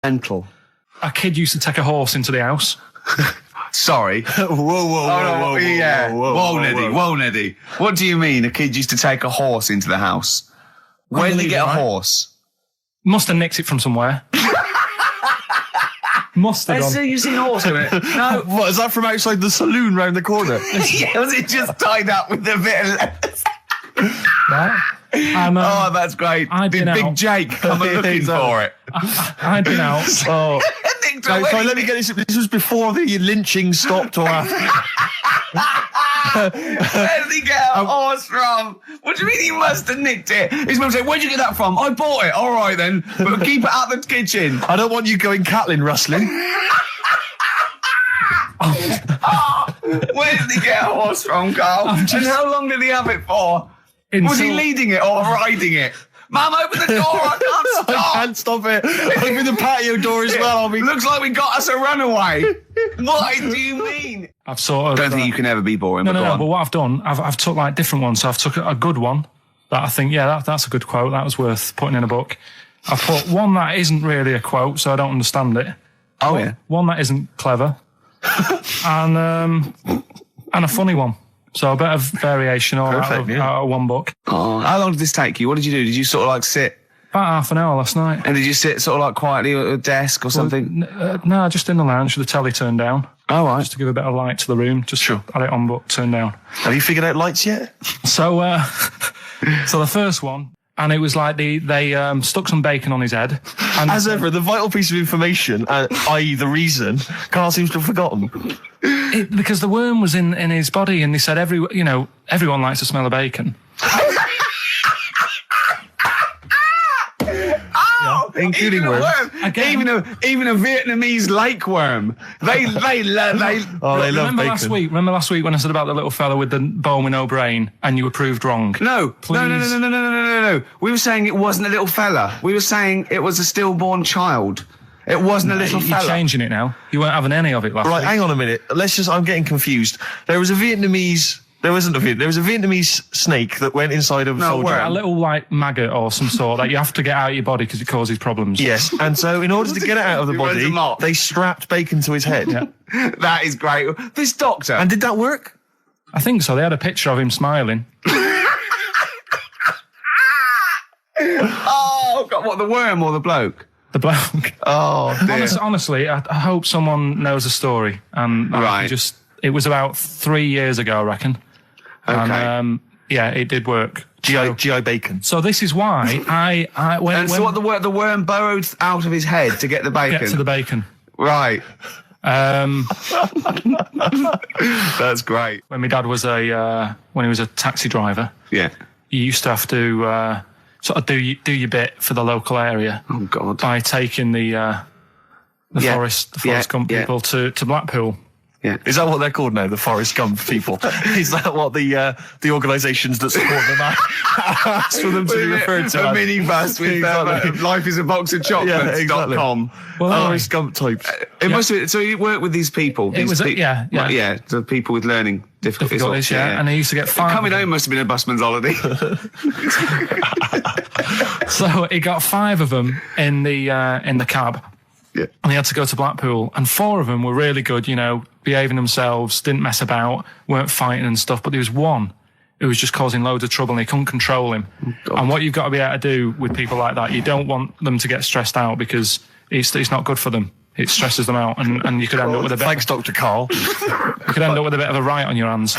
Mental. A kid used to take a horse into the house. Sorry. Whoa, Neddy. What do you mean a kid used to take a horse into the house? Where did he get a horse? Must have nicked it from somewhere. Must have done. You've seen a horse in it? No. What, is that from outside the saloon round the corner? Yeah, was it just tied up with a bit of lettuce? Right. Oh, that's great. Did Big Jake come looking for it? I'd been out. Oh. Sorry, let me get this. This was before the lynching stopped or after. Where did he get a horse from? What do you mean he must have nicked it? His mum said, where'd you get that from? I bought it. All right then, but keep it out of the kitchen. I don't want you going cattling rustling. Where did he get a horse from, Carl? And how long did he have it for? Was he leading it or riding it? Mum, open the door, I can't stop. I can't stop it. Open the patio door as well. Looks like we got us a runaway. What do you mean? I've sort of... Don't think you can ever be boring, No, but what I've done, I've took like different ones. So I've took a good one that I think, that's a good quote. That was worth putting in a book. I've put one that isn't really a quote, so I don't understand it. Oh, yeah. One that isn't clever. and a funny one. So a bit of variation all out of one book. Oh, how long did this take you? What did you do? Did you sort of like sit? About half an hour last night. And did you sit sort of like quietly at a desk or something? No, just in the lounge with the telly turned down. Oh, right. Just to give a bit of light to the room. Just had it on book, turned down. Have you figured out lights yet? So, so the first one, and it was like they stuck some bacon on his head. And as ever, the vital piece of information, i.e. the reason, Carl seems to have forgotten. Because the worm was in his body, and they said everyone likes to smell of bacon. Including worms. Even a Vietnamese lake worm. They love bacon. Remember last week when I said about the little fella with the bone with no brain, and you were proved wrong? No. We were saying it wasn't a little fella. We were saying it was a stillborn child. It wasn't a little fella. You're changing it now. You weren't having any of it last week. Right, hang on a minute. I'm getting confused. There was a Vietnamese snake that went inside of a soldier. A little like maggot or some sort that you have to get out of your body because it causes problems. Yes, and so in order to get it out of the body, they strapped bacon to his head. Yeah. That is great. This doctor. And did that work? I think so. They had a picture of him smiling. Oh, God, what, the worm or the bloke? The bloke. Oh, dear. Honestly, I hope someone knows the story. And it was about 3 years ago, I reckon. Okay. And, it did work. GI bacon. So this is why the worm burrowed out of his head to get the bacon? Get to the bacon. Right. That's great. When my dad was when he was a taxi driver, you used to have to sort of do your bit for the local area. Oh God! By taking the Forest Gump people to Blackpool. Yeah. Is that what they're called now? The Forest Gump people? Is that what the organisations that support them asked for them to be referred to? A minibus with life is a box of chocolates.com. Forest Gump types. It must have been, so you work with these people. The people with learning difficulties. And they used to get 5. Coming home must have been a busman's holiday. So he got 5 of them in the cab. Yeah. And he had to go to Blackpool, and 4 of them were really good, behaving themselves, didn't mess about, weren't fighting and stuff, but there was one who was just causing loads of trouble and he couldn't control him. Oh, and what you've got to be able to do with people like that, you don't want them to get stressed out because it's not good for them. It stresses them out, and you could end up with a bit... Thanks, Dr. Karl. You could end up with a bit of a riot on your hands.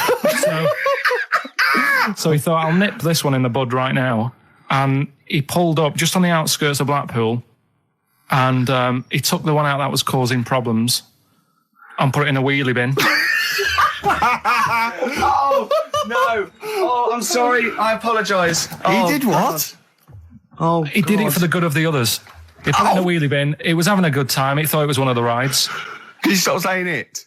So he thought, I'll nip this one in the bud right now. And he pulled up just on the outskirts of Blackpool, and he took the one out that was causing problems and put it in a wheelie bin. Oh, no. Oh, I'm sorry. I apologise. He did what? Oh, he did it for the good of the others. He put it in a wheelie bin. He was having a good time. He thought it was one of the rides. Can you stop saying it?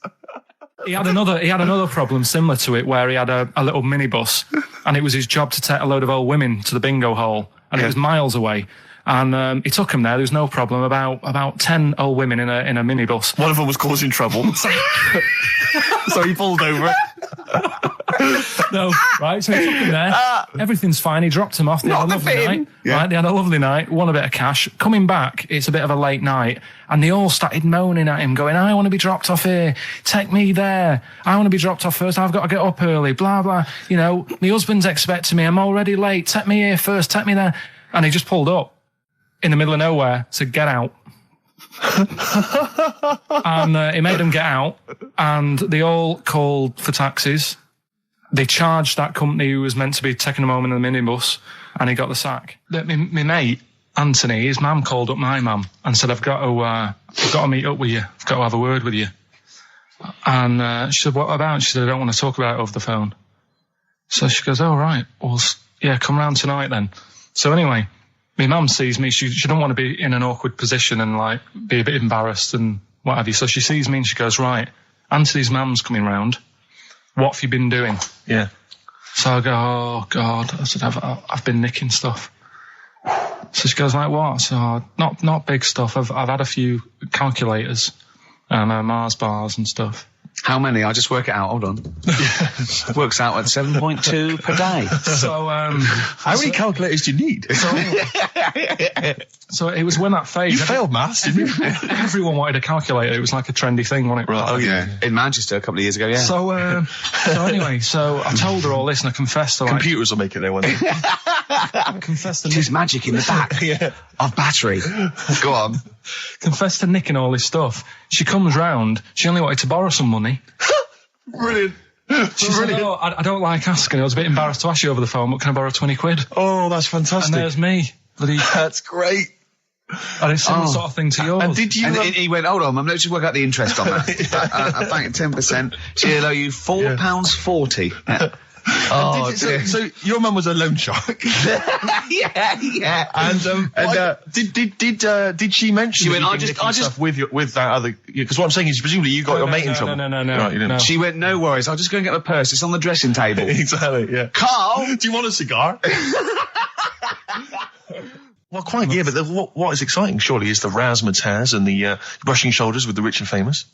He had another problem similar to it where he had a little minibus, and it was his job to take a load of old women to the bingo hall, and it was miles away. And he took him there. There was no problem. About 10 old women in a minibus. One of them was causing trouble, so he pulled over. No, right, so he took him there. Everything's fine. He dropped him off. They had a lovely night. Yeah. Right, they had a lovely night, won a bit of cash. Coming back, it's a bit of a late night, and they all started moaning at him, going, I want to be dropped off here. Take me there. I want to be dropped off first. I've got to get up early, blah, blah. You know, my husband's expecting me. I'm already late. Take me here first. Take me there. And he just pulled up in the middle of nowhere, said, get out. And he made them get out, and they all called for taxis. They charged that company who was meant to be taking him home in the minibus, and he got the sack. My mate, Anthony, his mum called up my mum and said, I've got to meet up with you. I've got to have a word with you. And she said, what about? She said, I don't want to talk about it over the phone. So she goes, oh, right. Well, yeah, come round tonight then. So anyway, my mum sees me. She don't want to be in an awkward position and, like, be a bit embarrassed and what have you. So she sees me and she goes, right, Anthony's mum's coming round. What have you been doing? Yeah. So I go, oh, God. I said, I've been nicking stuff. So she goes, like, what? So, not big stuff. I've had a few calculators and Mars bars and stuff. How many? I'll just work it out. Hold on. Works out at 7.2 per day. So, how many calculators do you need? So it was when that phase. You failed maths, didn't you? Everyone wanted a calculator. It was like a trendy thing, wasn't it? Right. Oh, yeah. In Manchester a couple of years ago, yeah. So anyway, so I told her all this and I confessed to, like, computers will make it there one day. I confessed to There's magic in the back of battery. Go on. Confessed to nicking all this stuff. She comes round. She only wanted to borrow some money. Brilliant. She said, oh, I don't like asking. I was a bit embarrassed to ask you over the phone, but can I borrow 20 quid? Oh, that's fantastic. And there's me. That's great. And it's similar sort of thing to yours. And did you? And he went, hold on, Mum, let's just work out the interest on that. I bank 10%. She'll owe you £4.40. Yeah. Oh, so your mum was a loan shark. yeah. And did she mention? She went, I just with that other, because what I'm saying is presumably you got your mate in trouble. No. Right, you didn't. No. She went, no worries, I'll just go and get my purse. It's on the dressing table. Exactly. Yeah. Carl, do you want a cigar? Well, quite, yeah, but what is exciting, surely, is the razzmatazz and the brushing shoulders with the rich and famous.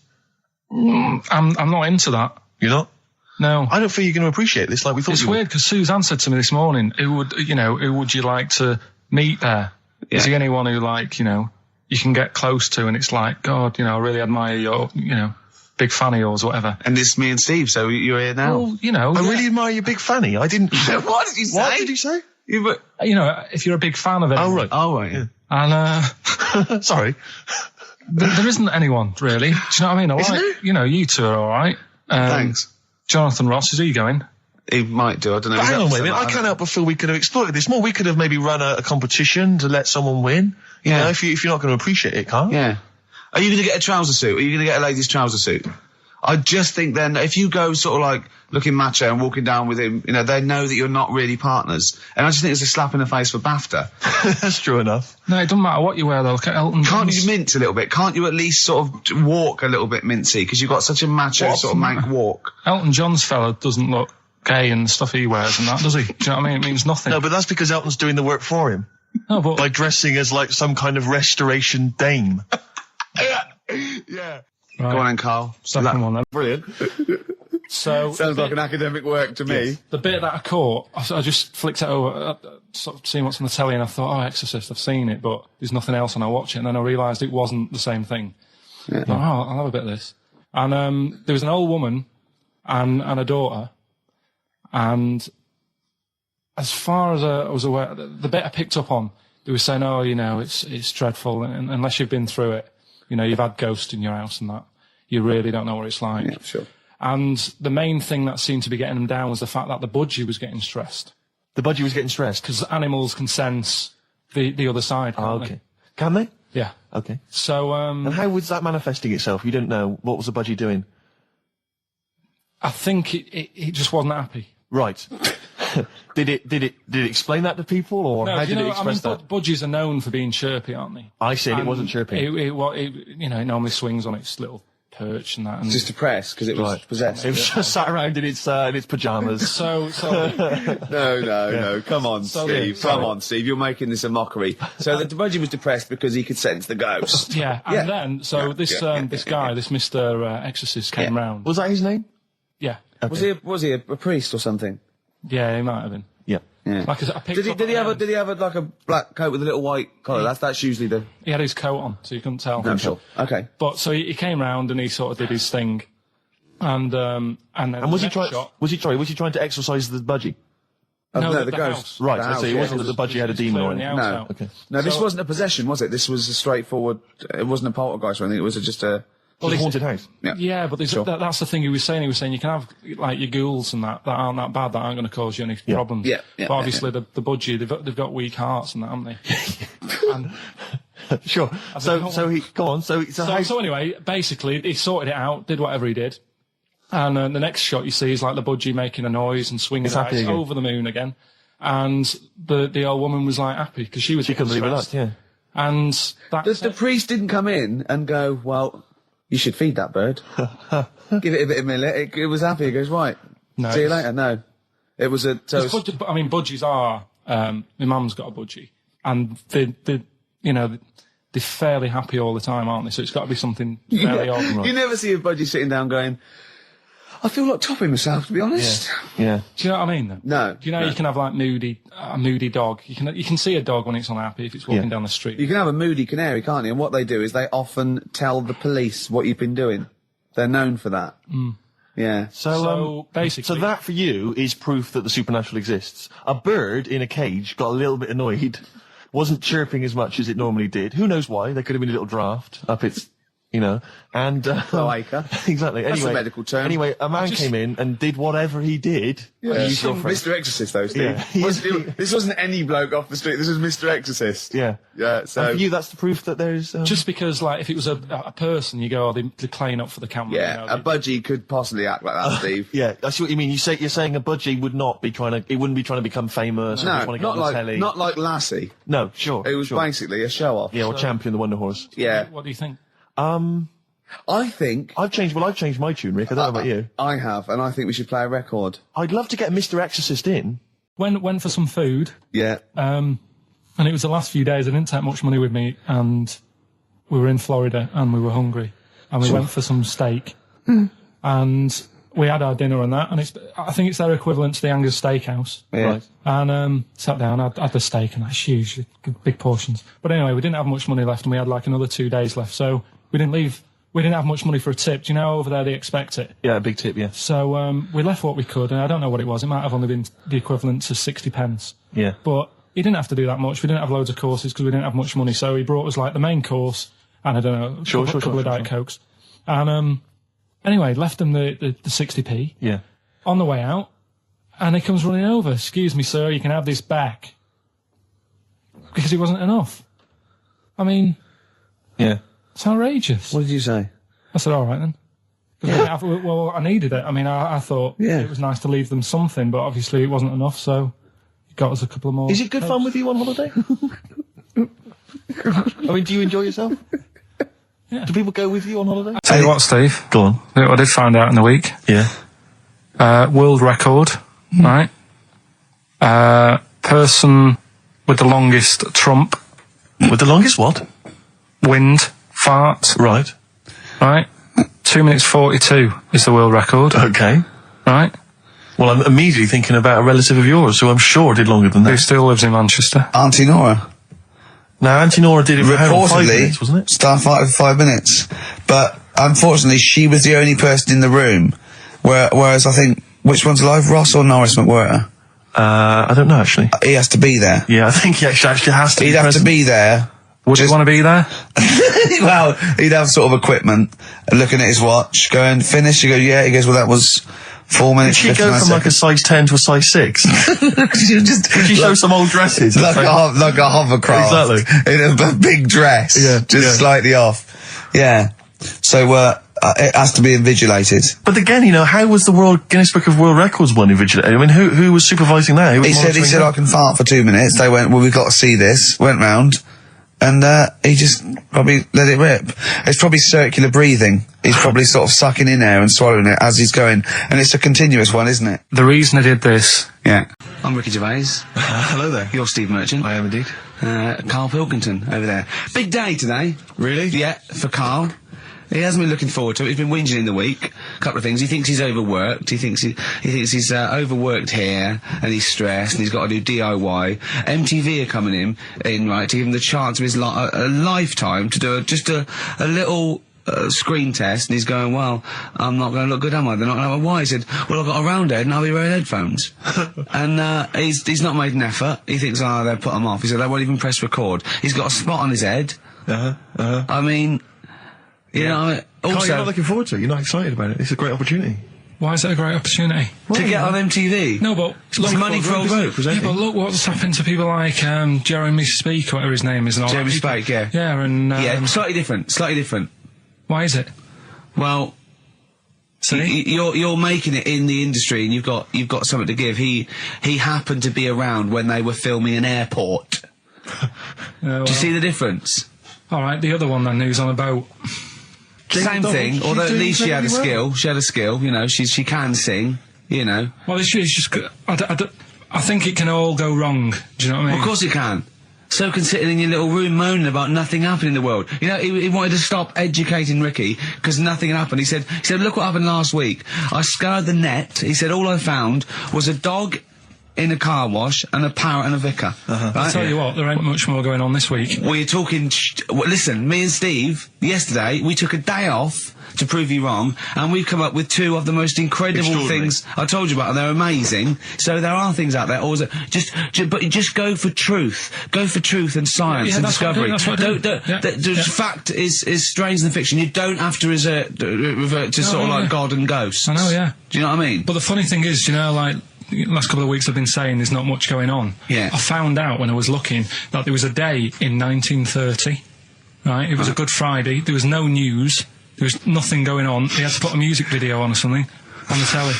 I'm not into that. You're not? No. I don't feel you're going to appreciate this like we thought It's you would. weird because Suzanne said to me this morning, who would you like to meet there? Yeah. Is he anyone who, like, you can get close to and it's like, God, I really admire your, big fan of yours, whatever. and this is me and Steve, so you're here now. Well, I really admire your big fanny. I didn't. What did you say? What did you say? If you're a big fan of it. Oh, right. Oh, right, yeah. And, sorry. there isn't anyone, really. Do you know what I mean? Isn't there? You two are all right. Thanks. Jonathan Ross, is he going? He might do, I don't know. But hang on, wait a minute. I can't help but feel we could have exploited this more. We could have maybe run a competition to let someone win. Yeah. You know, if you're not going to appreciate it, Carl. Yeah. Are you going to get a trouser suit? Are you going to get a ladies' trouser suit? I just think then, if you go sort of like looking macho and walking down with him, they know that you're not really partners. And I just think it's a slap in the face for BAFTA. That's true enough. No, it doesn't matter what you wear, though. Look at Elton John. Can't you mince a little bit? Can't you at least sort of walk a little bit mincy? Because you've got such a macho sort of mank walk. Elton John's fella doesn't look gay and stuff he wears and that, does he? Do you know what I mean? It means nothing. No, but that's because Elton's doing the work for him. No, but... by dressing as like some kind of restoration dame. Yeah. Right. Go on then, Carl. Second one then. Brilliant. So Sounds like an academic work to me. The bit that I caught, I just flicked it over, sort of seeing what's on the telly, and I thought, oh, Exorcist, I've seen it, but there's nothing else, and I watch it, and then I realised it wasn't the same thing. Yeah. I thought, I'll have a bit of this. And there was an old woman and a daughter, and as far as I was aware, the bit I picked up on, they were saying, oh, it's dreadful, and unless you've been through it, you've had ghosts in your house and that, you really don't know what it's like. Yeah, sure. And the main thing that seemed to be getting them down was the fact that the budgie was getting stressed. The budgie was getting stressed? Because animals can sense the other side. Oh, okay. Can they? Yeah. Okay. So, and how was that manifesting itself? You didn't know. What was the budgie doing? I think it just wasn't happy. Right. Did it explain that to people, or no, how did it express that? Budgies are known for being chirpy, aren't they? I said it wasn't chirpy. It normally swings on its little perch and that. And just depressed because it was possessed. It was just sat around in its pajamas. So No. Come on, Steve. Come on, Steve. You're making this a mockery. So the budgie was depressed because he could sense the ghost. Yeah. And then, this guy, this Mr. Exorcist came round. Was that his name? Yeah. Okay. Was he a priest or something? Yeah, he might have been. Yeah. Yeah. Like I picked up Did he on have him. like a black coat with a little white collar? That's usually the. He had his coat on, so you couldn't tell. I'm sure. Okay. But so he came round and he sort of did his thing, and then Was the he next shot, Was he trying to exorcise the budgie? No, the the ghost. house. Right. The I house, see. It yeah. wasn't that the budgie had a demon or clearing the anything. house No. out. Okay. No, this So- wasn't a possession, was it? This was a straightforward. It wasn't a poltergeist or anything. It was just a. Well, a haunted house. Yeah, but Sure. that's the thing he was saying. He was saying you can have like your ghouls and that aren't that bad, that aren't going to cause you any problems. Yeah, but obviously the budgie, they've got weak hearts and that, haven't they? And Sure. So he go on. So anyway, basically he sorted it out, did whatever he did, and the next shot you see is like the budgie making a noise and swinging It's her happy eyes again. over the moon again, and the old woman was like happy because she couldn't believe it. stressed. Yeah. And that's The priest didn't come in and go, well, you should feed that bird. Give it a bit of millet. It was happy. It goes, right. No, See you it's- later. No. It was a. So It's budgies are. My mum's got a budgie, and they're fairly happy all the time, aren't they? So it's got to be something fairly odd. you never see a budgie sitting down going, I feel like topping myself, to be honest. Yeah. Do you know what I mean? Though? No. Do you know you can have like a moody dog? You can see a dog when it's unhappy if it's walking down the street. You can have a moody canary, can't you? And what they do is they often tell the police what you've been doing. They're known for that. Yeah. So basically, So that for you is proof that the supernatural exists. A bird in a cage got a little bit annoyed, wasn't chirping as much as it normally did. Who knows why? There could have been a little draft up its, and Cloaca. exactly. That's Anyway, a medical term. Anyway, a man came in and did whatever he did. Yeah. Use your phrase. Mr. Exorcist, though, Steve. Yeah. This wasn't any bloke off the street. This was Mr. Exorcist. Yeah. Yeah, so. And for you, that's the proof that there's. just because like if it was a person, you go, they're playing up for the camera. Yeah, a budgie could possibly act like that, Steve. Yeah, I see what you mean. You're saying a budgie would not be trying to. It wouldn't be trying to become famous. or No, trying to get on the telly. not like Lassie. No, sure. It was sure. basically a show-off. Yeah, or Champion the Wonder Horse. Yeah. What do you think? I think I've changed my tune, Rick. I don't know about you. I have, and I think we should play a record. I'd love to get Mr. Exorcist in. Went for some food. Yeah. And it was the last few days. I didn't take much money with me, and we were in Florida, and we were hungry, and we went for some steak, and we had our dinner and that, and I think it's their equivalent to the Angus Steakhouse. Yeah. Right. And sat down, had the steak, and that's huge, big portions. But anyway, we didn't have much money left, and we had like another 2 days left, so we didn't leave. We didn't have much money for a tip. Do you know over there they expect it? Yeah, a big tip. Yeah. So we left what we could, and I don't know what it was. It might have only been the equivalent to 60 pence. Yeah. But he didn't have to do that much. We didn't have loads of courses because we didn't have much money. So he brought us like the main course and I don't know, a couple of Diet Cokes. And anyway, left him the 60p Yeah. on the way out, and he comes running over. Excuse me, sir, you can have this back. Because it wasn't enough. I mean, Yeah. it's outrageous. What did you say? I said, all right then. 'Cause we didn't have- well, I needed it. I mean, I thought Yeah. it was nice to leave them something, but obviously it wasn't enough, so he got us a couple of more. Is it good fun with you on holiday? I mean, do you enjoy yourself? Yeah. Do people go with you on holiday? Tell you what, Steve. Go on. I did find out in the week. Yeah. World record, right? Person with the longest trump, With the longest what? wind, fart, Right. right? 2 minutes 42 is the world record, Okay. right? Well, I'm immediately thinking about a relative of yours who I'm sure did longer than Who that. still lives in Manchester. Auntie Nora. Now, Auntie Nora did it for how long? 5 Reportedly, minutes, wasn't it? Starfighter for 5 minutes. But unfortunately, she was the only person in the room. Whereas I think, which one's alive, Ross or Norris McWhirter? I don't know, actually. He has to be there. Yeah, I think he actually has to He'd be have present. to be there. Would you want to be there? Well, he'd have sort of equipment, looking at his watch, going, finish? You go, yeah. He goes, well, that was 4 minutes. Did she go 59 from like a seconds. size 10 to a size 6? Did Did she show some old dresses? like a hovercraft. Exactly. In a big dress. Yeah, Just yeah. slightly off. Yeah. So, it has to be invigilated. But again, how was the Guinness Book of World Records one invigilated? I mean, who was supervising that? Who was He said, monitoring I that? can fart for 2 minutes. They went, well, we've got to see this. Went round. And, he just probably let it rip. It's probably circular breathing. He's probably sort of sucking in air and swallowing it as he's going. And it's a continuous one, isn't it? The reason I did this. Yeah. I'm Ricky Gervais. Hello there. You're Steve Merchant. I am indeed. Karl Pilkington over there. Big day today. Really? Yeah, for Karl. He hasn't been looking forward to it. He's been whinging in the week. A couple of things. He thinks he's overworked. He thinks he's overworked here, and he's stressed, and he's got to do DIY. MTV are coming in, right, to give him the chance of his a lifetime to do just a little screen test, and he's going, well, I'm not going to look good, am I? They're not going to have a why. He said, well, I've got a round head and I'll be wearing headphones. And he's not made an effort. He thinks, they'll put him off. He said, they won't even press record. He's got a spot on his head. I mean, you know, also... Carl, you're not looking forward to it. You're not excited about it. It's a great opportunity. Why is it a great opportunity? To get on MTV? No, but... Look, money for old folk. Yeah, but look what's happened to people like Jeremy Speak, whatever his name is. And all Jeremy that. Speak, yeah. Yeah, and... yeah, slightly different. Why is it? Well... See? You're making it in the industry, and you've got something to give. He happened to be around when they were filming an airport. Well. Do you see the difference? All right, the other one then, who's on a boat. Same thing, although at least she had a skill. She had a skill, you know. She can sing, you know. Well, it's just. I think it can all go wrong. Do you know what I mean? Well, of course it can. So can sitting in your little room moaning about nothing happening in the world. You know, he wanted to stop educating Ricky because nothing happened. He said, look what happened last week. I scoured the net. He said, all I found was a dog in a car wash and a parrot and a vicar. Right? I'll tell you what, there ain't much more going on this week. Well, you're talking... listen, me and Steve, yesterday, we took a day off to prove you wrong, and we've come up with two of the most incredible things I told you about, and they're amazing. So there are things out there. Or but just go for truth. Go for truth and science and discovery. Fact is stranger than fiction. You don't have to revert to sort of like God and ghosts. I know, yeah. Do you know what I mean? But the funny thing is, you know, like... last couple of weeks I've been saying there's not much going on. Yeah. I found out when I was looking that there was a day in 1930, right? It was a Good Friday. There was no news. There was nothing going on. They had to put a music video on or something on the telly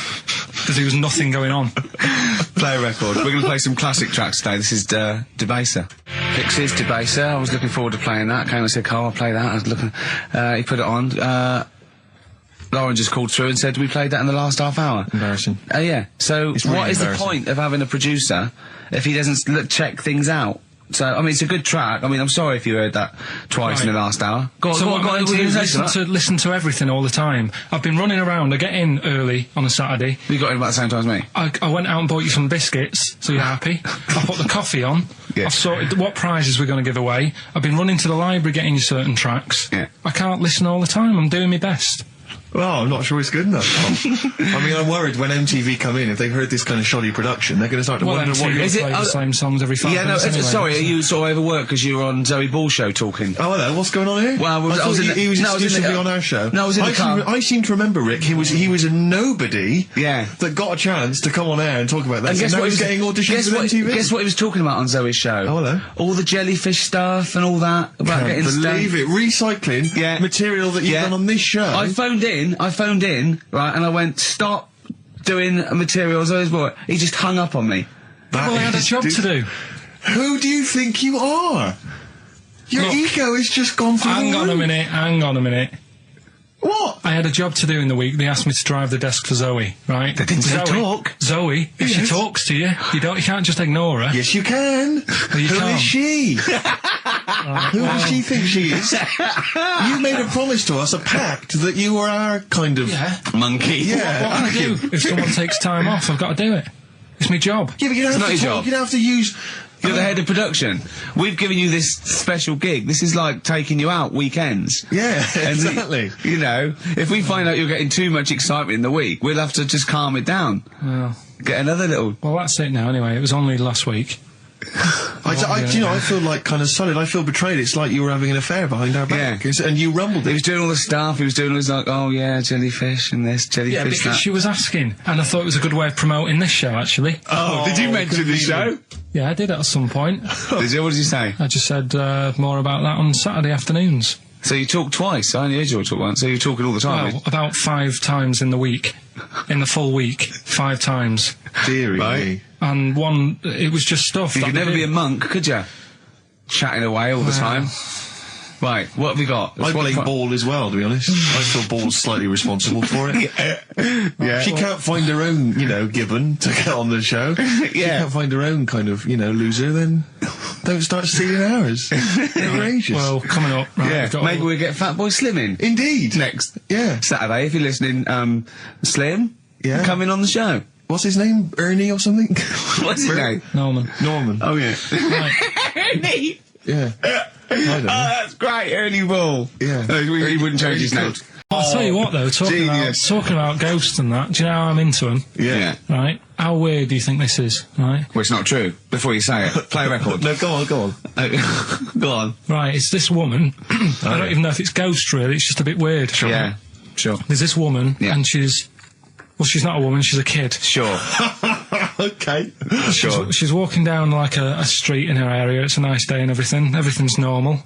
because there was nothing going on. Play a record. We're going to play some classic tracks today. This is Debaser. Pixies, Debaser. I was looking forward to playing that. Came and said, Carl, I'll play that. I was looking... he put it on. Lauren just called through and said we played that in the last half hour. Embarrassing. Yeah. So It's really what is the embarrassing. point of having a producer if he doesn't check things out? So, I mean, it's a good track. I mean, I'm sorry if you heard that twice in the last hour. Go on, So go what on, am I go on. meant to do? Listen to everything all the time. I've been running around. I get in early on a Saturday. You got in about the same time as me. I went out and bought you some biscuits, so you're happy. I put the coffee on. Yeah. I've sorted what prizes we're going to give away. I've been running to the library getting you certain tracks. Yeah. I can't listen all the time. I'm doing my best. Well, I'm not sure it's good enough. I mean, I'm worried when MTV come in, if they've heard this kind of shoddy production, they're going to start to wonder what... Is it the same songs every 5 minutes anyway. Sorry, are you sort of overworked because you were on Zoe Ball's show talking? Oh, hello, what's going on here? Well, I was in he was no, I was in the- exclusively on our show. No, I was in the car. I seem to remember, Rick, he was a nobody Yeah. that got a chance to come on air and talk about that. And guess now what he's getting auditions with MTV. Guess what he was talking about on Zoe's show? Oh, hello. All the jellyfish stuff and all that about getting Believe it, recycling material that you've done on this show. I phoned in, right, and I went, stop doing material Zoe's boy. He just hung up on me. Well, I had a job to do. Who do you think you are? Your Look, ego has just gone through Hang the on a roof. minute. What? I had a job to do in the week. They asked me to drive the desk for Zoe, right? They didn't say talk. Zoe, if she Yes. talks to you, you can't just ignore her. Yes, you can. you Who can't. is she? Who does she think she is? You made a promise to us, a pact, that you were our kind of Monkey. Yeah. What can I do? If someone takes time off, I've got to do it. It's my job. Yeah, but you don't not have to your talk. job. You don't have to use. You're the head of production. We've given you this special gig. This is like taking you out weekends. Yeah, And exactly. you know, if we find out you're getting too much excitement in the week, we'll have to just calm it down. Well, Get another little... well, that's it now anyway. It was only last week. Do you know, I feel like kind of solid. I feel betrayed. It's like you were having an affair behind our back. Yeah. And you rumbled He it. was doing all the stuff. He was doing all this like, oh yeah, jellyfish and this, jellyfish Yeah, because that. she was asking, and I thought it was a good way of promoting this show, actually. Oh, did you mention the show? Yeah, I did at some point. Did you? What did you say? I just said more about that on Saturday afternoons. So you talked twice. I only heard you talk once. So you're talking all the time. Well, about 5 times in the week. In the full week, 5 times. Deary me. And one, it was just stuff. You that could they never be did. a monk, could you? Chatting away all the time. Right, what have we got? I blame Ball as well, to be honest. I feel Ball's slightly responsible for it. Yeah. She can't find her own, Gibbon to get on the show. She can't find her own kind of, loser, then don't start stealing ours. Outrageous. Well, coming up, right, maybe we'll get Fatboy Slim in. Indeed. Next. Yeah. Saturday, if you're listening, Slim, come in on the show. What's his name? Ernie or something? What's his name? Norman. Oh, yeah. Right. Ernie! Yeah. I don't know. That's great, Ernie Ball. Yeah. No, he wouldn't change his name. I'll tell you what, though, talking about ghosts and that, do you know how I'm into them? Yeah. Right? How weird do you think this is, right? Well, it's not true. Before you say it, play a record. No, go on. Go on. Right, it's this woman. I don't even know if it's ghost, really. It's just a bit weird. Yeah, sure. There's this woman, Yeah. and she's not a woman, she's a kid. Sure. Okay. Sure. She's walking down like a street in her area. It's a nice day and everything. Everything's normal.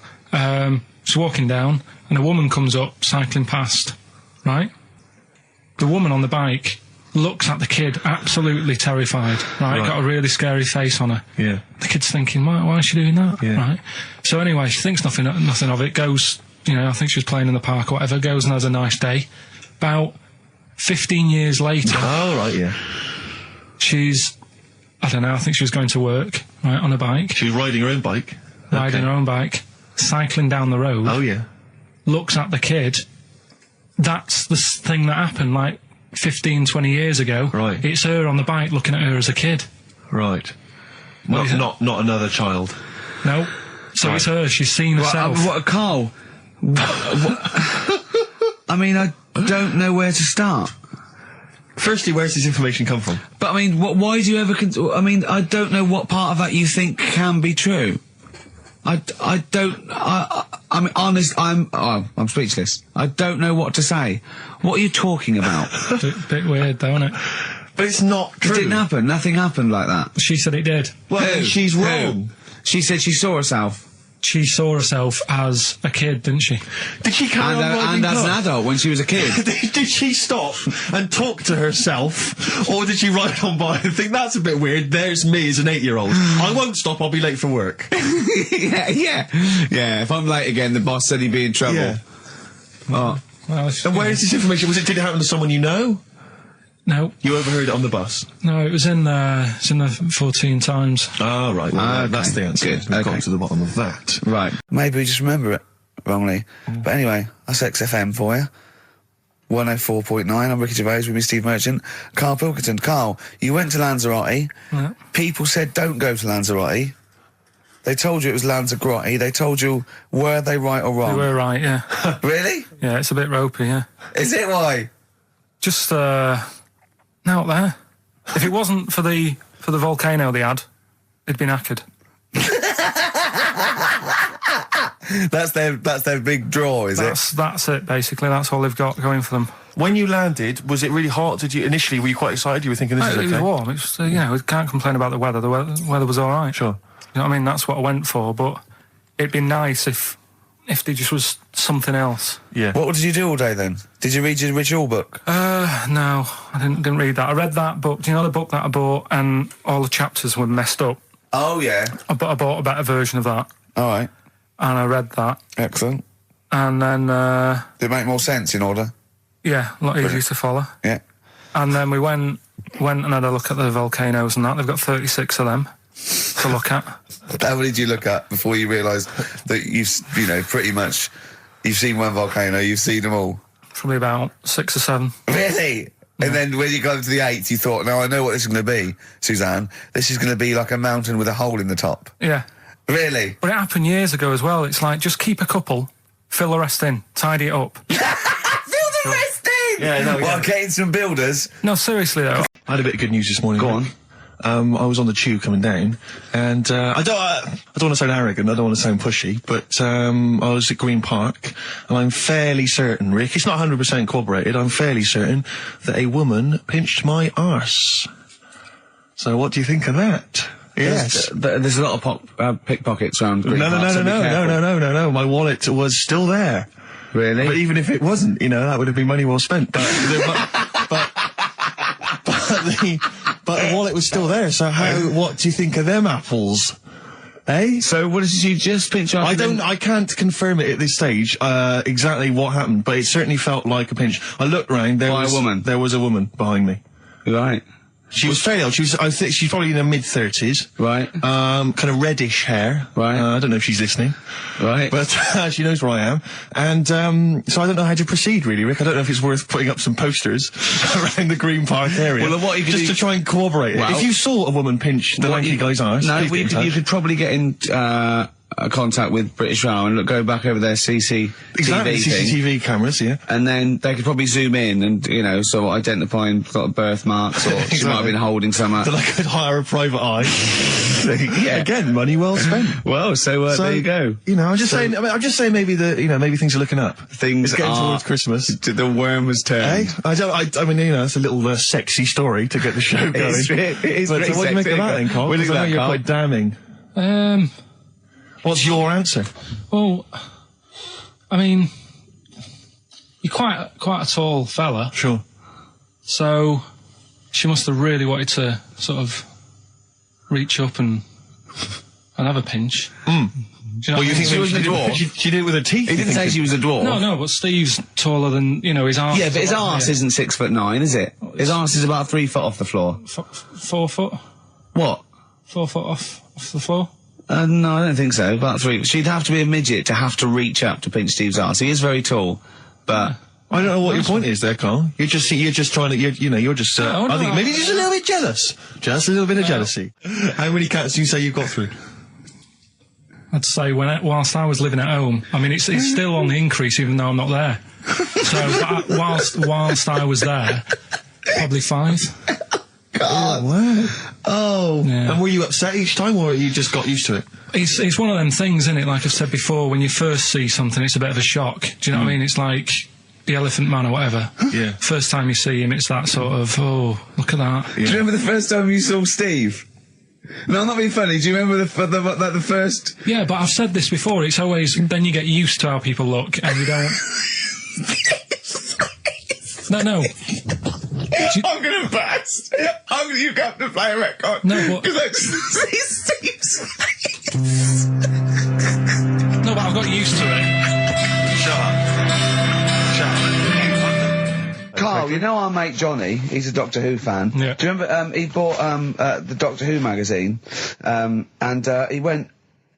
She's walking down, and a woman comes up, cycling past, right? The woman on the bike looks at the kid, absolutely terrified, right? Got a really scary face on her. Yeah. The kid's thinking, why is she doing that? Yeah. Right? So anyway, she thinks nothing of it, goes, I think she was playing in the park or whatever, goes and has a nice day. About 15 years later, Oh, right, yeah. she's, I don't know, I think she was going to work, right, on a bike, She was riding her own bike. riding her own bike, cycling down the road, Oh, yeah. looks at the kid. That's the thing that happened, like, 15, 20 years ago. Right. It's her on the bike looking at her as a kid. Right. What is it? Not another child. No. So it's her, she's seen herself. Carl? I mean, I don't know where to start. Firstly, where's this information come from? But I mean, why do you ever? I mean, I don't know what part of that you think can be true. I don't. I'm honest. I'm speechless. I don't know what to say. What are you talking about? Bit weird, though, isn't it? But it's not It true. didn't happen. Nothing happened like that. She said it did. Well, Who? she's Who? wrong. She said she saw herself. She saw herself as a kid, didn't she? Did she carry on riding And as an cars? adult when she was a kid. Did she stop and talk to herself, or did she ride on by and think, that's a bit weird, there's me as an 8-year-old. I won't stop, I'll be late for work. Yeah. If I'm late again, the boss said he'd be in trouble. Yeah. Oh. Well, And where is this information? Did it happen to someone you know? No, You overheard it on the bus? no, it was in the 14 Times. Oh, right. Well, Okay. that's the answer. Good. We've Okay. got to the bottom of that. Right. Maybe we just remember it wrongly. But anyway, that's XFM for you. 104.9, I'm Ricky Gervais with me, Steve Merchant. Karl Pilkington. Karl, you went to Lanzarote. Yeah. People said don't go to Lanzarote. They told you it was Lanzarote. They told you, were they right or You wrong? were right, yeah. Really? Yeah, it's a bit ropey, yeah. Is it why? Just, out there. If it wasn't for the volcano they had, it'd been knackered. That's their big draw, is it? That's it, basically. That's all they've got going for them. When you landed, was it really hot? Initially, were you quite excited? You were thinking, this is okay? It was warm. It's, we can't complain about the weather. The weather was all right. Sure. You know what I mean? That's what I went for, but it'd be nice if there just was something else. Yeah. What did you do all day then? Did you read your ritual book? No, I didn't read that. I read that book. Do you know the book that I bought and all the chapters were messed up? Oh, yeah. I bought a better version of that, All right. and I read that, Excellent. and then, Did it make more sense in order? yeah, a lot easier to follow. Yeah. And then we went and had a look at the volcanoes and that. They've got 36 of them to look at. How many did you look at before you realised that pretty much, you've seen one volcano, you've seen them all? Probably about 6 or 7. Really? And then when you got to the 8th, you thought, now I know what this is going to be, Suzanne. This is going to be like a mountain with a hole in the top. Yeah. Really? But it happened years ago as well. It's like, just keep a couple, fill the rest in, tidy it up. Fill the rest in! Yeah, no, Well, yeah. getting some builders. No, seriously though. I had a bit of good news this morning. Go on. I was on the tube coming down, and I don't want to sound arrogant, I don't want to sound pushy, but I was at Green Park, and I'm fairly certain, Rick, it's not 100% corroborated, I'm fairly certain that a woman pinched my arse. So what do you think of that? Yes. There's a lot of pickpockets around Green No, Park, so be careful. no. My wallet was still there. Really? But even if it wasn't, that would have been money well spent. But the wallet was still there. So what do you think of them apples? Eh? So what did you just pinch her? I can't confirm it at this stage, exactly what happened, but it certainly felt like a pinch. I looked round, there was a woman behind me. Right. She was fairly old. I think she's probably in her mid-30s. Right. Kind of reddish hair. Right. I don't know if she's listening. Right. But she knows where I am. And so I don't know how to proceed, really, Rick. I don't know if it's worth putting up some posters around the Green Park area. Well, what you could just do... to try and corroborate it. If you saw a woman pinch the lanky guy's arse... No, you could probably get in... contact with British Rail and go back over their CCTV CCTV cameras, yeah. And then they could probably zoom in and, sort of identifying sort of birthmarks, or she might have been holding something. Then I could hire a private eye. Yeah. Again, money well spent. Well, so there you go. I'm just saying. I'm just saying. Maybe maybe things are looking up. Things it's getting are towards Christmas. The worm has turned. I mean, it's a little sexy story to get the show going. It is but pretty what do you make of that, then, Carl? What do you think of that, you're Carl? quite damning. What's your answer? Well, I mean, you're quite a tall fella. Sure. So she must have really wanted to sort of reach up and have a pinch. Mm. Do you know You think she was a dwarf? She did it with her teeth? He didn't say she was a dwarf. No, but Steve's taller than, his arse. Yeah, but his arse isn't 6'9", is it? His arse is about 3 foot off the floor. 4 foot? What? 4 foot off the floor? No, I don't think so. About 3. She'd have to be a midget to have to reach up to pinch Steve's arse. He is very tall, but I don't know what your point is there, Carl. You're just trying to, you're just. I think maybe just a little bit jealous. Just a little bit of jealousy. How many cats do you say you've got through? I'd say whilst I was living at home, I mean, it's still on the increase even though I'm not there. So whilst I was there, probably 5. God. Wow. Oh. Yeah. And were you upset each time, or you just got used to it? It's one of them things, isn't it? Like I've said before, when you first see something, it's a bit of a shock. Do you know what I mean? It's like the Elephant Man or whatever. Yeah. First time you see him, it's that sort of, oh, look at that. Yeah. Do you remember the first time you saw Steve? No, I'm not being funny. Do you remember the first? Yeah, but I've said this before. It's always, then you get used to how people look, and you don't... No. I'm gonna burst. You have to play a record. No, because I just see Steve's face. No, but I've got used to it. Shut up. Carl, you know our mate Johnny. He's a Doctor Who fan. Yeah. Do you remember? He bought the Doctor Who magazine, and he went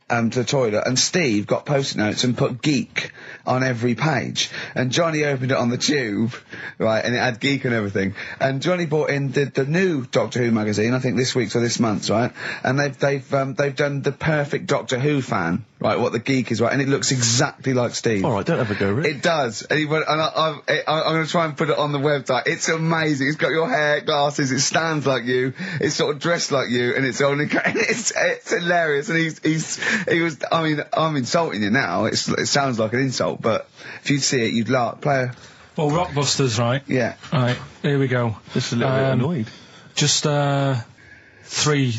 to the toilet, and Steve got post-it notes and put geek on every page, and Johnny opened it on the tube, right, and it had geek and everything, and Johnny bought in the new Doctor Who magazine, I think this week's or this month's, right, and they've done the perfect Doctor Who fan, right, what the geek is, right, and it looks exactly like Steve. All right, don't have a go, Rick. It does, and he went, and I'm going to try and put it on the website. It's amazing. It's got your hair, glasses. It stands like you. It's sort of dressed like you, and it's only. It's hilarious. And he was. I mean, I'm insulting you now. It sounds like an insult, but if you'd see it, you'd laugh. Well, Rockbusters, right? Yeah. Right, here we go. Just a little bit annoyed. Just 3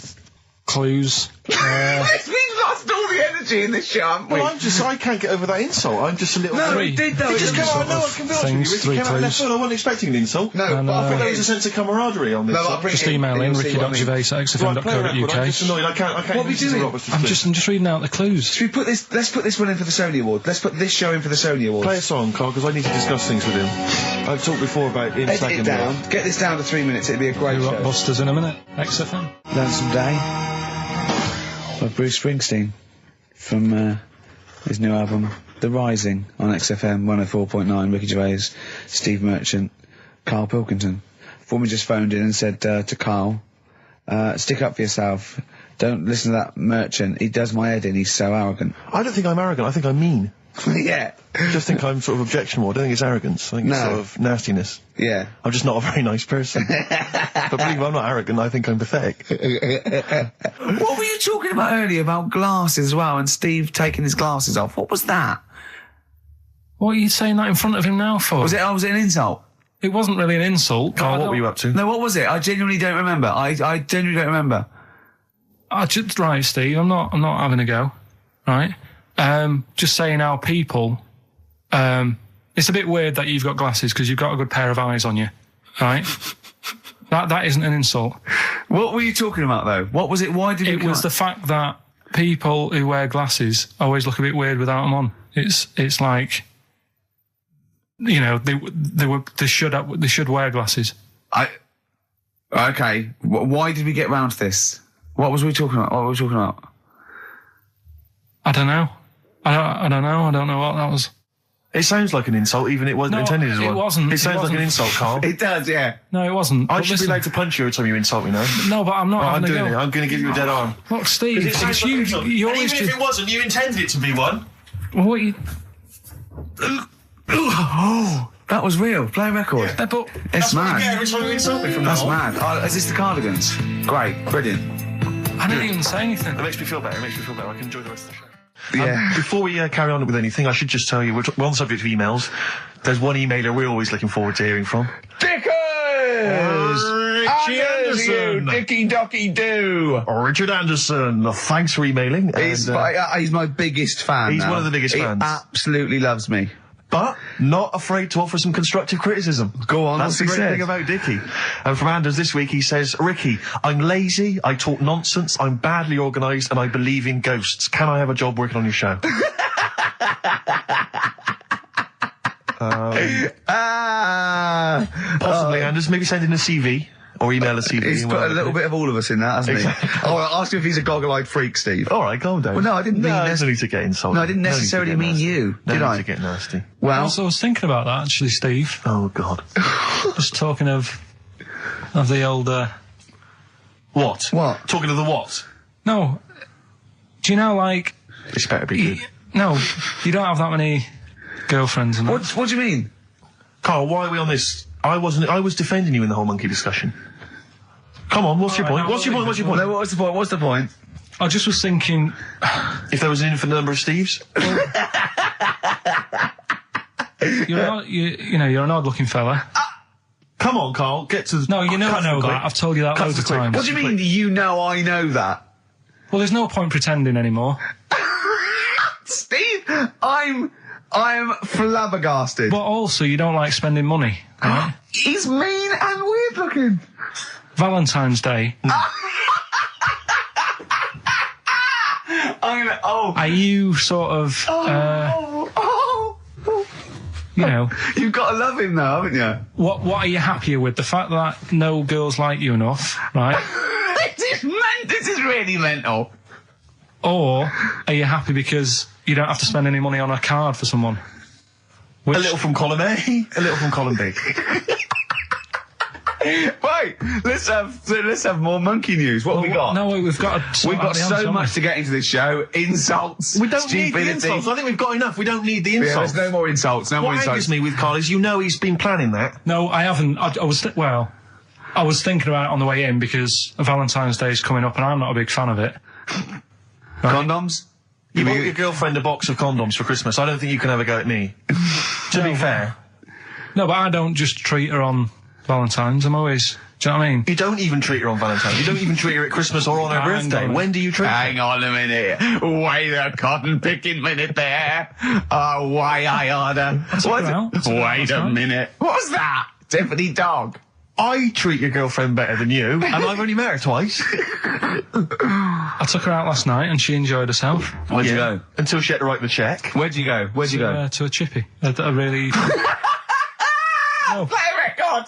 clues. We've lost all the energy in this show, haven't we? Well, I can't get over that insult. I'm just a little... No, Three. we did though. It just came out of nowhere. I can be honest with you, Rick. It Three came out of left clues. field. I wasn't expecting an insult. No, And, but I think There was a sense of camaraderie on this. No, but I'll side. bring Just it email in, you'll see what I mean. ricky.gervais@xfm.co.uk. I'm just annoyed. I can't What are we listen to doing? Robert's I'm just reading out the clues. Should we put this? Let's put this one in for the Sony Award. Let's put this show in for the Sony Award. Play a song, Carl, because I need to discuss things with him. I've talked before about him Edit slagging it me down. off. Get this down to 3 minutes. It'd be a great show. Rockbusters in a minute. XFM. Lonesome Day by Bruce Springsteen from his new album The Rising on XFM 104.9. Ricky Gervais, Steve Merchant, Karl Pilkington. Foreman just phoned in and said to Karl, stick up for yourself. Don't listen to that Merchant. He does my head in. He's so arrogant. I don't think I'm arrogant. I think I'm mean. Yeah. I just think I'm sort of objectionable. I don't think it's arrogance. I think it's No. sort of nastiness. Yeah. I'm just not a very nice person. But believe me, I'm not arrogant. I think I'm pathetic. What were you talking about earlier about glasses as well, and Steve taking his glasses off? What was that? What are you saying that in front of him now for? Was it an insult? It wasn't really an insult. Carl, what were you up to? No, what was it? I genuinely don't remember. I genuinely don't remember. Right, Steve, I'm not having a go. Right? Just saying how people, it's a bit weird that you've got glasses because you've got a good pair of eyes on you. Right? That isn't an insult. What were you talking about though? What was it? Why did It was the fact that people who wear glasses always look a bit weird without them on. It's like, you know, they should wear glasses. Okay. Why did we get round to this? What was we talking about? I don't know. I don't know. I don't know what that was. It sounds like an insult, even it wasn't intended as one. It wasn't. It sounds like an insult, Carl. It does, yeah. No, it wasn't. I should be allowed to punch you every time you insult me, no? No, but I'm not. I'm having a doing go. it. I'm going to give you a dead arm. Look, Steve, It sounds it's like you. an insult. You And always even if it wasn't, you intended it to be one. What you? Oh, that was real. Play a record. But It's That's what you mad. get every time you insult me from That's now on. mad. Oh, is this the Cardigans? Great. Brilliant. I didn't even say anything. It makes me feel better. I can enjoy the rest of the show. Yeah. Before we carry on with anything, I should just tell you, we're on the subject of emails. There's one emailer we're always looking forward to hearing from. Dickers! Richie Anderson! Dicky Docky Doo! Richard Anderson, thanks for emailing. He's my biggest fan. He's now. one of the biggest fans. He absolutely loves me. But not afraid to offer some constructive criticism. Go on, That's what's the he great said? thing about Dickie. And from Anders this week, he says, Ricky, I'm lazy, I talk nonsense, I'm badly organised, and I believe in ghosts. Can I have a job working on your show? Possibly, Anders. Maybe send in a CV. Or email a CV. He's put a little bit of all of us in that, hasn't he? Oh, I'll ask him if he's a goggle-eyed freak, Steve. All right, calm down. Well, no, I didn't mean no need to get insulted. No, I didn't necessarily mean you, no did need I? to get nasty. Well, Also, I was thinking about that actually, Steve. Oh, God. Just talking of the old. What? What? Talking of the what? No. Do you know, like? This better be good. No, you don't have that many girlfriends. And that. what do you mean? Carl, why are we on this? I was defending you in the whole monkey discussion. Come on, what's your point? no, What's your point? No, what's the point? What's the point? I just was thinking. If there was an infinite number of Steves? You're an odd-looking fella. Come on, Carl, get to the... No, you know I know quick. that. I've told you that Cut loads to of the quick. times. What do you mean you know I know that? Well, there's no point pretending anymore. Steve, I'm flabbergasted. But also, you don't like spending money, right? He's mean and weird looking. Valentine's Day. Are you sort of, you know... You've got to love him now, haven't you? What are you happier with? The fact that no girls like you enough, right? This is really mental. Or are you happy because you don't have to spend any money on a card for someone? A little from column A, a little from column B. Right, let's have more monkey news. What have we got? No, we've got so much to get into this show. Insults, We don't need stupidity. the insults. I think we've got enough. We don't need the insults. There's no more insults. No more What insults. angers me with Carl is you know he's been planning that. No, I haven't. I was thinking about it on the way in because Valentine's Day is coming up and I'm not a big fan of it. Condoms? You bought your girlfriend a box of condoms for Christmas. I don't think you can have a go at me. To be fair. No, but I don't just treat her on Valentine's. I'm always... Do you know what I mean? You don't even treat her on Valentine's. You don't even treat her at Christmas or on her Hang birthday. on. When do you treat her? Hang on a minute. Wait a cotton picking minute there. Oh, why I order. Wait a minute. What was that? Tiffany dog. I treat your girlfriend better than you, and I've only met her twice. I took her out last night and she enjoyed herself. Where'd you go? Until she had to write the check. Where'd you go? Where'd you go? To a chippy. A really... Play a record.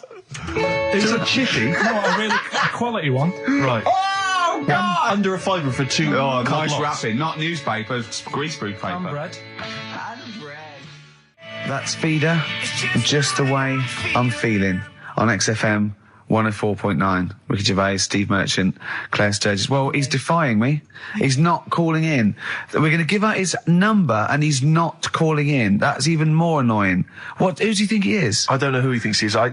It's a chippy. No, a really quality one. Right. Oh, God. Under a fiver for two. Oh, cut nice lots. wrapping. Not newspaper, greaseproof paper. And bread. That's Feeder, Just the Way I'm Feeling, on XFM 104.9. Ricky Gervais, Steve Merchant, Claire Sturgis. Well, he's defying me. He's not calling in. We're going to give out his number and he's not calling in. That's even more annoying. Who does he think he is? I don't know who he thinks he is. I'll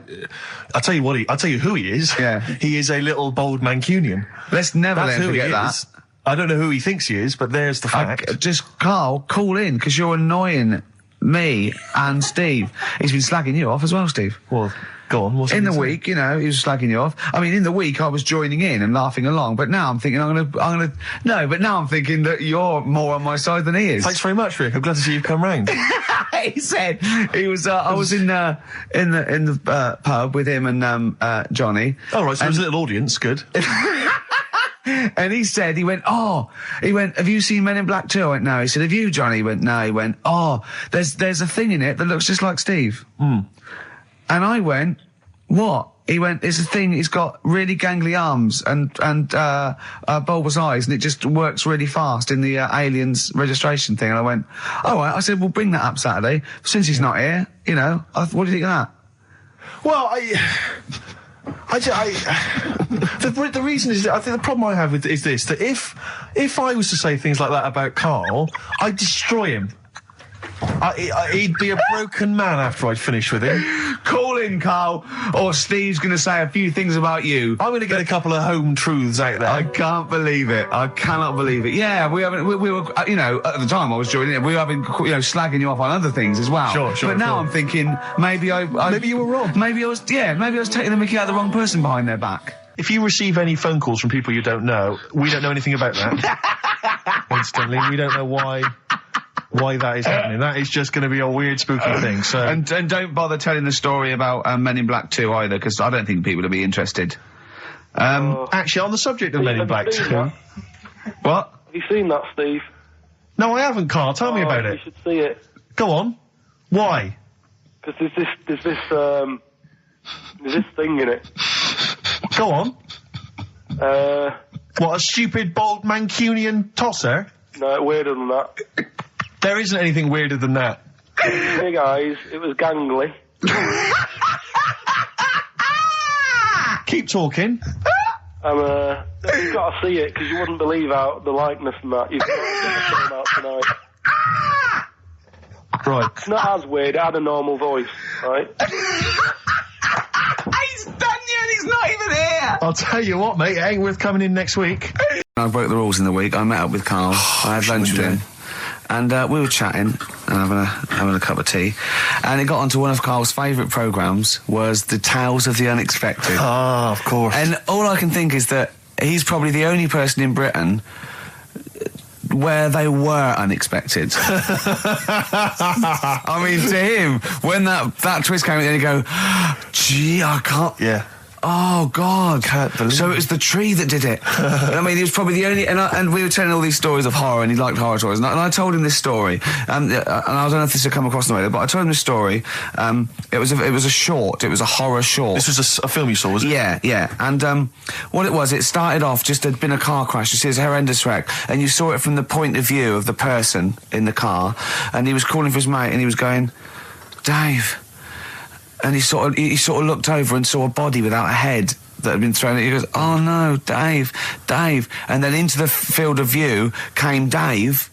tell you what I'll tell you who he is. Yeah. He is a little bold Mancunian. Let's never That's let him who he forget that. is. I don't know who he thinks he is, but there's the fact. Just, Carl, call in, because you're annoying me and Steve. He's been slagging you off as well, Steve. Well, go on. What's In the he saying? week, you know, he was slagging you off. I mean, in the week, I was joining in and laughing along, but now I'm thinking but now I'm thinking that you're more on my side than he is. Thanks very much, Rick. I'm glad to see you've come round. He said he was. I was in the pub with him and Johnny. All right, so there's a little audience. Good. And he went, have you seen Men in Black 2? I went, no. He said, have you, Johnny? He went, no. He went, there's a thing in it that looks just like Steve. And I went, what? He went, it's a thing, he's got really gangly arms and bulbous eyes, and it just works really fast in the aliens registration thing. And I went, all right. I said, well, bring that up Saturday. Since he's not here, you know, what do you think of that? Well, the reason is that I think the problem I have with is this, that if I was to say things like that about Karl, I'd destroy him. He'd be a broken man after I'd finished with him. Call in, Karl, or Steve's going to say a few things about you. I'm going to get a couple of home truths out there. I can't believe it. I cannot believe it. Yeah, we were, you know, at the time I was joining it, we were having, you know, slagging you off on other things as well. Sure. But now I'm thinking, maybe maybe you were wrong. Maybe I was taking the mickey out of the wrong person behind their back. If you receive any phone calls from people you don't know, we don't know anything about that. Instantly, we don't know why that is happening. That is just going to be a weird, spooky thing. So and don't bother telling the story about Men in Black 2 either, because I don't think people will be interested. Actually, on the subject of Men in Black 2, what? Have you seen that, Steve? No, I haven't, Karl. Tell me about it. You should see it. Go on. Why? Because there's this thing in it. Go on. What, a stupid, bald Mancunian tosser? No, weirder than that. There isn't anything weirder than that. Big eyes, it was gangly. Keep talking. You've got to see it, because you wouldn't believe how the likeness and that. You've got to get the film out tonight. Right. It's not as weird, it had a normal voice, right? He's done you and he's not even here! I'll tell you what, mate, it ain't worth coming in next week. I broke the rules in the week. I met up with Karl. I had lunch with him. And we were chatting and having a cup of tea. And it got onto one of Karl's favourite programmes, was the Tales of the Unexpected. Ah, of course. And all I can think is that he's probably the only person in Britain where they were unexpected. I mean, to him, when that twist came in, then you go, gee, I can't... Yeah. Oh, God. Can't believe So it was the tree that did it. I mean, he was probably the only... And we were telling all these stories of horror, and he liked horror stories. And I told him this story. And I don't know if this will come across the way, but I told him this story. It was a short. It was a horror short. This was a film you saw, was it? Yeah. And what it was, it started off, just there'd been a car crash. You see, it's a horrendous wreck. And you saw it from the point of view of the person in the car. And he was calling for his mate, and he was going, Dave... And he sort of looked over and saw a body without a head that had been thrown. He goes, oh no, Dave. And then into the field of view came Dave,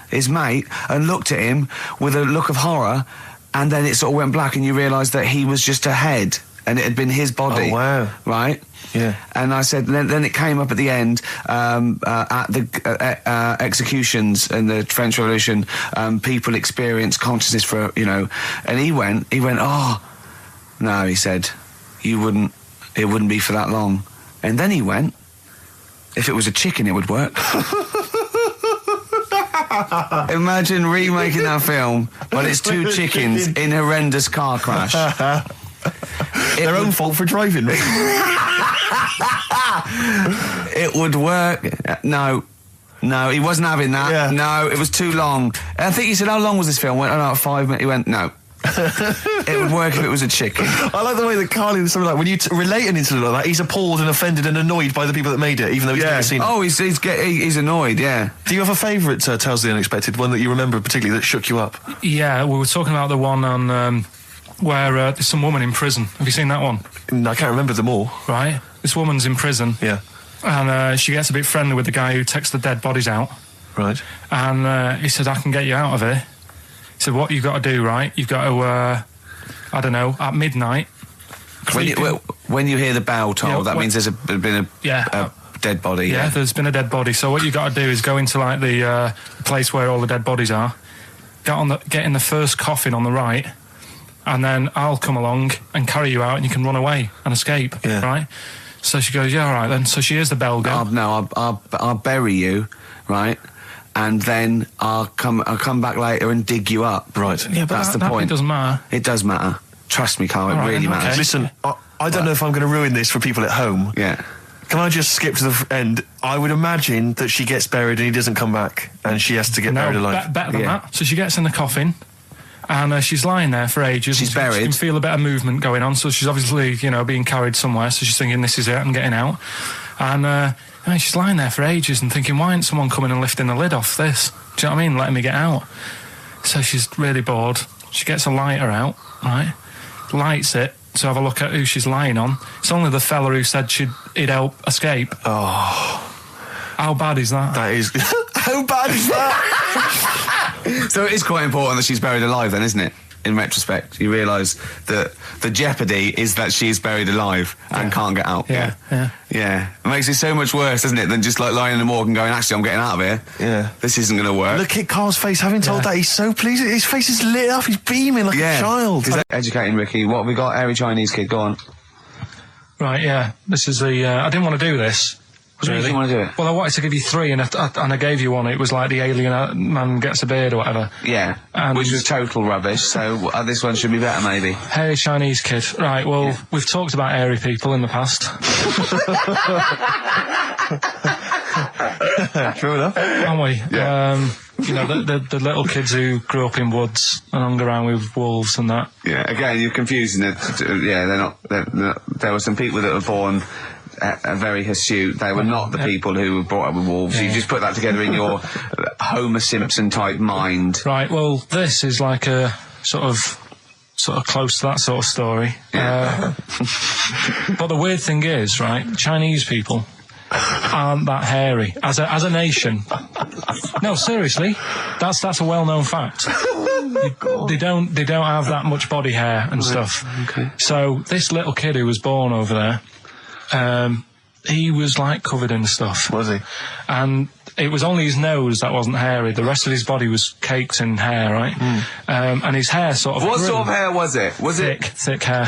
his mate, and looked at him with a look of horror. And then it sort of went black, and you realised that he was just a head, and it had been his body. Oh, wow. Right? Yeah. And I said, then it came up at the end, at the executions in the French Revolution, people experience consciousness for, you know, and he went, oh, no, he said, it wouldn't be for that long. And then he went, if it was a chicken, it would work. Imagine remaking that film, but it's two chickens in horrendous car crash. Their own fault for driving. It would work. No, he wasn't having that. Yeah. No, it was too long. And I think he said, how long was this film? I went, oh, no, 5 minutes. He went, no. It would work if it was a chicken. I like the way that Karl is something like, when you relate an incident like that, he's appalled and offended and annoyed by the people that made it, even though he's never seen it. Oh, he's annoyed, yeah. Do you have a favourite Tales of the Unexpected, one that you remember particularly that shook you up? Yeah, we were talking about the one on where there's some woman in prison. Have you seen that one? I can't remember them all. Right. This woman's in prison. Yeah. And she gets a bit friendly with the guy who takes the dead bodies out. Right. And he said, I can get you out of here. He said, what you've got to do, right? You've got to, I don't know, at midnight... When you hear the bell toll, that means there's been a dead body. Yeah, there's been a dead body. So what you've got to do is go into, like, the place where all the dead bodies are, get in the first coffin on the right, and then I'll come along and carry you out, and you can run away and escape, right? So she goes, yeah, all right then. So she hears the bell go. I'll bury you, right? And then I'll come back later and dig you up. Right. Yeah, but that's the point. It doesn't matter. It does matter. Trust me, Karl, it really matters. Listen, I don't know if I'm going to ruin this for people at home. Yeah. Can I just skip to the end? I would imagine that she gets buried and he doesn't come back, and she has to get buried alive. Better than that. So she gets in the coffin, and she's lying there for ages. She's buried. She can feel a bit of movement going on, so she's obviously, being carried somewhere, so she's thinking, this is it, I'm getting out. And she's lying there for ages and thinking, why isn't someone coming and lifting the lid off this? Do you know what I mean? Letting me get out. So she's really bored. She gets a lighter out, right? Lights it to have a look at who she's lying on. It's only the fella who said he'd help escape. Oh. How bad is that? That is... How bad is that? So it is quite important that she's buried alive then, isn't it? In retrospect, you realise that the jeopardy is that she's buried alive and can't get out. Yeah. It makes it so much worse, doesn't it, than just like lying in the morgue and going, actually, I'm getting out of here. Yeah. This isn't going to work. Look at Carl's face. Having told that, he's so pleased. His face is lit up. He's beaming like a child. Educating Ricky. What have we got? Airy Chinese kid, go on. Right, yeah. This is the... I didn't want to do this. Really? You didn't want to do it? Well, I wanted to give you 3, and I gave you one. It was like the alien man gets a beard or whatever. Yeah, which was total rubbish, so this one should be better, maybe. Hairy Chinese kid. Right, well, we've talked about hairy people in the past. True enough. Haven't we? Yeah. The little kids who grew up in woods and hung around with wolves and that. Yeah, again, you're confusing it. Yeah, they're not... There were some people that were born... very hirsute. They were not the people who were brought up with wolves. Yeah. You just put that together in your Homer Simpson type mind. Right, well, this is like a sort of close to that sort of story. Yeah. But the weird thing is, right, Chinese people aren't that hairy as a nation. No, seriously, that's a well-known fact. They don't have that much body hair and stuff. Okay. So this little kid who was born over there, he was like covered in stuff. Was he? And it was only his nose that wasn't hairy. The rest of his body was caked in hair, right? And his hair sort of What grew. sort of hair was it? Was thick hair.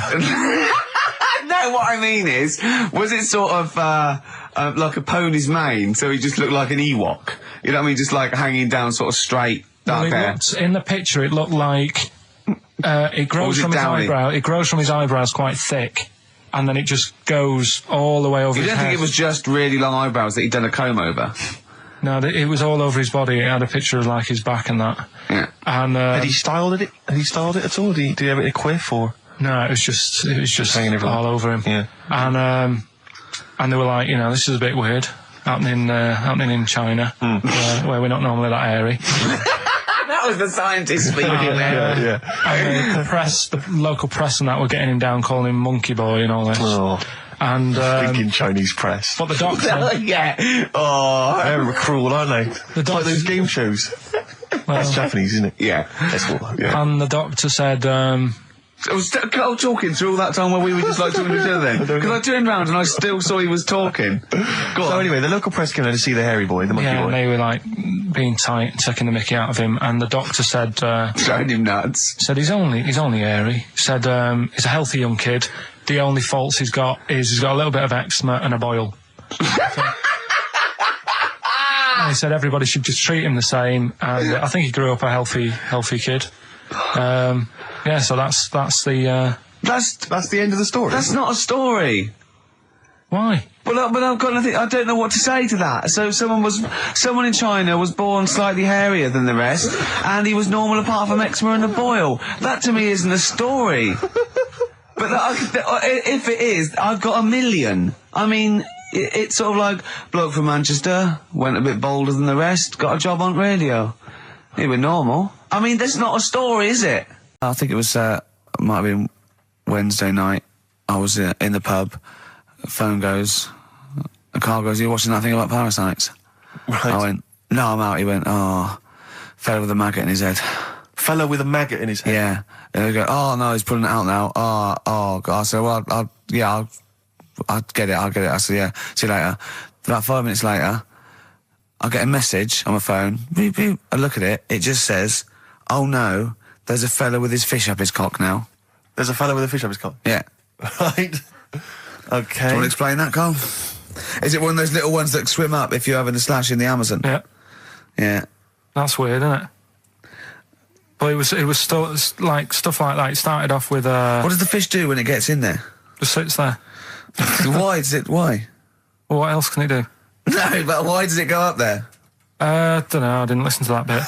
No, what I mean is, was it sort of like a pony's mane, so he just looked like an Ewok? You know what I mean? Just like hanging down sort of straight, dark hair. In the picture, it looked like it grows from his eyebrow. It grows from his eyebrows quite thick. And then it just goes all the way over his head. You don't think it was just really long eyebrows that he'd done a comb over? No, it was all over his body. It had a picture of like his back and that. Yeah. And Had he styled it? Had he styled it at all? Did he have it in a quiff or? No, it was just hanging everywhere. all over him. Yeah. And they were like, this is a bit weird happening in China, where we're not normally that hairy. That was the scientist speaking there. And the local press and that were getting him down, calling him monkey boy and all this. Oh. And thinking Chinese press. But the doctor, Yeah. Oh. They're cruel, aren't they? The Like those game shows. That's Japanese, isn't it? Yeah. That's what. Yeah. and the doctor said, I was Carl talking through all that time while we were just like talking to each other then. Because I turned round and I still saw he was talking. Go on. So anyway, the local press came in to see the hairy boy, the monkey boy. and they were like being tight, taking the mickey out of him, and the doctor said, Showing him nuts. he's only hairy. Said he's a healthy young kid. The only faults he's got is he's got a little bit of eczema and a boil. And he said everybody should just treat him the same, and I think he grew up a healthy kid. So that's the. That's the end of the story. That's not a story. Why? But I've got nothing. I don't know what to say to that. So someone in China was born slightly hairier than the rest, and he was normal apart from eczema and a boil. That to me isn't a story. But if it is, I've got a million. I mean, it's sort of like bloke from Manchester went a bit bolder than the rest, got a job on radio. He was normal. I mean, that's not a story, is it? I think it was might have been Wednesday night. I was in the pub. Phone goes. Carl goes, "You watching that thing about parasites?" Right. I went, "No, I'm out." He went, "Oh, fellow with a maggot in his head." Fellow with a maggot in his head. Yeah. And they go, "Oh no, he's pulling it out now." Oh God. I said, "Well, I'll get it. I said, "Yeah, see you later." About 5 minutes later, I get a message on my phone. Beep, beep. I look at it. It just says, "Oh no, there's a fella with his fish up his cock now." There's a fellow with a fish up his cock. Yeah. Right. Okay. Do you want to explain that, Carl? Is it one of those little ones that swim up if you're having a slash in the Amazon? Yeah. Yeah. That's weird, isn't it? But it was still like stuff like that. It started off with What does the fish do when it gets in there? just sits there. Why? Well, what else can it do? No, but why does it go up there? Don't know. I didn't listen to that bit.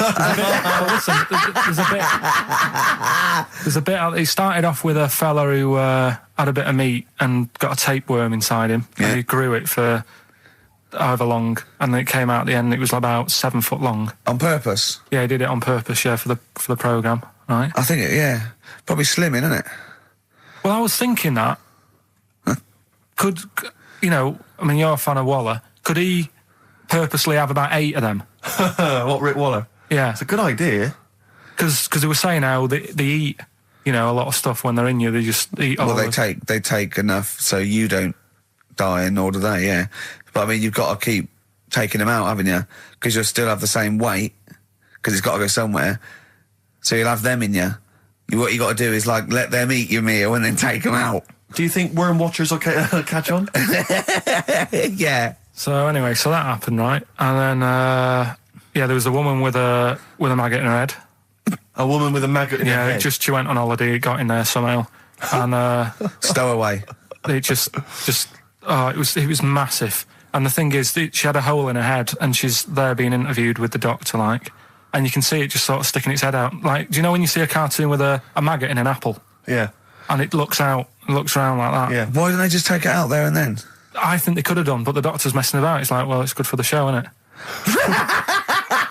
There's a bit. He started off with a fella who had a bit of meat and got a tapeworm inside him. Yeah. And he grew it for however long, and it came out at the end. It was about 7 foot long. On purpose? Yeah, he did it on purpose. Yeah, for the program, right? I think probably slimming, isn't it? Well, I was thinking that could I mean, you're a fan of Waller. Could he purposely have about 8 of them? What, Rick Waller? Yeah. It's a good idea. Because they were saying how they eat, a lot of stuff when they're in you. They just eat all Well, of it. they take enough so you don't die, and nor do they, yeah. But I mean, you've got to keep taking them out, haven't you? Because you'll still have the same weight, because it's got to go somewhere. So you'll have them in you. What you got to do is, like, let them eat your meal and then take them out. Do you think worm watchers will catch on? Yeah. So anyway, so that happened, right? And then, there was a woman with a maggot in her head. A woman with a maggot in her head? Yeah, she went on holiday, it got in there somehow. And, Stowaway. it it was massive. And the thing is, she had a hole in her head, and she's there being interviewed with the doctor, like, and you can see it just sort of sticking its head out. Like, do you know when you see a cartoon with a maggot in an apple? Yeah. And it looks around like that? Yeah. Why didn't they just take it out there and then? I think they could have done, but the doctor's messing about. It's like, well, it's good for the show, isn't it?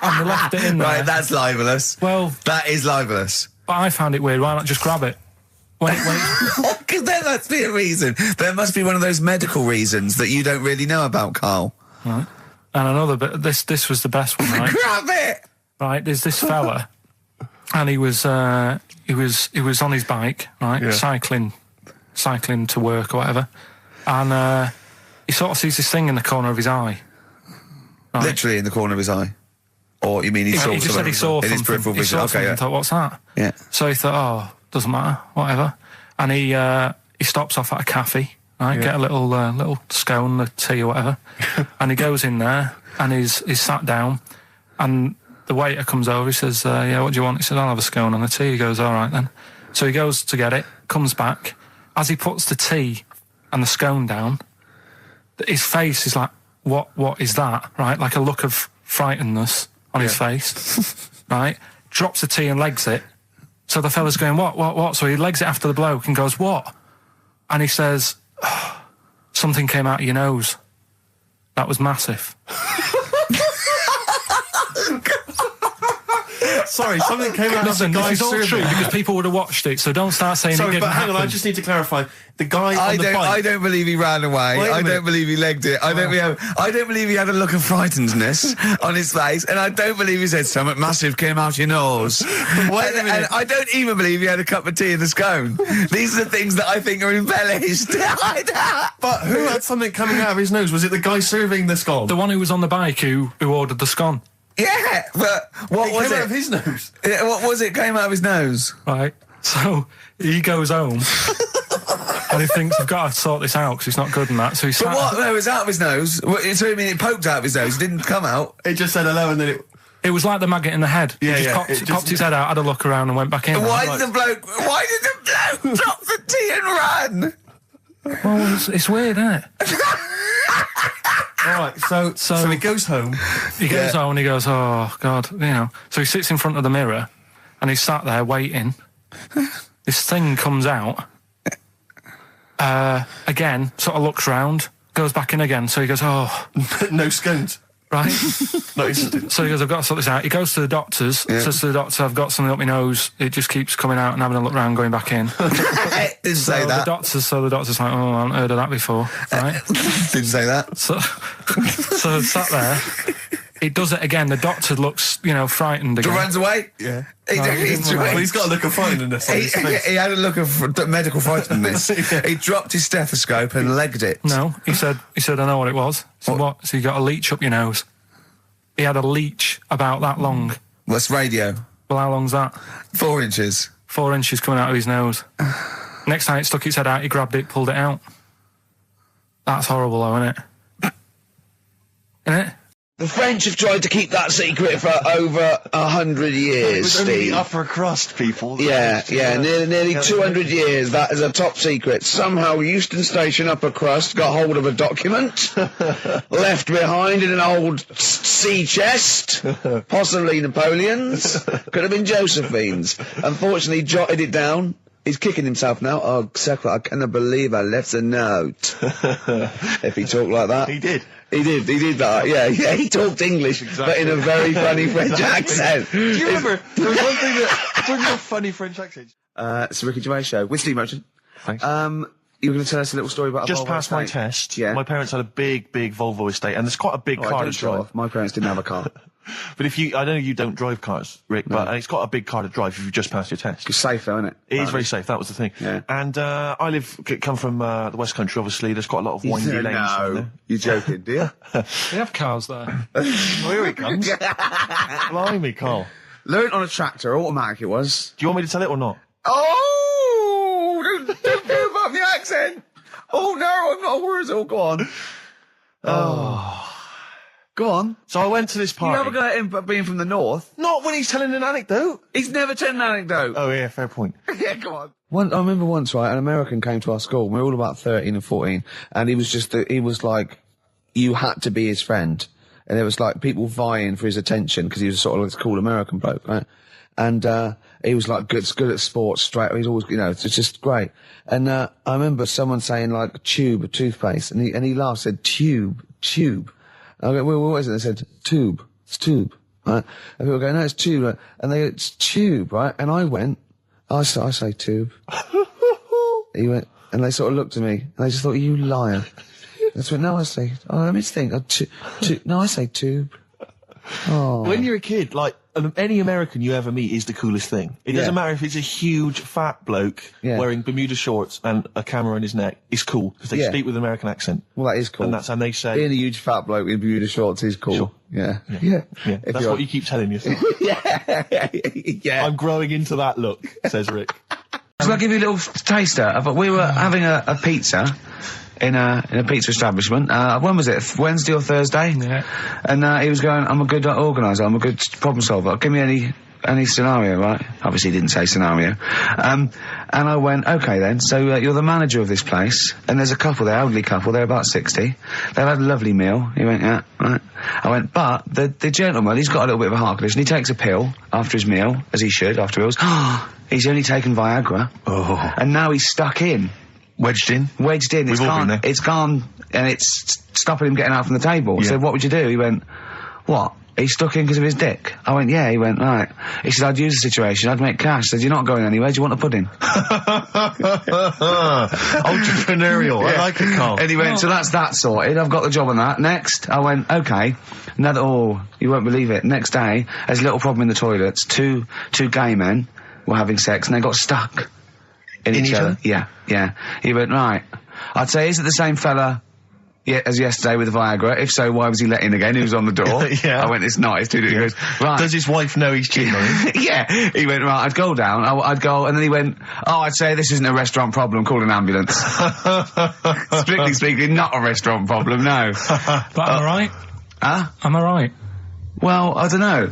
And they left it in there. Right, that's libelous. Well, that is libelous. But I found it weird. Why not just grab it? Because there must be a reason. There must be one of those medical reasons that you don't really know about, Carl. Right. And another bit. This was the best one, right? Grab it. Right. There's this fella, and he was on his bike, right, Yeah. cycling to work or whatever, and he sort of sees this thing in the corner of his eye. Right? Literally in the corner of his eye. Or you mean he saw He just said something he saw in his something. peripheral He vision? saw Okay, something yeah. and thought, what's that? Yeah. So he thought, oh, doesn't matter, whatever. And he stops off at a cafe, right? Yeah. Get a little scone, a tea or whatever. And he goes in there and he's sat down, and the waiter comes over. He says, yeah, what do you want? He says, I'll have a scone and a tea. He goes, all right then. So he goes to get it, comes back. As he puts the tea and the scone down, his face is like, what is that? Right? Like a look of frightenedness on his face, right? Drops the tea and legs it. So the fella's going, what? So he legs it after the bloke and goes, what? And he says, oh, something came out of your nose. That was massive. Sorry, something came out Listen, of the this guy's is all survey. true because people would have watched it, so don't start saying it Sorry, didn't but hang happen. on, I just need to clarify. The guy on the bike... I don't believe he ran away. Wait a I minute. don't believe he legged it. I don't believe he had a look of frightenedness on his face, and I don't believe he said something massive came out your nose. Wait a minute. And I don't even believe he had a cup of tea in the scone. These are the things that I think are embellished. But who had something coming out of his nose? Was it the guy serving the scone? The one who was on the bike who ordered the scone, Yeah, but what it was came it? out of his nose. Yeah, what was it? Came out of his nose. right? So he goes home and he thinks, I've got to sort this out because it's not good and that. So he But sat. what? No, it was out of his nose. So you mean it poked out of his nose? It didn't come out. It just said hello and then it... It was like the maggot in the head. Yeah, he just yeah, popped, it just- popped his head out, had a look around and went back in. Why did the bloke drop the tea and run? Well, it's weird, isn't it? All right, so he goes home. He goes home and he goes, oh, God, So he sits in front of the mirror and he's sat there waiting. This thing comes out. Again, sort of looks round, goes back in again. So he goes, oh, No scones. right. No, he didn't. So he goes, I've got to sort this out. He goes to the doctor's, says to the doctor, I've got something up my nose. It just keeps coming out and having a look round, going back in. Didn't say that. The doctor's like, oh, I haven't heard of that before, right? Didn't say that. So sat there. It does it again. The doctor looks, frightened again. Runs away. Yeah. Well, He's got a look of frightenedness on his face. He had a look of medical frightenedness. Yeah. He dropped his stethoscope and legged it. No, he said, I know what it was. He said, what? So you got a leech up your nose. He had a leech about that long. What's radio? Well, how long's that? 4 inches. 4 inches coming out of his nose. Next time it stuck its head out, he grabbed it, pulled it out. That's horrible though, isn't it? Isn't it? The French have tried to keep that secret for over 100 years, It was only Steve. the upper crust people. Nearly 200 years. That is a top secret. Somehow Euston Station upper crust got hold of a document left behind in an old sea chest, possibly Napoleon's. Could have been Josephine's. Unfortunately, jotted it down. He's kicking himself now. Oh, Secretary, I cannot believe I left a note. If he talked like that. He did. He did that, yeah, he talked English, but in a very funny French accent. Do you remember, there was one thing that, talking about funny French accents. It's a Ricky Gervais show with Steve Merchant. Thanks. You were going to tell us a little story about Just a Volvo passed my estate. test. Yeah. My parents had a big Volvo estate, and there's quite a big car to don't show drive. off. My parents didn't have a car. But I know you don't drive cars, Rick, but it's got a big car to drive if you just passed your test. It's safe though, isn't it? It is very safe. That was the thing. Yeah. And I come from the West Country. Obviously, there's quite a lot of windy lanes. No, you're joking, do you? They have cars there. Oh, here he comes. Blimey, Carl. Learned on a tractor, automatic it was. Do you want me to tell it or not? Oh, don't move up the accent. Oh no, I'm not worried. Oh, go on. Go on. So I went to this You party. never got him being from the north. Not when he's telling an anecdote. He's never told an anecdote. Oh yeah, fair point. Yeah, come on. I remember once, right, an American came to our school. We were all about 13 and 14, and he was like, you had to be his friend. And there was like people vying for his attention because he was sort of this cool American bloke, right? And, he was like good at sports, straight. He's always, it's just great. And, I remember someone saying like tube of toothpaste, and he laughed, said tube. And I go, well, what is it? They said tube. It's tube. Right? And people go, no, it's tube. Right? And they go, it's tube, right? And I went, I say tube. He went, and they sort of looked at me, and they just thought, you liar. I went, no, I say, let me think. No, I say tube. Oh. When you're a kid, like, any American you ever meet is the coolest thing. It doesn't matter if it's a huge, fat bloke wearing Bermuda shorts and a camera on his neck. It's cool, because they speak with an American accent. Well, that is cool. And they say... Being a huge fat bloke in Bermuda shorts is cool. Sure. Yeah. That's what you keep telling yourself. Yeah. I'm growing into that look, says Rick. So I'll give you a little taster. We were having a pizza in a pizza establishment. When was it? Wednesday or Thursday? Yeah. And he was going, I'm a good organiser, I'm a good problem solver. Give me any scenario, right? Obviously he didn't say scenario. And I went, okay then, so you're the manager of this place, and there's a couple there, elderly couple, they're about 60. They've had a lovely meal. He went, yeah, right. I went, but the gentleman, he's got a little bit of a heart condition. He takes a pill after his meal, as he should after meals. He's only taken Viagra. Oh. And now he's stuck in. Wedged in. We've all been there. It's gone, and it's stopping him getting out from the table. Yeah. So what would you do? He went, what? He's stuck in because of his dick. I went, yeah. He went, right. He said, I'd use the situation. I'd make cash. I said, you're not going anywhere. Do you want a pudding? Entrepreneurial. I like it, Carl. And he went, so that's that sorted. I've got the job on that. Next, I went, okay. You won't believe it. Next day, there's a little problem in the toilets. Two gay men were having sex, and they got stuck in each other. Yeah. He went, right. I'd say, is it the same fella as yesterday with the Viagra? If so, why was he let in again? He was on the door. Yeah. I went, it's not. It's too different. He goes, right. Does his wife know he's cheating on him? Yeah. He went, right, I'd go down. I'd go, and then he went, I'd say this isn't a restaurant problem. Call an ambulance. Strictly speaking, not a restaurant problem, no. But am I right? Huh? Am I right? Well, I don't know.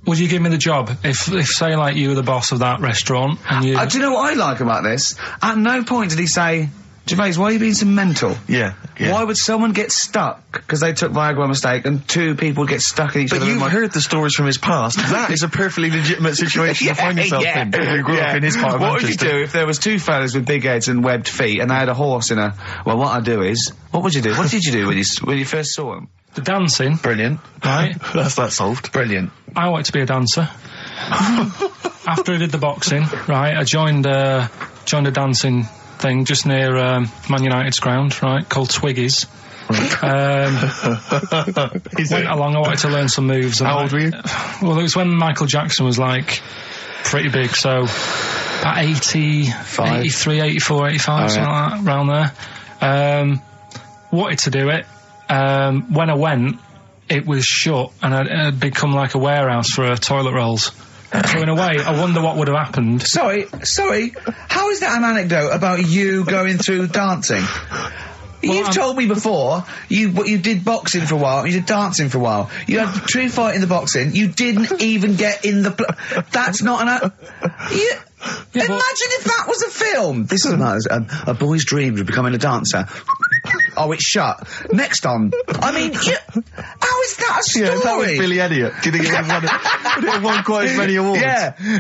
Would you give me the job if say, like, you were the boss of that restaurant and you... Do you know what I like about this? At no point did he say, Gervais, why are you being so mental? Yeah. Why would someone get stuck because they took Viagra by mistake, and two people get stuck in each other? But you've heard the stories from his past. That is a perfectly legitimate situation to find yourself in. You grew up in his part of What would you Manchester. do if there was two fellas with big heads and webbed feet, and they had a horse in a... Well, what I'd do is... What would you do? What did you do when you first saw him? The dancing. Brilliant. Right. That's that solved. Brilliant. I wanted to be a dancer. After I did the boxing, right, I joined a dancing thing just near Man United's ground, right, called Twiggy's. Went along, I wanted to learn some moves. How old were you? Well, it was when Michael Jackson was, like, pretty big, so about 83, 84, 85, something like that, around there. Wanted to do it. When I went, it was shut, and it had become like a warehouse for toilet rolls. So in a way, I wonder what would have happened. Sorry, how is that an anecdote about you going through dancing? You've told me before you did boxing for a while, you did dancing for a while. You had true fight in the boxing. You didn't even get in the. That's not an. Imagine if that was a film. This is a boy's dreams of becoming a dancer. Oh, it's shut. Next on. I mean, how is that a story? Yeah, that was Billy Elliot. Do you think it would won quite as many awards?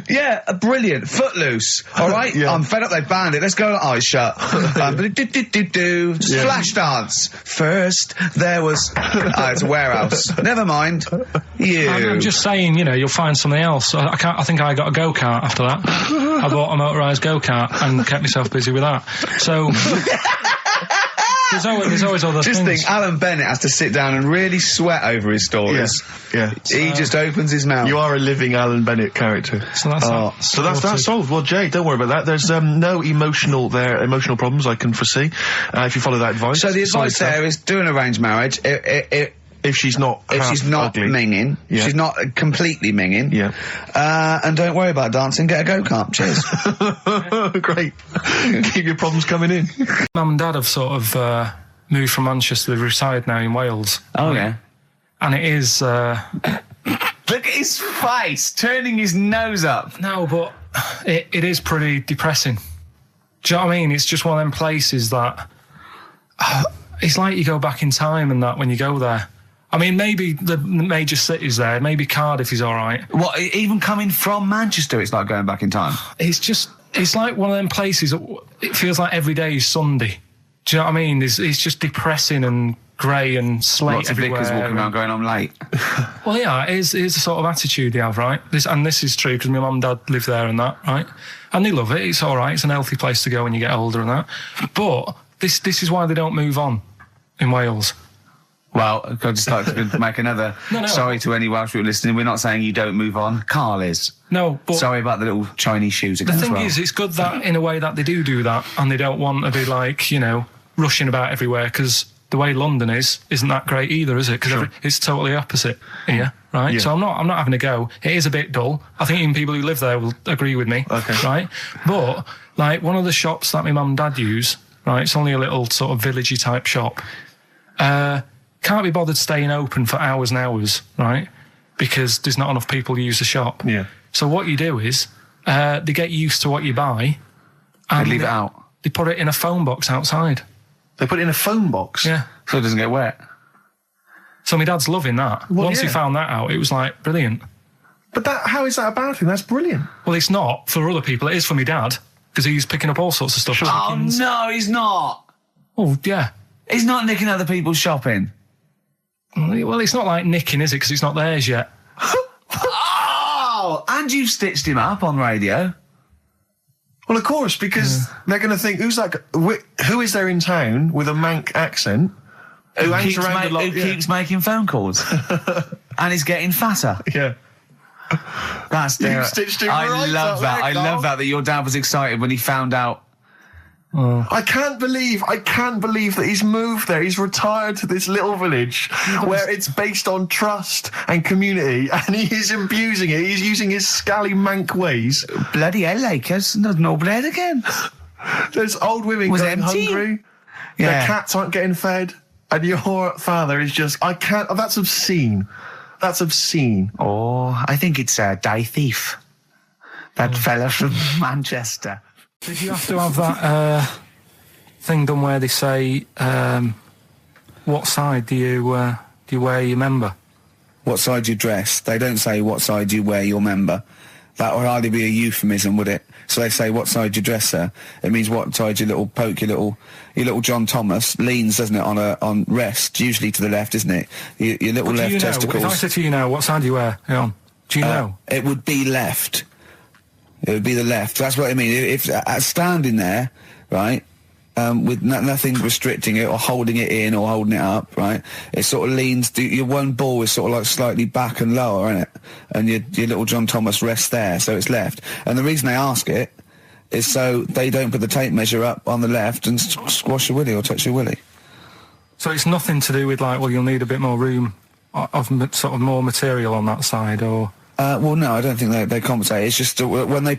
Yeah, brilliant. Footloose. All right, Yeah. I'm fed up. They banned it. Let's go. Eyes shut. Flash dance. First, there was. It's a warehouse. Never mind. I'm just saying, you'll find something else. I think I got a go-kart after that. I bought a motorised go-kart and kept myself busy with that. So. There's always other things. Just think, Alan Bennett has to sit down and really sweat over his stories. Yeah. He just opens his mouth. You are a living Alan Bennett character. So that's solved. Well, Jay, don't worry about that. There's no emotional problems I can foresee if you follow that advice. So the advice there is do an arranged marriage. If she's not ugly. minging, she's not completely minging. Yeah. And don't worry about dancing. Get a go-kart. Cheers. Great. Keep your problems coming in. Mum and Dad have sort of moved from Manchester. They reside now in Wales. Oh yeah. And it is. Look at his face, turning his nose up. No, but it is pretty depressing. Do you know what I mean? It's just one of them places that it's like you go back in time and that when you go there. I mean, maybe the major cities there, maybe Cardiff is all right. What, even coming from Manchester, it's like going back in time? It's like one of them places, it feels like every day is Sunday. Do you know what I mean? It's just depressing and grey and slate Lots everywhere. of vicars walking around going, I'm late. Well, yeah, it is the sort of attitude they have, right? This is true because my mum and dad live there and that, right? And they love it, it's all right, it's an healthy place to go when you get older and that. But this is why they don't move on in Wales. Well, I'd just like to make another sorry to any Welsh people listening. We're not saying you don't move on. Carl is. No, but... Sorry about the little Chinese shoes again. The thing is, it's good that, in a way, that they do that, and they don't want to be, like, rushing about everywhere, because the way London isn't that great either, is it? Because it's totally opposite here, right? Yeah. So I'm not having a go. It is a bit dull. I think even people who live there will agree with me, right? But, like, one of the shops that my mum and dad use, right, it's only a little sort of villagey type shop, can't be bothered staying open for hours and hours, right? Because there's not enough people who use the shop. Yeah. So what you do is, they get used to what you buy. And they leave it out. They put it in a phone box outside. They put it in a phone box? Yeah. So it doesn't get wet. So my dad's loving that. Well, Once he found that out, it was like, brilliant. But how is that a bad thing? That's brilliant. Well, it's not for other people. It is for my dad, because he's picking up all sorts of stuff. Oh, no, he's not. Oh, yeah. He's not nicking other people's shopping. Well, it's not like nicking, is it? Because it's not theirs yet. Oh, and you've stitched him up on radio. Well, of course, because they're going to think, who is there in town with a Manc accent who keeps making phone calls and is getting fatter? Yeah. That's You've stitched him right I love that. I love that your dad was excited when he found out. I can't believe that he's moved there. He's retired to this little village where it's based on trust and community, and he is abusing it. He's using his scally Manc ways. Bloody hell, Lakers. There's no bread again. There's old women going hungry. Yeah. Their cats aren't getting fed. And your father is just... that's obscene. That's obscene. Oh, I think it's Die Thief. That fella from Manchester. Did you have to have that thing done where they say, what side do you wear your member? What side you dress? They don't say what side you wear your member. That would hardly be a euphemism, would it? So they say what side you dress, sir. It means what side your little John Thomas leans, doesn't it, on rest, usually to the left, isn't it? Your little left testicles. If I said to you now, what side do you wear? Hang on. Do you know? It would be left. It would be the left. That's what I mean. If standing there, right, with nothing restricting it or holding it in or holding it up, right, it sort of leans. Your one ball is sort of like slightly back and lower, isn't it? And your little John Thomas rests there, so it's left. And the reason they ask it is so they don't put the tape measure up on the left and squash your willy or touch your willy. So it's nothing to do with, like, well, you'll need a bit more room of sort of more material on that side, or... Well, no, I don't think they compensate. It's just when they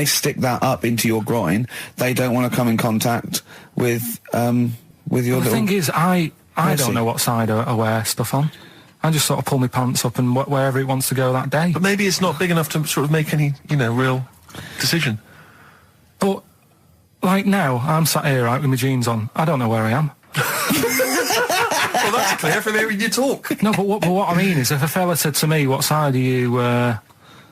stick that up into your groin, they don't want to come in contact with with your The little... thing is, I Mercy. don't know what side I wear stuff on. I just sort of pull my pants up and wherever it wants to go that day. But maybe it's not big enough to sort of make any, real decision. But, like now, I'm sat here, right, with my jeans on. I don't know where I am. Well, that's clear from hearing you talk. No, but what I mean is, if a fella said to me, what side are you,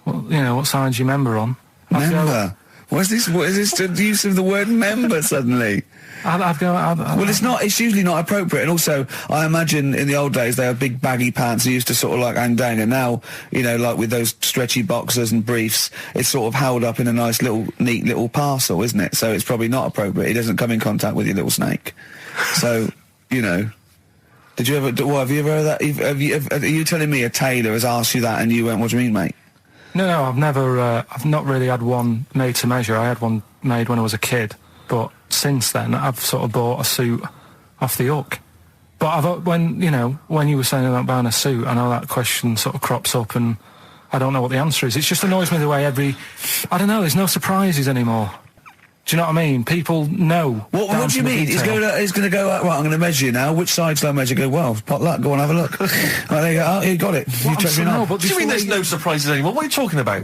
what side do you member on? I'd go, Member? What is this the use of the word member suddenly? I'd go, Well, it's usually not appropriate, and also, I imagine in the old days they had big baggy pants that used to sort of like hang down, and now, like with those stretchy boxers and briefs, it's sort of held up in a nice little, neat little parcel, isn't it? So it's probably not appropriate. It doesn't come in contact with your little snake. So, did you ever, have you ever heard that? Are you telling me a tailor has asked you that and you went, what do you mean, mate? No, I've never, I've not really had one made to measure. I had one made when I was a kid, but since then I've sort of bought a suit off the hook. But when you were saying about buying a suit, I know that question sort of crops up and I don't know what the answer is. It just annoys me the way I don't know, there's no surprises anymore. Do you know what I mean? People know. What do you mean? He's going to go, right, I'm going to measure you now. Which side shall I measure? Go, well, pot luck, go on, have a look. Right, there you go. Oh, you got it. You checked me out. What do you mean there's no surprises anymore? What are you talking about?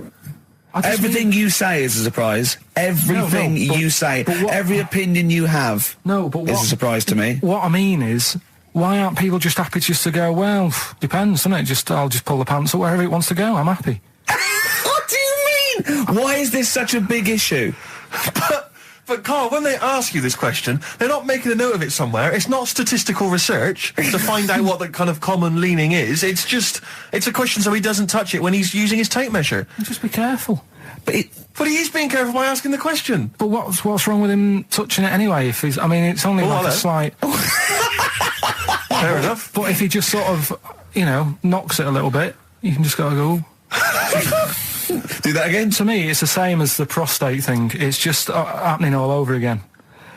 Everything you say is a surprise. Everything you say, every opinion you have is a surprise to me. What I mean is, why aren't people just happy just to go, well, depends, doesn't it? I'll just pull the pants up wherever it wants to go, I'm happy. What do you mean? Why is this such a big issue? But Carl, when they ask you this question, they're not making a note of it somewhere. It's not statistical research to find out what the kind of common leaning is. It's a question so he doesn't touch it when he's using his tape measure. Just be careful. But he is being careful by asking the question. But what's wrong with him touching it anyway? If he's, I mean, it's only like a slight. Fair enough. But if he just sort of, knocks it a little bit, you can just go. Do that again? To me, it's the same as the prostate thing. It's just happening all over again.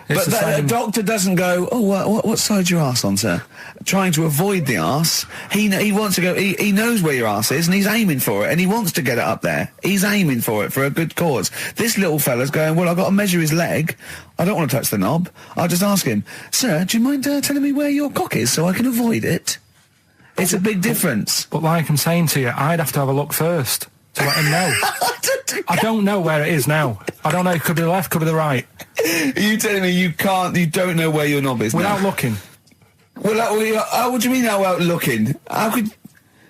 But a doctor doesn't go, what side's your arse on, sir? Trying to avoid the arse. He wants to go, he knows where your arse is and he's aiming for it and he wants to get it up there. He's aiming for it for a good cause. This little fella's going, well, I've got to measure his leg. I don't want to touch the knob. I'll just ask him, sir, do you mind telling me where your cock is so I can avoid it? It's a big difference. But like I'm saying to you, I'd have to have a look first to let him know. I don't know where it is now. I don't know, it could be the left, could be the right. Are you telling me you don't know where your knob is without looking? Well, what do you mean without looking? How could...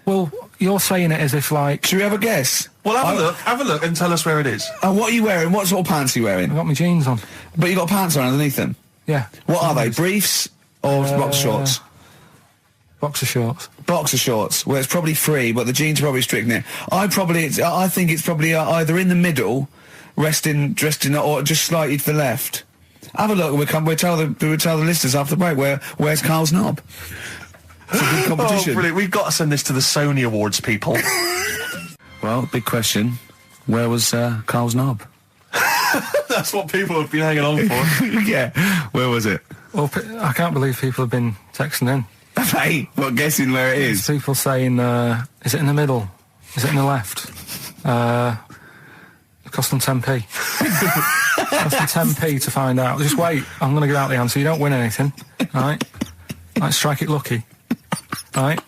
Well, you're saying it as if like... Should we have a guess? Well, have a look and tell us where it is. And what are you wearing? What sort of pants are you wearing? I've got my jeans on. But you got pants on underneath them? Yeah. What are they, briefs or boxer shorts? Boxer shorts. Boxer shorts. Well, it's probably free, but the jeans are probably strict in it. I think it's probably either in the middle, dressed in, or just slightly to the left. Have a look, and we'll tell the listeners after the break where's Carl's knob. It's a good competition. Oh, brilliant! We've got to send this to the Sony Awards people. Well, big question: where was Carl's knob? That's what people have been hanging on for. Yeah, where was it? Well, I can't believe people have been texting in. Hey, what, guessing where it is? People saying, is it in the middle? Is it in the left? It cost them 10p. It cost them 10p to find out. Just wait, I'm going to give out the answer. You don't win anything, right? Like, strike it lucky. Right?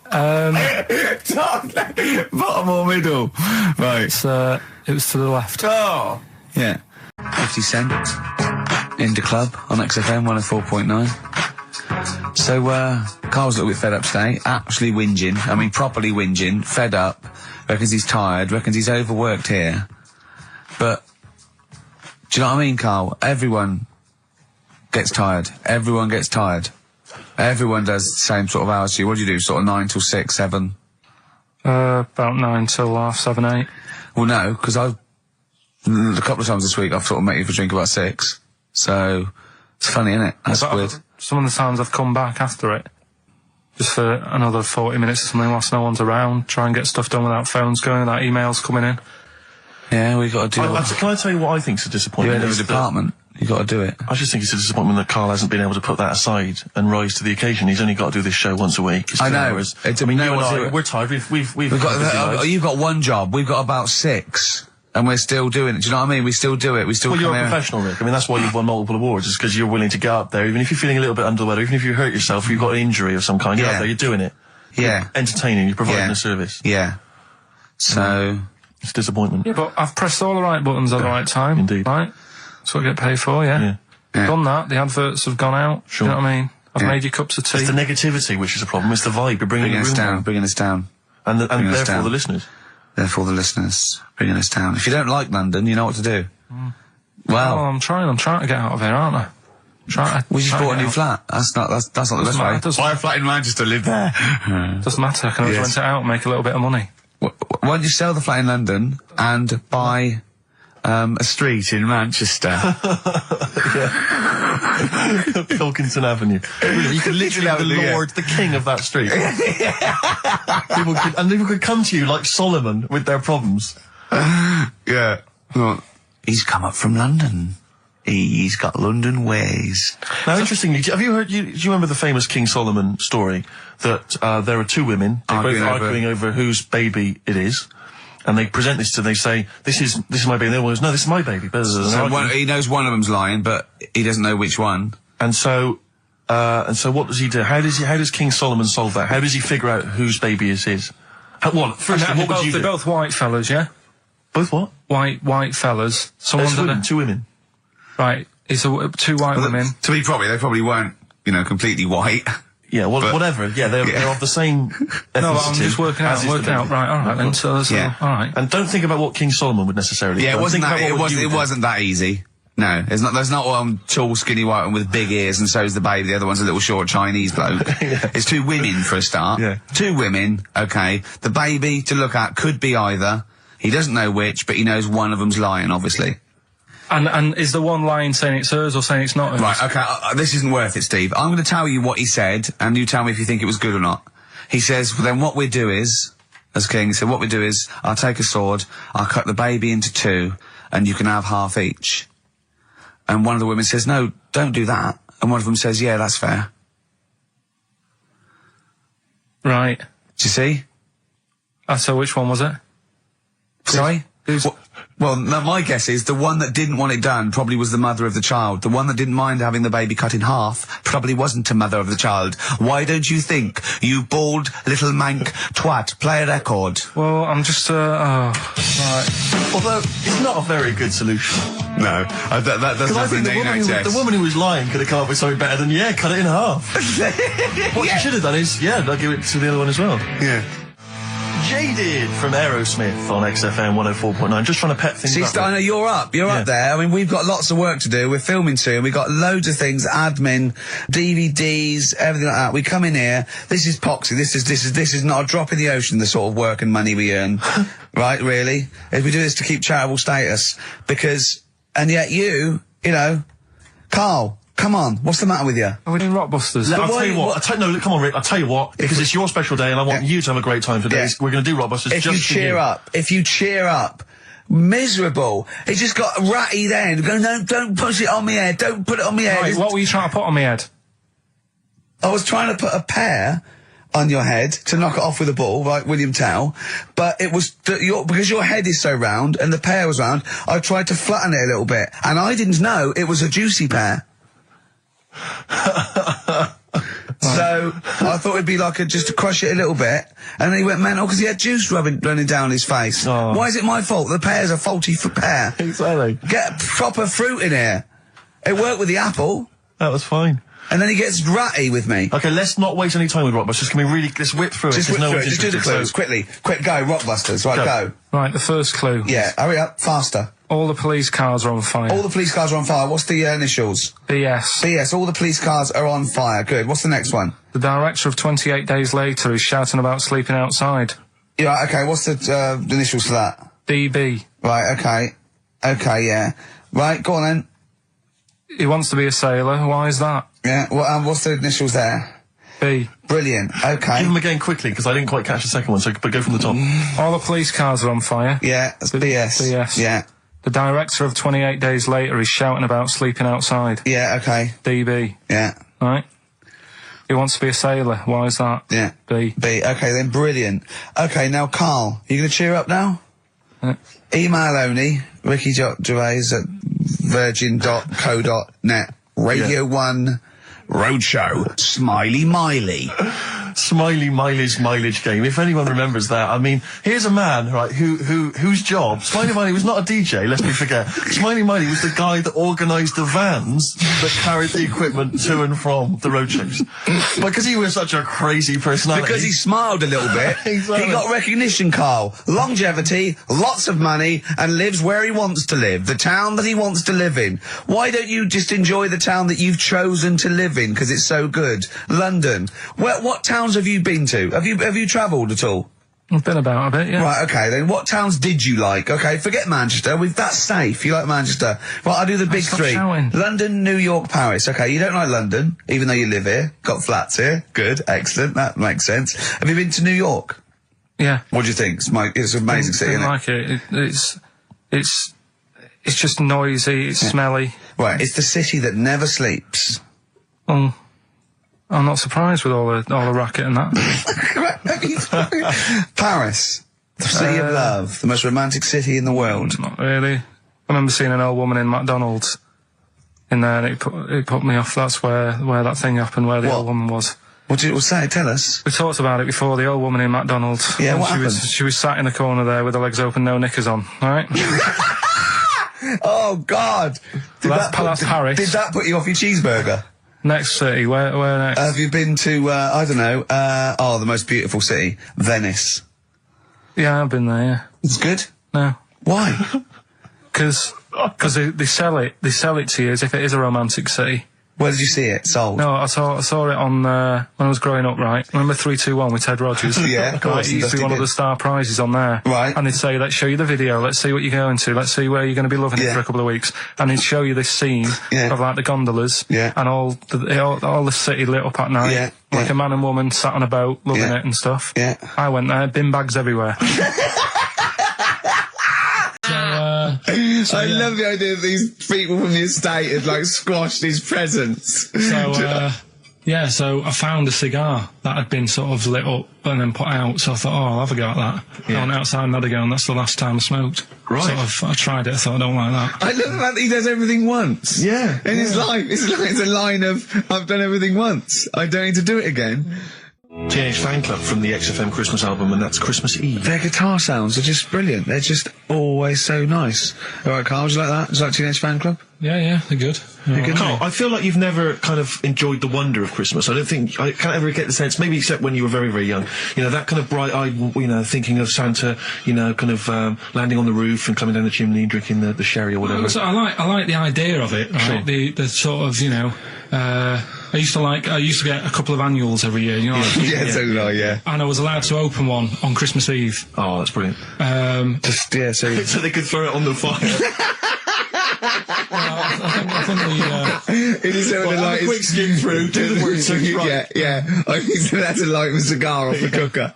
Bottom or middle? Right. It was to the left. Oh! Yeah. 50 Cent. Indie Club on XFM 104.9. So, Carl's a little bit fed up today, actually whinging, I mean properly whinging, fed up, reckons he's tired, reckons he's overworked here. But, do you know what I mean, Carl? Everyone gets tired. Everyone gets tired. Everyone does the same sort of hours to you. What do you do, sort of 9 till 6, 7? About 9 till half 7, 8. Well, no, because a couple of times this week I've sort of met you for a drink about 6. So, it's funny, isn't it? That's weird. Some of the times I've come back after it, just for another 40 minutes or something whilst no one's around, try and get stuff done without phones going, without emails coming in. Yeah, we got to do it. Can I tell you what I think's a disappointment? You're in the department. You got to do it. I just think it's a disappointment that Carl hasn't been able to put that aside and rise to the occasion. He's only got to do this show once a week. I know. We're tired. We've You've got one job. We've got about 6. and we're still doing it. Do you know what I mean? We still do it. We still Well, come you're a here. professional, Rick. I mean, that's why you've won multiple awards, is because you're willing to get up there, even if you're feeling a little bit under the weather, even if you hurt yourself, or you've got an injury of some kind, you're Yeah. up there, you're doing it. Yeah. You're entertaining, you're providing Yeah. a service. Yeah. So, It's a disappointment. Yeah, but I've pressed all the right buttons at the right time. Indeed. Right? That's what I get paid for, yeah. Yeah. Yeah. Done that, the adverts have gone out. Sure. You know what I mean? I've Yeah. made you cups of tea. It's the negativity which is the problem. It's the vibe. You're bringing bringing the us room down, down. bringing us down. And bringing us therefore down. the listeners. Therefore, the listeners bringing us down. If you don't like London, you know what to do. Oh, Well, I'm trying to get out of here, aren't I? we just trying to bought a get new out. flat. That's not the best Doesn't way. matter, doesn't- Buy a flat in Manchester, live there. Doesn't matter, I can always Yes. rent it out and make a little bit of money. Why don't you sell the flat in London and buy a street in Manchester? Pilkington Avenue. Really, you could literally have Avenue, the yeah. Lord, the king of that street. people could come to you like Solomon with their problems. Yeah. Well, he's come up from London. He's got London ways. Now, interestingly, have you heard? Do you remember the famous King Solomon story that there are two women arguing over whose baby it is, and they present this to they say this is my baby. And the other one goes, no, this is my baby. So he knows one of them's lying, but he doesn't know which one. And so what does he do? How does King Solomon solve that? How does he figure out whose baby is his? First, what would you do? They're both white fellas, yeah? Both what? White fellas. Someone's Two women. Right, it's two white women. To be they probably weren't, completely white. Yeah, well, But- whatever. Yeah, they're of the same ethnicity. No, I'm just working as is the baby. Right, alright then, so that's Yeah. alright. And don't think about what King Solomon would necessarily. Yeah, do. it wasn't Think that. about It what you would do. wasn't that easy. No, there's not one tall, skinny white one with big ears, and so's the baby. The other one's a little short Chinese bloke. It's two women for a start. Yeah. Two women. Okay. The baby to look at could be either. He doesn't know which, but he knows one of them's lying, obviously. And is the one lying saying it's hers or saying it's not hers? Right. Okay. This isn't worth it, Steve. I'm going to tell you what he said, and you tell me if you think it was good or not. He says, well, then what we do is, as king, he said, what we do is, I'll take a sword, I'll cut the baby into two, and you can have half each. And one of the women says, no, don't do that. And one of them says, yeah, that's fair. Right. Do you see? So which one was it? Sorry? Who's- Well, no, my guess is the one that didn't want it done probably was the mother of the child. The one that didn't mind having the baby cut in half probably wasn't a mother of the child. Why don't you think, you bald little mank twat? Play a record. Well, I'm just, right. Although it's not a very good solution. No, that doesn't Because I happen think in the woman who was lying could have come up with something better than cut it in half. What she should have done is I'll give it to the other one as well. Yeah. Jaded from Aerosmith on XFM 104.9. Just trying to pet things See, up. Steiner, you're up Yeah. there. I mean, we've got lots of work to do. We're filming soon. We've got loads of things, admin, DVDs, everything like that. We come in here. This is Poxy. This is not a drop in the ocean, the sort of work and money we earn. Right, really? If we do this to keep charitable status. And yet Carl, come on. What's the matter with you? Are we doing Rockbusters? I'll tell you what. Come on, Rick. I'll tell you what. Because it's your special day, and I want you to have a great time today. Yeah. We're going to do Rockbusters. If just you cheer up, miserable. It just got ratty then. Go, no, don't push it on my head. Don't put it on my head. Right, what were you trying to put on my head? I was trying to put a pear on your head to knock it off with a ball, like William Tell, but it was because your head is so round and the pear was round. I tried to flatten it a little bit, and I didn't know it was a juicy pear. So I thought it'd be like just to crush it a little bit, and then he went mental because he had juice running down his face. Oh. Why is it my fault? The pear's a faulty pear. Exactly. Get proper fruit in here. It worked with the apple, That was fine. and then he gets ratty with me. Okay, let's not waste any time with Rockbusters. Can we really let's whip through it? Just 'cause whip no through one's it. Just do the interested, clues so- quickly. Quick, go, Rockbusters. Right, go. Right, the first clue. Yeah, hurry up, faster. All the police cars are on fire. All the police cars are on fire. What's the initials? BS. BS. All the police cars are on fire. Good. What's the next one? The director of 28 Days Later is shouting about sleeping outside. Yeah. Okay. What's the initials for that? DB. Right. Okay. Okay. Yeah. Right. Go on then. He wants to be a sailor. Why is that? Yeah. What's the initials there? B. Brilliant. Okay. Give them again quickly, because I didn't quite catch the second one, but go from the top. All the police cars are on fire. Yeah. That's BS. BS. Yeah. The director of 28 Days Later is shouting about sleeping outside. Yeah. Okay. DB. Yeah. Right? He wants to be a sailor. Why is that? Yeah. B. B. Okay then. Brilliant. Okay. Now, Carl, you going to cheer up now? Yeah. Email only, Ricky.Gervais at virgin.co.net. Radio 1 Roadshow. Smiley Miley. Smiley Miley's mileage game. If anyone remembers that, I mean, here's a man, right, whose job, Smiley Miley was not a DJ, lest we forget. Smiley Miley was the guy that organised the vans that carried the equipment to and from the roadshows. Because he was such a crazy personality. Because he smiled a little bit. Exactly. He got recognition, Carl. Longevity, lots of money, and lives where he wants to live. The town that he wants to live in. Why don't you just enjoy the town that you've chosen to live in, because it's so good? London. What towns have you been to? Have you travelled at all? I've been about a bit, yeah. Right, okay, then what towns did you like? Okay, forget Manchester. That's safe. You like Manchester. Right, I'll do the big Stop three. shouting. London, New York, Paris. Okay, you don't like London, even though you live here. Got flats here. Good, excellent. That makes sense. Have you been to New York? Yeah. What do you think? It's an amazing city, Didn't isn't it? like it. It's just noisy, it's smelly. Right, it's the city that never sleeps. I'm not surprised with all the racket and that. Paris, the city of love, the most romantic city in the world. Not really. I remember seeing an old woman in McDonald's in there, and it put me off. That's where that thing happened, where the What? old woman was. What did it say? Tell us. We talked about it before. The old woman in McDonald's. Yeah, And what happened? She was sat in the corner there with her legs open, no knickers on. All right. Oh God! That's Paris. Did that put you off your cheeseburger? Next city. Where next? Have you been to, I don't know, the most beautiful city, Venice? Yeah, I've been there. Yeah. It's good? No. Why? Because they sell it to you as if it is a romantic city. Where did you see it sold? No, I saw it on when I was growing up. Right, remember 321 with Ted Rogers? Yeah, of course, Right, it used to be one of the star prizes on there. Right. And they'd say, "Let's show you the video. Let's see what you're going to. Let's see where you're going to be loving it Yeah. for a couple of weeks." And they'd show you this scene Yeah. of like the gondolas Yeah. and all the city lit up at night, Yeah. like Yeah. a man and woman sat on a boat loving Yeah. it and stuff. Yeah. I went there, bin bags everywhere. I love the idea that these people from the estate had like squashed his presents. So I found a cigar that had been sort of lit up and then put out, so I thought, I'll have a go at that. I went outside and had a go, and that's the last time I smoked. Right. I tried it, I thought, I don't like that. I love the fact that he does everything once. Yeah. In his life, it's a line of, I've done everything once. I don't need to do it again. Teenage Fan Club from the XFM Christmas album, and that's Christmas Eve. Their guitar sounds are just brilliant. They're just always so nice. Alright, Carl, would you like that? Would you like Teenage Fan Club? Yeah, they're good. Carl, I feel like you've never kind of enjoyed the wonder of Christmas. I can't ever get the sense, maybe except when you were very, very young, that kind of bright-eyed, thinking of Santa, kind of landing on the roof and coming down the chimney and drinking the sherry or whatever. So I like the idea of it, right? Sure. The sort of, I used to get a couple of annuals every year, Yeah, so do I, yeah. and I was allowed to open one on Christmas Eve. Oh, that's brilliant. Just, yeah, so... So they could throw it on the fire. I think It is so Have a quick skim through, do the work search right. Yeah. I used to have to light a cigar off the cooker.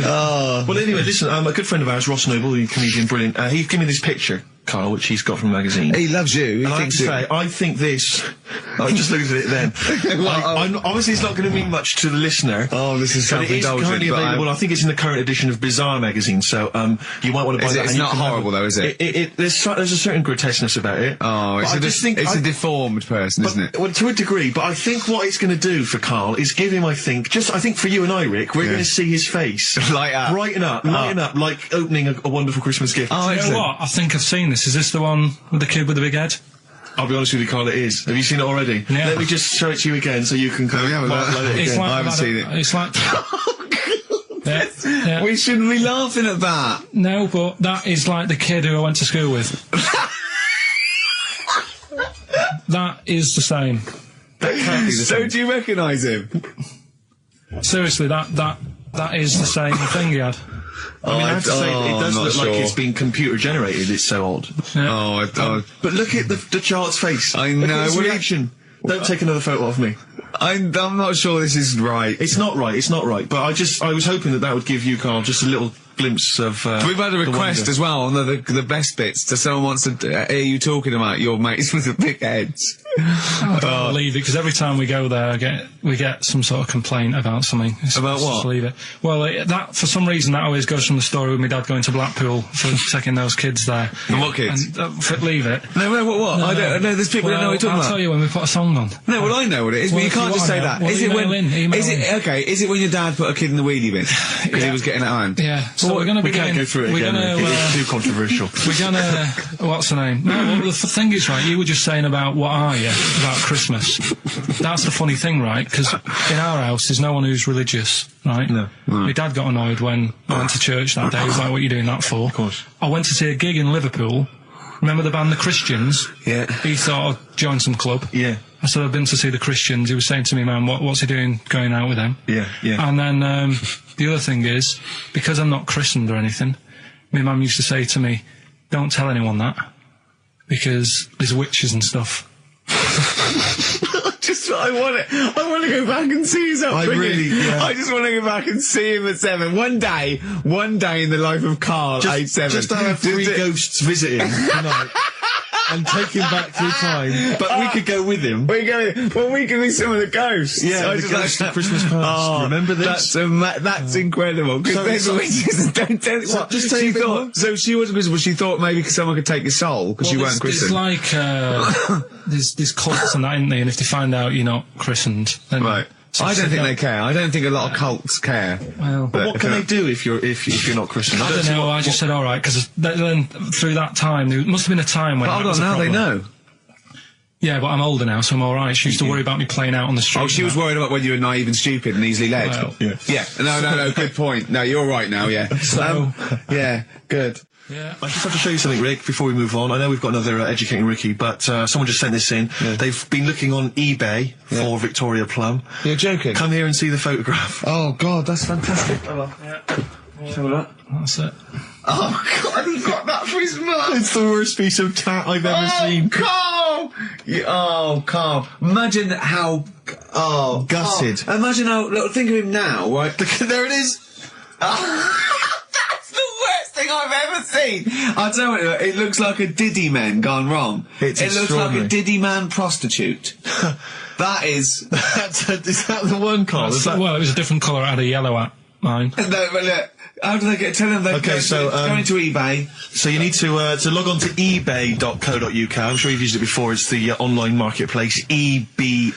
Oh. Well, anyway, listen, a good friend of ours, Ross Noble, the comedian, brilliant, he gave me this picture, Carl, which he's got from a magazine. He loves you. He And I have thinks to say, I think this... I just looked at it then. Obviously, it's not going to mean much to the listener. Oh, this is But it is self-indulgent, currently but available. I think it's in the current edition of Bizarre magazine, so you might want to buy that. It's and you not can have horrible, though, is it? There's a certain grotesqueness about it. Oh, But I just think it's a deformed person, isn't it? Well, to a degree, but I think what it's going to do for Carl is give him, I think for you and I, Rick, we're going to see his face Light up. brighten up, like opening a wonderful Christmas gift. Oh, you know excellent. what? I think I've seen this. Is this the one with the kid with the big head? I'll be honest with you, Carl, it is. Have you seen it already? Yeah. Let me just show it to you again so you can kind of have a look. mark it It's again. like I haven't seen it. It's like. Yeah. We shouldn't be laughing at that. No, but that is like the kid who I went to school with. That is the same. That can't be the So same. do you recognise him? Seriously, that is the same thing he had. I mean, I have to say, it does I'm look not like sure. it's been computer generated. It's so odd. Yeah. But look at the child's face. I Look know. at his Well, reaction. Don't take another photo of me. I'm not sure this is right. It's not right. It's not right. But I was hoping that would give you, Carl, just a little glimpse of. We've had a the request wonder. as well on the best bits. So someone wants to hear you talking about your mates with the big heads. I don't believe it, because every time we go there, we get some sort of complaint about something. About what? Just leave it. Well, that for some reason that always goes from the story with my dad going to Blackpool for taking those kids there. And what kids? And, leave it. No, what? No, I don't know. There's people that know what you're talking I'll about. tell you when we put a song on. No, well, I know what it is, Well, but you if can't you just say wanna that. know, Is it when? email Is in. it okay? Is it when your dad put a kid in the wheelie bin because he was getting out of hand? Yeah. So we're going to We can't go through it again. It's too controversial. We're going to... What's the name? No, well, the thing is, right, you were just saying about what are you, about Christmas. That's the funny thing, right? Because in our house, there's no one who's religious, right? No. My dad got annoyed when I went to church that day. He was like, what are you doing that for? Of course. I went to see a gig in Liverpool. Remember the band The Christians? Yeah. He thought I'd join some club. Yeah. I said, I've been to see The Christians. He was saying to me, man, what's he doing going out with them? Yeah. And then the other thing is, because I'm not christened or anything, my mum used to say to me, don't tell anyone that, because there's witches and stuff. I want to go back and see his upbringing. yeah. I just want to go back and see him at 7. One day in the life of Karl, age 7. Just to have 3 ghosts visiting tonight. And take him back through time, but we could go with him. We can be some of the ghosts. Yeah, I the just ghosts like of Christmas past. Remember this? That's incredible. Because So- don't tell what. just tell She you a bit thought. more. So she wasn't Christian, but she thought maybe someone could take your soul because you weren't There's Christian. like there's cults and that, isn't there? And if they find out you're not christened, then Right. I don't think they care. I don't think a lot of cults care. Well, But what can they do if you're not Christian? I don't know. I just said all right, because then through that time there must have been a time when. But that hold was on, a now they problem. know. Yeah, but I'm older now, so I'm all right. She used to worry about me playing out on the street. Oh, she was worried about when you were naive and stupid and easily led. Well, Yeah. No, good point. No, you're right now, yeah. Yeah, good. Yeah. I just have to show you something, Rick, before we move on. I know we've got another Educating Ricky, but someone just sent this in. Yeah. They've been looking on eBay for Victoria Plum. You're joking? Come here and see the photograph. Oh, God, that's fantastic. Have a look. That's it. Oh, God, he got that for his mum. It's the worst piece of tat I've ever seen. Carl! Carl. Imagine how... Oh, Gutted. Carl. Imagine how... Look, think of him now, right? There it is. That's the worst thing I've ever seen. I'll tell you, it looks like a Diddy man gone wrong. It's it looks like a extraordinary. Diddy man prostitute. That is... Is that the one, Carl? Is that... Well, it was a different colour. It had a yellow at mine. No, but look, how do they get... Tell them they Okay, so, go into eBay. So you need to log on to ebay.co.uk. I'm sure you've used it before. It's the online marketplace, ebay.co.uk.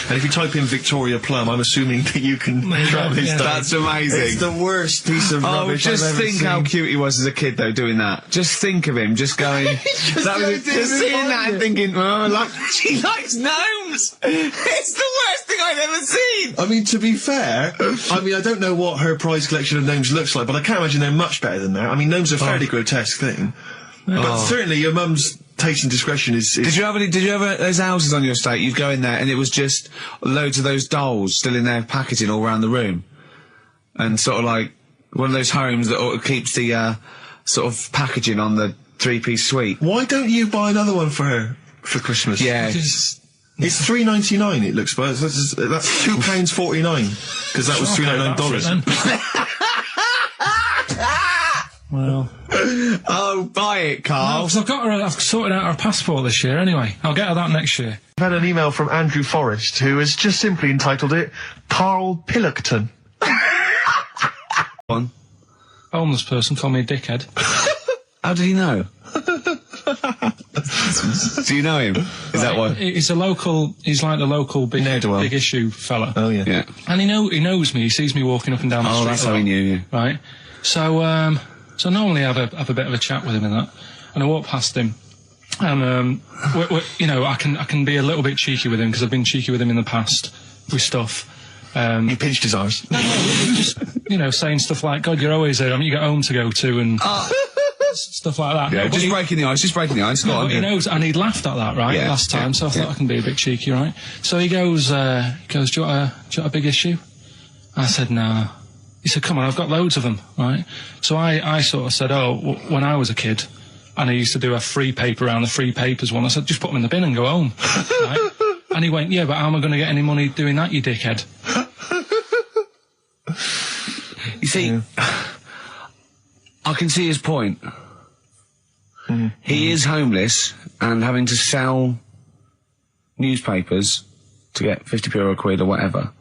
And if you type in Victoria Plum, I'm assuming that you can track this yeah. down. That's amazing. It's the worst piece of rubbish just I've ever think seen. how cute he was as a kid, though, doing that. Just think of him, just going... just seeing that and thinking, she likes gnomes! It's the worst thing I've ever seen! I mean, to be fair, I don't know what her prize collection of gnomes looks like, but I can't imagine they're much better than that. I mean, gnomes are a fairly grotesque thing. But certainly your mum's taste and discretion is... Did you have those houses on your estate? You'd go in there and it was just loads of those dolls still in their packaging all around the room. And sort of like one of those homes that keeps the sort of packaging on the 3-piece suite. Why don't you buy another one for her for Christmas? Yeah. Because It's $3.99. It looks, but that's $2.49 because that was $3.99. well, Oh, buy it, Carl. I've sorted out her passport this year. Anyway, I'll get her that next year. I've had an email from Andrew Forrest who has just simply entitled it Karl Pilkington. One. Homeless person called me a dickhead. How did he know? Do you know him? Is that why? He's like the local big issue fella. Oh yeah. Yeah. And he knows me. He sees me walking up and down the street. Oh, that's how he knew you. Right. So normally I have a bit of a chat with him and that. And I walk past him. And, I can be a little bit cheeky with him because I've been cheeky with him in the past with stuff. You pinched his arse. No, just, saying stuff like, God, you're always there. I mean, you got home to go to and stuff like that. Yeah, No, but just he- breaking the ice. Go on, But he knows, and he'd laughed at that, right, Yeah, last time, yeah, so I thought I can be a bit cheeky, right? So he goes, do you want a big issue? I said, no. He said, come on, I've got loads of them, right? So I sort of said, when I was a kid, and I used to do a free paper around the free papers one, I said, just put them in the bin and go home, right? And he went, yeah, but how am I going to get any money doing that, you dickhead? You see, I can see his point. He is homeless and having to sell newspapers to get 50p or a quid or whatever.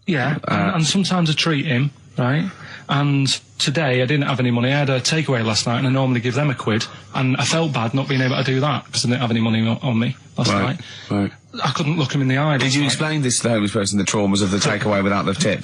Yeah, and sometimes I treat him, right? And today I didn't have any money. I had a takeaway last night and I normally give them a quid. And I felt bad not being able to do that because I didn't have any money on me last night. Right. I couldn't look him in the eye. Did you explain this to the homeless person, the traumas of the takeaway without the tip?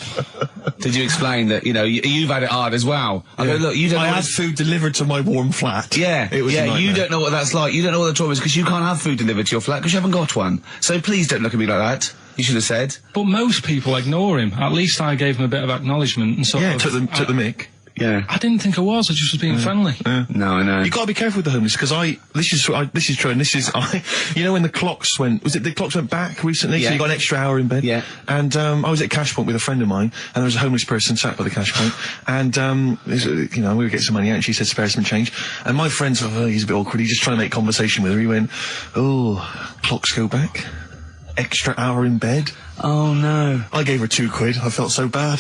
Did you explain that, you know, you've had it hard as well? I go, look, you don't I know had food delivered to my warm flat. Yeah, It was a nightmare. you don't know what that's like. You don't know what the trauma is because you can't have food delivered to your flat because you haven't got one. So please don't look at me like that. You should have said. But most people ignore him. At least I gave him a bit of acknowledgement and sort of... took the mick. Yeah. I didn't think I was being friendly. No, I know. You got to be careful with the homeless because this is true, and you know when the clocks went back recently, so you got an extra hour in bed. Yeah. And I was at Cash Point with a friend of mine, and there was a homeless person sat by the Cash Point, and you know we were getting some money out, and she said spare some change, and my friend said, oh, he's a bit awkward, he's just trying to make conversation with her. He went, oh, clocks go back, extra hour in bed. Oh no. I gave her 2 quid. I felt so bad.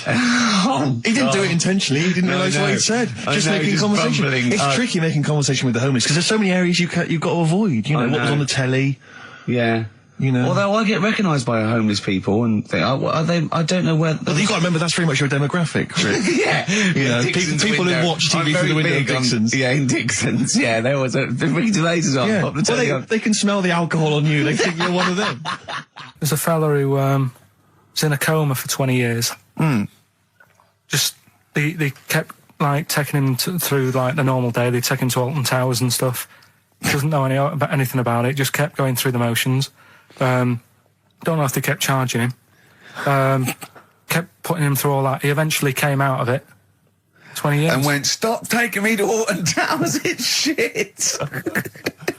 He didn't do it intentionally. He didn't realise what he'd said. Just making conversation. Bumbling. It's tricky making conversation with the homeless because there's so many areas you've got to avoid. You know, what was on the telly. Yeah. You know. Although I get recognised by homeless people and think, what are they? I don't know where. But you've got to remember that's very much your demographic, Rick. Yeah. You know, people who watch TV through the window of Dixon's. In Dixon's. Yeah, there was a big debate as well. Yeah. Pop the telly on. They can smell the alcohol on you. They think you're one of them. There's a fella who was in a coma for 20 years. Just they kept like taking him through like the normal day. They take him to Alton Towers and stuff. Doesn't know anything about it. Just kept going through the motions. Don't know if they kept charging him. Kept putting him through all that. He eventually came out of it. 20 years. And went, stop taking me to Alton Towers, it's shit.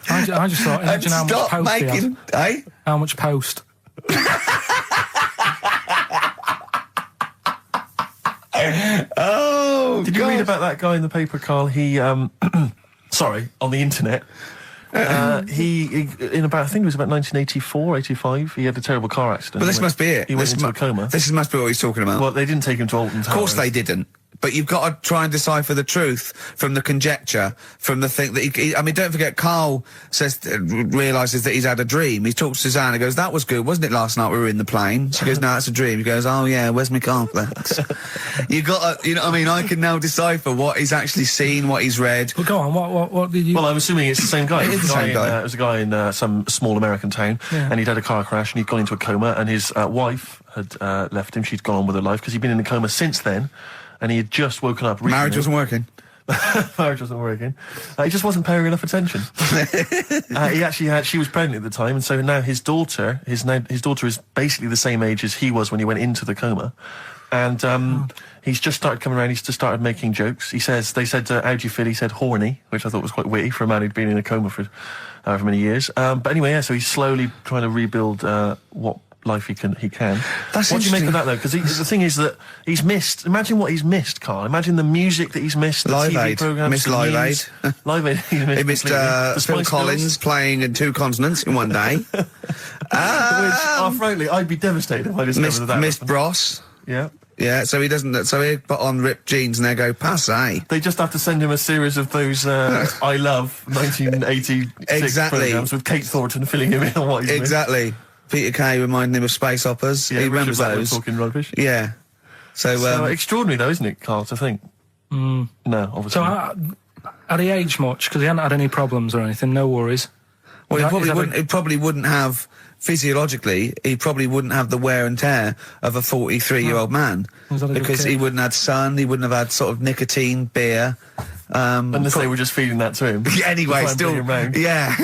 I just thought, imagine how much post he had. Eh? How much post? Oh, Did you read about that guy in the paper, Carl? He, sorry, on the internet. He in about, I think it was about 1984, 85, he had a terrible car accident. But this must be it. He went into a coma. This must be what he's talking about. Well, they didn't take him to Alton Towers. Of course they didn't. But you've got to try and decipher the truth from the conjecture, from the thing that I mean, don't forget, Karl realises that he's had a dream. He talks to Suzanne and goes, that was good, wasn't it, last night we were in the plane? She goes, no, it's a dream. He goes, oh yeah, where's my cornflakes? You got to, you know what I mean? I can now decipher what he's actually seen, what he's read. Well, go on, what did you... Well, I'm assuming it's the same guy. It is the same guy. It was a guy in some small American town, and he'd had a car crash, and he'd gone into a coma, and his wife had left him. She'd gone on with her life, because he'd been in a coma since then, and he had just woken up recently. Marriage wasn't working. Marriage wasn't working. He just wasn't paying enough attention. He actually had, she was pregnant at the time, and so now his daughter is basically the same age as he was when he went into the coma. And he's just started coming around. He's just started making jokes. They said, how do you feel? He said horny, which I thought was quite witty for a man who'd been in a coma for however many years. But anyway, yeah, so he's slowly trying to rebuild what life he can. That's what do you make interesting. of that, though? Because the thing is that he's missed. Imagine what he's missed, Carl. Imagine the music that he's missed. The Live TV Aid. programs, Missed the Live news. Aid. Live Aid. He He missed The Phil Spice Collins Girls. playing in 2 continents in one day. Which, frankly, I'd be devastated if I discovered that. Missed happened. Bros. Yeah. Yeah, so he doesn't. So he put on ripped jeans and they go passe. They just have to send him a series of those I Love 1986 Exactly. programs with Kate Thornton filling him in on what he's missed. Exactly. Peter Kay reminding him of space operas. Yeah, he Richard remembers Blackwood those. talking rubbish. Yeah. So Extraordinary, though, isn't it, Carl, to think? No, obviously. So, not. had he aged much? Because he hadn't had any problems or anything, no worries. well, Is that- he probably wouldn't have physiologically. He probably wouldn't have the wear and tear of a 43-year-old man Was that a good because kid? he wouldn't have had sun. He wouldn't have had sort of nicotine, beer. Unless they were just feeding that to him. Anyway, To try and still, bring him round. yeah.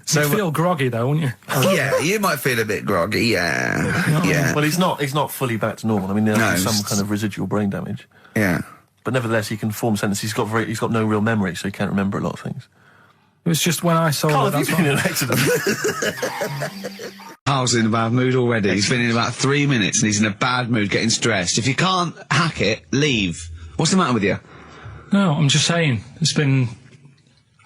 So You'd feel groggy though, wouldn't you? yeah, you might feel a bit groggy. Yeah. Well, he's not fully back to normal. I mean, there's No, some it's- kind of residual brain damage. Yeah. But nevertheless, he can form sentences. He's got no real memory, so he can't remember a lot of things. It was just when I saw Carl, it, have you that's been in what... an accident? Carl's in a bad mood already. He's been in about 3 minutes and he's in a bad mood, getting stressed. If you can't hack it, leave. What's the matter with you? No, I'm just saying. I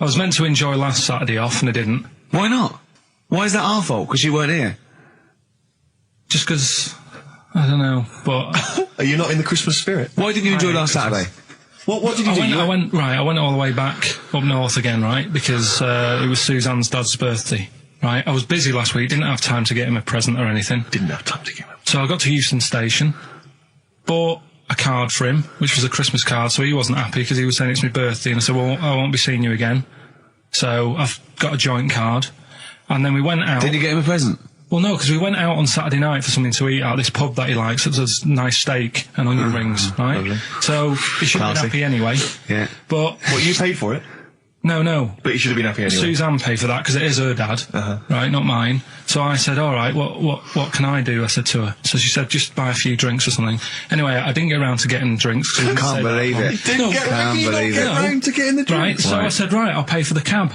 was meant to enjoy last Saturday off and I didn't. Why not? Why is that our fault? Because you weren't here? Just because, I don't know, but... Are you not in the Christmas spirit? Why didn't you enjoy last Saturday? What did you do? I went all the way back up north again, right? Because it was Suzanne's dad's birthday, right? I was busy last week, didn't have time to get him a present or anything. Didn't have time to get him. So I got to Euston Station, bought a card for him, which was a Christmas card, so he wasn't happy because he was saying it's my birthday, and I said, well, I won't be seeing you again. So I've got a joint card, and then we went out. Did you get him a present? Well, no, because we went out on Saturday night for something to eat at this pub that he likes. It was a nice steak and onion rings, right? Lovely. So he should have been happy anyway. Yeah. But What, you paid for it? no. But you should have been happy anyway. Suzanne paid for that because it is her dad, right, not mine. So I said, all right, what can I do? I said to her. So she said, just buy a few drinks or something. Anyway, I didn't get around to getting drinks. I can't believe it. Can't believe it. Round to getting the drink. Right, so I said, right, I'll pay for the cab.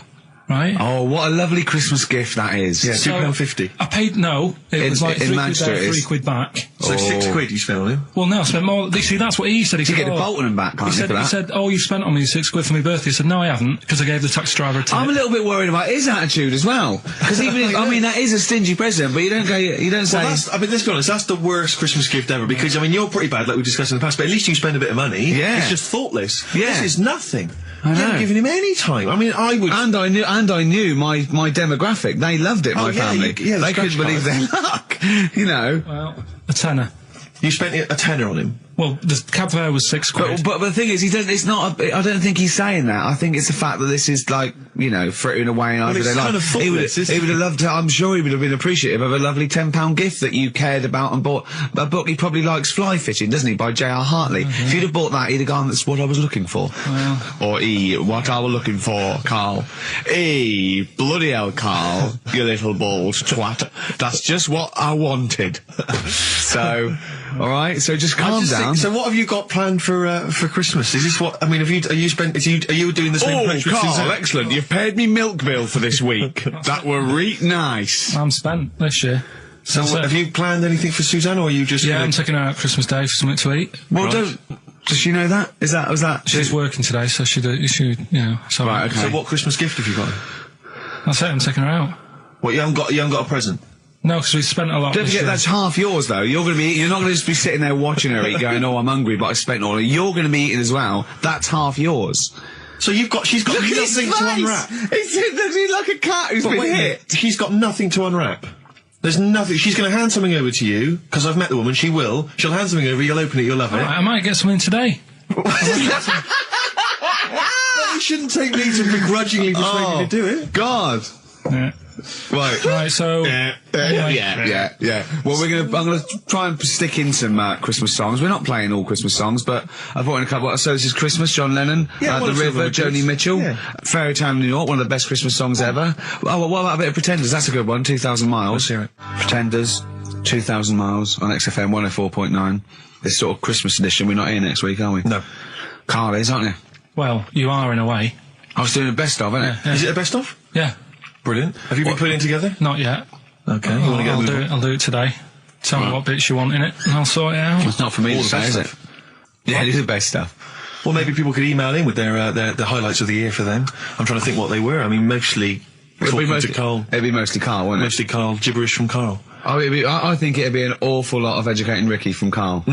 Right? Oh, what a lovely Christmas gift that is. Yeah, So £2.50. I paid, no, it was like in £3 Manchester there, it is. £3 back. So £6 you spent on him. Well, no, I spent more. See, that's what he said. He You said, get the Bolton and back, can't he you, said, for that? he said, oh, you spent on me £6 for my birthday. I said, no, I haven't, because I gave the taxi driver a tip. I'm a little bit worried about his attitude as well. Because even if, I mean, that is a stingy present, but you don't say... Well, I mean, let's be honest, that's the worst Christmas gift ever, because, I mean, you're pretty bad, like we discussed in the past, but at least you spend a bit of money. Yeah. It's just thoughtless. Yeah. This is nothing. I You know. haven't given him any time. I mean, I would... And I knew my demographic. They loved it, my yeah, family. the They scratch couldn't believe their luck. You know. Well, a tenner. You spent a tenner on him. Well, the cab fare was £6. But the thing is, it's not. I don't think he's saying that. I think it's the fact that this is like, you know, frittering away in everyday it's life. kind of thoughtless, isn't he would have loved to. I'm sure he would have been appreciative of a lovely £10 gift that you cared about and bought. A book he probably likes, Fly Fishing, doesn't he, by J.R. Hartley. If you'd have bought that, he'd have gone, that's what I was looking for. Or what I was looking for, Carl. Bloody hell, Carl, you little balls twat. That's just what I wanted. So, all right. So just calm down. So what have you got planned for Christmas? Is this what, I mean, are you doing the same approach with Carl, Suzanne? excellent. You've paid me milk bill for this week. That were nice. I'm spent this year. So That's it. have you planned anything for Suzanne, or are you just... Yeah, gonna- I'm taking her out Christmas Day for something to eat. Well, Right. does she know that? Was that? She's working today, so she, you know, so... Right, okay. So what Christmas gift have you got? That's it, I'm taking her out. What, you haven't got a present? No, because we spent a lot Don't this forget, year. that's half yours, though. You're not going to just be sitting there watching her eat, going, "Oh, I'm hungry, but I spent all." You're going to be eating as well. That's half yours. So she's got nothing to unwrap. He's like a cat who's been hit. She's got nothing to unwrap. There's nothing. She's going to hand something over to you, because I've met the woman. She will. She'll hand something over, you'll open it, you'll love it. Right, I might get something today. You shouldn't take me to begrudgingly persuade you to do it. God. Yeah. Right. Right, so... anyway. Yeah. Well, I'm gonna try and stick in some Christmas songs. We're not playing all Christmas songs, but I've brought in a couple. So this is Christmas, John Lennon, Yeah, The one or two of River, them are good. Joni Mitchell, Yeah. Fairy Tale New York, one of the best Christmas songs ever. Oh, what about a bit of Pretenders? That's a good one. 2,000 Miles. Let's hear it. Pretenders, 2,000 Miles on XFM 104.9. This sort of Christmas edition. We're not here next week, are we? No. Carl is, aren't you? Well, you are in a way. I was doing the best of, innit? Yeah. Is it a best of? Yeah, Brilliant. Have you been putting it together? not yet. Okay. You want to get a move on? I'll do it today. Tell me what bits you want in it, and I'll sort it out. It's not for me All to the say, best is it? stuff. Yeah, it is the best stuff. Well, maybe people could email in with their the highlights of the year for them. I'm trying to think what they were. I mean, mostly talking to Carl. It'd be mostly Carl, wouldn't it? Mostly Carl. Gibberish from Carl. Oh, I think it'd be an awful lot of educating Ricky from Carl.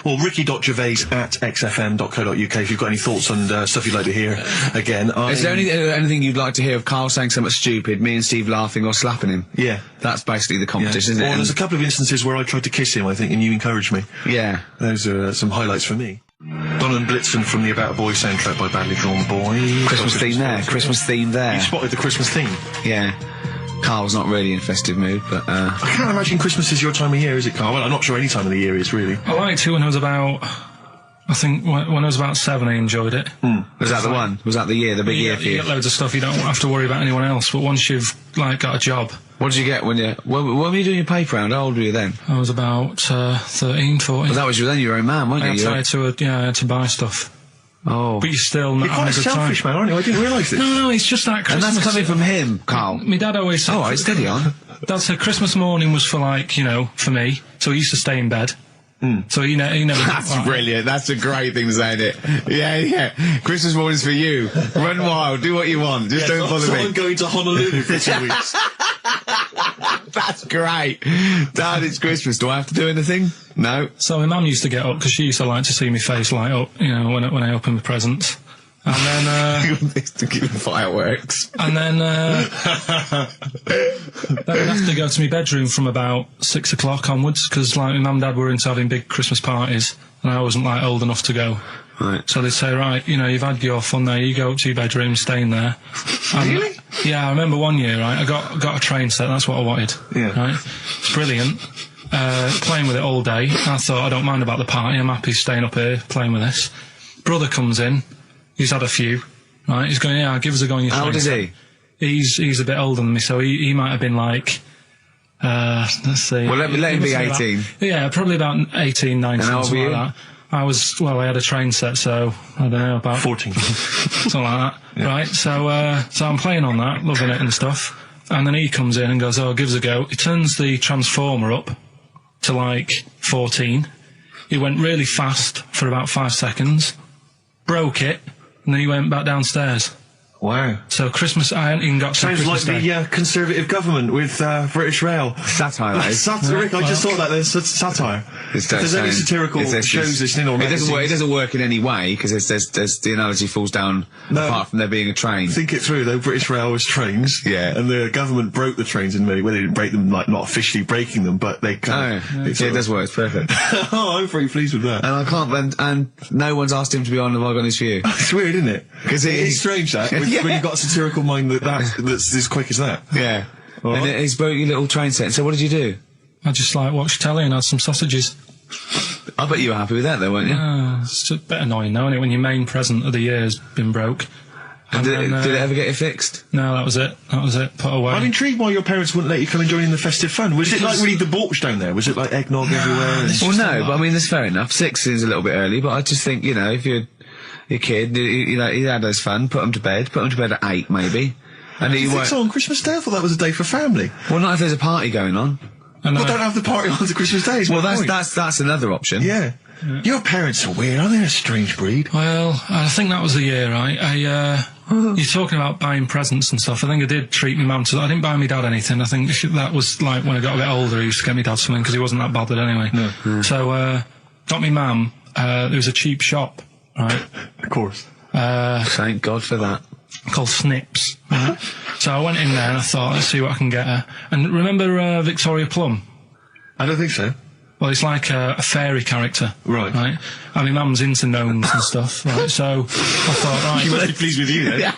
Well, ricky.gervais@xfm.co.uk if you've got any thoughts on stuff you'd like to hear again. Is there anything you'd like to hear of Carl saying something stupid, me and Steve laughing or slapping him? Yeah. That's basically the competition, Well, isn't there's a it? couple of instances where I tried to kiss him, I think, and you encouraged me. Yeah. Those are some highlights for me. Donovan Blitzen from the About a Boy soundtrack by Badly Drawn Boy. Christmas theme there. Christmas theme there. You spotted the Christmas theme. Yeah. Carl's not really in festive mood, but I can't imagine Christmas is your time of year, is it, Carl? Well, I'm not sure any time of the year is, really. I liked it when I was about... I think when I was about 7, I enjoyed it. was that the one? Was that the year, the big year for You you? get loads of stuff, you don't have to worry about anyone else, but once you've, got a job... What did you get when were you doing your paper round? How old were you then? I was about 13, 14. Well, that was then you were your own man, weren't I you? had to buy stuff. Oh. But you're still not You're quite a having a good selfish time. man, aren't you? I didn't realise this. No, it's just that And Christmas... that's coming from him, Carl. My dad always said... All right, steady on. Dad said Christmas morning was for, for me, so he used to stay in bed. So he never... That's brilliant. That's a great thing to say, isn't it? Yeah. Christmas morning's for you. Run wild. Do what you want. Just don't bother So me. I'm going to Honolulu for 2 weeks. That's great. Dad, it's Christmas. Do I have to do anything? No. So my mum used to get up because she used to like to see my face light up, you know, when I opened the presents. And then, to give fireworks. and then I'd have to go to my bedroom from about 6 o'clock onwards because, like, my mum and dad were into having big Christmas parties, and I wasn't, like, old enough to go. Right. So they'd say, right, you know, you've had your fun there, you go up to your bedroom, stay in there. And, Really? Yeah, I remember one year, right, I got a train set, that's what I wanted. Yeah. Right? It's brilliant. Playing with it all day. I thought, I don't mind about the party, I'm happy staying up here playing with this. Brother comes in, he's had a few, right, he's going, yeah, give us a go on your train. How old is set. he? He's a bit older than me, so he might have been like, let's see. Well, let him be must 18. Yeah, probably about 18, 19, And how old something were like that. I had a train set, so, I don't know, about 14. something like that, right? So I'm playing on that, loving it and stuff, and then he comes in and goes, oh, give us a go. He turns the transformer up to like 14. He went really fast for about 5 seconds, broke it, and then he went back downstairs. Wow. So Christmas, I hadn't even got to Sounds Christmas like Day. the Conservative government with British Rail. Satire, that is. Satire, Rick, I just thought that there's satire. It's If there's any saying- satirical it's- it's- shows listening or it doesn't work. It magazines, doesn't work in any way because there's the analogy falls down No. apart from there being a train. think it through though. British Rail was trains, Yeah. and the government broke the trains in many. Well, they didn't break them, like not officially breaking them, but they Oh, kind of. yeah, it does work. It's perfect. Oh, I'm very pleased with that. And I can't. And no one's asked him to be on Have I Got News for You? It's weird, isn't it? 'Cause it's strange that when Yeah. you've got a satirical mind that's as quick as that. Yeah. All And right. he's broke your little train set. So what did you do? I just like watched telly and had some sausages. I bet you were happy with that, though, weren't you? It's a bit annoying, though, isn't it, when your main present of the year has been broke. And did then, it ever get it fixed? No, that was it. That was it. Put away. I'm intrigued why your parents wouldn't let you come and join in the festive fun. Was it like really debauched down there? Was it like eggnog everywhere? And Well, no, but I mean, that's fair enough. 6 is a little bit early, but I just think, you know, if you're your kid, you know, he had his fun, put him to bed at 8, maybe. And you he think won't. so on Christmas Day? I thought that was a day for family. Well, not if there's a party going on. And, Well, don't have the party on to Christmas Day. is Well, my point. that's another option. Yeah. Your parents are weird, aren't they? A strange breed. Well, I think that was the year, right? You're talking about buying presents and stuff. I think I did treat my mum to. I didn't buy my dad anything. I think that was like when I got a bit older, I used to get my dad something because he wasn't that bothered anyway. No. So, got me mum. There was a cheap shop, right? Of course. Thank God for that. Called Snips. Right? So I went in there and I thought, let's see what I can get her. And remember Victoria Plum? I don't think so. Well, it's like a fairy character. Right. Right? And my mum's into gnomes and stuff, right? So I thought, right. She must be pleased with you then.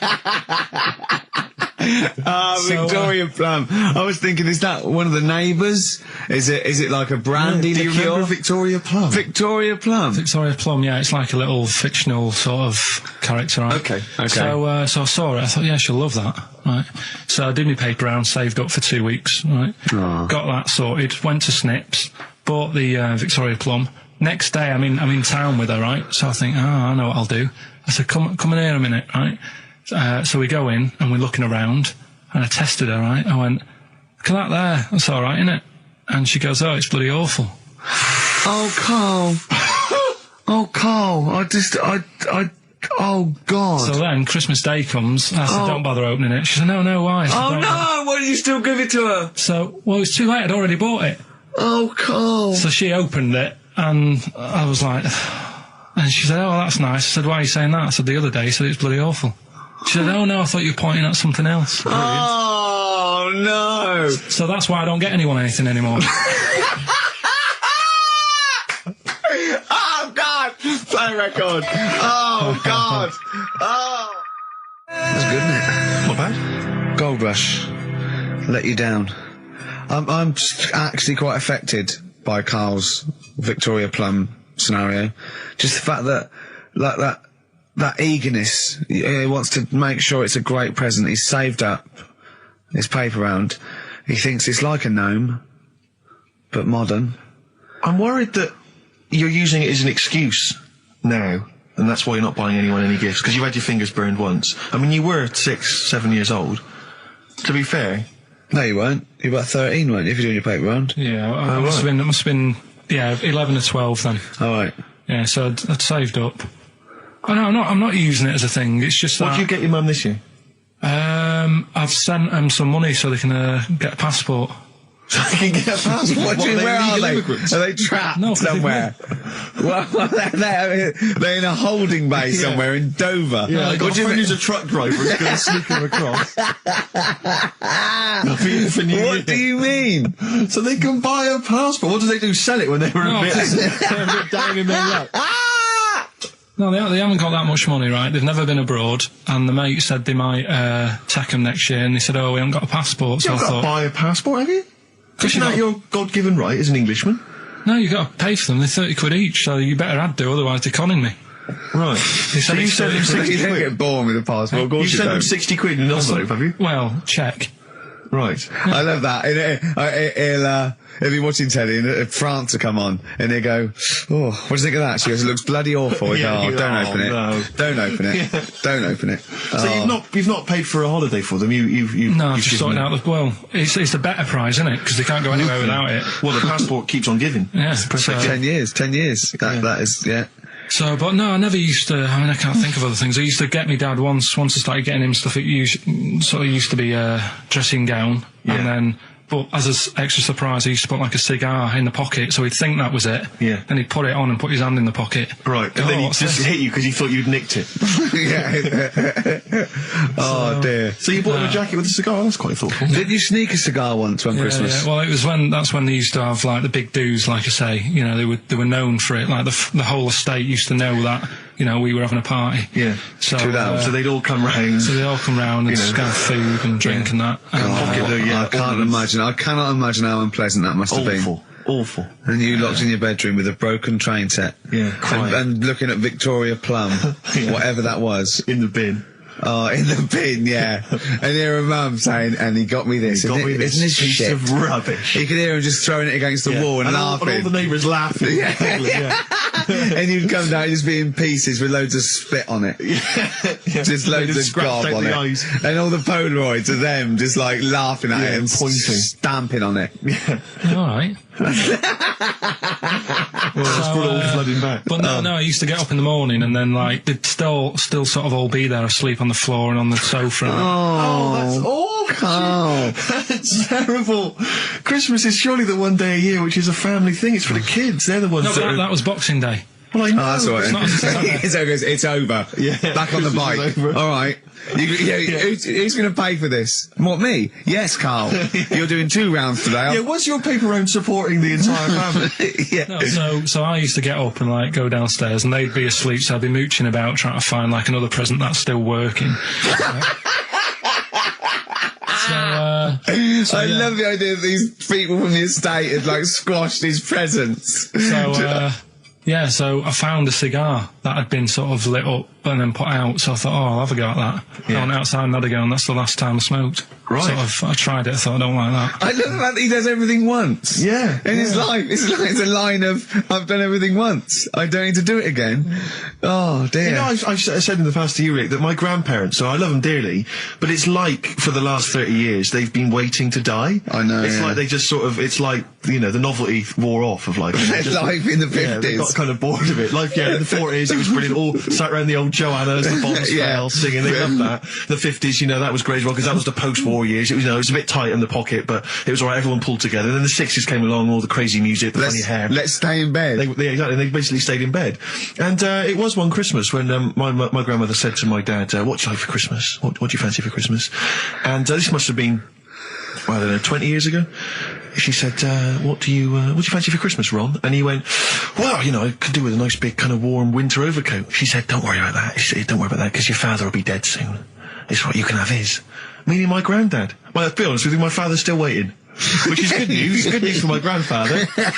Victoria Plum. I was thinking, is that one of the neighbours? Is it like a brandy Do you liqueur? remember Victoria Plum? Victoria Plum. Victoria Plum, yeah, it's like a little fictional sort of character, right? Okay. So I saw it, I thought, yeah, she'll love that, right? So I did my paper round, saved up for 2 weeks, right? Aw. Got that sorted, went to Snips, bought the Victoria Plum. Next day, I'm in town with her, right? So I think, I know what I'll do. I said, come in here a minute, right? So we go in and we're looking around, and I tested her, right? I went, look at that there, that's all right, innit? And she goes, oh, it's bloody awful. Oh, Carl. Oh, Carl. Oh, God. So then Christmas Day comes, I said, don't bother opening it. She said, no, why? I said, Oh, "Don't." no. Why did you still give it to her? So, well, it's too late, I'd already bought it. Oh, Carl. So she opened it, and I was like, and she said, oh, that's nice. I said, why are you saying that? I said, the other day, you said it's bloody awful. She said, oh, no, I thought you were pointing at something else. Oh, no. So that's why I don't get anyone anything anymore. Oh, God. Play record. Oh, God. Oh. That's good, isn't it? Not bad. Gold Rush. Let you down. I'm actually quite affected by Carl's Victoria Plum scenario. Just the fact that, like that eagerness, he wants to make sure it's a great present. He's saved up his paper round. He thinks it's like a gnome, but modern. I'm worried that you're using it as an excuse now, and that's why you're not buying anyone any gifts, because you've had your fingers burned once. I mean, you were 6, 7 years old. To be fair. No, you weren't. You were about 13, weren't you, if you're doing your paper round? Yeah, it must have been, yeah, 11 or 12 then. All right. Yeah, so I'd saved up. Oh, no, I'm not using it as a thing. It's just What that. did you get your mum this year? I've sent them some money so they can get a passport. So they can get a passport. What do you mean, where are they? Immigrants? Are they trapped No, 'cause they've somewhere? Well, they're in a holding bay somewhere in Dover. Yeah, I What got a do you friend mean- who's a truck driver who's going to sneak them across. For New Year. What do you mean? So they can buy a passport. What do they do? Sell it when they were No, a bit down in their luck? No, they haven't got that much money, right? They've never been abroad, and the mate said they might take them next year, and they said, "Oh, we haven't got a passport." So You've I got to thought, buy a passport, have you? Isn't that your God-given right as an Englishman? "No, you got to pay for them. They're 30 quid each, so you better had to, otherwise they're conning me." Right. They So said you it's send them 30 60 You don't quid? get born with a passport. Of course You you sent them don't. 60 quid in an envelope, have you? Well, check. Right. I love that. He'll be watching telly and France will come on and he'll go, "Oh, what do you think of that?" She goes, "It looks bloody awful." I go, Yeah, "Oh, don't oh, open it. no." Don't open it. Don't open it." So you've not paid for a holiday for them. You've No, I've you've just given sorted them- out well, it's the better prize, isn't it? Because they can't go anywhere without it. Well, the passport keeps on giving. Yeah. It's the perfect So- 10 years. That is, yeah. So, but no, I never used to. I mean, I can't think of other things. I used to get me dad once I started getting him stuff. It sort of used to be a dressing gown, Yeah. and then. But as an extra surprise, I used to put like a cigar in the pocket, so he'd think that was it. Yeah. Then he'd put it on and put his hand in the pocket. Right, and then he what's just this? hit you because he thought you'd nicked it. Yeah. Oh dear. So you bought him a jacket with a cigar? That's quite thoughtful. Did you sneak a cigar once on Christmas? Yeah. Well, that's when they used to have like the big do's, like I say. You know, they were known for it. Like the whole estate used to know that. You know, we were having a party. Yeah. So, So they'd all come round. so they all come round and You know. just have food and drink and that. And, I can't imagine. I cannot imagine how unpleasant that must have been. Awful. And you locked in your bedroom with a broken train set. Yeah, crying. And looking at Victoria Plum, Yeah. whatever that was. In the bin. Oh, in the bin, yeah. And hear a mum saying, "And he got me this." Got me this Isn't this piece shit? of rubbish. You could hear him just throwing it against the wall and laughing. And all the neighbours laughing. Yeah. Yeah. And you'd come down, just be in pieces with loads of spit on it. Yeah. Just loads They'd of scratched gob out on the it. eyes. And all the Polaroids of them just like laughing at Yeah, it and and pointing. stamping on it. Yeah. all right. Well, that's brought it all flooding back. But no, I used to get up in the morning and then like they'd still sort of all be there asleep on the floor and on the sofa. And Oh, that's awful. Carl. That's terrible. Christmas is surely the one day a year which is a family thing. It's for the kids. They're the ones no, but that that was Boxing Day. Well, I know. Oh, that's all right. It's not- It's over. Yeah. Back on the Christmas bike. is over. All right. Who's going to pay for this? What, me? Yes, Carl. You're doing 2 rounds today. Yeah, what's your paper round supporting the entire family? Yeah. No, so I used to get up and like go downstairs and they'd be asleep, so I'd be mooching about trying to find like another present that's still working. I love the idea that these people from the estate had like squashed his presents. So I found a cigar that had been sort of lit up and then put out, so I thought, oh, I'll have a go at that. Yeah. I went outside and had a go, and that's the last time I smoked. Right. I tried it, I thought, I don't like that. I love the fact that he does everything once. Yeah. In his life. It's a line of, I've done everything once. I don't need to do it again. Oh, dear. You know, I've said in the past to you, Rick, that my grandparents, so I love them dearly, but it's like for the last 30 years they've been waiting to die. I know, It's yeah. like they just sort of, it's like, you know, the novelty wore off of life. Life in the 50s. Yeah, they got kind of bored of it. Life, yeah, in the 40s, it was brilliant. All sat around the old Joannas, the Bombs Yeah. singing. They loved that. The 50s, you know, that was great as well, because that was the post-war years. It was, you know, it was a bit tight in the pocket, but it was alright. Everyone pulled together. Then the 60s came along, all the crazy music, the funny hair. Let's stay in bed. Exactly. They basically stayed in bed. And it was one Christmas when my grandmother said to my dad, "What do you like for Christmas? What do you fancy for Christmas?" And this must have been, I don't know, 20 years ago. She said, what do you fancy for Christmas, Ron? And he went, "Well, you know, I could do with a nice big kind of warm winter overcoat." She said, "Don't worry about that. She said, don't worry about that, because your father will be dead soon. It's what you can have his." Meaning my granddad. Well, to be honest with you, my father's still waiting. Which is good news. Good news for my grandfather.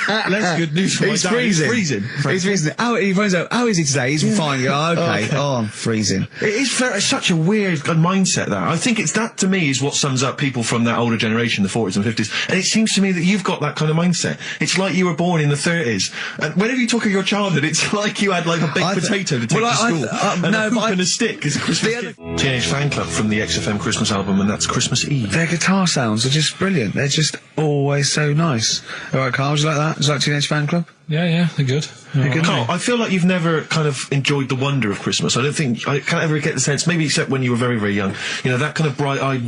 Less good news for my He's dad. freezing. He's freezing. He's freezing. He finds out, how is he today? He's fine. Oh, okay. Oh, I'm freezing. It's such a weird mindset, that. I think it's that, to me, is what sums up people from that older generation, the 40s and 50s. And it seems to me that you've got that kind of mindset. It's like you were born in the 30s. And whenever you talk of your childhood, it's like you had like a baked potato to take to school. And a hoop and a stick as a Christmas gift. Teenage Fan Club from the XFM Christmas album, and that's Christmas Eve. Their guitar sounds are just brilliant. They're just always so nice. All right, Carl, do you like that? Do you like Teenage Fan Club? Yeah, they're good. Carl, I feel like you've never kind of enjoyed the wonder of Christmas. I can't ever get the sense, maybe except when you were very, very young, that kind of bright-eyed,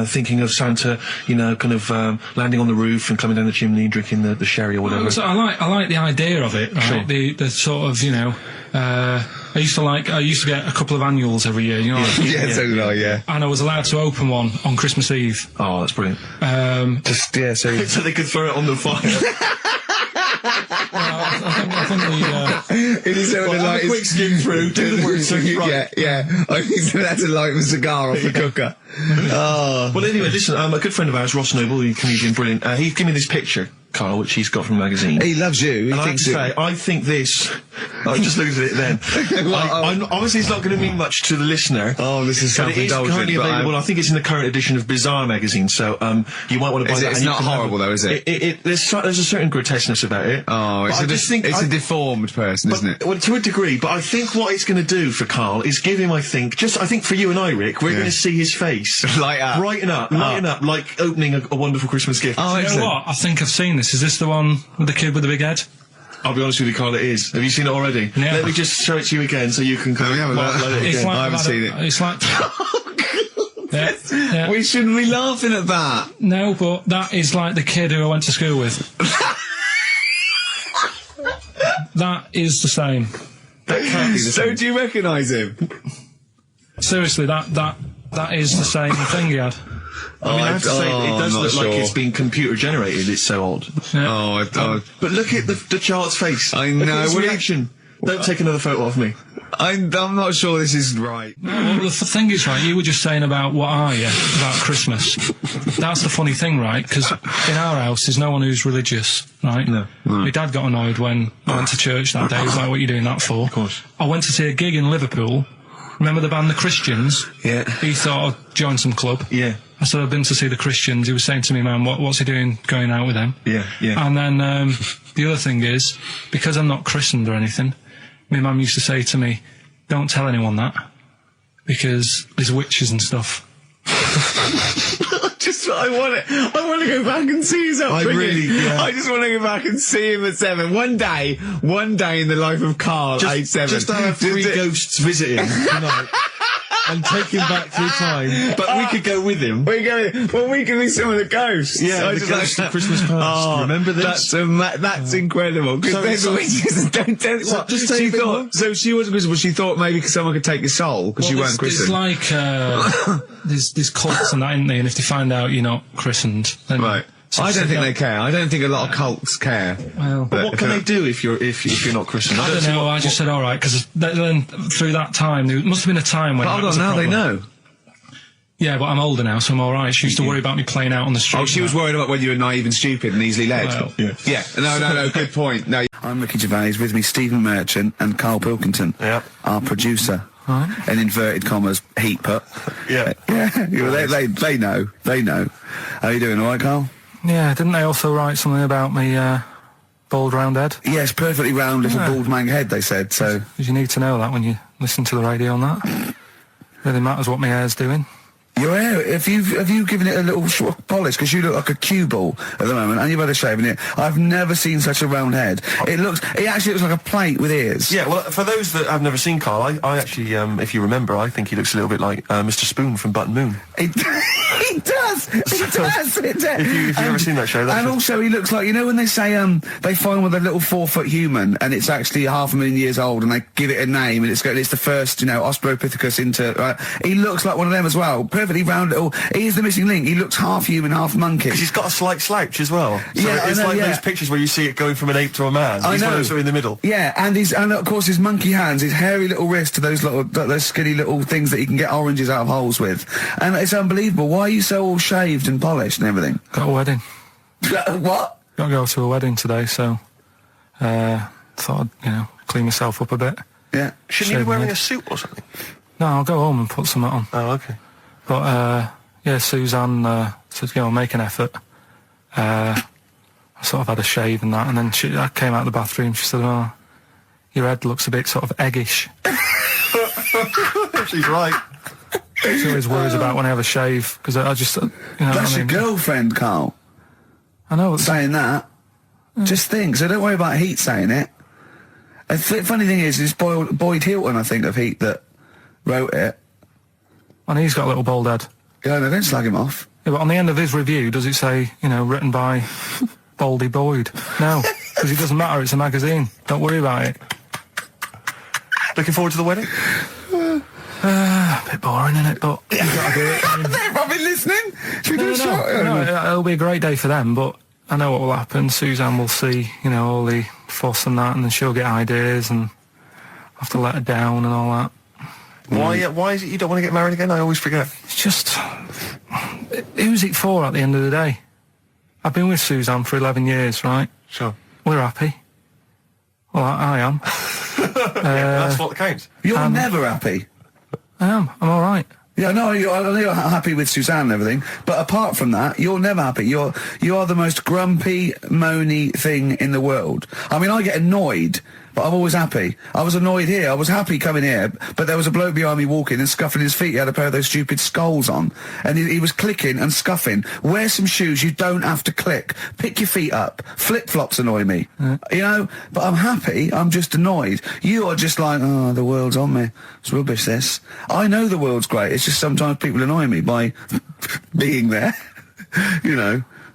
thinking of Santa, kind of landing on the roof and climbing down the chimney and drinking the sherry or whatever. So I like the idea of it, right? Sure. The sort of, I used to get a couple of annuals every year, Yeah, so did I, yeah. And I was allowed to open one on Christmas Eve. Oh, that's brilliant. So they could throw it on the fire. I think a quick skim through, do the work search right. Yeah. I had to light a cigar off the cooker. Oh. Well, anyway, listen, a good friend of ours, Ross Noble, the comedian, brilliant, he gave me this picture, Carl, which he's got from a magazine. He loves you. And I have to say, I think this... I just looked at it then. Obviously, it's not going to mean much to the listener. Oh, this is but it is currently available. I think it's in the current edition of Bizarre magazine, so you might want to buy that. It's not horrible, though, is it? There's a certain grotesqueness about it. Oh, it's a deformed person, isn't it? Well, to a degree, but I think what it's going to do for Carl is give him, I think for you and I, Rick, we're going to see his face. Lighten up, like opening a wonderful Christmas gift. Oh, you know what? I think I've seen this. Is this the one with the kid with the big head? I'll be honest with you, Carl, it is. Have you seen it already? Yeah. Let me just show it to you again so you can kind of upload it again. I haven't seen it. It's like... yeah. We shouldn't be laughing at that. No, but that is like the kid who I went to school with. That is the same. That can't be the same. So do you recognise him? Seriously, that is the same thing he had. I have to say, it does look like it's been computer generated. It's so odd. Yeah. But look at the child's face. I know. Look at his reaction. Don't take another photo of me. I'm not sure this is right. Well, the thing is, right, you were just saying about what are you about Christmas. That's the funny thing, right? Because in our house, there's no one who's religious, right? No. My dad got annoyed when I went to church that day. He was like, what are you doing that for? Of course. I went to see a gig in Liverpool. Remember the band The Christians? Yeah. He thought I'd join some club. Yeah. I said, I've been to see The Christians. He was saying to me, man, what's he doing going out with them? Yeah. And then the other thing is, because I'm not christened or anything, my mum used to say to me, don't tell anyone that, because there's witches and stuff. I want to go back and see his upbringing. I just want to go back and see him at 7. One day in the life of Carl, age 7. Just to have 3 ghosts visiting tonight. And take him back through time. But we could go with him. We can be some of the ghosts. Yeah, the ghosts of Christmas past. Remember this? That's incredible. Because don't tell what. Just she thought. So she wasn't Christian, but she thought maybe someone could take your soul because you weren't christened. It's like there's cults and that, isn't there? And if they find out you're not christened, then right. I don't think they care. I don't think a lot of cults care. Well, but what can they do if you're not christened? I don't know. I just said all right because then through that time there must have been a time when. But hold on, now they know. Yeah, but I'm older now, so I'm all right. She used to worry about me playing out on the street. Oh, she was worried about when you were naive and stupid and easily led. Well, yeah. No. Good point. No, I'm Ricky Gervais. With me, Stephen Merchant and Karl Pilkington. Yeah. Our producer. In inverted commas, heat put. Yeah. They know. How are you doing? All right, Karl? Yeah, didn't they also write something about me, bald round head? Yes, perfectly round little bald man head, they said, so... Because you need to know that when you listen to the radio on that. Really matters what my hair's doing. Your hair, have you given it a little polish? Because you look like a cue ball at the moment, and you've had a shave in it. I've never seen such a round head. It actually looks like a plate with ears. Yeah, well, for those that have never seen Carl, I actually, if you remember, I think he looks a little bit like Mr. Spoon from Button Moon. He does. If you've ever seen that show, and also he looks like, you know when they say they find with a little 4-foot human and it's actually 500,000 years old and they give it a name and it's the first Australopithecus into. He looks like one of them as well. Perfectly round little. He is the missing link. He looks half human, half monkey. Because he's got a slight slouch as well. So it's like those pictures where you see it going from an ape to a man. He's one of those in the middle. Yeah, and of course his monkey hands, his hairy little wrist to those skinny little things that he can get oranges out of holes with, and it's unbelievable. Why are you so all shaved and polished and everything? Got a wedding. What? Got to go to a wedding today, so thought I'd clean myself up a bit. Yeah. Shouldn't you be wearing a suit or something? No, I'll go home and put something on. Oh, okay. But Suzanne said, make an effort. I sort of had a shave and that, and then I came out of the bathroom. She said, "Oh, your head looks a bit sort of eggish." She's right. She always worries about when I have a shave because I just, That's your girlfriend, Karl. I know. Saying that. Just think. So don't worry about Heat saying it. And funny thing is, it's Boyd Hilton, I think, of Heat that wrote it. And he's got a little bald head. Yeah, no, don't slag him off. Yeah, but on the end of his review, does it say, written by Baldy Boyd? No, because it doesn't matter, it's a magazine. Don't worry about it. Looking forward to the wedding? A bit boring, isn't it? But you've got to do it. They're probably listening. Should we do a shot? No, it'll be a great day for them, but I know what will happen. Suzanne will see, all the fuss and that, and then she'll get ideas and have to let her down and all that. Why is it you don't want to get married again? I always forget. It's just... Who's it for at the end of the day? I've been with Suzanne for 11 years, right? Sure. We're happy. Well, I am. That's what counts. You're never happy. I am. I'm all right. Yeah, no, I know you're happy with Suzanne and everything, but apart from that, you're never happy. You are the most grumpy, moany thing in the world. I mean, I get annoyed, but I'm always happy. I was annoyed here. I was happy coming here, but there was a bloke behind me walking and scuffing his feet. He had a pair of those stupid skulls on, and he was clicking and scuffing. Wear some shoes. You don't have to click. Pick your feet up. Flip-flops annoy me. But I'm happy. I'm just annoyed. You are just like, oh, the world's on me. It's rubbish, this. I know the world's great. It's just sometimes people annoy me by being there,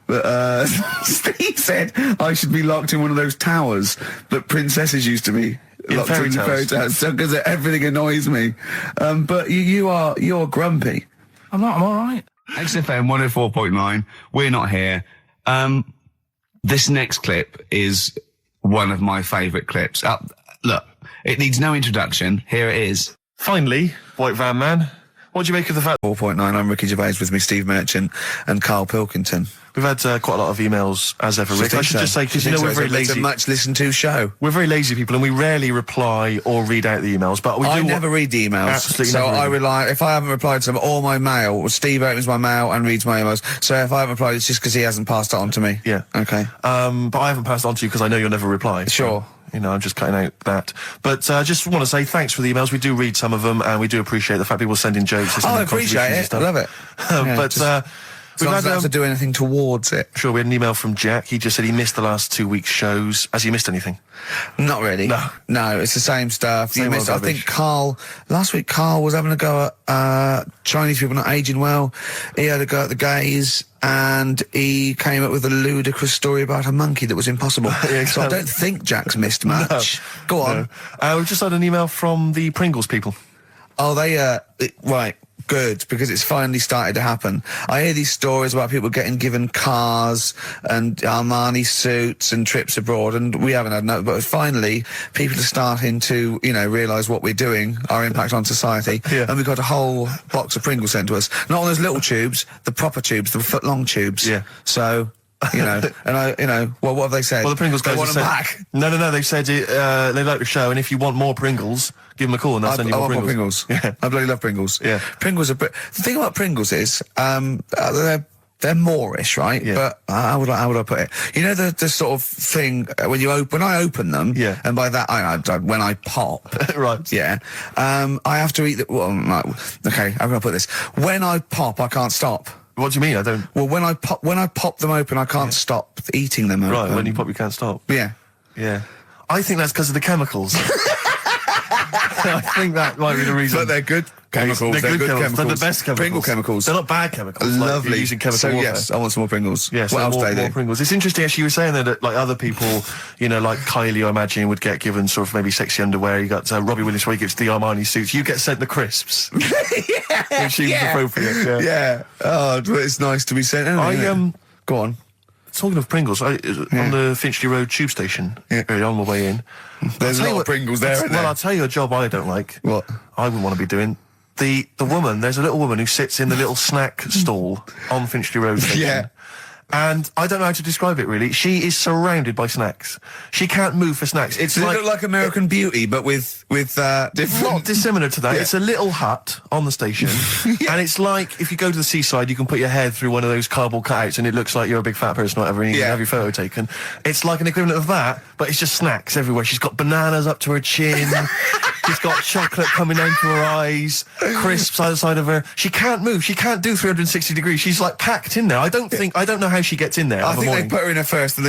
But Steve said I should be locked in one of those towers that princesses used to be locked in the fairy towers, because everything annoys me. But you're grumpy. I'm not. I'm all right. XFM 104.9. We're not here. This next clip is one of my favourite clips. Look, it needs no introduction. Here it is. Finally, White Van Man. What do you make of the fact? 4.9. I'm Ricky Gervais, with me Steve Merchant and Karl Pilkington. We've had quite a lot of emails, as ever, Rick. I should just say, because we're very lazy. It's a much listened to show. We're very lazy people, and we rarely reply or read out the emails. But I never read the emails. Absolutely. So never I rely, if I haven't replied to them, or my mail, Steve opens my mail and reads my emails. So if I haven't replied, it's just because he hasn't passed it on to me. Yeah. Okay. But I haven't passed it on to you because I know you'll never reply. Sure. So, I'm just cutting out that. But just want to say thanks for the emails. We do read some of them, and we do appreciate the fact people send in jokes. I appreciate it. I love it. We've I don't have to do anything towards it. Sure, we had an email from Jack. He just said he missed the last 2 weeks' shows. Has he missed anything? Not really. No, it's the same stuff. Same old I rubbish. think last week Karl was having a go at Chinese people not aging well. He had a go at the gays, and he came up with a ludicrous story about a monkey that was impossible. Yeah, exactly. So I don't think Jack's missed much. Go on. No. We've just had an email from the Pringles people. Oh, right. Good, because it's finally started to happen. I hear these stories about people getting given cars and Armani suits and trips abroad, and we haven't had no, but finally people are starting to, realise what we're doing, our impact on society, and we've got a whole box of Pringles sent to us. Not on those little tubes, the proper tubes, the foot-long tubes. Yeah. So... and what have they said? Well, the Pringles guys they want them back. No, they've said they like the show, and if you want more Pringles, give them a call and they'll send you more Pringles. Yeah. I bloody love Pringles. Yeah. Pringles are... The thing about Pringles is, they're Moorish, right? Yeah. But how would I put it? The sort of thing when I open them, yeah. And by that when I pop, right? Yeah, I have to eat the. Well, okay, how can I put this? When I pop, I can't stop. What do you mean? I don't. Well, when I pop them open, I can't stop eating them. Right, when you pop, you can't stop. Yeah. Yeah. I think that's because of the chemicals. I think that might be the reason. But they're good chemicals. They're good chemicals. They're the best chemicals. Pringle chemicals. They're not bad chemicals. Lovely. Like using chemical so warfare. Yes, I want some more Pringles. Yes, what else do they do? More Pringles. It's interesting, actually, you were saying that like other people, like Kylie, I imagine, would get given sort of maybe sexy underwear. You got Robbie Williams, where he gets the Armani suits. You get sent the crisps. Yeah. Which seems appropriate. Yeah. Oh, it's nice to be sent. Go on. Talking of Pringles, on the Finchley Road tube station, early on the way in. There's a lot of Pringles there, isn't there? Well, I'll tell you a job I don't like. What? I wouldn't want to be doing. The woman, there's a little woman who sits in the little snack stall on Finchley Road station. Yeah. And I don't know how to describe it, really. She is surrounded by snacks. She can't move for snacks. Does it look like American Beauty, but with different... Not dissimilar to that. Yeah. It's a little hut on the station. And it's like, if you go to the seaside, you can put your head through one of those cardboard cutouts and it looks like you're a big fat person or whatever, and you can have your photo taken. It's like an equivalent of that, but it's just snacks everywhere. She's got bananas up to her chin. She's got chocolate coming down to her eyes, crisps either side of her. She can't move. She can't do 360 degrees. She's like packed in there. I don't know how she gets in there. I think they put her in there first, and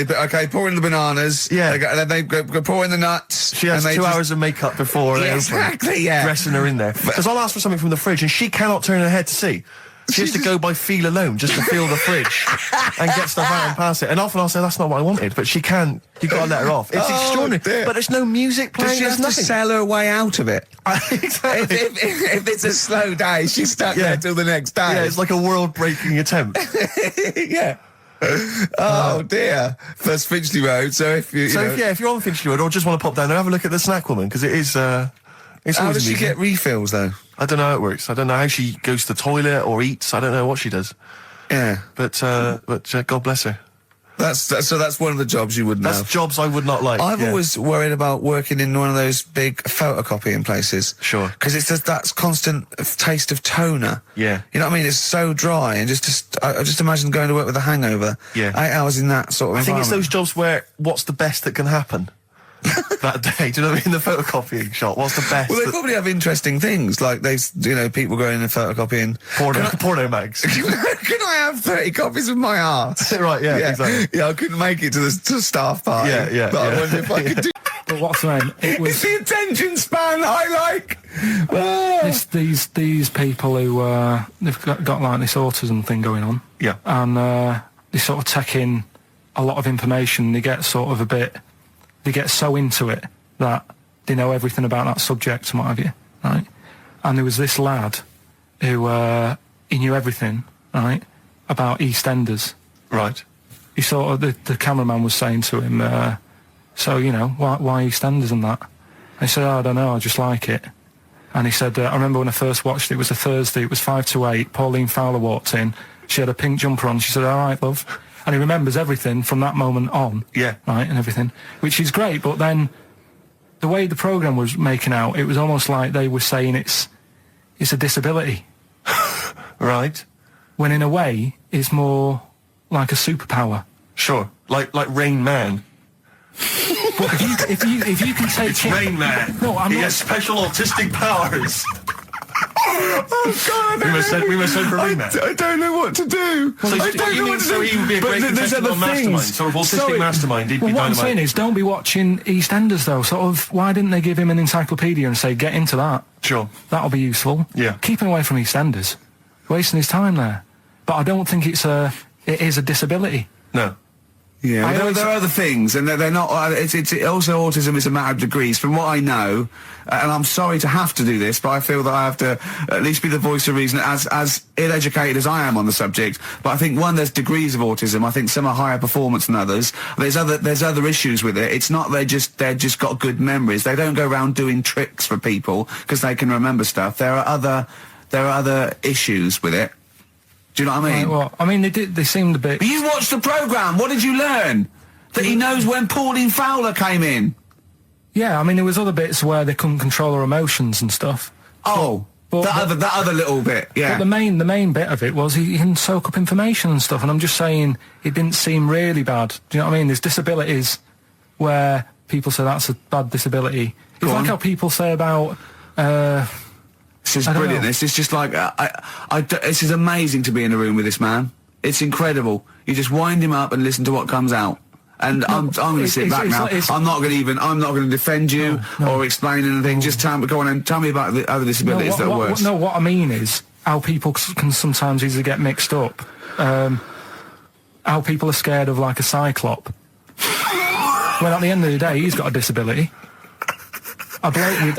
pour in the bananas. Yeah. And then they go pour in the nuts. She has 2 hours of makeup before they exactly, yeah. dressing her in there. Because I'll ask for something from the fridge, and she cannot turn her head to see. She has to go by feel alone, just to feel the fridge and get stuff out and pass it. And often I'll say, that's not what I wanted, but she can't. You've got to let her off. It's extraordinary. Dear. But there's no music playing. Does she have to sell her way out of it? Exactly. If it's a slow day, she's stuck there till the next day. Yeah, it's like a world-breaking attempt. Yeah. Oh dear. That's Finchley Road. So if you know, if you're on Finchley Road or just want to pop down there, have a look at the Snack Woman, because it is. It's how always does she amusing. get refills though? I don't know how it works. I don't know how she goes to the toilet or eats. I don't know what she does. Yeah. But God bless her. So that's one of the jobs you wouldn't That's have. jobs I would not like. I've always worried about working in one of those big photocopying places. Sure. Because it's just that constant taste of toner. Yeah. You know what I mean? It's so dry, and I just imagine going to work with a hangover. Yeah. 8 hours in that sort of I think it's environment. those jobs where what's the best that can happen that day? Do you know what I mean? The photocopying shop. What's the best? Well, they probably have interesting things, like people going in and photocopying. Porno mags. Can I have 30 copies of my arse? Right, yeah, exactly. Yeah, I couldn't make it to the staff party. Yeah. But I wonder if I could do. But what's the name? It It's was the attention span I like. Oh. these people who they've got like this autism thing going on. Yeah. And they sort of take in a lot of information. They get sort of they get so into it that they know everything about that subject and what have you, right? And there was this lad who he knew everything, right, about EastEnders. Right. He sort of the cameraman was saying to him, so you know why EastEnders and that. And he said, I don't know, I just like it. And he said, I remember when I first watched it, it was a Thursday, it was 5 to 8. Pauline Fowler walked in. She had a pink jumper on. She said, all right, love. And he remembers everything from that moment on. Yeah. Right, and everything, which is great. But then the way the programme was making out, it was almost like they were saying it's a disability. Right. When in a way, it's more like a superpower. Sure. Like Rain Man. But if you can take It's Rain Man. No, I'm he not. has special autistic powers. Oh God! We must send for Rain Man. I don't know what to do. So I don't know what to do. he would be a But great there's contestant other on Mastermind. things. Sort of autistic Sorry. Mastermind. He'd Well, be what I'm saying dynamite. is, don't be watching EastEnders though. Sort of, why didn't they give him an encyclopedia and say, get into that? Sure. That'll be useful. Yeah. Keep him away from EastEnders. Wasting his time there. But I don't think it is a disability. No. Yeah, I there are other things, and they're not. It's also autism is a matter of degrees, from what I know. And I'm sorry to have to do this, but I feel that I have to at least be the voice of reason, as ill-educated as I am on the subject. But I think there's degrees of autism. I think some are higher performance than others. There's other issues with it. It's not they're just got good memories. They don't go around doing tricks for people because they can remember stuff. There are other issues with it. Do you know what I mean? Right, well, I mean, they seemed a bit... But you watched the programme. What did you learn? That he knows when Pauline Fowler came in. Yeah, I mean, there was other bits where they couldn't control their emotions and stuff. Oh, But- that other little bit, yeah. But the main bit of it was he can soak up information and stuff, and I'm just saying it didn't seem really bad. Do you know what I mean? There's disabilities where people say that's a bad disability. It's Go like on. how people say about... This is I don't brilliant. know. This is just like this is amazing to be in a room with this man. It's incredible. You just wind him up and listen to what comes out. And I'm going to sit back now. I'm not going to defend you or explain anything. Just tell me about the other disabilities that are worse. No, what I mean is how people can sometimes easily get mixed up. How people are scared of like a cyclop. Well, at the end of the day, he's got a disability. A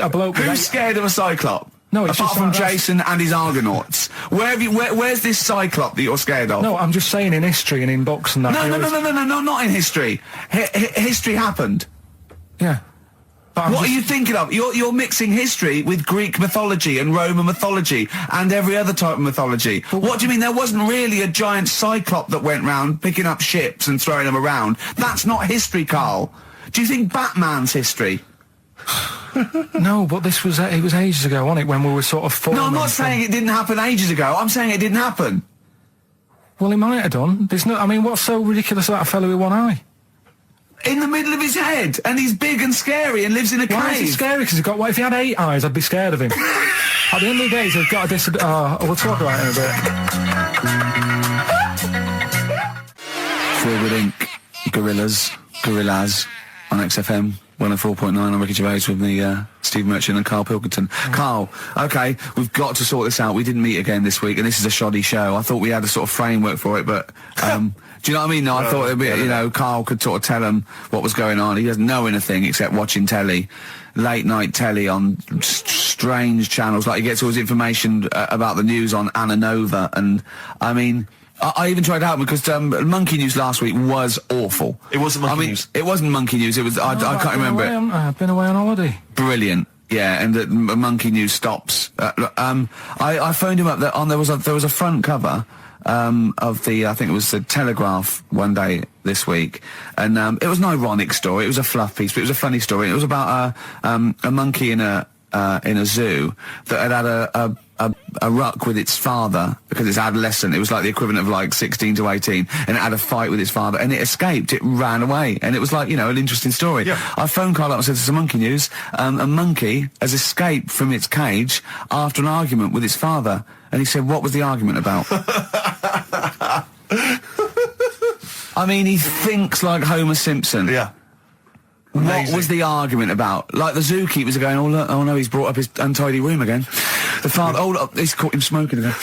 bloke with Who's scared of a cyclop? No, it's apart just from like that. Jason and his Argonauts. Where's this cyclop that you're scared of? No, I'm just saying in history and in books and that. No, not in history. History happened. Yeah. But What are you thinking of? You're mixing history with Greek mythology and Roman mythology and every other type of mythology. What do you mean there wasn't really a giant cyclop that went round picking up ships and throwing them around? That's not history, Carl. Do you think Batman's history? No, but it was ages ago, wasn't it, when we were sort of forming... No, I'm not saying it didn't happen ages ago. I'm saying it didn't happen. Well, he might have done. There's no... I mean, what's so ridiculous about a fellow with one eye? in the middle of his head, and he's big and scary and lives in a Why is he cave. scary? Because what if he had 8 eyes? I'd be scared of him. At the end of the day, he's got a disability. We'll talk about it in a bit. Forward Inc. Gorillas on XFM 104.9 on Ricky Gervais with me, Steve Merchant and Karl Pilkington. Carl, okay, we've got to sort this out. We didn't meet again this week, and this is a shoddy show. I thought we had a sort of framework for it, but do you know what I mean? No, I thought it'd be, Carl could sort of tell him what was going on. He doesn't know anything except watching telly, late night telly on strange channels. Like he gets all his information about the news on Anna Nova, and I mean. I even tried to help because Monkey News last week was awful. It wasn't Monkey News. It wasn't Monkey News. It was. I can't remember it. I've been away on holiday. Brilliant. Yeah, and the Monkey News stops. I phoned him up. There was a front cover of the I think it was the Telegraph one day this week, and it was an ironic story. It was a fluff piece, but it was a funny story. It was about a monkey in a zoo that had a ruck with its father because it's adolescent. It was like the equivalent of like 16 to 18, and it had a fight with its father, and it escaped. It ran away, and it was like, an interesting story. Yeah. I phoned Carl up and said, "This is Monkey News. A monkey has escaped from its cage after an argument with its father." And he said, "What was the argument about?" I mean, he thinks like Homer Simpson. Yeah. What was the argument about? Like the zookeepers are going, oh no, he's brought up his untidy room again. The father, look, he's caught him smoking again.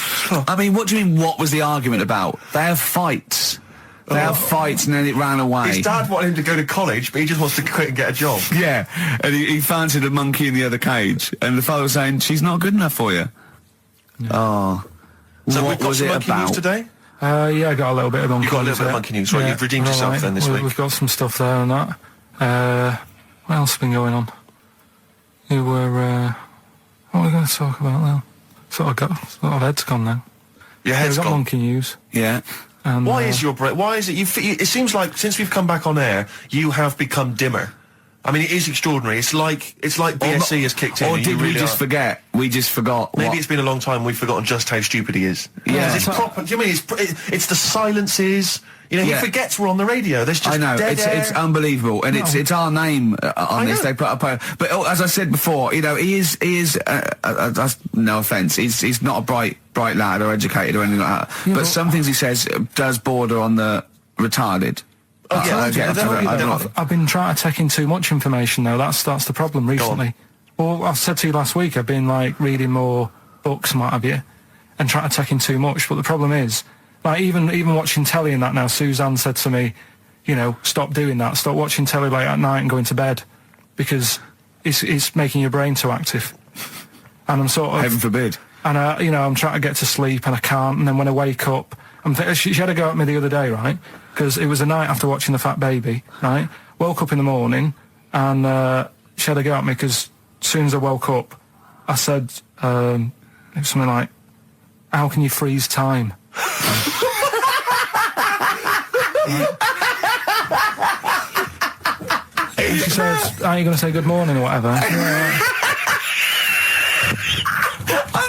I mean, what do you mean, what was the argument about? They have fights. They have fights and then it ran away. His dad wanted him to go to college, but he just wants to quit and get a job. Yeah, and he fancied a monkey in the other cage, and the father was saying, she's not good enough for you. No. Oh. So what we've got was some it Monkey about? News today? Yeah, I got a little bit of Monkey News. You got a little bit of Monkey News, right? You've redeemed yourself then this week. We've got some stuff there and that. What else has been going on? What are we going to talk about now? Sort of head's gone now. Your head's we've got gone. Monkey News. Yeah. And, why is your brain? Why is it? It seems like since we've come back on air, you have become dimmer. I mean, it is extraordinary. It's like BSC has kicked in. Or and did you we really just forget? We just forgot. Maybe it's been a long time. We've forgotten just how stupid he is. Yeah. It's proper. Do you mean it's the silences? He forgets we're on the radio. There's just I know, dead air. it's unbelievable, and it's our name on this. They put up, but as I said before, he is no offence, he's not a bright lad or educated or anything like that. Yeah, but some things he says does border on the retarded. I've been trying to take in too much information though. That's the problem recently. Well, I said to you last week, I've been like reading more books and what have you, and trying to take in too much. But the problem is, like even watching telly and that now, Suzanne said to me, stop doing that. Stop watching telly late at night and going to bed, because it's making your brain too active. And I'm sort of... Heaven forbid. And, I'm trying to get to sleep and I can't. And then when I wake up, she had a go at me the other day, right? Because it was the night after watching The Fat Baby, right? Woke up in the morning and she had a go at me because as soon as I woke up, I said it was something like, "How can you freeze time?" She says, "Are you going to say good morning or whatever?" I'm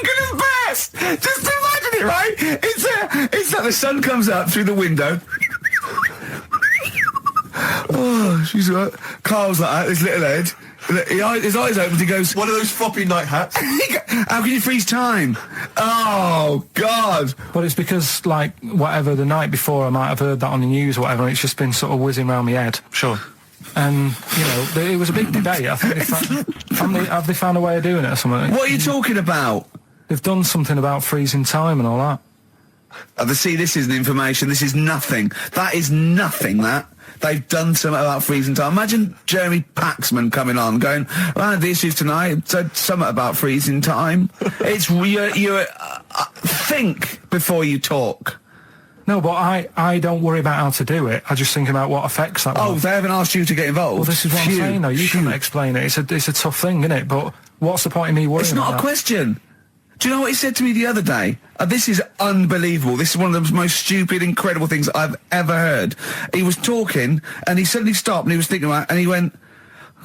gonna burst. Just imagine it, right? It's like the sun comes up through the window. Oh, she's right. Carl's like that, his little head. His eyes open, he goes... One of those floppy night hats. How can you freeze time? Oh, God. But it's because, like, whatever, the night before I might have heard that on the news or whatever, and it's just been sort of whizzing around my head. Sure. And, it was a big debate. I think have they found a way of doing it or something? What are you talking about? They've done something about freezing time and all that. See, this isn't information. This is nothing. That is nothing, that. They've done something about freezing time. Imagine Jeremy Paxman coming on, going, "Well, the issues tonight said something about freezing time." It's you think before you talk. No, but I don't worry about how to do it. I just think about what effects that will. Oh, they haven't asked you to get involved? Well, this is what I'm saying, though. You can't explain it. It's a tough thing, isn't it? But what's the point in me worrying It's not about a question. Do you know what he said to me the other day? This is unbelievable. This is one of the most stupid, incredible things I've ever heard. He was talking, and he suddenly stopped, and he was thinking about it, and he went,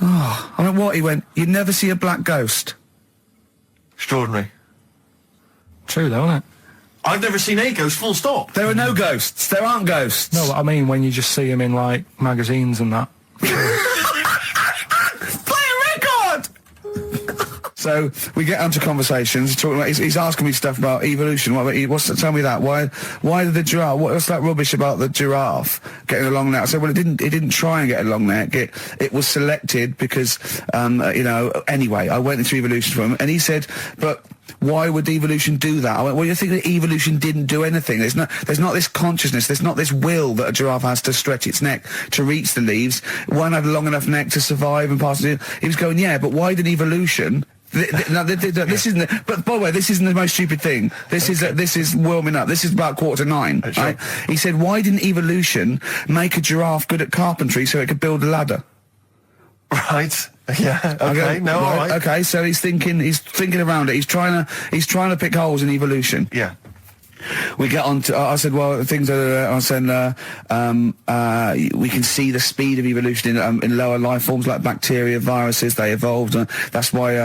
"Oh," I went, "What?" He went, "You'd never see a black ghost." Extraordinary. True, though, isn't it? I've never seen a ghost, full stop. There are no ghosts. There aren't ghosts. No, but I mean when you just see them in, like, magazines and that. Play a record! So we get onto conversations. Talking about, he's asking me stuff about evolution. Tell me that. Why did the giraffe? What's that rubbish about the giraffe getting a long neck? I said, well, it didn't try and get a long neck. It was selected because, Anyway, I went into evolution for him, and he said, but why would evolution do that? I went, well, you think that evolution didn't do anything? There's not this consciousness. There's not this will that a giraffe has to stretch its neck to reach the leaves. One had a long enough neck to survive and pass it. He was going, yeah, but why did evolution? This isn't. But by the way, this isn't the most stupid thing. This is warming up. This is about 8:45. Sure. Right? He said, why didn't evolution make a giraffe good at carpentry so it could build a ladder? Right. Yeah. Okay. No. All right. Okay. So he's thinking around it. He's trying to pick holes in evolution. Yeah. We get on to, I said, well, things are, I said, we can see the speed of evolution in lower life forms like bacteria, viruses, they evolved. That's why,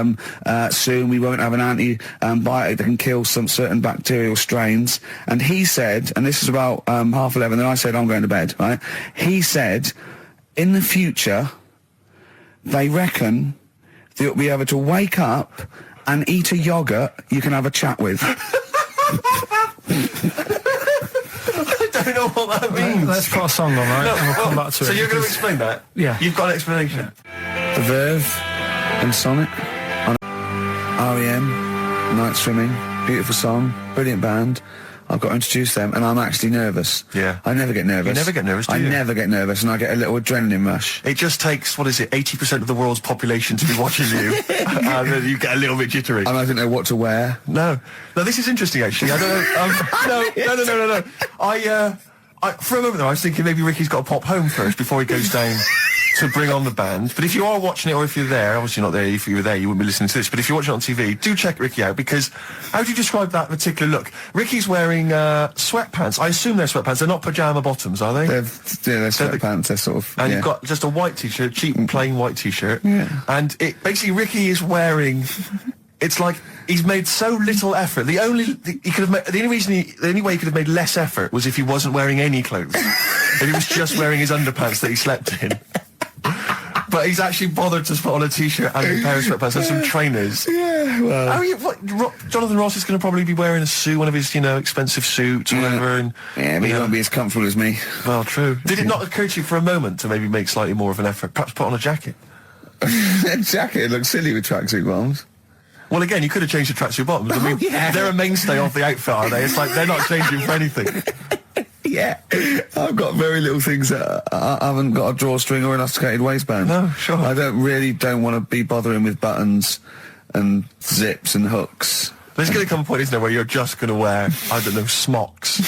soon we won't have an antibiotic that can kill some certain bacterial strains. And he said, and this is about, 11:30, and I said, I'm going to bed, right? He said, in the future, they reckon that you'll be able to wake up and eat a yogurt you can have a chat with. I don't know what that means. Let's put a song on, right? No, and we'll come back to it. So you're going to explain that? Yeah. You've got an explanation? The Verve and Sonic on REM, Night Swimming, beautiful song, brilliant band. I've got to introduce them, and I'm actually nervous. Yeah. I never get nervous. You never get nervous, do you? I never get nervous, and I get a little adrenaline rush. It just takes, 80% of the world's population to be watching you, and then you get a little bit jittery. And I don't know what to wear. No, this is interesting, actually. I don't know. No. I for a moment there, I was thinking maybe Ricky's got to pop home first before he goes down to bring on the band. But if you are watching it, or if you're there, obviously not there, if you were there you wouldn't be listening to this, but if you're watching it on TV, do check Ricky out, because how do you describe that particular look? Ricky's wearing sweatpants. I assume they're sweatpants. They're not pyjama bottoms, are they? They're sweatpants. They're sort of... And you've got just a white t-shirt, cheap and plain white t-shirt. Yeah. And basically Ricky is wearing... It's like he's made so little effort. The only way he could have made less effort was if he wasn't wearing any clothes. If he was just wearing his underpants that he slept in. But he's actually bothered to put on a t-shirt and a pair of sweatpants and some trainers. Yeah, well... Jonathan Ross is going to probably be wearing a suit, one of his, expensive suits or whatever. And, but he won't be as comfortable as me. Well, true. Did it not occur to you for a moment to maybe make slightly more of an effort? Perhaps put on a jacket? A jacket looks silly with tracksuit bottoms. Well, again, you could have changed the tracksuit bottoms. I mean, they're a mainstay of the outfit, are they? It's like they're not changing for anything. Yeah. I've got very little things that I haven't got a drawstring or an elasticated waistband. No, sure. I don't want to be bothering with buttons and zips and hooks. There's going to come a point, isn't there, where you're just going to wear, I don't know, smocks.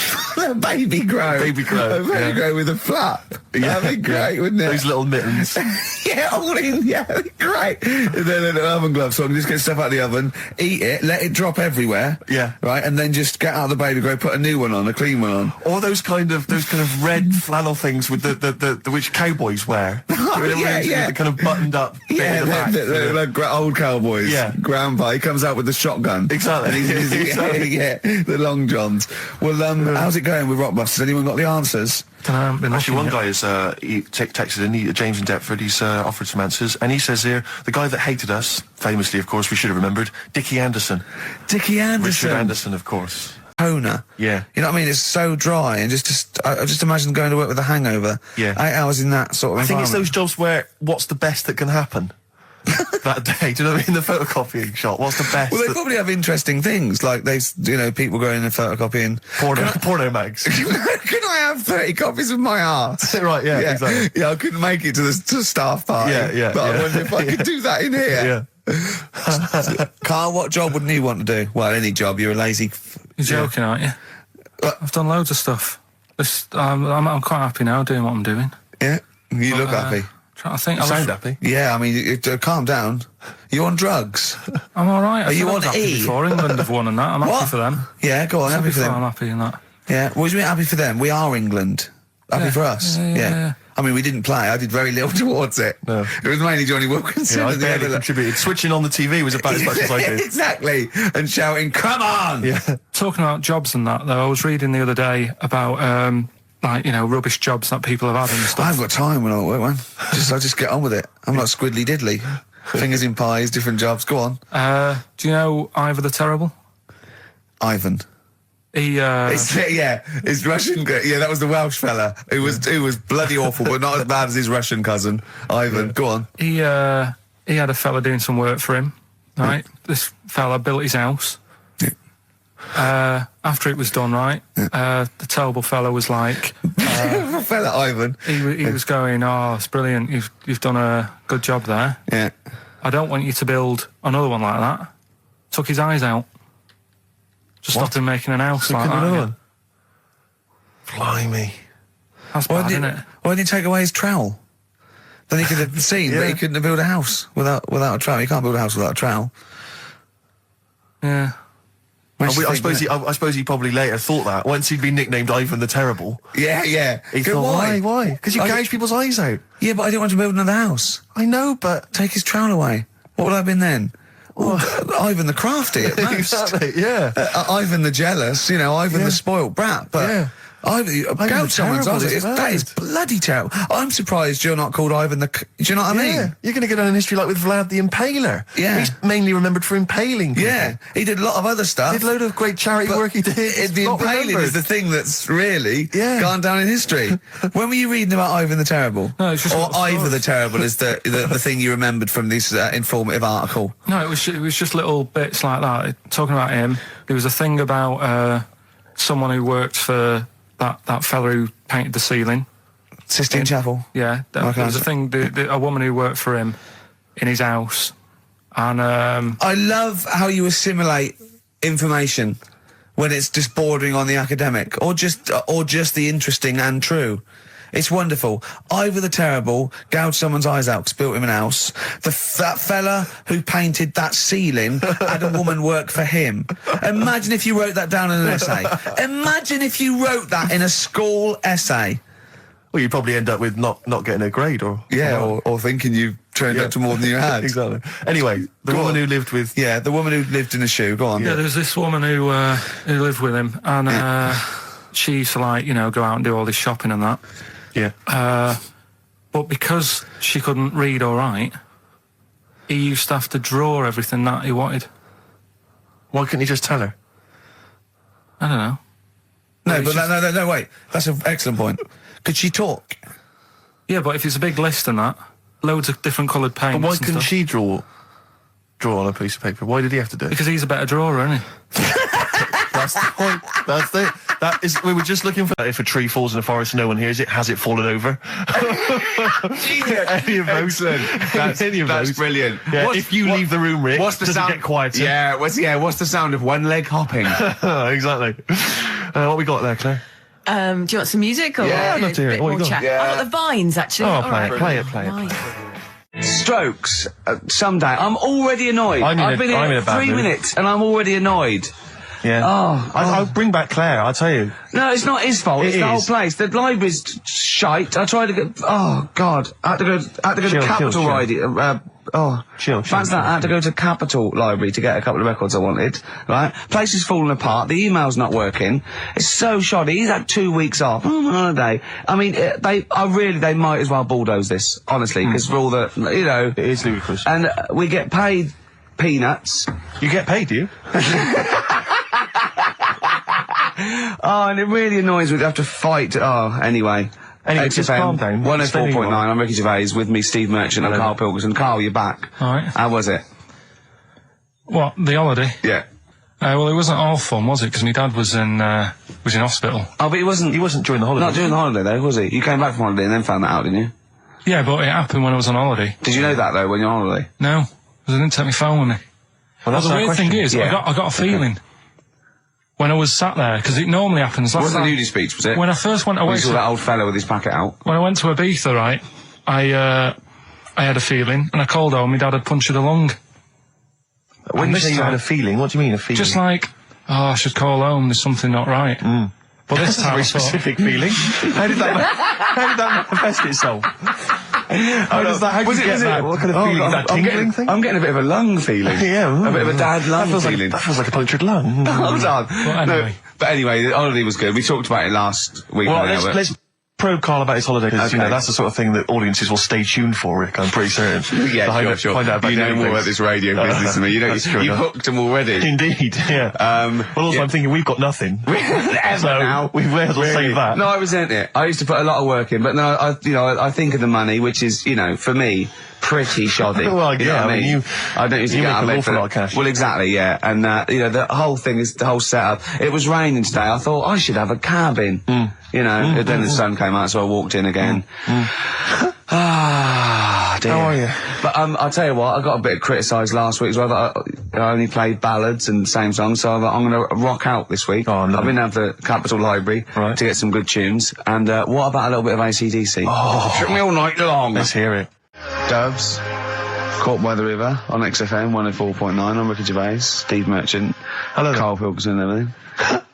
Baby grow. Baby grow. A baby grow with a flap. Yeah. That'd be great, wouldn't it? Those little mittens. Yeah, all in. Yeah, that'd be great. And then an oven glove, so I can just get stuff out of the oven, eat it, let it drop everywhere. Yeah. Right, and then just get out of the baby grow, put a new one on, a clean one on. Or those kind of red flannel things with the which cowboys wear. Yeah. The kind of buttoned up bit at the back. They're old cowboys. Yeah. Grandpa, he comes out with the shotgun. Exactly. And yeah, the long johns. Well, how's it going with Rockbusters? Anyone got the answers? Actually, one guy has texted in, James in Deptford, he's offered some answers, and he says here, the guy that hated us, famously, of course, we should have remembered, Dickie Anderson. Dickie Anderson? Richard Anderson, of course. Toner. Yeah. You know what I mean? It's so dry, and I just imagine going to work with a hangover. Yeah. 8 hours in that sort of I think it's environment. those jobs where, what's the best that can happen? That day, do you know what I mean? The photocopying shop, what's the best? Well, they probably have interesting things, like people going and photocopying. Porno mags. Can I have 30 copies of my arse? Right, yeah, exactly. Yeah, I couldn't make it to the staff party. Yeah. But I wonder if I could do that in here. Yeah. Carl, what job wouldn't you want to do? Well, any job. You're a lazy... You're joking, aren't you? I've done loads of stuff. I'm quite happy now doing what I'm doing. Yeah? You look happy. I think You sound happy. Yeah, I mean, calm down. You on drugs? I'm all right. Are you on happy E? before England have won and that. I'm happy for them. Yeah, go on, happy for them. I'm happy in that. Yeah, what do you mean happy for them? We are England. Happy for us? Yeah. I mean, we didn't play. I did very little towards it. No. It was mainly Johnny Wilkinson. Yeah, I and the barely other- contributed. Switching on the TV was about as much as I did. Exactly. And shouting, come on! Yeah. Talking about jobs and that, though, I was reading the other day about like, rubbish jobs that people have had and I stuff. haven't got time when I'm at work, man. I just get on with it. I'm like Squiddly Diddly. Fingers in pies, different jobs. Go on. Do you know Ivor the Terrible? Ivan. He, his Russian. Yeah, that was the Welsh fella who was bloody awful, but not as bad as his Russian cousin, Ivan. Go on. He had a fella doing some work for him, right? This fella built his house. After it was done, right, the terrible fella was like... fella Ivan. He was going, "Oh, it's brilliant, you've done a good job there. Yeah. I don't want you to build another one like that." Took his eyes out. Just stopped him making an house like that. One? Blimey. That's bad, isn't it? Why didn't he take away his trowel? Then he could have seen, but he couldn't have built a house without a trowel. You can't build a house without a trowel. Yeah. I suppose he probably later thought that once he'd been nicknamed Ivan the Terrible. Yeah. He thought, why? Because you gouge people's eyes out. Yeah, but I didn't want to build another house. I know, but Take his trowel away. What would I have been then? Ivan the Crafty at most. exactly. Yeah. Ivan the Jealous. Ivan the spoilt brat. But Yeah. Gout someone's terrible, eyes. That is bloody terrible. I'm surprised you're not called Ivan the... Do you know what I mean? Yeah, you're going to get on in history like with Vlad the Impaler. Yeah. He's mainly remembered for impaling people. Yeah, he did a lot of other stuff. Did a load of great charity work he did. The impaling is the thing that's really gone down in history. When were you reading about Ivan the Terrible? No, it's just or what Ivor the Terrible is the thing you remembered from this informative article. No, it was just little bits like that. Talking about him, there was a thing about someone who worked for that fella who painted the ceiling. Sistine Chapel. Yeah, there was a thing, a woman who worked for him in his house. And I love how you assimilate information when it's just bordering on the academic, or just the interesting and true. It's wonderful. Ivor the Terrible gouged someone's eyes out 'cause built him an house. That fella who painted that ceiling had a woman work for him. Imagine if you wrote that down in an essay. Imagine if you wrote that in a school essay. Well, you'd probably end up with not getting a grade or thinking you turned up to more than you had. Exactly. Anyway, the woman who lived with... Yeah, the woman who lived in a shoe. Go on. yeah, there was this woman who lived with him, and she used to go out and do all this shopping and that. Yeah. But because she couldn't read or write, he used to have to draw everything that he wanted. Why couldn't he just tell her? I don't know. No, wait. That's an excellent point. Could she talk? Yeah, but if it's a big list and that, loads of different coloured paints. But why and couldn't stuff. she draw on a piece of paper? Why did he have to do it? Because he's a better drawer, isn't he? That's the point. That's it. That is. We were just looking for if a tree falls in the forest and no one hears it, has it fallen over? Any of those. That's brilliant. Yeah, if you leave the room, Rick, what's the does sound? it get quieter? Yeah, what's the sound of one leg hopping? Exactly. What we got there, Claire? Do you want some music or Yeah, I'd love to hear it. bit What you more got? chat? Yeah. I've got the Vines actually. Oh, All play right. it. Right. Strokes. Someday. I'm already annoyed. I've been in here a bad 3 mood. minutes and I'm already annoyed. Yeah. I'll bring back Claire, I'll tell you. No, it's not his fault. It's the whole place. The library's shite. I tried to get. Oh God! I had to go to Capital Library. Chill. Fancy that. I had to go to Capital Library to get a couple of records I wanted. Right? Place is falling apart. The email's not working. It's so shoddy. He's had 2 weeks off. I'm on holiday. I mean, they might as well bulldoze this, honestly, because for all the, It is ludicrous. and we get paid peanuts. You get paid, do you? Oh, and it really annoys me to have to fight. Oh, anyway. Anyway, just calm down. 104.9, I'm Ricky Gervais, with me Steve Merchant and Hello. Karl Pilkington. Karl, you're back. All right. How was it? What, the holiday? Yeah. Well, it wasn't all fun, was it? Because my dad was in hospital. Oh, but he wasn't during the holiday. Not during the holiday, though, was he? You came back from holiday and then found that out, didn't you? Yeah, but it happened when I was on holiday. Did you know that, though, when you're on holiday? No, because I didn't take my phone with me. Well, that's the our weird question. thing is, Yeah. I got a feeling when I was sat there, because it normally happens. It Last wasn't a time, nudie speech, was it? when I first went When away, you saw that old fella with his packet out. when I went to Ibiza, right, I had a feeling, and I called home. My dad had punctured a lung. When And you this say you time- had a feeling, what do you mean a feeling? Just like, I should call home. There's something not right. But this That's a time, very I thought, specific feeling. How did that manifest itself? How does that? How Was do it- you was get it- that? What kind of feeling? Is that I'm tingling getting, thing? I'm getting a bit of a lung feeling. Yeah, A bit of a dad lung that feels feeling. Like a punctured lung. Hold on. Well, anyway. But anyway, the holiday was good. We talked about it last week. Well, let's probe Karl about his holiday, because Okay. that's the sort of thing that audiences will stay tuned for, Rick, I'm pretty certain. Yeah, sure. Find out about you know more about this radio business than me. You know, That's true you've enough. hooked them already. Indeed, yeah. Well, also, I'm thinking we've got nothing. So we may as well save that. No, I resent it. I used to put a lot of work in, but no, I think of the money, which is, for me, pretty shoddy. Well, You know yeah, what I mean, I don't usually you get make out of an bed awful for lot of cash. Well, exactly, yeah. And, the whole thing is the whole setup. It was raining today. I thought I should have a cabin. And then the sun came out, so I walked in again. Ah, dear. How are you? But I'll tell you what, I got a bit criticised last week as well that I only played ballads and same songs, so I'm going to rock out this week. Oh, no. I've been down to the Capitol Library Right. to get some good tunes. And what about a little bit of AC/DC? Oh, took me all night long. Let's hear it. Doves, Caught by the River on XFM 104.9. I'm Ricky Gervais, Steve Merchant, Hello there. Karl Pilkington and everything.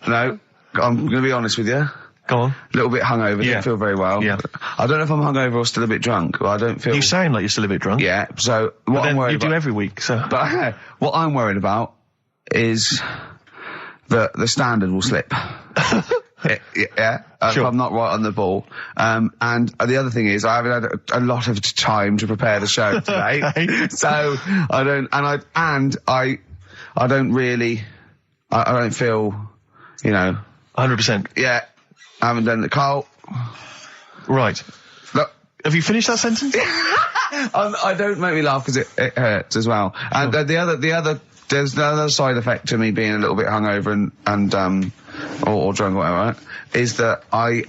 No, I'm going to be honest with you. Go on. A little bit hungover, Yeah. don't feel very well. Yeah. I don't know if I'm hungover or still a bit drunk, but I don't feel... You sound like you're still a bit drunk. Yeah, so But what then I'm worried you do about... every week, so. But what I'm worried about is that the standard will slip. Yeah, Sure. if I'm not right on the ball. And the other thing is, I haven't had a lot of time to prepare the show today, Okay. so I don't, I don't really, I don't feel, 100%. yeah, I haven't done the Karl. Right. Look, Have you finished that sentence? I don't make me laugh because it hurts as well. And there's the other side effect to me being a little bit hungover and or drunk or whatever, right, is that I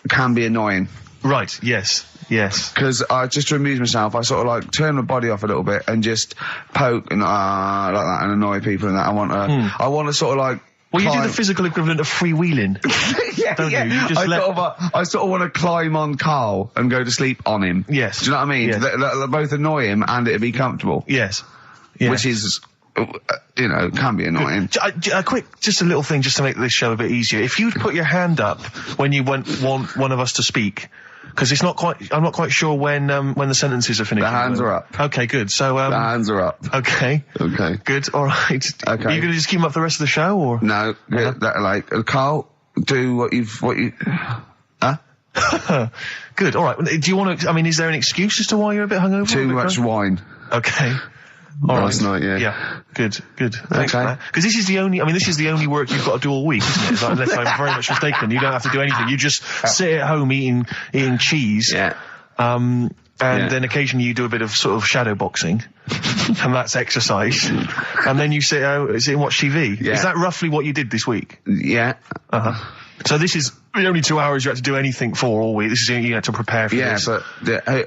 can be annoying. Right, yes. Because just to amuse myself, I sort of turn my body off a little bit and just poke and like that and annoy people and that. I want to sort of Well, you do climb- the physical equivalent of freewheeling. yeah, don't yeah. you? You just I sort of want to climb on Karl and go to sleep on him. Yes. Do you know what I mean? Yes. That both annoy him and it'd be comfortable. Yes. Which is, can be annoying. Just a little thing just to make this show a bit easier. If you'd put your hand up when you want one of us to speak, because I'm not quite sure when the sentences are finished. The hands are up. Okay, good. So, The hands are up. okay. Okay. Good, alright. Okay. Are you gonna just keep them up the rest of the show, or? No, Karl, do what you, huh? Good, alright. Do you want to, is there an excuse as to why you're a bit hungover? Too much wine. Okay. All right. Last night, yeah. Yeah. Good. Thanks for Okay. that. Because this is the only work you've got to do all week, isn't it? Unless I'm very much mistaken. You don't have to do anything. You just sit at home eating cheese. Yeah. And Yeah. then occasionally you do a bit of sort of shadow boxing. And that's exercise. And then you sit and watch TV. Yeah. Is that roughly what you did this week? Yeah. Uh-huh. So this is the only 2 hours you had to do anything for all week. This is you had to prepare for Yeah, this. but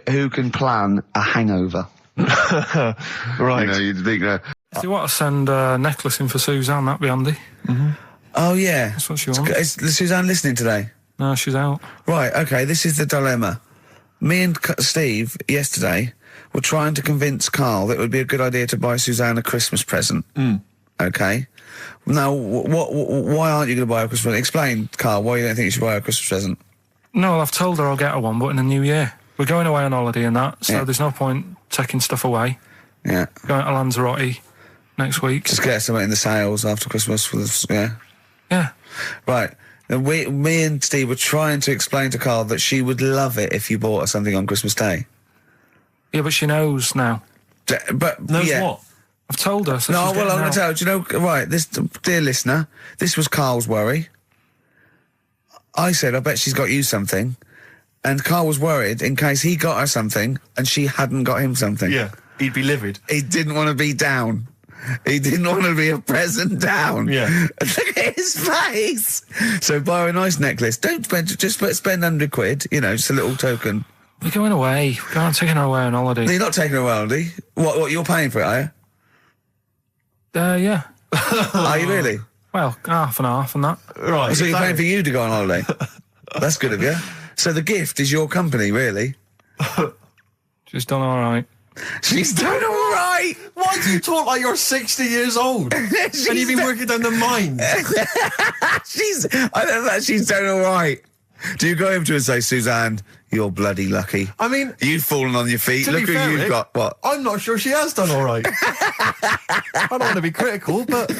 who can plan a hangover? Right. You'd think that. If you want to send a necklace in for Suzanne, that'd be handy. Oh, yeah. That's what she wants. Is Suzanne listening today? No, she's out. Right, okay, this is the dilemma. Me and Steve, yesterday, were trying to convince Karl that it would be a good idea to buy Suzanne a Christmas present. Okay? Now, why aren't you going to buy her a Christmas present? Explain, Karl, why you don't think you should buy her a Christmas present. No, I've told her I'll get her one, but in the new year. We're going away on holiday and that, so Yeah. there's no point taking stuff away. Yeah. Going to Lanzarote next week. Just get her something in the sales after Christmas. Yeah. Yeah. Right. Now, me and Steve were trying to explain to Karl that she would love it if you bought her something on Christmas Day. Yeah, but she knows now. But Knows yeah. what? I've told her. So No, she's well, I'm getting going out. to tell you. Do you know, right, this, dear listener, this was Karl's worry. I said, I bet she's got you something. And Karl was worried in case he got her something and she hadn't got him something. Yeah. He'd be livid. He didn't want to be down. He didn't want to be a present down. Yeah. Look at his face. So buy her a nice necklace. Don't spend, spend £100, just a little token. We're going away. I'm taking her away on holiday. No, you're not taking her away, are you? What, you're paying for it, are you? Yeah. Are you really? Well, half and half and that. Right. So you're paying for you to go on holiday? That's good of you. So the gift is your company, really? She's done all right. She's done all right. Why do you talk like you're 60 years old? And you've been working down the mines? I don't know, she's done all right. Do you go over to her and say, Suzanne, you're bloody lucky. I mean, You've fallen on your feet. to Look be who fair, you've Rick, got. What? I'm not sure she has done all right. I don't want to be critical, but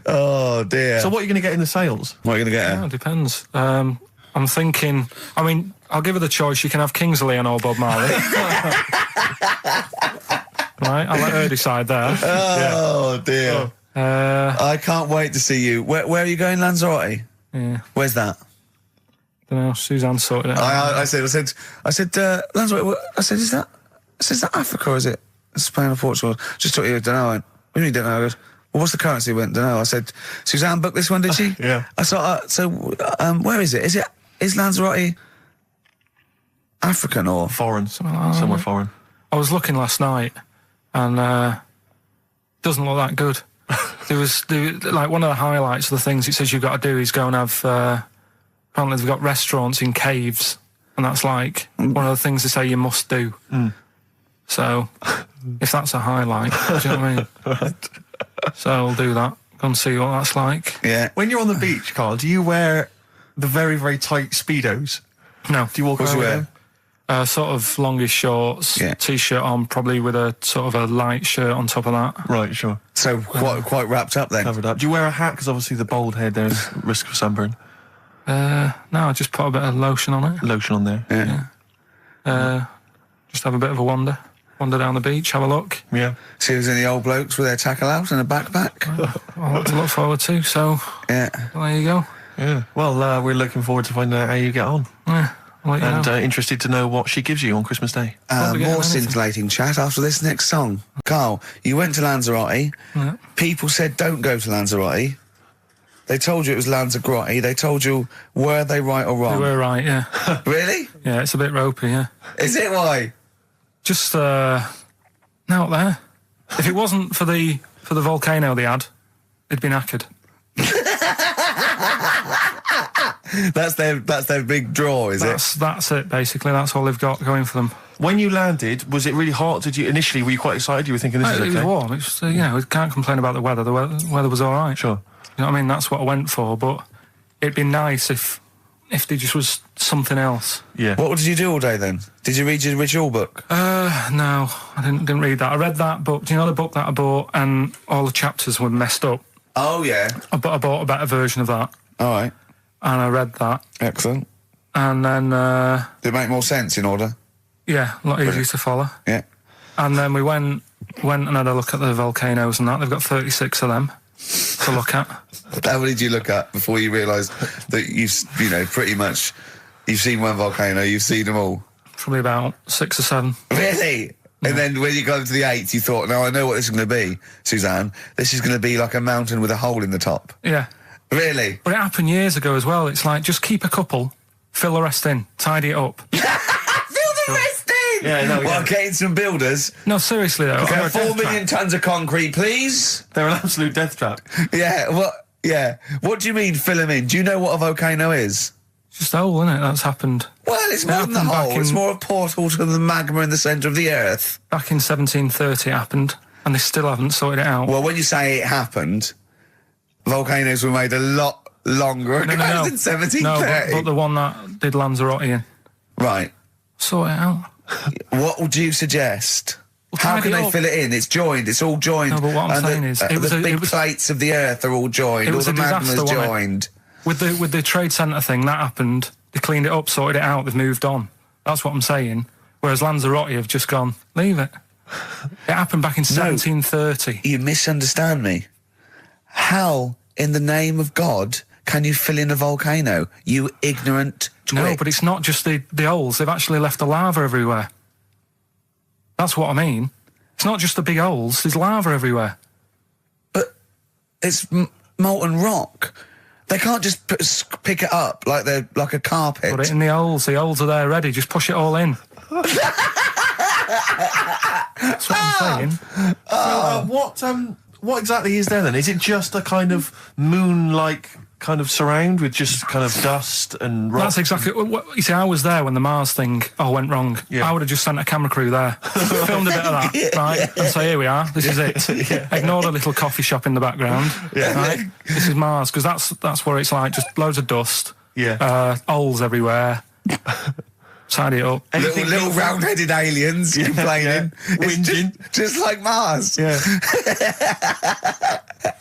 Oh dear. So what are you going to get in the sales? what are you going to get Yeah, her? it depends. I'm thinking. I mean, I'll give her the choice. You can have Kingsley and or Bob Marley. Right, I'll let her decide there. Oh dear. I can't wait to see you. Where are you going, Lanzarote? Yeah, Where's that? don't know. Suzanne sorted it out. I said, Lanzarote. I said, is that Africa or is it Spain or Portugal? Just thought you don't know. I went, what do you mean don't know? I goes, well, what's the currency? I went, don't know. I said, Suzanne booked this one, did she? Yeah. I thought, where is it? Is Lanzarote African or? Foreign. like Somewhere foreign. I was looking last night, and doesn't look that good. There was like one of the highlights of the things it says you've got to do is go and have. Apparently, they've got restaurants in caves, and that's like one of the things they say you must do. So, if that's a highlight, do you know what I mean? Right. So I'll do that. Go and see what that's like. Yeah. When you're on the beach, Carl, do you wear the very, very tight Speedos? No, Do you walk What's around with wear? them? sort of longish shorts, Yeah. t-shirt on, probably with a sort of a light shirt on top of that. Right, sure. So quite wrapped up then. Covered up. Do you wear a hat? Because obviously the bald head, there's risk of sunburn. No, I just put a bit of lotion on it. Lotion on there. Yeah. Just have a bit of a wander down the beach, have a look. Yeah. See who's any old blokes with their tackle out and a backpack. A lot to look forward to. So Yeah. there you go. Yeah. Well, we're looking forward to finding out how you get on. Yeah, I'll let you And know. interested to know what she gives you on Christmas Day. Probably get More anything. scintillating chat after this next song. Carl, you went to Lanzarote. Yeah. People said don't go to Lanzarote. They told you it was Lanzarote. They told you, were they right or You wrong? were right, yeah. Really? Yeah, it's a bit ropey, yeah. Is it why? Just out there. If it wasn't for the volcano they had, it'd been knackered. That's their big draw, is it? That's it basically. That's all they've got going for them. When you landed, was it really hot? Were you quite excited? You were thinking this is It okay? was warm. It's we can't complain about the weather. The weather was all right. Sure. You know what I mean? That's what I went for. But it'd be nice if there just was something else. Yeah. What did you do all day then? Did you read your ritual book? No, I didn't read that. I read that book. Do you know the book that I bought and all the chapters were messed up? Oh yeah. I bought a better version of that All right. and I read that. Excellent. And then, Did it make more sense in order? yeah, a lot easier to follow. Yeah. And then we went and had a look at the volcanoes and that. They've got 36 of them to look at. How many did you look at before you realised that pretty much you've seen one volcano, you've seen them all? Probably about 6 or 7. Really? And then when you got to the 8th, you thought, no, I know what this is going to be, Suzanne. This is going to be like a mountain with a hole in the top. Yeah. Really? But it happened years ago as well. It's like, just keep a couple, fill the rest in, tidy it up. Fill the rest in! Yeah, no, Well, yeah. getting some builders. No, seriously though. Okay, I'm a 4 death million trap. tons of concrete, please. They're an absolute death trap. Yeah, what? Yeah. What do you mean fill them in? Do you know what a volcano is? It's just a hole, isn't it? That's happened. Well, it's more than the happened back hole. It's in- more a portal to the magma in the centre of the earth. Back in 1730 it happened, and they still haven't sorted it out. Well, when you say it happened, volcanoes were made a lot longer ago than 1730. No, but the one that did Lanzarote in. Right. Sort it out. What would you suggest? How tidy can they up. fill it in? It's joined. It's all joined. No, but what I'm And saying is, it was the a- big it was- plates of the earth are all joined. It All was the a disaster, magma's wasn't it? joined. With the trade centre thing, that happened. They cleaned it up, sorted it out, they've moved on. That's what I'm saying. Whereas Lanzarote have just gone, leave it. It happened back in 1730. You misunderstand me. How, in the name of God, can you fill in a volcano? You ignorant twit. No, but it's not just the holes. They've actually left the lava everywhere. That's what I mean. It's not just the big holes. There's lava everywhere. But it's molten rock. They can't just pick it up like they're like a carpet. Put it in the holes. The holes are there ready. Just push it all in. That's what I'm saying. What exactly is there then? Is it just a kind of moon-like kind of surround with just kind of dust and rock? That's exactly what you see. I was there when the Mars thing all went wrong. Yeah. I would have just sent a camera crew there, filmed a bit of that, right, and say, "Here we are. This is it." Ignore the little coffee shop in the background. Right? This is Mars because that's where it's like just loads of dust. Yeah. Holes everywhere. Tidy it up. Little round-headed aliens complaining. yeah. It's Whinging. just like Mars. Yeah.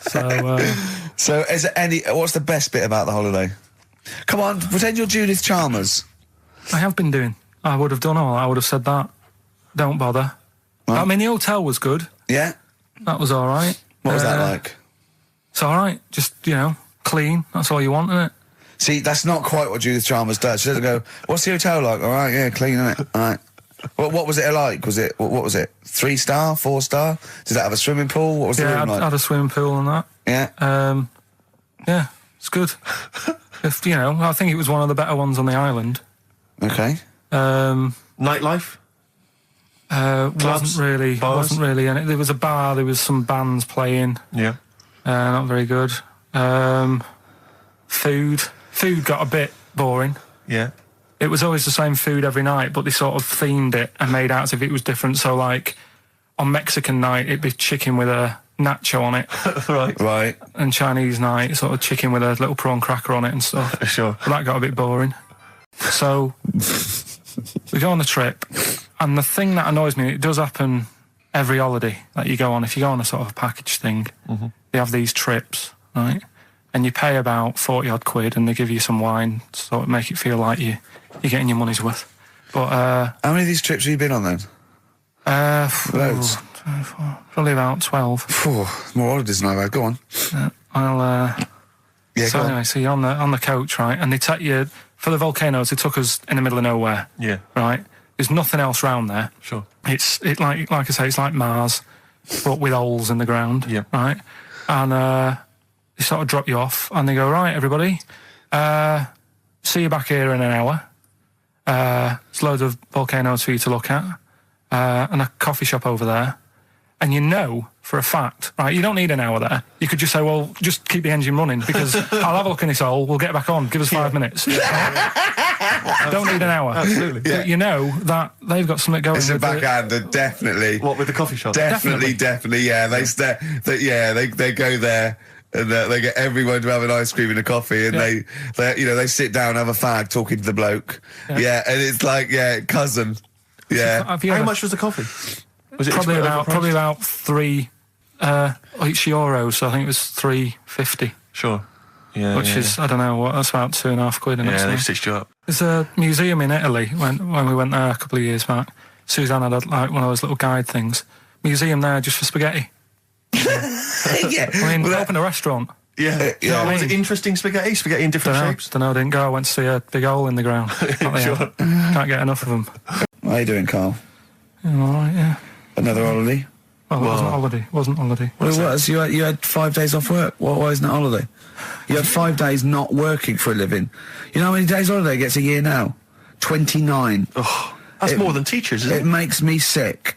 So, is there what's the best bit about the holiday? Come on, pretend you're Judith Chalmers. I have been doing. I would have done all. I would have said that. Don't bother. Right. I mean, the hotel was good. Yeah? That was all right. What was that like? It's all right. Just, clean. That's all you want, isn't it? See, that's not quite what Judith Chalmers does. She doesn't go, what's the hotel like? All right, yeah, clean, innit? All right. What was it like? What was it? 3-star, 4-star? Did it have a swimming pool? What was the room like? I had a swimming pool and that. Yeah. Yeah, it's good. I think it was one of the better ones on the island. Okay. Nightlife? Wasn't really. And there was a bar. There was some bands playing. Yeah. Not very good. Food got a bit boring. Yeah. It was always the same food every night, but they sort of themed it and made out as if it was different. So, like, on Mexican night, it'd be chicken with a nacho on it. Right. And Chinese night, sort of chicken with a little prawn cracker on it and stuff. Sure. But that got a bit boring. So, we go on the trip, and the thing that annoys me, it does happen every holiday that you go on. If you go on a sort of a package thing, they have these trips, right? And you pay about 40-odd quid, and they give you some wine to sort of make it feel like you're getting your money's worth. But how many of these trips have you been on then? Loads. Probably about 12. More holidays than I've had. Go on. Yeah, so anyway, so you're on the coach, right? And they take you for the volcanoes. They took us in the middle of nowhere. Yeah. Right. There's nothing else round there. Sure. It's like I say, it's like Mars, but with holes in the ground. Yeah. Right. And they sort of drop you off, and they go, right, everybody, see you back here in an hour. There's loads of volcanoes for you to look at, and a coffee shop over there. And for a fact, right, you don't need an hour there. You could just say, well, just keep the engine running, because I'll have a look in this hole, we'll get back on, give us 5 minutes. Don't need an hour. Absolutely. But that they've got something going. It's a backhander, definitely. What, with the coffee shop? Definitely, yeah. They go there. And they get everyone to have an ice cream and a coffee, and they sit down, have a fag, talking to the bloke. Yeah, and it's like, cousin. Yeah. How much was the coffee? Was it probably about €3 each euro? So I think it was $3.50. Sure. Yeah. Which is I don't know what, that's about £2.50. And they've stitched you up. There's a museum in Italy when we went there a couple of years back. Suzanne had one of those little guide things. Museum there just for spaghetti. Yeah. I mean, open a restaurant. Yeah. Was it interesting spaghetti? Spaghetti in different shapes? Don't know, I didn't go. I went to see a big hole in the ground. Sure. Can't get enough of them. How are you doing, Carl? Yeah, all right, yeah. Another holiday? Well, it wasn't holiday. Well, it was. You had 5 days off work. Why isn't it holiday? You had 5 days not working for a living. You know how many days holiday gets a year now? 29. Oh, that's more than teachers, isn't it? It makes me sick.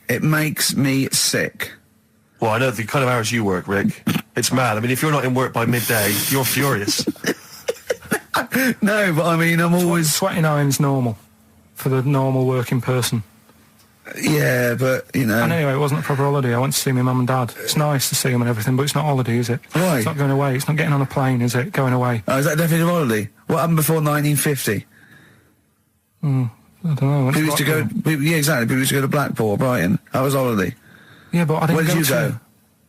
Well, I know the kind of hours you work, Rick. It's mad. I mean, if you're not in work by midday, you're furious. No, but I mean, I'm always... 29's normal for the normal working person. Yeah, but, And anyway, it wasn't a proper holiday. I went to see my mum and dad. It's nice to see them and everything, but it's not holiday, is it? Why? It's not going away. It's not getting on a plane, is it? Going away. Oh, is that definitely a holiday? What happened before 1950? I don't know. People used to go... Yeah, exactly. People used to go to Blackpool or Brighton. That was holiday. Yeah, but I didn't Where did you go?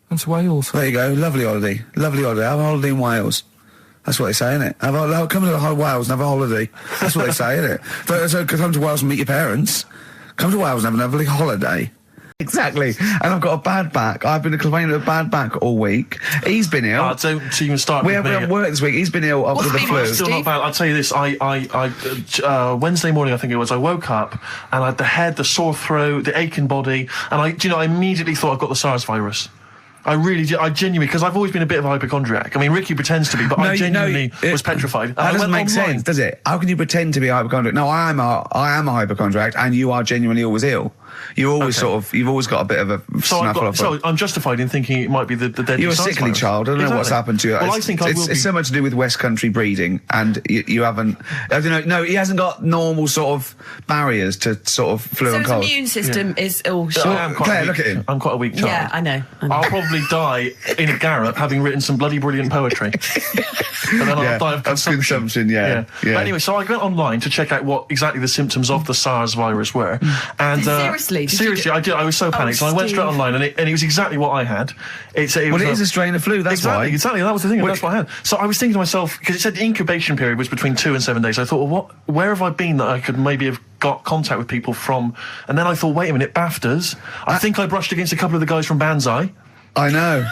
Went to Wales. There you go. Lovely holiday. Lovely holiday. Have a holiday in Wales. That's what they say, innit? Come to Wales and have a holiday. That's what they say, innit? So come to Wales and meet your parents. Come to Wales and have a lovely holiday. Exactly. And I've got a bad back. I've been complaining of a bad back all week. He's been ill. Don't even start. We haven't worked this week. He's been ill with the flu. Still not bad. I'll tell you this. I Wednesday morning, I think it was, I woke up and I had the head, the sore throat, the aching body, and I immediately thought I've got the SARS virus. I really did. I genuinely, because I've always been a bit of a hypochondriac. I mean, Ricky pretends to be, but I genuinely was petrified. That doesn't make sense, does it? How can you pretend to be a hypochondriac? No, I am a hypochondriac, and you are genuinely always ill. You always you've always got a bit of a snaffle. So I'm justified in thinking it might be the deadly. You're a sickly virus. child. I don't know what's happened to you. Well, I think it's so much to do with West Country breeding, and you haven't. I don't know. No, he hasn't got normal sort of barriers to sort of flu and cold. His immune system is all shot. Claire, look at him. I'm quite a weak child. Yeah, I know. I'll probably die in a garret having written some bloody brilliant poetry. And then I'll die of consumption. Yeah. But anyway, so I went online to check out what exactly the symptoms of the SARS virus were. And Zero Seriously? Did you Seriously, I did. I was so panicked. So I went straight Steve. online, and it was exactly what I had. Well, it is a strain of flu, that's why. Exactly, that was the thing, that's what I had. So I was thinking to myself, because it said the incubation period was between 2 and 7 days, I thought, well, where have I been that I could maybe have got contact with people from? And then I thought, wait a minute, BAFTAs? I think I brushed against a couple of the guys from Banzai. I know.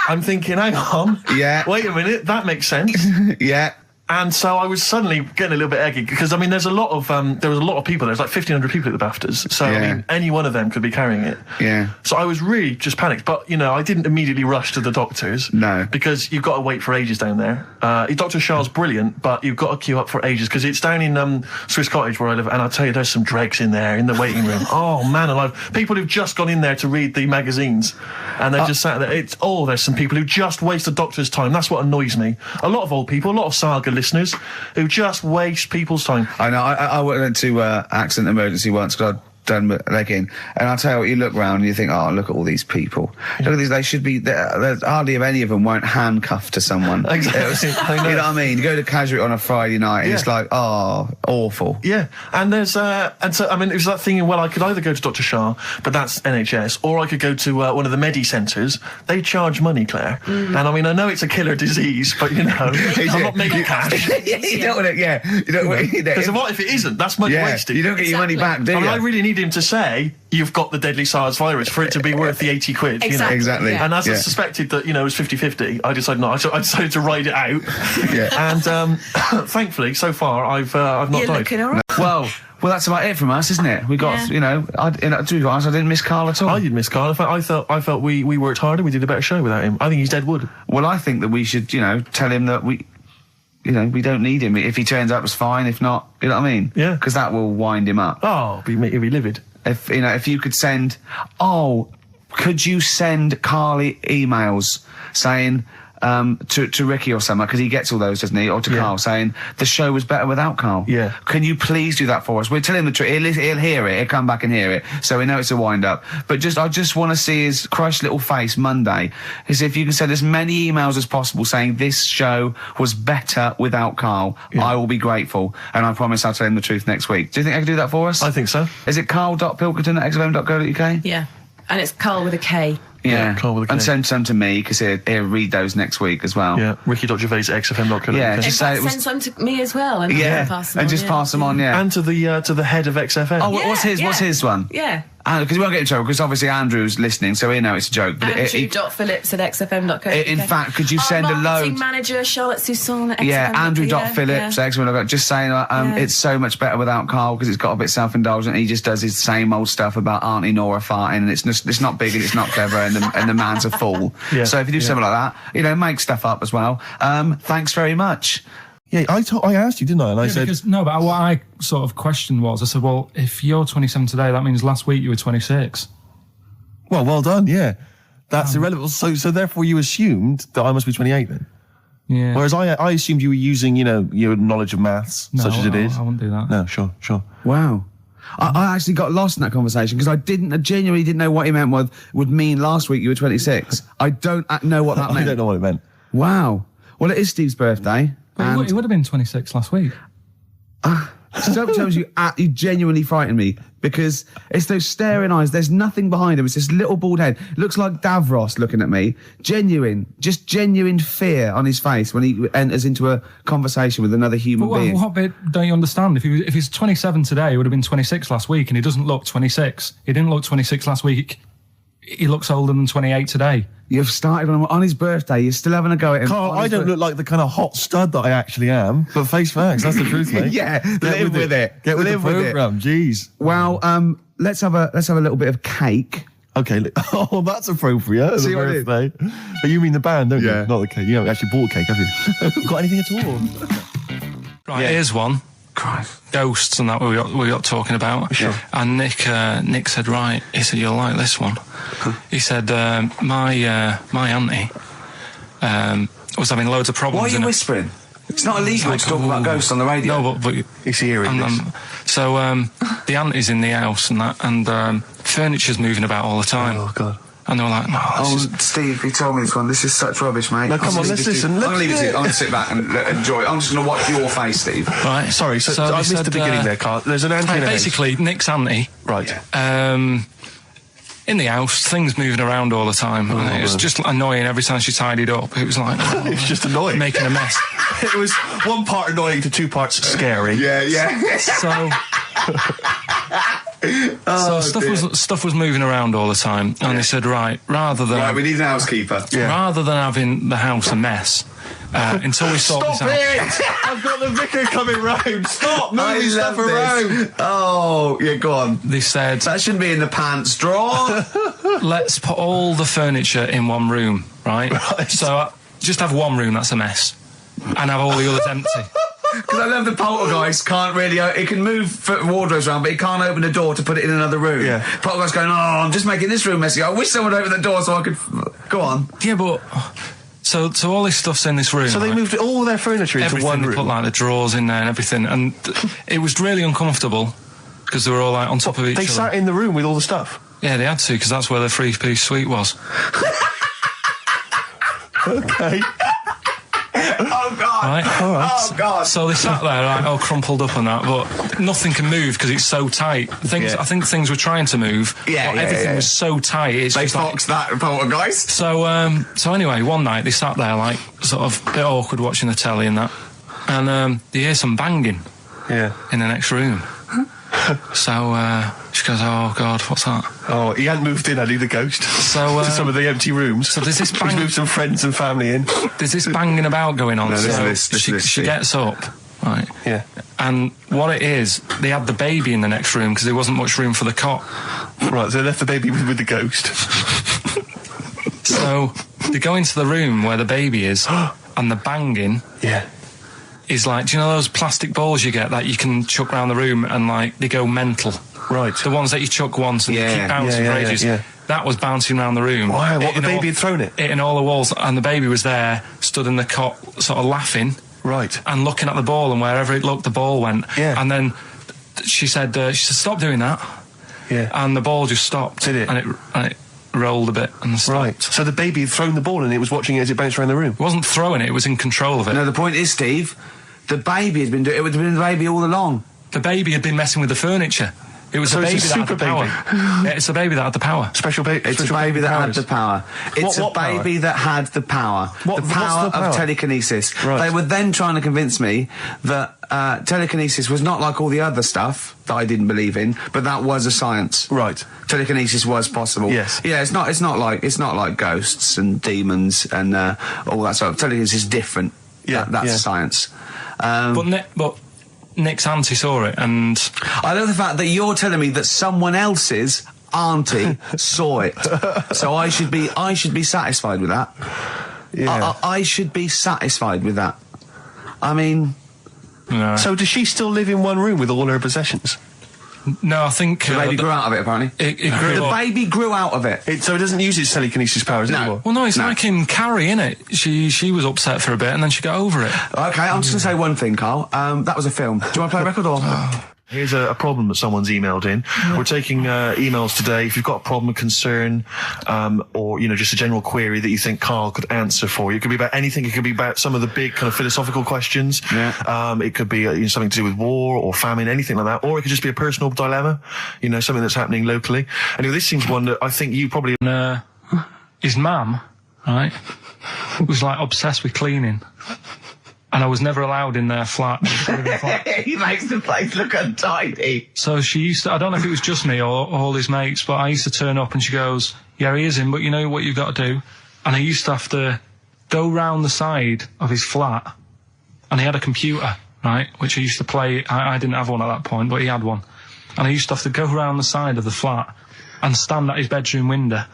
I'm thinking, hang on. Yeah. Wait a minute, that makes sense. Yeah. And so I was suddenly getting a little bit eggy because, I mean, there was a lot of people. There's like 1,500 people at the BAFTAs. So, Yeah. I mean, any one of them could be carrying it. Yeah. So I was really just panicked. But, you know, I didn't immediately rush to the doctors. No. Because you've got to wait for ages down there. Dr. Shah's brilliant, but you've got to queue up for ages because it's down in Swiss Cottage where I live. And I'll tell you, there's some dregs in there in the waiting room. Oh, man alive. People who've just gone in there to read the magazines. And they're just sat there. There's some people who just waste the doctor's time. That's what annoys me. A lot of old people, a lot of Saga listeners who just waste people's time. I know. I went to accident emergency once because I'd done my leg in, and I'll tell you what, you look round and you think, oh, look at all these people. Look at these, they should be, there's hardly any of them won't handcuff to someone. Exactly. I know. You know what I mean? You go to Casualty on a Friday night and it's like, oh, awful. Yeah, and there's and so I mean it was that thing. Well, I could either go to Dr. Shah, but that's NHS, or I could go to one of the Medi centres. They charge money, Claire, and I mean I know it's a killer disease, but you know I'm not making cash. You don't want it, you don't want it. Because what if it isn't? That's money wasted. You don't get your money back, do you? I mean, I really need him to say you've got the deadly SARS virus for it to be worth the 80 quid. Exactly. You know? Exactly. Yeah. And as I suspected that, you know, it was 50-50, I decided not. I decided to ride it out. Yeah. And thankfully, so far, I've not You're died. looking all right. Well, that's about it from us, isn't it? We got, Yeah. you know, to be honest, I didn't miss Karl at all. I did miss Karl. In fact, I felt we worked harder. We did a better show without him. I think he's dead wood. Well, I think that we should, you know, tell him that we don't need him. If he turns up, it's fine. If not, you know what I mean? Yeah. Because that will wind him up. Oh, he'd be livid. If you could send, could you send Carly emails saying, to Ricky or something, because he gets all those, doesn't he? Or to Karl, saying the show was better without Karl. Yeah. Can you please do that for us? We'll tell him the truth. He'll hear it. He'll come back and hear it. So we know it's a wind up. But I just want to see his crushed little face Monday. Is if you can send as many emails as possible saying this show was better without Karl, I will be grateful. And I promise I'll tell him the truth next week. Do you think I can do that for us? I think so. Is it karl.pilkington@xfm.co.uk? Yeah. And it's Karl with a K. Yeah. Karl with a K. And send some to me, because he'll read those next week as well. Yeah, Ricky.Gervais@xfm.co.uk. Yeah, In just fact, say it send was... some to me as well. And I'll pass them and on, just pass them on, yeah. And to the head of XFM. Oh, what's his one? Yeah. Because we won't get in trouble, because obviously Andrew's listening, so he know it's a joke. But Andrew.phillips@xfm.co.uk. in fact, could you send a load... Marketing manager, Charlotte Sousson at Yeah, XFM. Andrew.phillips, XFM.co.uk, just saying it's so much better without Karl, because it's got a bit self-indulgent. He just does his same old stuff about Auntie Nora farting, and it's not big and it's not clever, and the man's a fool. Yeah, So if you do something like that, make stuff up as well. Thanks very much. Yeah, I asked you, didn't I? And I said... But what I sort of questioned was, I said, well, if you're 27 today, that means last week you were 26. Well done, yeah. That's irrelevant. So therefore you assumed that I must be 28 then? Yeah. Whereas I assumed you were using, your knowledge of maths, such as it is. I wouldn't do that. No, sure. Wow. I actually got lost in that conversation because I genuinely didn't know what he meant would mean last week you were 26. I don't know what that meant. I don't know what it meant. Wow. Well, it is Steve's birthday. But he would have been 26 last week. Sometimes you genuinely frighten me because it's those staring eyes. There's nothing behind him. It's this little bald head. Looks like Davros looking at me. Genuine fear on his face when he enters into a conversation with another human being. What bit don't you understand? If he's 27 today, he would have been 26 last week, and he doesn't look 26. He didn't look 26 last week. He looks older than 28 today. You've started on his birthday. You're still having a go at him. Carl, I don't look like the kind of hot stud that I actually am, but face facts, that's the truth, mate. Yeah, live with it. Get with Live the with it. programme, jeez. Well, let's have a little bit of cake. Okay, oh, that's appropriate. As a See what I did? birthday. But you mean the band, don't Yeah. you? Not the cake. You haven't actually bought cake, have you? Got anything at all? Right, here's one. Christ. Ghosts and that we got talking about. Sure. And Nick said, right, he said, you'll like this one. He said, my auntie was having loads of problems. Why are you whispering? It's not illegal to talk about ghosts on the radio. No, but He's hearing this. so the auntie's in the house and that, and furniture's moving about all the time. Oh, God. And they were like, no, Steve, he told me this one. This is such rubbish, mate. No, come on, let's listen. I'm going to leave it to you. I'm going to sit back and enjoy it. I'm just going to watch your face, Steve. right. Sorry, so I missed the beginning there, Carl. There's an auntie in a house. Basically, Nick's auntie. Right. In the house, things moving around all the time. And it was just annoying every time she tidied up. It was like... It was just annoying. Making a mess. It was one part annoying to two parts scary. Yeah. So... stuff was moving around all the time, and they said, rather than we need an housekeeper. rather than having the house a mess, until we sort this out. I've got the vicar coming round. Stop moving stuff around. Oh, yeah, go on. They said, That shouldn't be in the pants drawer. let's put all the furniture in one room, right? So just have one room that's a mess, and have all the others empty. Because I love the poltergeist can't really... It can move wardrobes around, but it can't open the door to put it in another room. Yeah. Poltergeist going, I'm just making this room messy. I wish someone would open the door so I could... Go on. Yeah, but... So all this stuff's in this room. So they moved all their furniture into everything, one room. They put like the drawers in there and everything, and it was really uncomfortable because they were all like on top of each other. They sat in the room with all the stuff. Yeah, they had to, because that's where the 3-piece suite was. Okay. Oh, God. Right? All right. Oh, God. So they sat there, like, all crumpled up and that, but nothing can move because it's so tight. I think things were trying to move, but everything was so tight. It's They just like, foxed that poltergeist. So anyway, one night they sat there, like, sort of a bit awkward watching the telly and that, and they hear some banging in the next room. So she goes, oh God, what's that? Oh, he hadn't moved in, had he, the ghost? So to some of the empty rooms. So there's this He's moved some friends and family in. There's this banging about going on. She gets up, right? Yeah. And what it is, they had the baby in the next room because there wasn't much room for the cot. Right, so they left the baby with the ghost. So they go into the room where the baby is, and the banging is like, do you know those plastic balls you get that you can chuck around the room and like they go mental? Right. The ones that you chuck once and you keep bouncing for ages. Yeah. That was bouncing around the room. Wow, what, the baby had thrown it? Hitting all the walls, and the baby was there, stood in the cot, sort of laughing. Right. And looking at the ball, and wherever it looked, the ball went. Yeah. And then she said, stop doing that. Yeah. And the ball just stopped. Did it? And it rolled a bit and stopped. Right. So the baby had thrown the ball and it was watching it as it bounced around the room? It wasn't throwing it, it was in control of it. No, the point is, Steve, the baby had been doing it. It would have been the baby all along. The baby had been messing with the furniture. It was So the baby it's a that had the super power. baby. Yeah, it's the baby that had the power. Special baby. It's a baby that had the power. It's What a baby that had the power. What- the what's power the power? of telekinesis. Right. They were then trying to convince me that telekinesis was not like all the other stuff that I didn't believe in, but that was a science. Right. Telekinesis was possible. Yes. Yeah, it's not like ghosts and demons and all that stuff. Telekinesis is different. Yeah, That's yeah. science. But Nick's auntie saw it, and I love the fact that you're telling me that someone else's auntie saw it. So I should be satisfied with that. Yeah. I should be satisfied with that. I mean, no. So does she still live in one room with all her possessions? No, I think the baby grew out of it, apparently. It grew The up. baby grew out of it. So it doesn't use its telekinesis powers anymore? Well, no, it's No. like in Carrie, innit? She was upset for a bit, and then she got over it. Okay, I'm just going to say one thing, Carl. That was a film. Do you want to play a record or...? Here's a problem that someone's emailed in. We're taking emails today. If you've got a problem, a concern, or, just a general query that you think Carl could answer for you. It could be about anything. It could be about some of the big kind of philosophical questions. Yeah. It could be something to do with war or famine, anything like that. Or it could just be a personal dilemma, something that's happening locally. Anyway, this seems one that I think you probably... And, his mum, right, was like obsessed with cleaning. And I was never allowed in their flat. He makes the place look untidy. So she used to, I don't know if it was just me or all his mates, but I used to turn up and she goes, yeah, he is in, but you know what you've got to do? And I used to have to go round the side of his flat, and he had a computer, right, which I used to play. I didn't have one at that point, but he had one. And I used to have to go round the side of the flat and stand at his bedroom window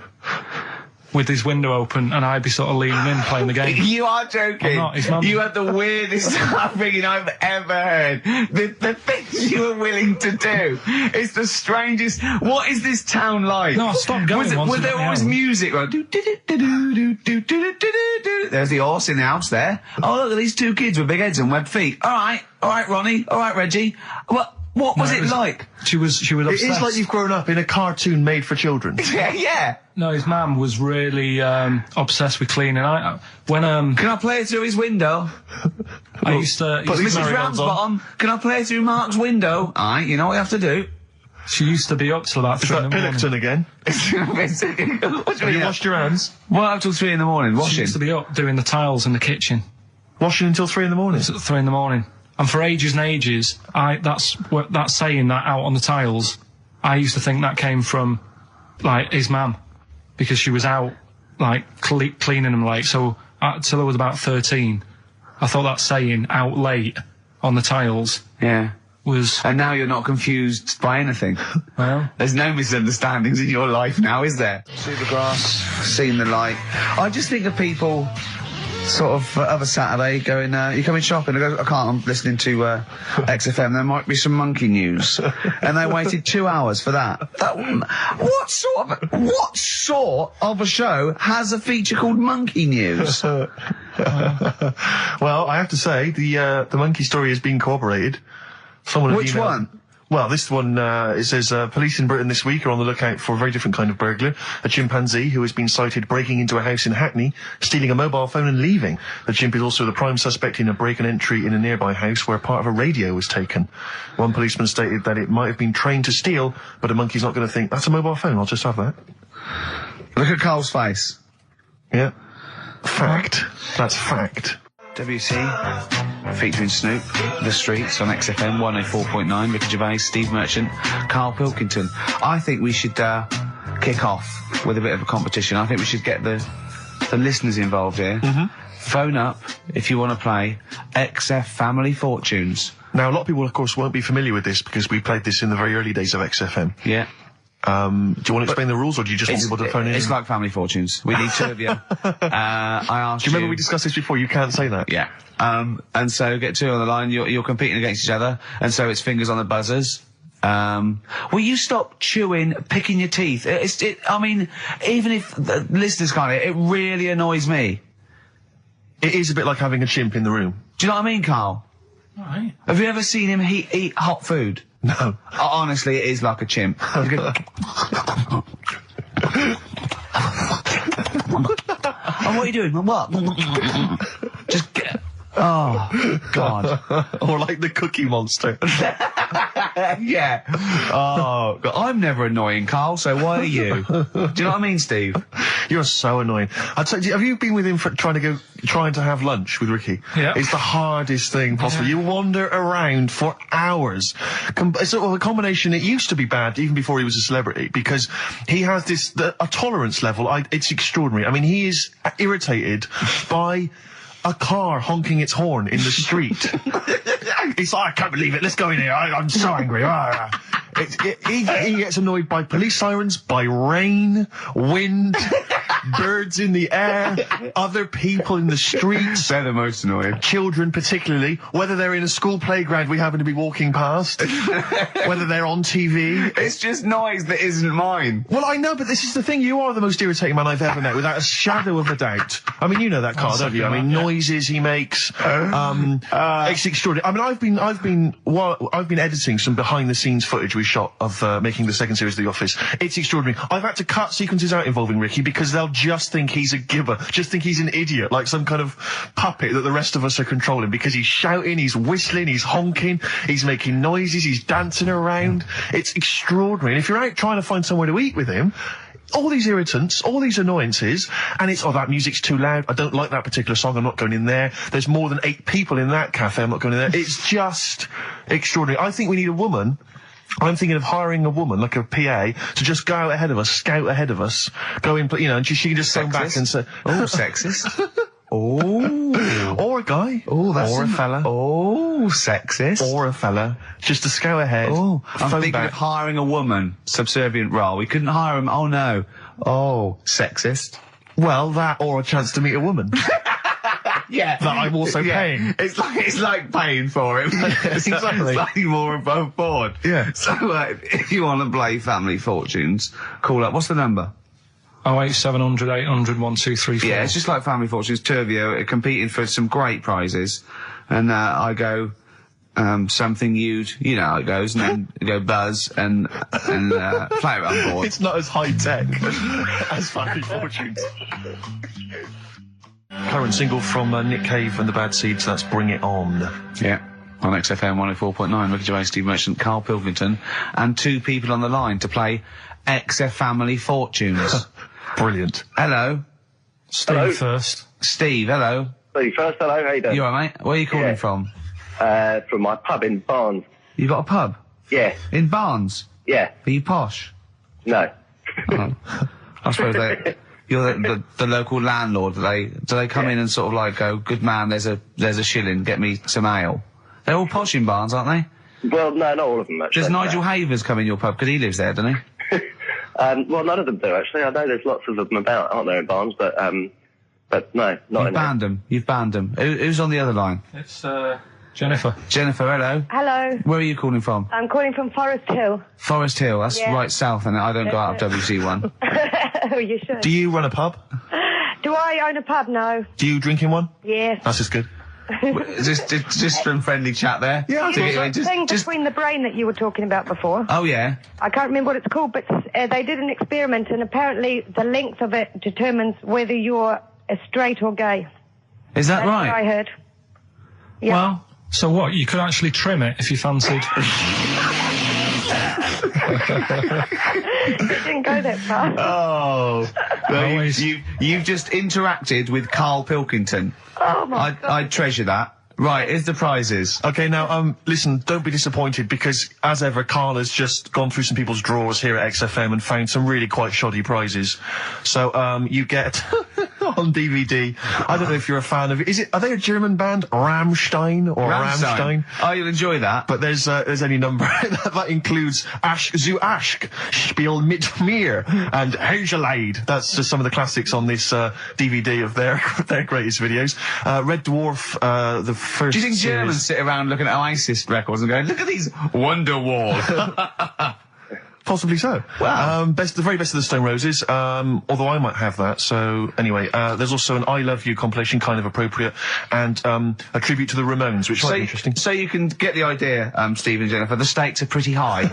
with his window open, and I'd be sort of leaning in playing the game. You are joking. I'm not, his mum. You had the weirdest upbringing I've ever heard. The things you were willing to do. It's the strangest. What is this town like? No, I stopped going once. Was there always music? Like, there's the horse in the house there. Oh, look at these two kids with big heads and webbed feet. All right, Ronnie. All right, Reggie. What? What was No, it like? She was It obsessed. is like you've grown up in a cartoon made for children. Yeah. No, his mum was really obsessed with cleaning. When Can I play through his window? I used to, Mrs. Ramsbottom, can I play through Mark's window? Aye, you know what you have to do. she used to be up till about Is 3 in that the morning. Pilkington again? What do Have you you mean? washed your hands? Well, up till 3 in the morning, She washing. used to be up doing the tiles in the kitchen. Washing until 3 in the morning? It's at 3 in the morning. And for ages and ages, that saying that out on the tiles, I used to think that came from, like, his mum. Because she was out, like, cleaning them late. So, till I was about 13, I thought that saying, out late, on the tiles, Yeah. was, And now you're not confused by anything. well, There's no misunderstandings in your life now, is there? See the grass, seen the light. I just think of people sort of of a Saturday going, you coming shopping? I go, I can't, I'm listening to XFM, there might be some monkey news. And they waited 2 hours for that. What sort of a show has a feature called Monkey News? Well, I have to say, the monkey story has been corroborated. Someone had Which emailed- one? Well, this one, it says, police in Britain this week are on the lookout for a very different kind of burglar. A chimpanzee who has been sighted breaking into a house in Hackney, stealing a mobile phone and leaving. The chimp is also the prime suspect in a break and entry in a nearby house where part of a radio was taken. One policeman stated that it might have been trained to steal, but a monkey's not going to think, that's a mobile phone, I'll just have that. Look at Carl's face. Yeah. Fact. That's fact. WC, featuring Snoop, The Streets on XFM 104.9, Ricky Gervais, Steve Merchant, Karl Pilkington. I think we should kick off with a bit of a competition. I think we should get the listeners involved here. Phone up if you want to play XF Family Fortunes. Now, a lot of people, of course, won't be familiar with this because we played this in the very early days of XFM. Yeah. Do you want to explain the rules, or do you just want people to phone in? It's like Family Fortunes. We need two of you. I asked Do you remember we discussed this before? You can't say that. Yeah. And so get two on the line. You're competing against each other, and so it's fingers on the buzzers. Will you stop chewing, picking your teeth? I mean, even if the listeners can't, it really annoys me. It is a bit like having a chimp in the room. Do you know what I mean, Carl? right. Have you ever seen him eat hot food? No. Honestly, it is like a chimp. Oh, what are you doing? What? Just get... Oh, God. Or like the Cookie Monster. Yeah. Oh, God. I'm never annoying, Carl, so why are you? Do you know what I mean, Steve? You're so annoying. I'd say, have you been with him for trying to have lunch with Ricky? Yeah. It's the hardest thing possible. You wander around for hours. It's sort of a combination. It used to be bad even before he was a celebrity because he has a tolerance level. It's extraordinary. I mean, he is irritated by a car honking its horn in the street. He's like, I can't believe it. Let's go in here. I'm so angry. He gets annoyed by police sirens, by rain, wind, birds in the air, other people in the streets. They're the most annoying. Children particularly, whether they're in a school playground we happen to be walking past, whether they're on TV. It's just noise that isn't mine. Well, I know, but this is the thing. You are the most irritating man I've ever met, without a shadow of a doubt. I mean, you know that, Carl, don't you? I mean, noises he makes. It's extraordinary. I mean, I've been editing some behind-the-scenes footage we shot of making the second series of The Office. It's extraordinary. I've had to cut sequences out involving Ricky because they'll just think he's a gibber, just think he's an idiot, like some kind of puppet that the rest of us are controlling, because he's shouting, he's whistling, he's honking, he's making noises, he's dancing around. It's extraordinary. And if you're out trying to find somewhere to eat with him, all these irritants, all these annoyances, and it's, that music's too loud, I don't like that particular song, I'm not going in there, there's more than 8 people in that cafe, I'm not going in there. It's just extraordinary. I think we need a woman. I'm thinking of hiring a woman, like a PA, to just go out ahead of us, scout ahead of us, go in, and she can just phone back and say, Oh, sexist. Oh. or a guy. Oh, that's or a fella. Oh, sexist. Or a fella. Just to scout ahead. Oh, I'm phone thinking back. of hiring a woman, subservient role. We couldn't hire him. Oh, no. Oh, sexist. Well, that or a chance to meet a woman. Yeah. That I'm also paying. It's like paying for him. Exactly. It's slightly more above board. Yeah. So, if you want to play Family Fortunes, call up. What's the number? 08700 800 1234. Yeah, it's just like Family Fortunes. Two of you are competing for some great prizes. And, I go, something you know how it goes, and then go buzz and play it on board. It's not as high tech as Family Fortunes. Current single from Nick Cave and the Bad Seeds, that's Bring It On. Yeah. On XFM 104.9, Ricky Gervais, Steve Merchant, Karl Pilkington, and 2 people on the line to play XF Family Fortunes. Brilliant. Hello. Steve Hello. first. Steve, hello. Steve first, hello, how you doing? You alright, mate? Where are you calling Yeah. from? From my pub in Barnes. You got a pub? Yeah, In Barnes? yeah, Are you posh? no. Oh. I suppose you're the local landlord. Do they come in and sort of like go, good man, there's a shilling, get me some ale? They're all posh in Barnes, aren't they? Well, no, not all of them, actually. Does Nigel Havers come in your pub? Because he lives there, doesn't he? Well, none of them do, actually. I know there's lots of them about, aren't there, in Barnes, but no, not You've in banned them. You've banned them. Who's on the other line? It's Jennifer. Jennifer, hello. Hello, Where are you calling from? I'm calling from Forest Hill. Forest Hill. That's Yeah. right south, and I don't go out of WC1. Oh, you should. Do you run a pub? Do I own a pub? No. Do you drink in one? Yes. That's just good. just from friendly chat there. Yeah, I To think get you in, Thing between the brain that you were talking about before. Oh yeah. I can't remember what it's called, but they did an experiment, and apparently the length of it determines whether you're straight or gay. Is that That's what I right? heard. Yeah. Well, so what? You could actually trim it if you fancied. It didn't go that far. Oh, well, Always. you've just interacted with Karl Pilkington. Oh my God. I treasure that. Right, here's the prizes. Okay, now, listen, don't be disappointed because, as ever, Karl has just gone through some people's drawers here at XFM and found some really quite shoddy prizes. So, you get on DVD. I don't know if you're a fan of it. Are they a German band? Rammstein or Rammstein? Oh, you'll enjoy that. But there's any number that includes Asch zu Asch, Spiel mit mir, and Hegelade. That's just some of the classics on this DVD of their greatest videos. Red Dwarf, the first. Do you think series. Germans sit around looking at ISIS records and going, look at these Wonderwall? Possibly so. Wow. The very best of the Stone Roses, although I might have that. So anyway, there's also an I Love You compilation, kind of appropriate, and a tribute to the Ramones, which might be interesting. So you can get the idea, Steve and Jennifer, the stakes are pretty high.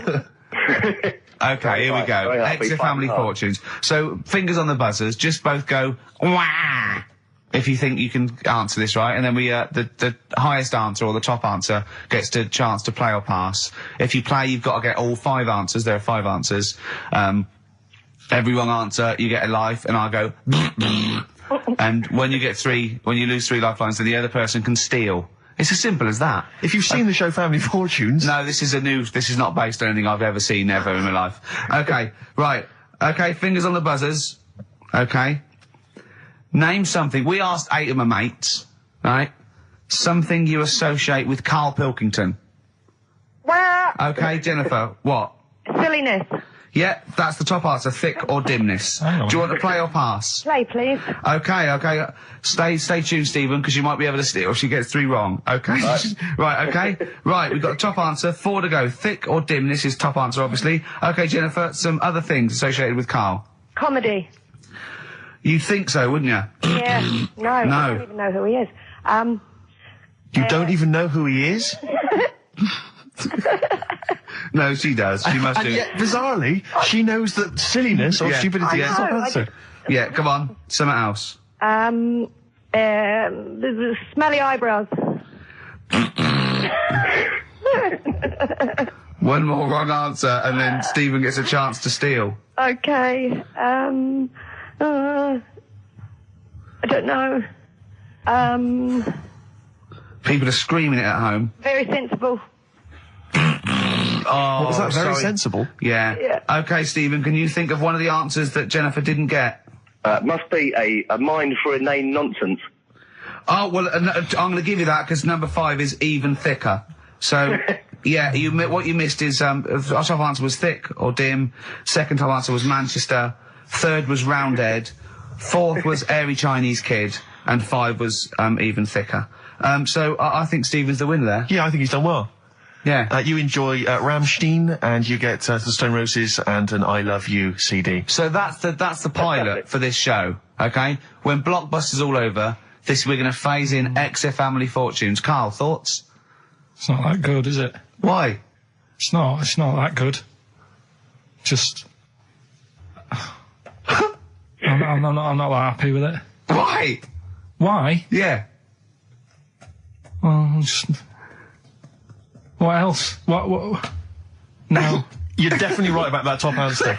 Okay, here we go. Very happy, Exit Family fighting hard. Fortunes. So, fingers on the buzzers, just both go, wah! If you think you can answer this right, and then we, the highest answer or the top answer gets the chance to play or pass. If you play, you've got to get all 5 answers. There are 5 answers. Every wrong answer, you get a life, and I'll go, and when you lose 3 lifelines, then the other person can steal. It's as simple as that. If you've seen the show Family Fortunes, No, this is not based on anything I've ever seen ever in my life. Okay, right. Okay, fingers on the buzzers. Okay. Name something. We asked 8 of my mates, right? Something you associate with Karl Pilkington. Well, Okay, Jennifer, what? silliness. Yeah, that's the top answer, thick or dimness. Hang on. Do you want to play or pass? Play, please. Okay. Stay tuned, Stephen, because you might be able to steal if she gets 3 wrong. Okay? Right, okay. Right, we've got the top answer, 4 to go. Thick or dimness is top answer, obviously. Okay, Jennifer, some other things associated with Karl. Comedy. You'd think so, wouldn't you? Yeah. No, I don't even know who he is. you don't even know who he is? No, she does. She must And do. yet, bizarrely, she knows that silliness or Yeah. stupidity is I top know, I answer. just- Yeah, come on. Something else. The smelly eyebrows. One more wrong answer, and then Stephen gets a chance to steal. Okay. I don't know. People are screaming it at home. Very sensible. Oh, Was that very sorry. sensible? Yeah. Yeah. Okay, Stephen, can you think of one of the answers that Jennifer didn't get? Must be a mind for inane nonsense. Oh, well, I'm going to give you that because number 5 is even thicker. So, yeah, what you missed is, our top answer was thick or dim. Second top answer was Manchester. Third was Roundhead. 4th was airy Chinese kid. And 5 was, even thicker. So I think Stephen's the winner there. Yeah, I think he's done well. Yeah. You enjoy Rammstein, and you get the Stone Roses and an I Love You CD. So that's the pilot for this show, okay? When Blockbuster's all over, we're going to phase in XF Family Fortunes. Karl, thoughts? It's not that good, is it? Why? It's not that good. Just... I'm not that happy with it. Why? Why? Yeah. Well, what else? What? No. You're definitely right about that top answer.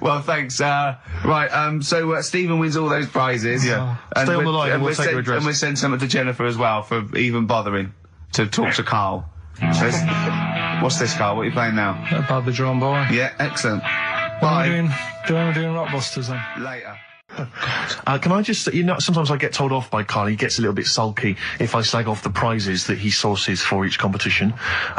Well, thanks. Right, so Stephen wins all those prizes. Yeah. Stay on the line and we'll take your address. And we'll send something to Jennifer as well for even bothering to talk to Carl. So what's this, Carl? What are you playing now? A badly drawn boy. Yeah, excellent. What Bye. am I doing Rockbusters then? Later. Can I just, sometimes I get told off by Carl. He gets a little bit sulky if I slag off the prizes that he sources for each competition.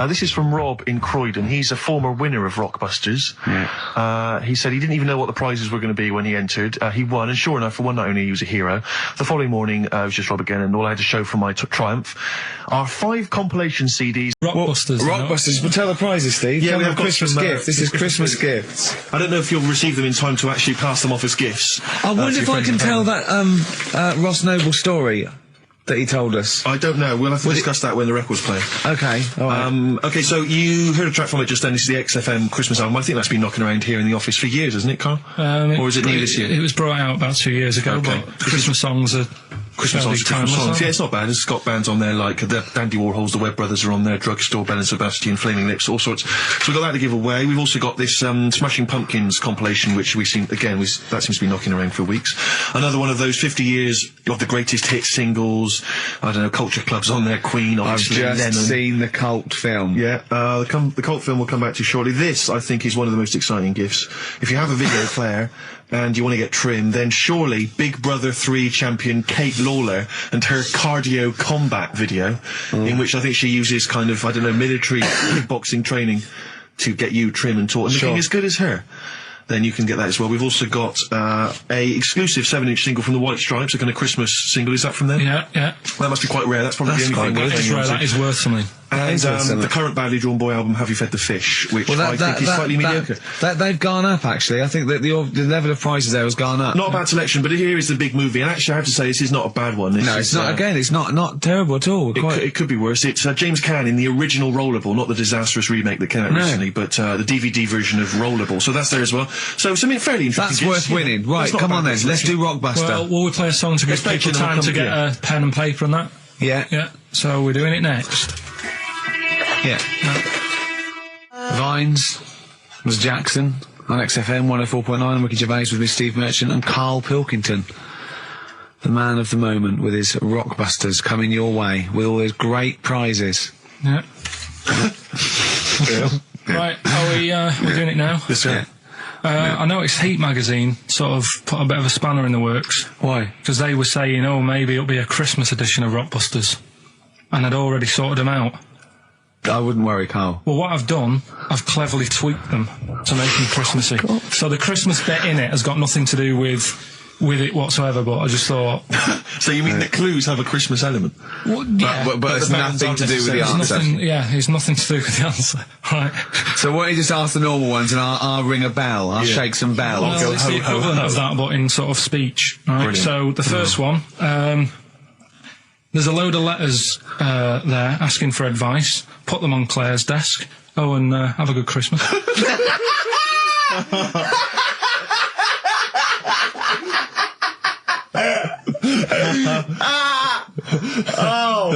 This is from Rob in Croydon. He's a former winner of Rockbusters. Yeah. He said he didn't even know what the prizes were going to be when he entered. He won, and sure enough, for one night only, he was a hero. The following morning, it was just Rob again, and all I had to show for my triumph are 5 compilation CDs. Rockbusters. Rockbusters. But tell the prizes, Steve. Yeah, tell we them have got Christmas some, gift. This is Christmas gifts. I don't know if you'll receive them in time to actually pass them off as gifts. I wonder if I can tell that Ross Noble story that he told us. I don't know. We'll have to discuss that when the record's playing. Okay, all right. Okay, so you heard a track from it just then. This is the XFM Christmas album. I think that's been knocking around here in the office for years, hasn't it, Carl? Or is it new this year? It was brought out about 2 years ago, Okay. but Christmas songs are Christmas songs, timeless, Christmas songs. aren't Yeah, it's not bad. There's got bands on there like the Dandy Warhols, the Webb Brothers are on there, Drugstore, Bell and Sebastian, Flaming Lips, all sorts. So we've got that to give away. We've also got this Smashing Pumpkins compilation, which we seem, again, that seems to be knocking around for weeks. Another one of those 50 years of the greatest hit singles. I don't know, Culture Club's on there, Queen, I've obviously, just Lennon. seen the cult film. Yeah, the cult film will come back to you shortly. This, I think, is one of the most exciting gifts. If you have a video player and you want to get trim, then surely Big Brother 3 champion Kate Lawler and her cardio combat video, in which I think she uses kind of, I don't know, military kickboxing training to get you trim and taut and looking as good as her. Then you can get that as well. We've also got a exclusive 7-inch single from the White Stripes, a kind of Christmas single. Is that from them? Yeah. That must be quite rare. That's probably the only thing. That is rare. That is worth something. And the current badly drawn boy album, Have You Fed the Fish, which I think is slightly mediocre. They've gone up, actually. I think that the level of prices there has gone up. Not a bad selection, but here is the big movie. And actually, I have to say, this is not a bad one. No, it's not. Again, it's not terrible at all. It could be worse. It's James Caan in the original Rollerball, not the disastrous remake that came out recently, but the DVD version of Rollerball. So that's there as well. So something fairly interesting. That's worth winning. Right, come on then. Let's do Rockbuster. Well, will we play a song to give people time to get a pen and paper and that? Yeah. So we're doing it next. Yeah. Vines was Jackson on XFM 104.9. Ricky Gervais with me, Steve Merchant, and Karl Pilkington, the man of the moment, with his Rockbusters coming your way with all those great prizes. Yeah. Right, we're doing it now? Yes, sir. I noticed Heat magazine sort of put a bit of a spanner in the works. Why? Because they were saying, maybe it'll be a Christmas edition of Rockbusters. And I'd already sorted them out. I wouldn't worry, Carl. Well, what I've done, I've cleverly tweaked them to make them Christmassy. So the Christmas bit in it has got nothing to do with it whatsoever, but I just thought... So you mean the clues have a Christmas element? Well, yeah. But it's nothing to do with the answer. It's nothing to do with the answer. Right. So why don't you just ask the normal ones and I'll ring a bell. I'll shake some bells. Well, it's the equivalent of that, but in sort of speech. Right. Brilliant. So the first one, there's a load of letters there asking for advice. Put them on Claire's desk. Oh, and have a good Christmas.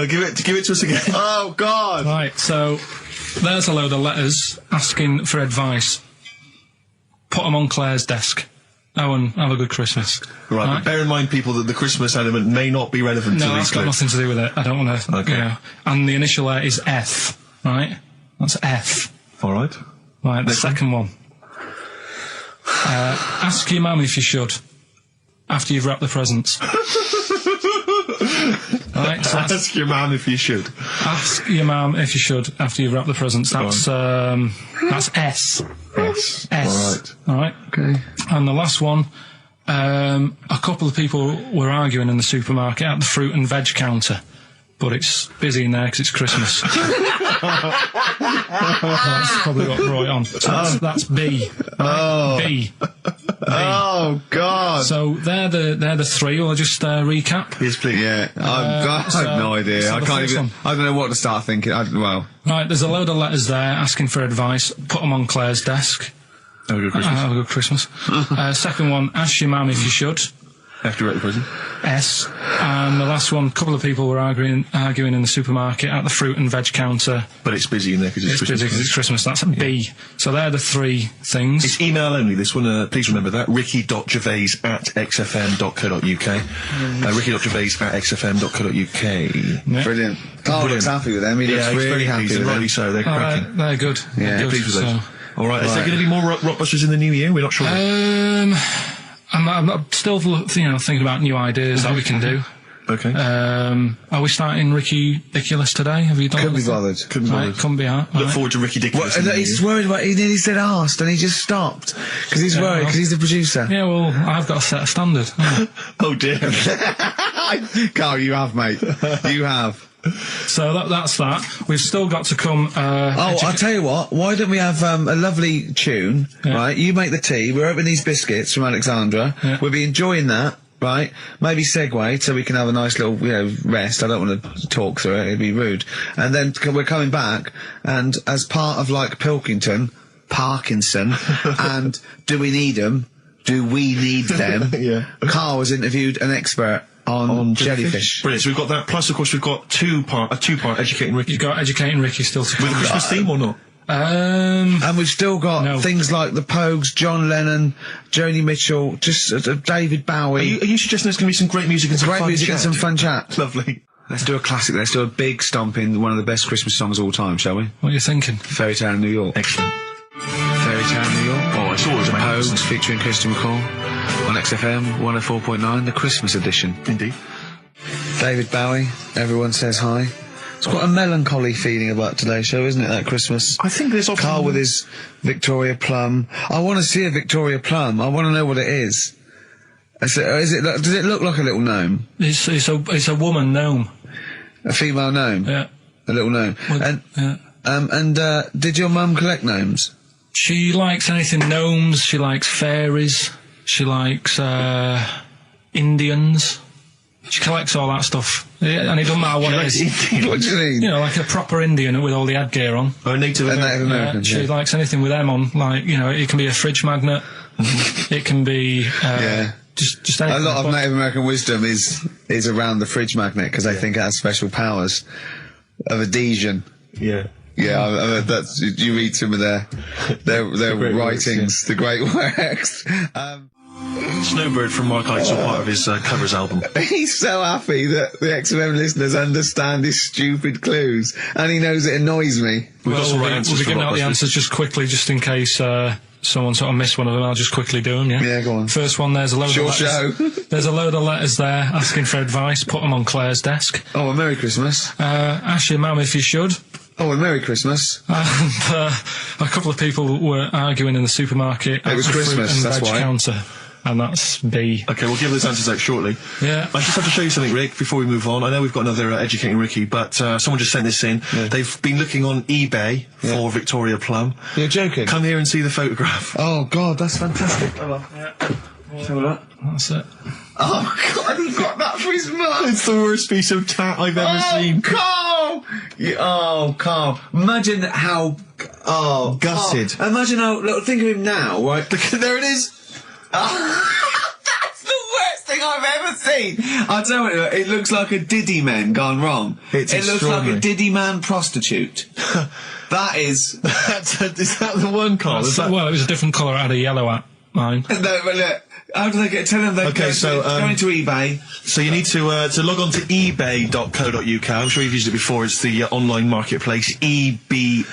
Give it to us again. Oh, God. Right, so there's a load of letters asking for advice. Put them on Claire's desk. Oh, and have a good Christmas. Right, but bear in mind, people, that the Christmas element may not be relevant to these clues. No, that's got nothing to do with it. I don't want to... Okay. And the initial letter is F, right? That's F. All right. Right, the second one. Ask your mum if you should, after you've wrapped the presents. Right, so ask your mum if you should. Ask your mum if you should, after you've wrapped the presents. That's S. Yes. S. All right. Okay. And the last one, a couple of people were arguing in the supermarket at the fruit and veg counter, but it's busy in there because it's Christmas. That's probably what brought it on. So that's B. Right? B. Oh God! So they're the three. I'll just recap. Yes, please. Yeah, I have no idea. so I the can't first even. one. I don't know what to start thinking. Well, Right, there's a load of letters there asking for advice. Put them on Claire's desk. Have a good Christmas. Have a good Christmas. Second one, ask your mum if you should. After at the prison. S. And the last one, a couple of people were arguing in the supermarket at the fruit and veg counter. But it's busy in there because it's Christmas. Busy 'cause it's Christmas. That's a B. So they're the three things. It's email only, this one. Please remember that. ricky.gervais@xfm.co.uk. ricky.gervais@xfm.co.uk. brilliant. Carl looks happy with them. He looks he's really very happy pleased, with and them. rightly so. They're cracking. They're good. Yeah, They're good. Pleased with those. So, All right, is there going to be more Rockbusters in the new year? We're not sure. I'm still, thinking about new ideas that we can do. Okay. Are we starting Ridiculous today? Have you done Couldn't be anything? bothered. Couldn't be Right, bothered. couldn't be hard. Look Right. forward to Ricky Dickinson. Well, he's worried about. He nearly said asked, and he just stopped because he's worried because he's the producer. Yeah, well, I've got to set a standard. Oh dear. Carl, you have, mate. You have. So that's that. We've still got to come. I'll tell you what. Why don't we have a lovely tune, right? You make the tea. We're opening these biscuits from Alexandra. Yeah. We'll be enjoying that, right? Maybe segue so we can have a nice little, rest. I don't want to talk through it. It'd be rude. And then we're coming back, and as part of like Pilkington, Parkinson, and Do We Need Them? Do We Need Them? Yeah. Carl has interviewed an expert on jellyfish. Brilliant. So we've got that. Plus, of course, we've got a two-part Educating Ricky. You've got Educating Ricky still to come. With a Christmas theme or not? And we've still got No. things like the Pogues, John Lennon, Joni Mitchell, just David Bowie. Are you suggesting there's going to be some great music and some Great fun music chat? and some fun chat. Lovely. Let's do a classic. Let's do a big stomp in one of the best Christmas songs of all time, shall we? What are you thinking? Fairy Tale in New York. Excellent. Fairy Tale in New York. Oh, it's always amazing. Pogues featuring Christian McCall on XFM 104.9, the Christmas edition. Indeed. David Bowie, Everyone Says Hi. It's quite a melancholy feeling about today's show, isn't it, that Christmas? I think there's often... Carl with his Victoria Plum. I want to see a Victoria Plum. I want to know what it is. Does it look like a little gnome? It's a woman gnome. A female gnome? Yeah. A little gnome. Well, And yeah. Did your mum collect gnomes? She likes anything gnomes. She likes fairies. She likes Indians. She collects all that stuff. Yeah, and it doesn't matter what it is. What do you mean? You know, like a proper Indian with all the headgear on. Or a Native A American. Native American, She likes anything with them on. Like, it can be a fridge magnet. It can be just A anything. lot of But- Native American wisdom is around the fridge magnet because they think it has special powers of adhesion. Yeah. Yeah, that's you read some of their great writings, the great works. Snowbird from Mark Eitzel, part of his covers album. He's so happy that the XFM listeners understand his stupid clues, and he knows it annoys me. We've got some right answers We'll be for giving out the Rockbusters. answers just quickly, just in case someone sort of missed one of them. I'll just quickly do them, yeah? Yeah, go on. First one, there's a load Short of letters. show. There's a load of letters there asking for advice. Put them on Claire's desk. Oh, a Merry Christmas. Ask your mum if you should. Oh, a Merry Christmas. And a couple of people were arguing in the supermarket. It was at the fruit Christmas, and that's veg why. counter. And that's B. Okay, we'll give those answers out shortly. Yeah. I just have to show you something, Rick, before we move on. I know we've got another Educating Ricky, but someone just sent this in. Yeah. They've been looking on eBay for Victoria Plum. You're joking? Come here and see the photograph. Oh, God, that's fantastic. That's it. Oh, God, he got that for his mum. It's the worst piece of tat I've ever seen. Carl! Carl. Imagine how... Oh, Gutted. Carl. Imagine how... Look, think of him now, right? There it is. That's the worst thing I've ever seen. I tell you, it looks like a Diddy man gone wrong. It's it looks like extraordinary. a Diddy man prostitute. That is... Is that the one, Carl? Is that... Well, it was a different colour. It had a yellow at mine. No, but look, how do they get... Tell them they Okay, go into eBay. So you need to log on to ebay.co.uk. I'm sure you've used it before. It's the online marketplace, ebay.co.uk.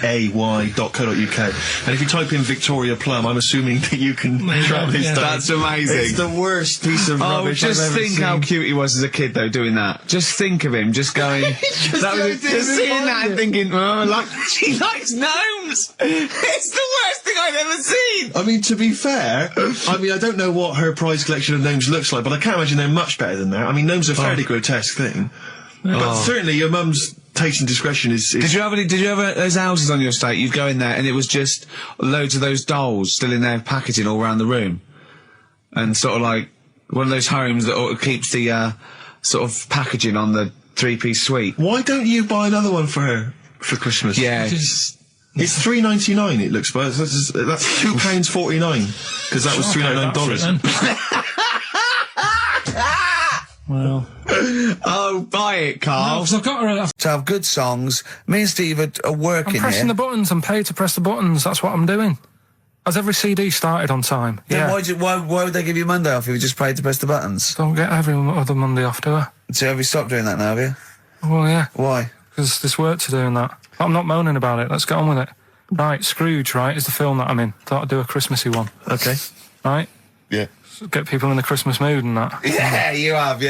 And if you type in Victoria Plum, I'm assuming that you can track this down. That's amazing. It's the worst piece of rubbish just I've ever think seen. how cute he was as a kid, though, doing that. Just think of him, just going... just seeing that and thinking, she likes gnomes! It's the worst thing I've ever seen! I mean, to be fair, I don't know what her prize collection of gnomes looks like, but I can't imagine they're much better than that. I mean, gnomes are a fairly grotesque thing. But certainly your mum's taste and discretion is... Did you have those houses on your estate? You'd go in there and it was just loads of those dolls still in their packaging all around the room. and sort of like one of those homes that keeps the sort of packaging on the 3-piece suite. Why don't you buy another one for her for Christmas? Yeah. It's $3.99. It looks, but that's £2.49 because that was $3.99. Well, Oh, buy it, Carl. because I've got her. To have good songs. Me and Steve are working I'm pressing here. the buttons. I'm paid to press the buttons. That's what I'm doing. Has every CD started on time? Then why would they give you Monday off if you just paid to press the buttons? Don't get every other Monday off, do I? So have you stopped doing that now, have you? Well, yeah. Why? Because there's work to do in that. I'm not moaning about it. Let's get on with it. Right, Scrooge, right, is the film that I'm in. Thought I'd do a Christmassy one. Okay. Right? Yeah. Get people in the Christmas mood and that. Yeah, you have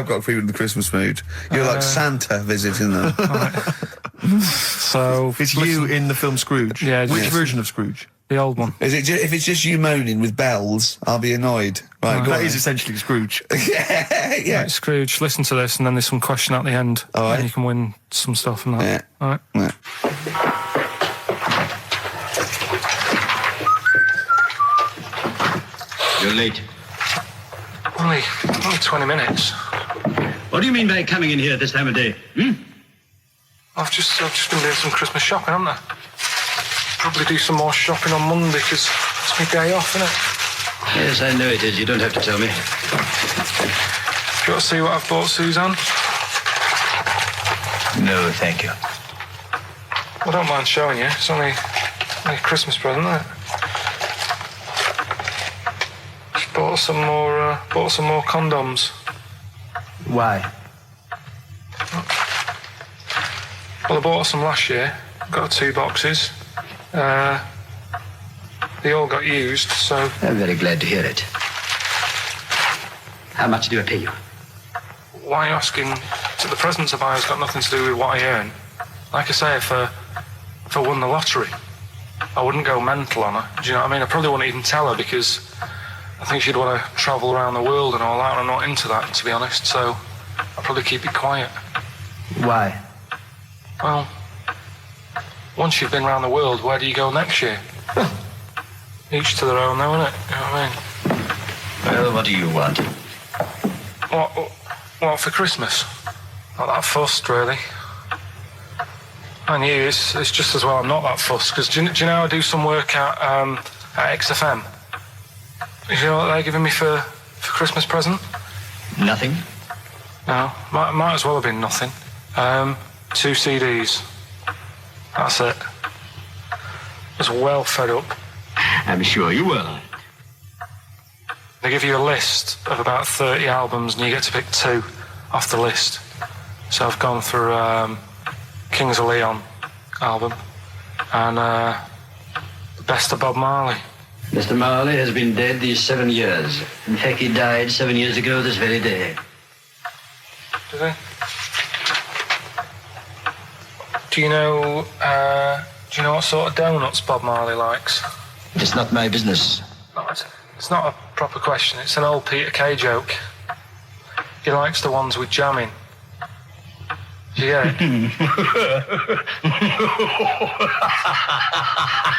got people in the Christmas mood. You're like Santa visiting them. So... It's you in the film Scrooge. Yeah, Which yes. version of Scrooge? The old one. Is it if it's just you moaning with bells, I'll be annoyed. Right, go That on is then. essentially Scrooge. yeah. Right, Scrooge, listen to this, and then there's some question at the end. All right. And you can win some stuff and that. Yeah. All right. Yeah. You're late. Only 20 minutes. What do you mean by coming in here at this time of day? I've just been doing some Christmas shopping, haven't I? Probably do some more shopping on Monday, because it's my day off, isn't it? Yes, I know it is. You don't have to tell me. You got to see what I've bought, Suzanne? No, thank you. I don't mind showing you. It's only a Christmas present, isn't it? Just bought some more condoms. Why? Well, I bought some last year. Got 2 boxes. They all got used, so... I'm very glad to hear it. How much do I pay you? Why are you asking? So the presents I buy has got nothing to do with what I earn. Like I say, if I won the lottery, I wouldn't go mental on her. Do you know what I mean? I probably wouldn't even tell her, because I think she'd want to travel around the world and all that, and I'm not into that, to be honest, so I'd probably keep it quiet. Why? Well, once you've been around the world, where do you go next year? Each to their own, though, innit? You know what I mean? Well, what do you want? What for Christmas? Not that fussed, really. And you, it's just as well I'm not that fussed, because do you know I do some work at XFM? Do you know what they're giving me for Christmas present? Nothing? No, might as well have been nothing. 2 CDs. That's it. I was well fed up. I'm sure you will. They give you a list of about 30 albums and you get to pick 2 off the list. So I've gone for Kings of Leon album and the best of Bob Marley. Mr. Marley has been dead these 7 years. In fact, he died 7 years ago this very day. Did he? Do you know what sort of donuts Bob Marley likes? It's not my business. No, it's not a proper question. It's an old Peter Kay joke. He likes the ones with jam in. Do you get it?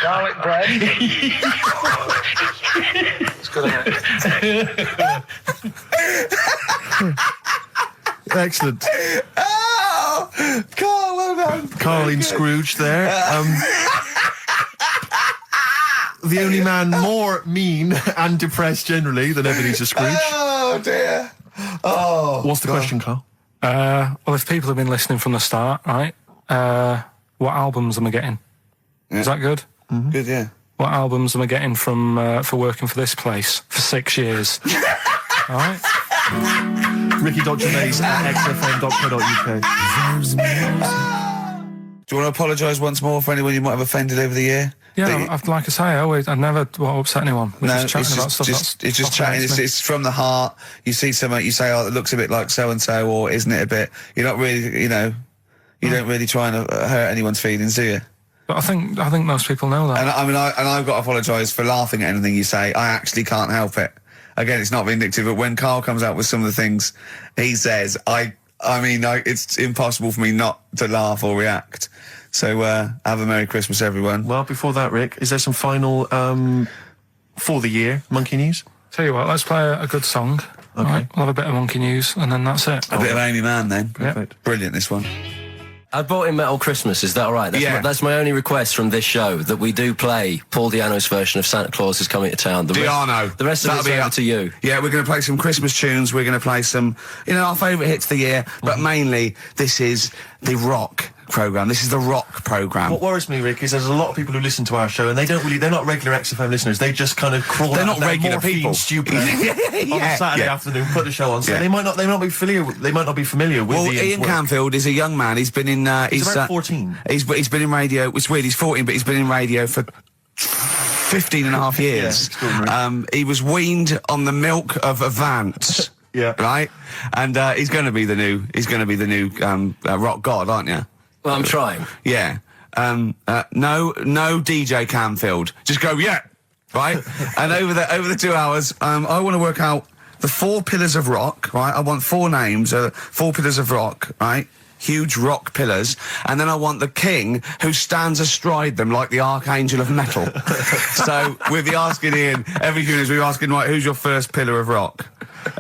Garlic bread. It's good, isn't it? Excellent. Oh, Carl, well done. Carl in Scrooge there. The only man more mean and depressed generally than Ebenezer Scrooge. Oh dear. Oh. What's the question, Carl? Well, if people have been listening from the start, right? What albums am I getting? Yeah. Is that good? Mm-hmm. Good, yeah. What albums am I getting from for working for this place for 6 years? All right. Ricky.Gervais at xfm.co.uk. Do you want to apologise once more for anyone you might have offended over the year? Yeah, like I say, I never want to upset anyone. We're just chatting about stuff. It's just chatting. It's from the heart. You see something, you say, "Oh, it looks a bit like so and so," or "Isn't it a bit?" You're not really, you don't really try and hurt anyone's feelings, do you? But I think most people know that. And I've got to apologise for laughing at anything you say. I actually can't help it. Again, it's not vindictive, but when Carl comes out with some of the things he says, it's impossible for me not to laugh or react. So, have a Merry Christmas, everyone. Well, before that, Rick, is there some final, for the year, monkey news? Tell you what, let's play a good song. Okay. Right, we'll have a bit of monkey news, and then that's it. A bit of Amy Mann then. Yep. Brilliant, this one. I brought in Metal Christmas, is that all right? That's my only request from this show, that we do play Paul Di'Anno's version of Santa Claus is Coming to Town. The rest of it's over to you. Yeah, we're going to play some Christmas tunes, we're going to play some, our favourite hits of the year, but mainly, this is the rock programme. This is the rock programme. What worries me, Rick, is there's a lot of people who listen to our show, and they're not regular XFM listeners. They just kind of crawl They're out not of their regular morphine people. stupid on a Saturday afternoon, put the show on. So they might not be familiar with Well, Ian Canfield is a young man. He's been in. He's about 14. He's been in radio. It's weird. He's 14, but he's been in radio for 15 and a half years. He was weaned on the milk of Avant. Yeah. Right. And he's going to be the new. He's going to be the new rock god, aren't you? Well, I'm trying. Yeah. No DJ Canfield. Just go, yeah. Right? And over the 2 hours, I want to work out the 4 pillars of rock, right? I want 4 names, 4 pillars of rock, right? Huge rock pillars. And then I want the king who stands astride them like the archangel of metal. So we'll be asking Ian, every few minutes we're asking, right, who's your first pillar of rock?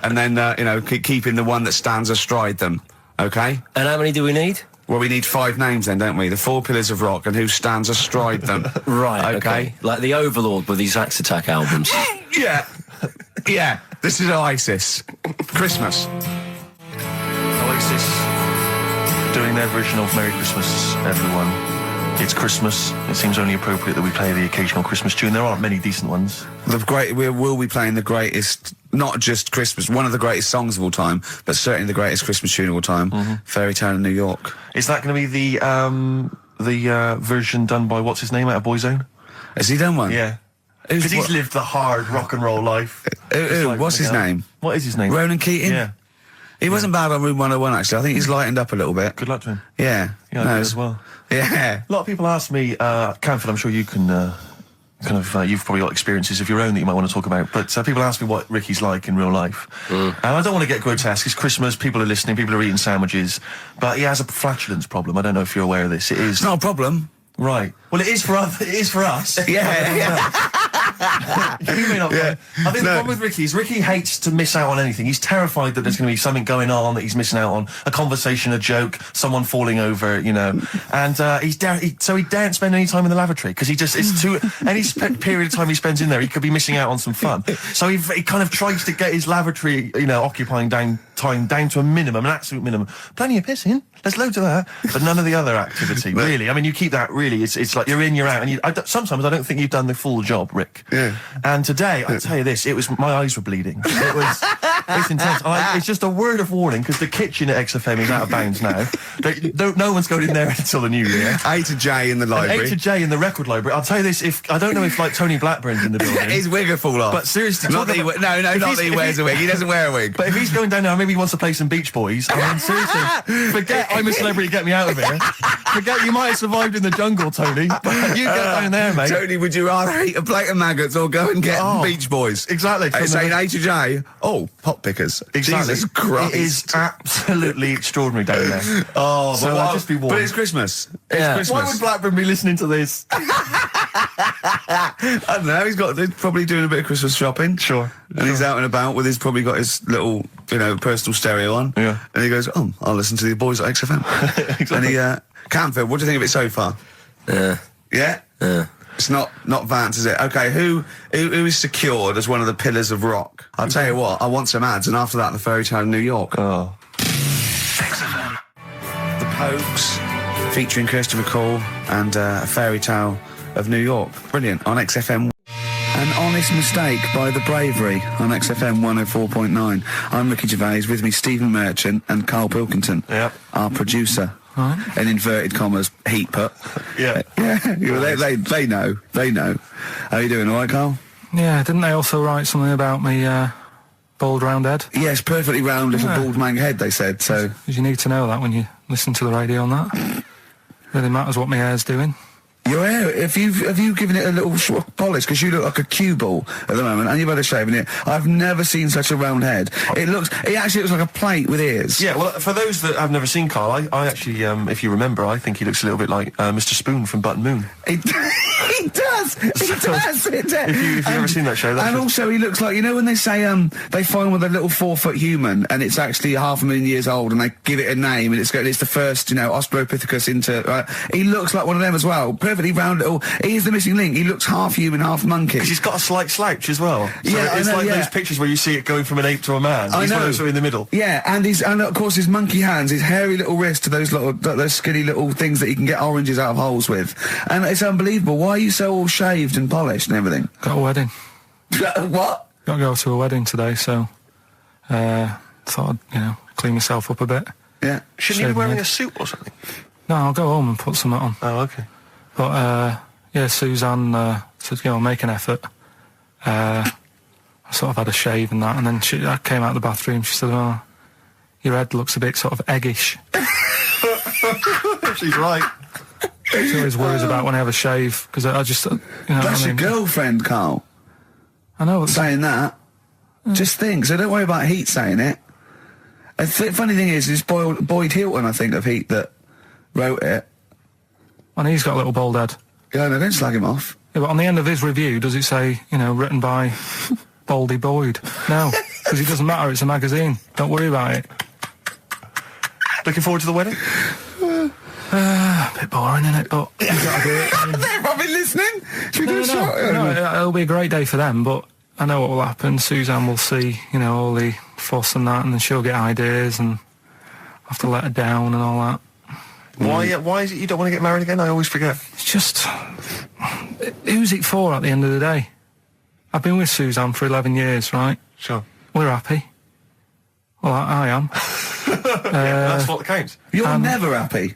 And then, keeping the one that stands astride them. Okay? And how many do we need? Well, we need 5 names then, don't we? The 4 pillars of rock and who stands astride them. Right, okay. Like the Overlord with these Axe Attack albums. Yeah. Yeah. This is Oasis. Christmas. Oasis doing their version of Merry Christmas, everyone. It's Christmas. It seems only appropriate that we play the occasional Christmas tune. There aren't many decent ones. We will be playing the greatest, not just Christmas, one of the greatest songs of all time, but certainly the greatest Christmas tune of all time, Fairy Tale in New York. Is that going to be the version done by what's his name out of Boyzone? Has he done one? Yeah. Because he's lived the hard rock and roll life. What's his name? What is his name? Ronan Keating? Yeah. He wasn't bad on Room 101, actually. I think he's lightened up a little bit. Good luck to him. Yeah. Yeah, I do as well. Yeah. A lot of people ask me, Canfield, I'm sure you can you've probably got experiences of your own that you might want to talk about, but people ask me what Ricky's like in real life. And I don't want to get grotesque. It's Christmas, people are listening, people are eating sandwiches, but he has a flatulence problem. I don't know if you're aware of this. It is. It's not a problem. Right. Well, it is for us. Yeah. You may not. Yeah. I think the problem with Ricky is Ricky hates to miss out on anything. He's terrified that there's going to be something going on that he's missing out on, a conversation, a joke, someone falling over, and he daren't spend any time in the lavatory because it's too any period of time he spends in there, he could be missing out on some fun. So he kind of tries to get his lavatory, occupying time down to a minimum, an absolute minimum. Plenty of pissing. There's loads of that, but none of the other activity. Really, I mean, you keep that. Really, it's like you're in, you're out, and sometimes I don't think you've done the full job, Rick. Yeah. And today, I tell you this, my eyes were bleeding. It's intense. It's just a word of warning because the kitchen at XFM is out of bounds now. No one's going in there until the new year. A to J in the library. A to J in the record library. I'll tell you this: I don't know if like Tony Blackburn's in the building. His wig will fall off. But seriously, not that he wears a wig. He doesn't wear a wig. But if he's going down now, maybe he wants to play some Beach Boys. I mean, seriously, forget I'm a Celebrity, get me out of here. Forget you might have survived in the jungle, Tony. But you get down there, mate. Tony, would you rather eat a plate of maggots or go and get Beach Boys? Exactly. Saying A to J. Oh, pot pickers. Exactly. Jesus Christ. It is absolutely extraordinary down there. So I'll just be warned. But it's Christmas. Yeah. Christmas. Why would Blackburn be listening to this? I don't know. He's probably doing a bit of Christmas shopping. Sure. And he's out and about with probably got his little, personal stereo on. Yeah. And he goes, I'll listen to the boys at XFM. Exactly. And Canfield, what do you think of it so far? Yeah. Yeah? Yeah. It's not Vance, is it? Okay, who is secured as one of the pillars of rock? I'll tell you what, I want some ads, and after that, the Fairy Tale in New York. Oh. XFM. The Pogues, featuring Kirsty McCall, and A Fairy Tale of New York. Brilliant, on XFM. An Honest Mistake by The Bravery on XFM 104.9. I'm Ricky Gervais, with me Stephen Merchant and Karl Pilkington, our producer. In inverted commas, heat put. Yeah. They know. How you doing, all right, Karl? Yeah, didn't they also write something about me, bald round head? Yes, perfectly round little bald man head, they said, so... Because you need to know that when you listen to the radio on that. Really matters what my hair's doing. Your hair, have you given it a little polish? Because you look like a cue ball at the moment, and you've had a shave in it. I've never seen such a round head. It actually looks like a plate with ears. Yeah, well, for those that have never seen Karl, I actually, if you remember, I think he looks a little bit like Mr. Spoon from Button Moon. He does. If you've ever seen that show, that's also he looks like, you know, when they say they find one of the little 4-foot human, and it's actually 500,000 years old, and they give it a name, and it's the first, you know, Australopithecus into. He looks like one of them as well. Perfectly round little. He is the missing link. He looks half human, half monkey. Because he's got a slight slouch as well. So yeah, it's like those pictures where you see it going from an ape to a man. He's one of those in the middle. Yeah, and of course his monkey hands, his hairy little wrist to those skinny little things that you can get oranges out of holes with, and it's unbelievable. Why are you so all shaved and polished and everything? Got a wedding. What? Got to go to a wedding today, so thought I'd, you know, clean myself up a bit. Yeah. Shouldn't you be wearing a suit or something? No, I'll go home and put something on. Oh, okay. But yeah, Suzanne said, you know, make an effort. I sort of had a shave and that, and then I came out of the bathroom. She said, "Oh, your head looks a bit sort of eggish." She's right. She always worries about when I have a shave, because I just, you know. That's your girlfriend, Karl. I know. Saying that. Just think. So don't worry about Heat saying it. The funny thing is, it's Boyd Hilton, I think, of Heat that wrote it. And he's got a little bald head. Yeah, no, don't slag him off. Yeah, but on the end of his review, does it say, you know, written by Baldy Boyd? No, because it doesn't matter, it's a magazine. Don't worry about it. Looking forward to the wedding? A bit boring, innit? But you've got to do it. They've probably listening. Should we do a shot? No, it'll be a great day for them, but I know what will happen. Suzanne will see, you know, all the fuss and that, and then she'll get ideas, and I'll have to let her down and all that. Why is it you don't want to get married again? I always forget. It's just, who's it for at the end of the day? I've been with Suzanne for 11 years, right? Sure. We're happy. Well, I am. That's what counts. You're never happy.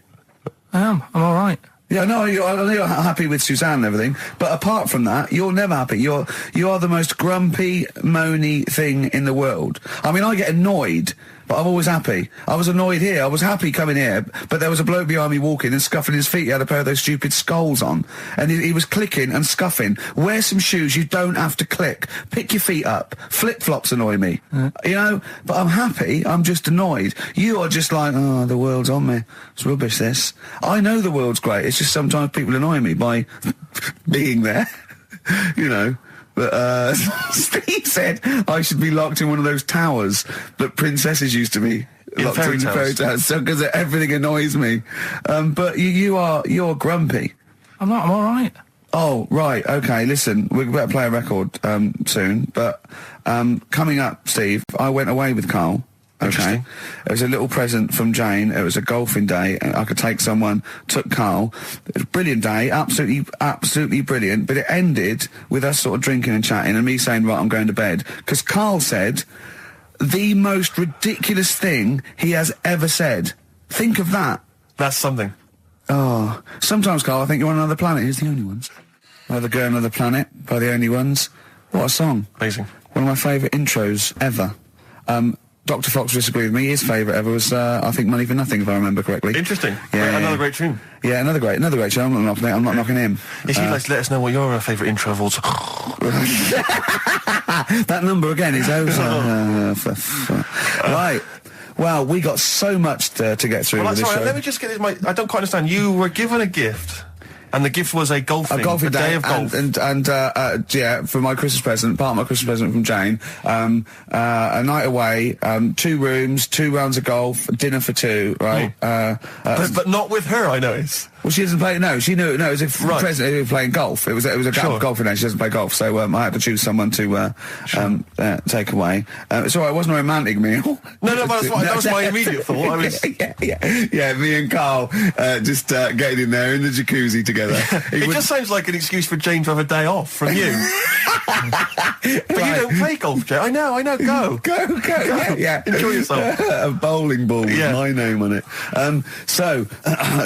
I am. I'm all right. Yeah, no, I know you're happy with Suzanne and everything, but apart from that, you're never happy. You are the most grumpy, moany thing in the world. I mean, I get annoyed, but I'm always happy. I was annoyed here. I was happy coming here, but there was a bloke behind me walking and scuffing his feet. He had a pair of those stupid skulls on, and he was clicking and scuffing. Wear some shoes you don't have to click. Pick your feet up. Flip-flops annoy me. You know? But I'm happy. I'm just annoyed. You are just like, oh, the world's on me. It's rubbish, this. I know the world's great. It's just sometimes people annoy me by being there. You know? But Steve said I should be locked in one of those towers that princesses used to be locked in fairy tales, so because everything annoys me. But you're grumpy. I'm not. I'm all right. Oh, right. Okay. Listen, we better play a record soon. But coming up, Steve, I went away with Karl. Okay. It was a little present from Jane. It was a golfing day. I could take someone, took Karl. It was a brilliant day, absolutely brilliant. But it ended with us sort of drinking and chatting and me saying, right, I'm going to bed. Because Karl said the most ridiculous thing he has ever said. Think of that. That's something. Oh. Sometimes, Karl, I think you're on another planet. Here's The Only Ones. Another Girl, Another Planet by The Only Ones. What a song. Amazing. One of my favourite intros ever. Dr. Fox disagreed with me. His favourite ever was, I think, Money for Nothing, if I remember correctly. Interesting. Yeah, another great tune. Yeah, another great tune. I'm not knocking him. If you'd like to let us know what your favourite intro of all time. That number again is over. Right. Well, we got so much to get through with this show. Let me just get this. I don't quite understand. You were given a gift. And the gift was a golfing day of golf. And yeah, for my Christmas present, part of my Christmas present from Jane, a night away, 2 rooms, 2 rounds of golf, dinner for 2, right? But not with her, I notice. Well, she doesn't play. No, she knew. No, it was a present. They were playing golf. It was a golfing day. She doesn't play golf, so I had to choose someone to take away. It's all right. It wasn't a romantic meal. No, but that was my immediate thought. I was yeah. Me and Karl just getting in there in the jacuzzi together. It just sounds like an excuse for Jane to have a day off from you. But you don't play golf, Jane. I know. Go. Yeah. Enjoy yourself. A bowling ball with my name on it. So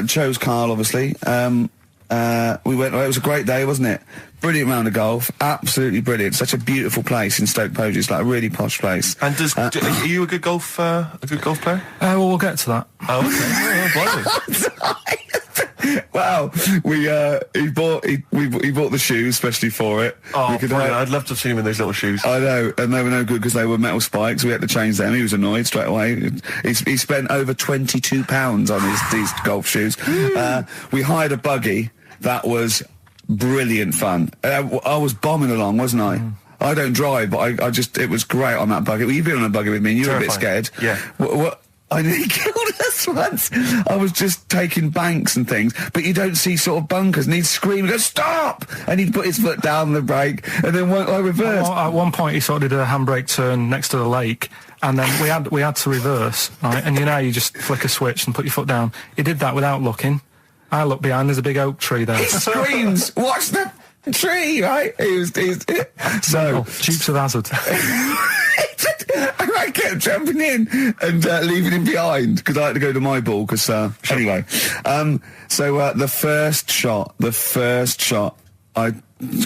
chose Karl, obviously. We went. It was a great day, wasn't it? Brilliant round of golf, absolutely brilliant. Such a beautiful place in Stoke Poges, it's like a really posh place. And are you a good golf player? Well, we'll get to that. Oh, okay. Well, he bought the shoes especially for it. Oh, I'd love to have seen him in those little shoes. I know, and they were no good because they were metal spikes. We had to change them. He was annoyed straight away. He spent over £22 on these golf shoes. We hired a buggy that was brilliant fun. I was bombing along, wasn't I? I don't drive, but it was great on that buggy. Well, you've been on a buggy with me, and you were a bit scared. Yeah. What? I nearly killed us once. I was just taking banks and things, but you don't see sort of bunkers, and he'd scream and go, "Stop!" And he'd put his foot down the brake, and then I reversed. At one point, he sort of did a handbrake turn next to the lake, and then we had to reverse, right? And you know, you just flick a switch and put your foot down. He did that without looking. I looked behind, there's a big oak tree there. He screams, "Watch the tree!" Right? So Dukes of Hazzard. I kept jumping in and leaving him behind because I had to go to my ball. Because anyway, so the first shot, I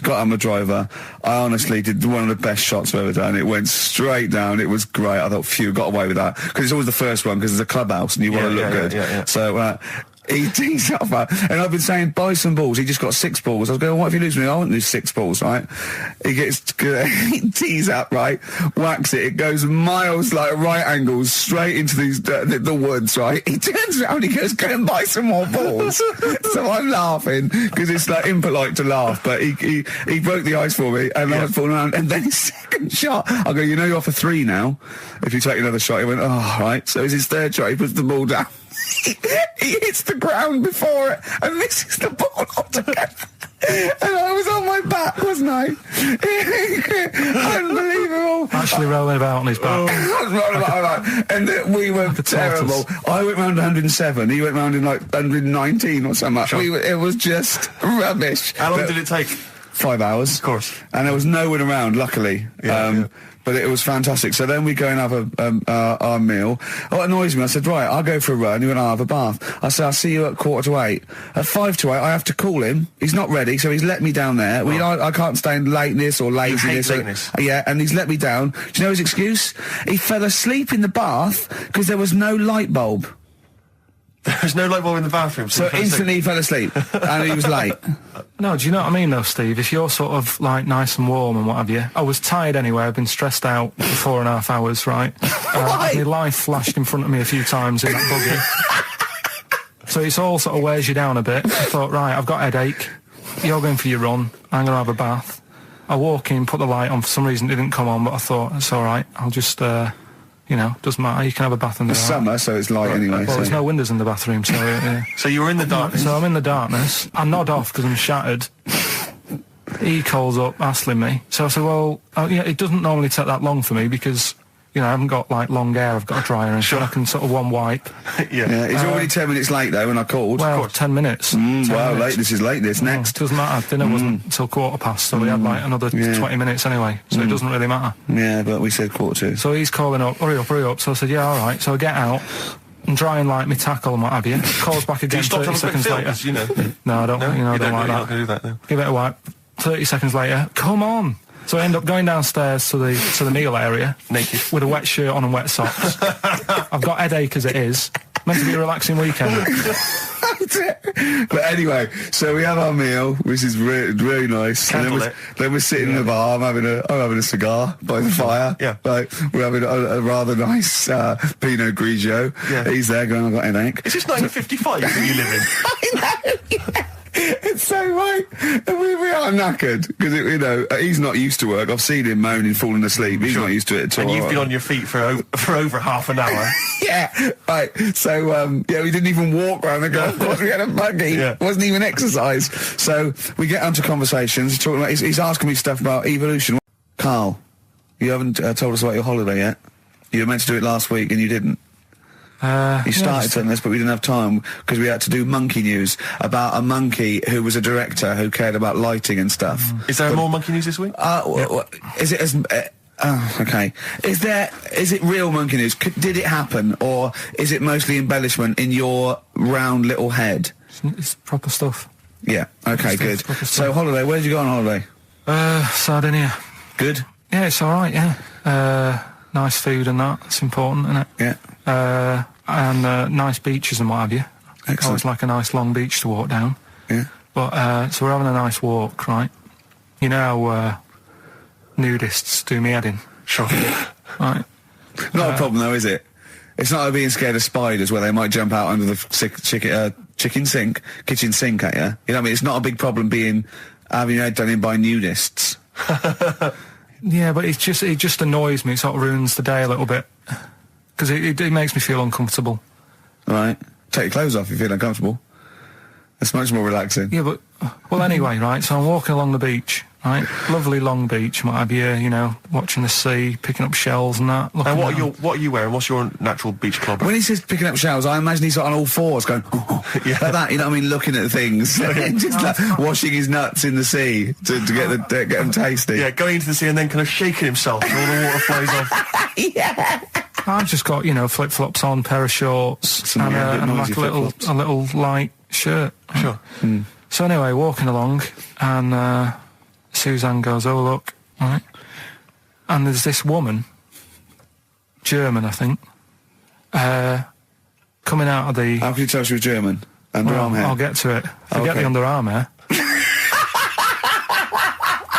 got on the driver. I honestly did one of the best shots I've ever done. It went straight down. It was great. I thought, phew, got away with that because it's always the first one because it's a clubhouse and you want to look good. Yeah. So. He tees up, and I've been saying, buy some balls. He just got 6 balls. I was going, what if you lose me? I won't lose 6 balls, right? He tees up, right? Whacks it. It goes miles, like right angles, straight into these the woods, right? He turns around, he goes, go and buy some more balls. So I'm laughing because it's like impolite to laugh, but he broke the ice for me, and I was falling around. And then his second shot, I go, you know, you're off a 3 now. If you take another shot, he went, oh, right. So it's his third shot. He puts the ball down. He hits the ground before it and misses the ball altogether. And I was on my back, wasn't I? Unbelievable. Actually rolling about on his back. I was rolling about on my back. And we were terrible. I went round 107. He went round in like 119 or something. Sure. It was just rubbish. How long did it take? 5 hours. Of course. And there was no one around, luckily. But it was fantastic. So then we go and have our meal. What annoys me, I said, right, I'll go for a run. He went, I'll have a bath. I said, I'll see you at 7:45. At 7:55, I have to call him. He's not ready, so he's let me down there. I can't stand lateness or laziness. Yeah, and he's let me down. Do you know his excuse? He fell asleep in the bath because there was no light bulb. There's no light bulb in the bathroom. So instantly he fell asleep, and he was late. No, do you know what I mean, though, Steve? If you're sort of, like, nice and warm and what have you. I was tired anyway. I've been stressed out for 4.5 hours, right? My life flashed in front of me a few times in that buggy. So it's all sort of wears you down a bit. I thought, right, I've got a headache. You're going for your run. I'm going to have a bath. I walk in, put the light on. For some reason, it didn't come on, but I thought, it's all right. I'll just... you know, doesn't matter. You can have a bath in the dark. Summer, so it's light anyway. Well, there's no windows in the bathroom, so... So you were in the darkness? So I'm in the darkness. I nod off because I'm shattered. He calls up, hassling me. So I said, well, it doesn't normally take that long for me because, you know, I haven't got, like, long hair. I've got a dryer and so I can sort of one wipe. Yeah. He's already 10 minutes late, though, when I called. Well, 10 minutes. 10 wow, minutes. This is late, this. Next. Doesn't matter. Dinner wasn't until 7:15, so we had, like, another 20 minutes anyway, so it doesn't really matter. Yeah, but we said 7:45. So he's calling up, hurry up. So I said, yeah, all right. So I get out and dry and like my tackle and what have you. Calls back again 30 seconds later. You know? No, I don't, I don't like that. Not going to do that, no. Give it a wipe. 30 seconds later, come on. So I end up going downstairs to the meal area. Naked. With a wet shirt on and wet socks. I've got headache as it is. Meant to be a relaxing weekend. But anyway, so we have our meal, which is really nice. And then we're sitting in the bar. I'm having a cigar by the fire. Yeah. Like, we're having a rather nice Pinot Grigio. Yeah. He's there going, I've got headache. Is this 1955 that you live in? I know, yeah. It's so right. And we are knackered because, you know, he's not used to work. I've seen him moaning, falling asleep. He's not used to it at all. And you've been on your feet for over half an hour. Yeah, right. So, we didn't even walk around the golf course. We had a buggy. Yeah. It wasn't even exercise. So we get onto conversations. Talking about, he's asking me stuff about evolution. Carl, you haven't told us about your holiday yet. You were meant to do it last week and you didn't. You started telling us, but we didn't have time because we had to do monkey news about a monkey who was a director who cared about lighting and stuff. Is there more monkey news this week? Is it as... okay. Is it real monkey news? Did it happen, or is it mostly embellishment in your round little head? It's proper stuff. Yeah. Okay, good. So, holiday, where did you go on holiday? Sardinia. Good? Yeah, it's all right, yeah. Nice food and that. It's important, isn't it? Yeah. And nice beaches and what have you. Always like a nice long beach to walk down. Yeah. But, so we're having a nice walk, right? You know how, nudists do me head in? Sure. Right. Not a problem though, is it? It's not like being scared of spiders where they might jump out under the kitchen sink at you. You know what I mean? It's not a big problem having your head done in by nudists. Yeah, but it just annoys me. It sort of ruins the day a little bit. Because it makes me feel uncomfortable. Right. Take your clothes off if you feel uncomfortable. It's much more relaxing. Yeah, but... Well, anyway, right, so I'm walking along the beach, right? Lovely long beach, might be here, you know, watching the sea, picking up shells and that. And what are you wearing? What's your natural beach club? When he says picking up shells, I imagine he's on all fours going, yeah. Like that, you know what I mean, looking at things. Just like washing his nuts in the sea to get them tasty. Yeah, going into the sea and then kind of shaking himself and all the water flows off. Yeah. I've just got, you know, flip-flops on, pair of shorts, and like a little light shirt. Sure. Mm. So anyway, walking along, and Suzanne goes, "Oh look," right? And there's this woman, German, I think, coming out of the... How can you tell she was German? Underarm hair? I'll get to it. Forget the underarm hair.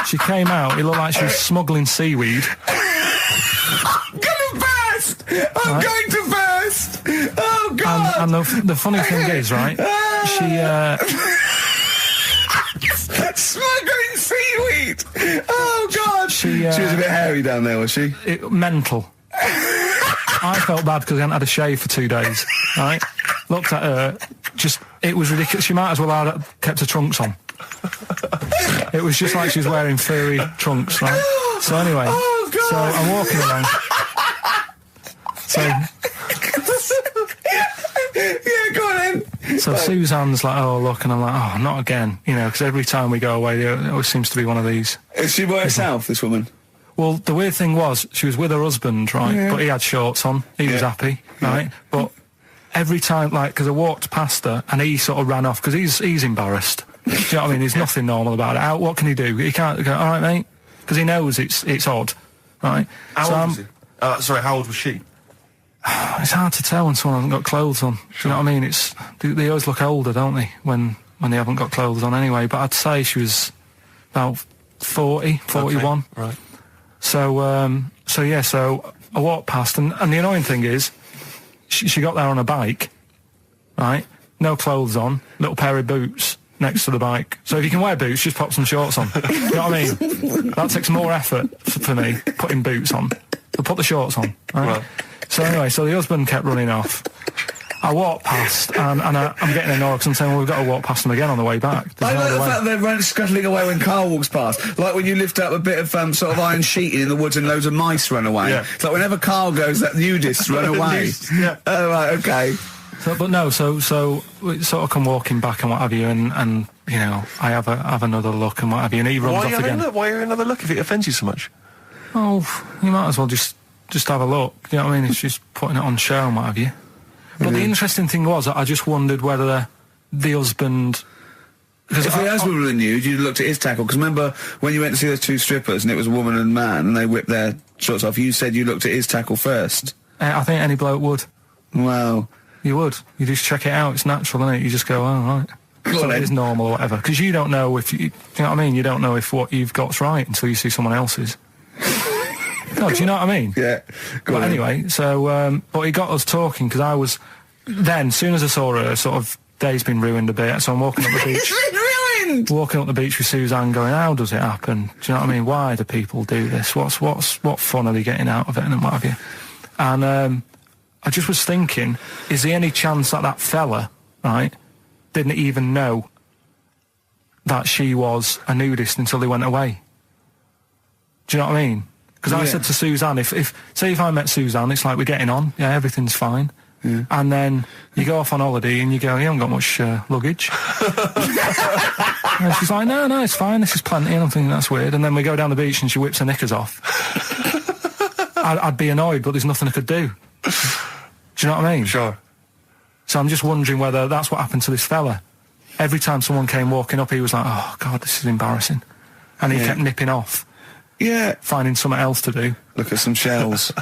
She came out, it looked like she was smuggling seaweed. I'm gonna burst! I'm going to burst! Oh, God! And the funny thing is, right, she... Smuggling seaweed! Oh, God! She was a bit hairy down there, was she? Mental. I felt bad because I hadn't had a shave for 2 days, right? Looked at her, it was ridiculous. She might as well have kept her trunks on. It was just like she was wearing furry trunks, right? So anyway, so I'm walking along. So... Yeah, go on then. So Suzanne's like, "Oh, look," and I'm like, "Oh, not again," you know, because every time we go away, there always seems to be one of these. Is she by herself, this woman? Well, the weird thing was, she was with her husband, right, but he had shorts on, he was happy, right, but every time, like, because I walked past her, and he sort of ran off, because he's embarrassed. Do you know what I mean? There's nothing normal about it. What can he do? He can't go, "All right, mate," because he knows it's odd, right? How old was he? Sorry, how old was she? It's hard to tell when someone hasn't got clothes on. Sure. Do you know what I mean? They always look older, don't they, when they haven't got clothes on anyway. But I'd say she was about 40, 41. Okay, right. So I walked past, and the annoying thing is, she got there on a bike, right? No clothes on, little pair of boots next to the bike. So if you can wear boots, just pop some shorts on. You know what I mean? That takes more effort for me, putting boots on. So put the shorts on, right? So anyway, so the husband kept running off. I walked past, and I'm getting annoyed because I'm saying, "Well, we've got to walk past them again on the way back." I like the fact that they're scuttling away when Carl walks past. Like when you lift up a bit of sort of iron sheeting in the woods and loads of mice run away. Yeah. It's like whenever Carl goes, that nudists run away. Yeah. Oh, right, okay. So we sort of come walking back and what have you, and you know, I have another look and what have you, and he runs off again. Why are you another look if it offends you so much? Oh, you might as well just have a look. You know what I mean? It's just putting it on show and what have you. But the interesting thing was, I just wondered whether the husband... If the husband were nude, you'd looked at his tackle. Because remember, when you went to see those two strippers, and it was a woman and man, and they whipped their shorts off, you said you looked at his tackle first. I think any bloke would. Wow. You would. You just check it out. It's natural, isn't it? You just go, "Oh, right." So it is normal or whatever. Because you don't know if... you know what I mean? You don't know if what you've got's right until you see someone else's. No, do you know what I mean? Yeah. But anyway, so, but he got us talking, because I was... Then, as soon as I saw her, sort of, day's been ruined a bit, so I'm walking up the beach... It's been ruined! Walking up the beach with Suzanne going, "How does it happen? Do you know what I mean? Why do people do this? What fun are they getting out of it, and what have you?" And, I just was thinking, is there any chance that fella, right, didn't even know that she was a nudist until they went away? Do you know what I mean? Because I said to Suzanne, if I met Suzanne, it's like we're getting on, everything's fine. Yeah. And then you go off on holiday and you go, "You haven't got much luggage." And she's like, no, it's fine, this is plenty. And I'm thinking, that's weird. And then we go down the beach and she whips her knickers off. I'd be annoyed, but there's nothing I could do. Do you know what I mean? Sure. So I'm just wondering whether that's what happened to this fella. Every time someone came walking up, he was like, "Oh, God, this is embarrassing." And he kept nipping off. Yeah. Finding something else to do. Look at some shells.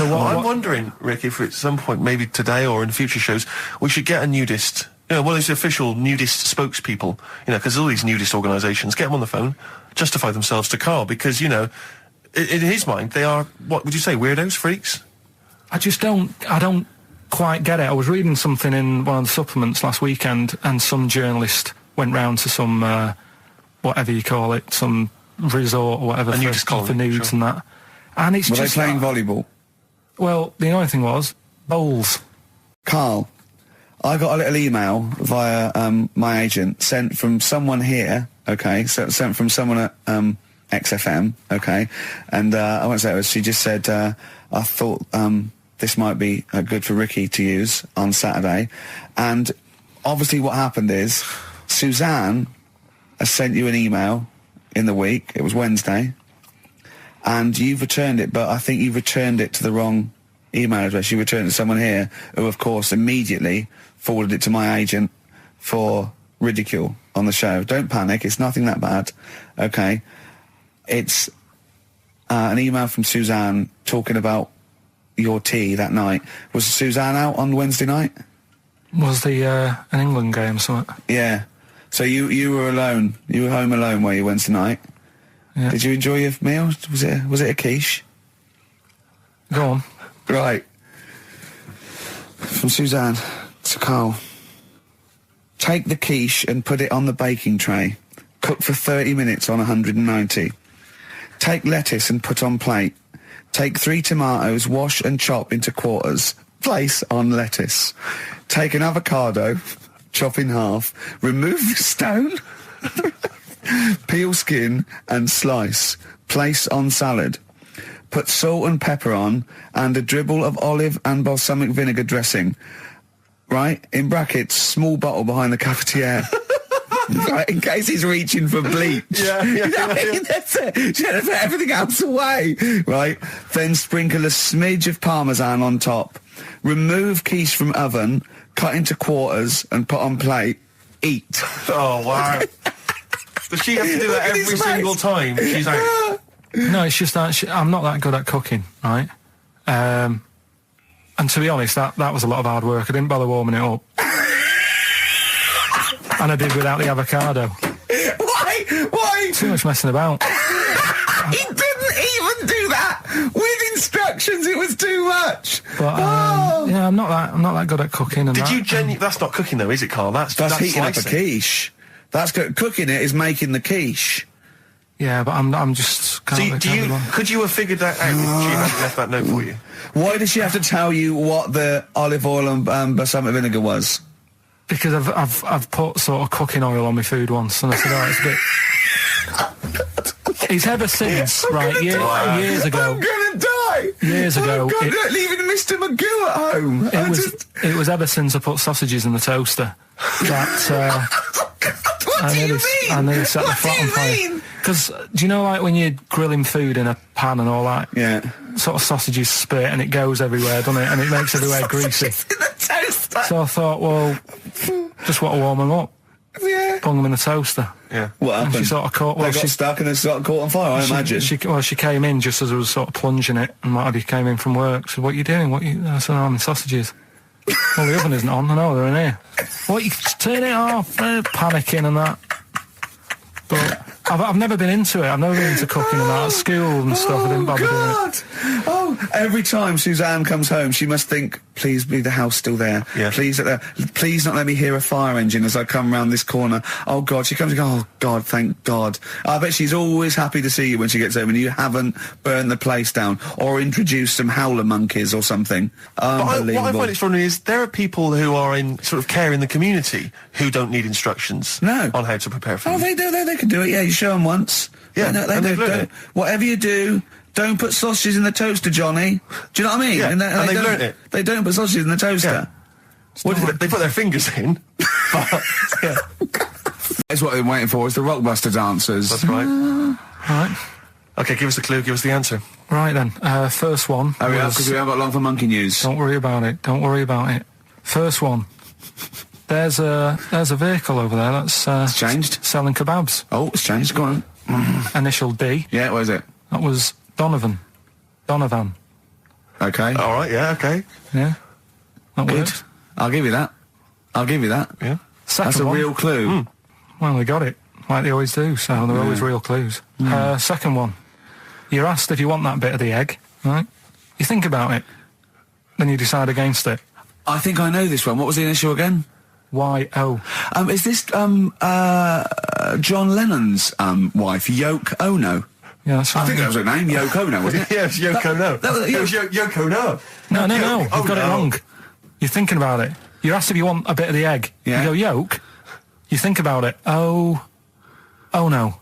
So I'm wondering, Rick, if at some point, maybe today or in future shows, we should get a nudist. You know, one of those official nudist spokespeople. You know, because all these nudist organisations get them on the phone, justify themselves to Karl, because in his mind they are, what would you say, weirdos, freaks? I don't quite get it. I was reading something in one of the supplements last weekend, and some journalist went round to some whatever you call it, some resort or whatever for nudes and that. And it's Were just they playing volleyball? Well, the only thing was bowls. Karl, I got a little email via my agent sent from someone here. Okay, so sent from someone at XFM. Okay, and I won't say it was. She just said, I thought this might be good for Ricky to use on Saturday, and obviously what happened is Suzanne has sent you an email in the week. It was Wednesday. And you've returned it, but I think you've returned it to the wrong email address. You returned it to someone here who, of course, immediately forwarded it to my agent for ridicule on the show. Don't panic. It's nothing that bad. Okay. It's an email from Suzanne talking about your tea that night. Was Suzanne out on Wednesday night? Was the an England game or something? Yeah. So you were alone. You were home alone, were you, Wednesday night? Yeah. Did you enjoy your meal? Was it a quiche? Go on. Right. From Suzanne to Karl. Take the quiche and put it on the baking tray. Cook for 30 minutes on 190. Take lettuce and put on plate. Take 3 tomatoes, wash and chop into quarters. Place on lettuce. Take an avocado, chop in half. Remove the stone. Peel skin and slice. Place on salad. Put salt and pepper on and a dribble of olive and balsamic vinegar dressing. Right? In brackets, small bottle behind the cafetiere. Right, in case he's reaching for bleach. Yeah. That's it. She had to put everything else away. Right? Then sprinkle a smidge of parmesan on top. Remove quiche from oven, cut into quarters and put on plate. Eat. Oh, wow. Does she have to do that every single time? She's like... No, it's just that I'm not that good at cooking, right? And to be honest, that was a lot of hard work. I didn't bother warming it up. And I did without the avocado. Why? Too much messing about. He didn't even do that with instructions. It was too much. But yeah, I'm not that good at cooking. And That's not cooking though, is it, Karl? That's heating slicing. up a quiche. That's cooking it is making the quiche. Yeah, but I'm just. Could you have figured that out if she hadn't left that note for you? Why did she have to tell you what the olive oil and balsamic vinegar was? Because I've put sort of cooking oil on my food once, and I said, oh, it's a bit. It's ever since, right? Years ago. I'm gonna die. Years ago, leaving Mr. Magoo at home. It was ever since I put sausages in the toaster that. What do you mean? I nearly set the flat on fire. Because do you know, like when you're grilling food in a pan and all that? Yeah. Sort of sausages spit and it goes everywhere, doesn't it? And it makes everywhere greasy. In the toaster. So I thought, well, just want to warm them up. Yeah. Bung them in the toaster. Yeah. What happened? And she sort of caught. They got stuck and it's got caught on fire. I imagine. She came in just as I was sort of plunging it, and what have you came in from work. Said, "What are you doing? I said, I'm in sausages." Well, the oven isn't on. I know they're in here. What, you turn it off? Panicking and that. But I've never been into it. I've never been into cooking and that. At school and stuff, I didn't bother doing it. Oh, every time Suzanne comes home, she must think, please be the house still there. Yeah. Please not let me hear a fire engine as I come round this corner. Oh, God. She comes and goes, oh, God, thank God. I bet she's always happy to see you when she gets home and you haven't burned the place down or introduced some howler monkeys or something. Unbelievable. What I find extraordinary is there are people who are in sort of care in the community who don't need instructions on how to prepare food. Oh, they do. They can do it. Yeah, you show them once. Yeah, they do. Whatever you do, don't put sausages in the toaster, Johnny. Do you know what I mean? Yeah, and they've learnt it. They don't put sausages in the toaster. Yeah. They put their fingers in. But, yeah. That's what they're waiting for, is the Rockbuster dancers. That's right. Right. Okay, give us the clue, give us the answer. Right then, first one. Hurry up, because we haven't got long for monkey news. Don't worry about it. First one. There's a vehicle over there that's it's changed. Selling kebabs. Oh, it's changed. Go on. Initial D. Yeah, what is it? That was Donovan. Okay. All right, yeah, okay. Yeah. That Good. works. I'll give you that. Yeah. Second That's a one. real clue. Well, they got it, like they always do, so they're always real clues. Second one. You're asked if you want that bit of the egg, right? You think about it, then you decide against it. I think I know this one. What was the initial again? Y-O. Is this, John Lennon's, wife, Yoko Ono? Yeah, that's right. I think that was her name, Yoko Ono, wasn't it? Yeah, it's Yoko Ono. It was Yoko Ono. No, you've got it wrong. You're thinking about it. You're asked if you want a bit of the egg. Yeah. You go, yolk. You think about it. Oh no.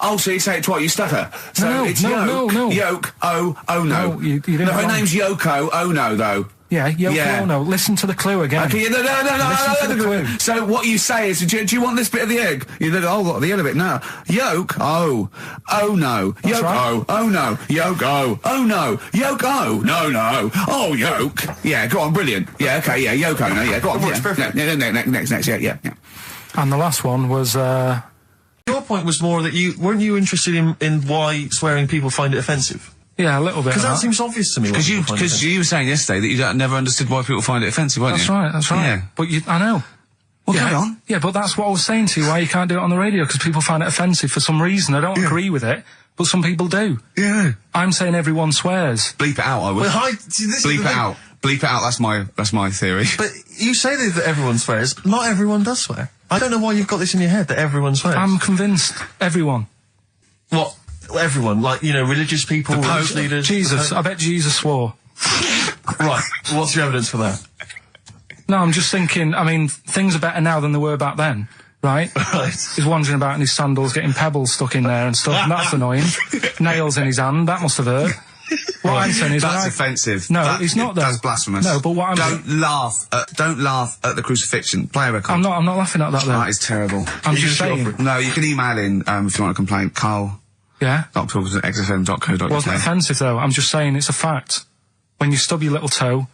Oh, so you say it twice, you stutter. So No, it's no, Yoko, no. Yoko, oh no. No, you didn't her wrong. name's Yoko Ono, though. Yeah, Yoko Yeah. Ono. Listen to the clue again. Okay, no. Listen to the clue. So what you say is, do you want this bit of the egg? You think, what, the other bit? No. Yolk, oh no. That's Yolk, right. oh no. Yolk, oh no. Yolk, no. Oh, yolk. Yeah, go on, brilliant. Yeah, okay, yeah, Yoko, no, yeah, go on. Works Yeah, perfect. Next, yeah. And the last one was, Your point was more that weren't you interested in why swearing people find it offensive? yeah, a little bit. Because of that seems obvious to me. Because you were saying yesterday that you never understood why people find it offensive, weren't That's you? right, that's right. Yeah. But I know. Well, yeah, carry on. Yeah, but that's what I was saying to you, why you can't do it on the radio, because people find it offensive for some reason. I don't agree with it, but some people do. Yeah. I'm saying everyone swears. Bleep it out, I would. Well, this Bleep it out. Bleep it out, that's my theory. But you say that everyone swears. Not everyone does swear. I don't know why you've got this in your head that everyone swears. I'm convinced everyone. What? Everyone? Like, religious people, religious leaders? Jesus, I bet Jesus swore. Right. What's your evidence for that? No, I'm just thinking, things are better now than they were back then, right? Right. He's wandering about in his sandals, getting pebbles stuck in there and stuff, and that's annoying. Nails in his hand, that must have hurt. What I'm saying is, that's offensive. No, it's not. That's blasphemous. No, but what I'm Don't laugh at the crucifixion. Play a record. I'm not laughing at that though. That is terrible. I'm just saying. No, you can email in if you want to complain. Carl. Yeah. .talkers@xfm.co.uk. Wasn't offensive though. I'm just saying it's a fact. When you stub your little toe,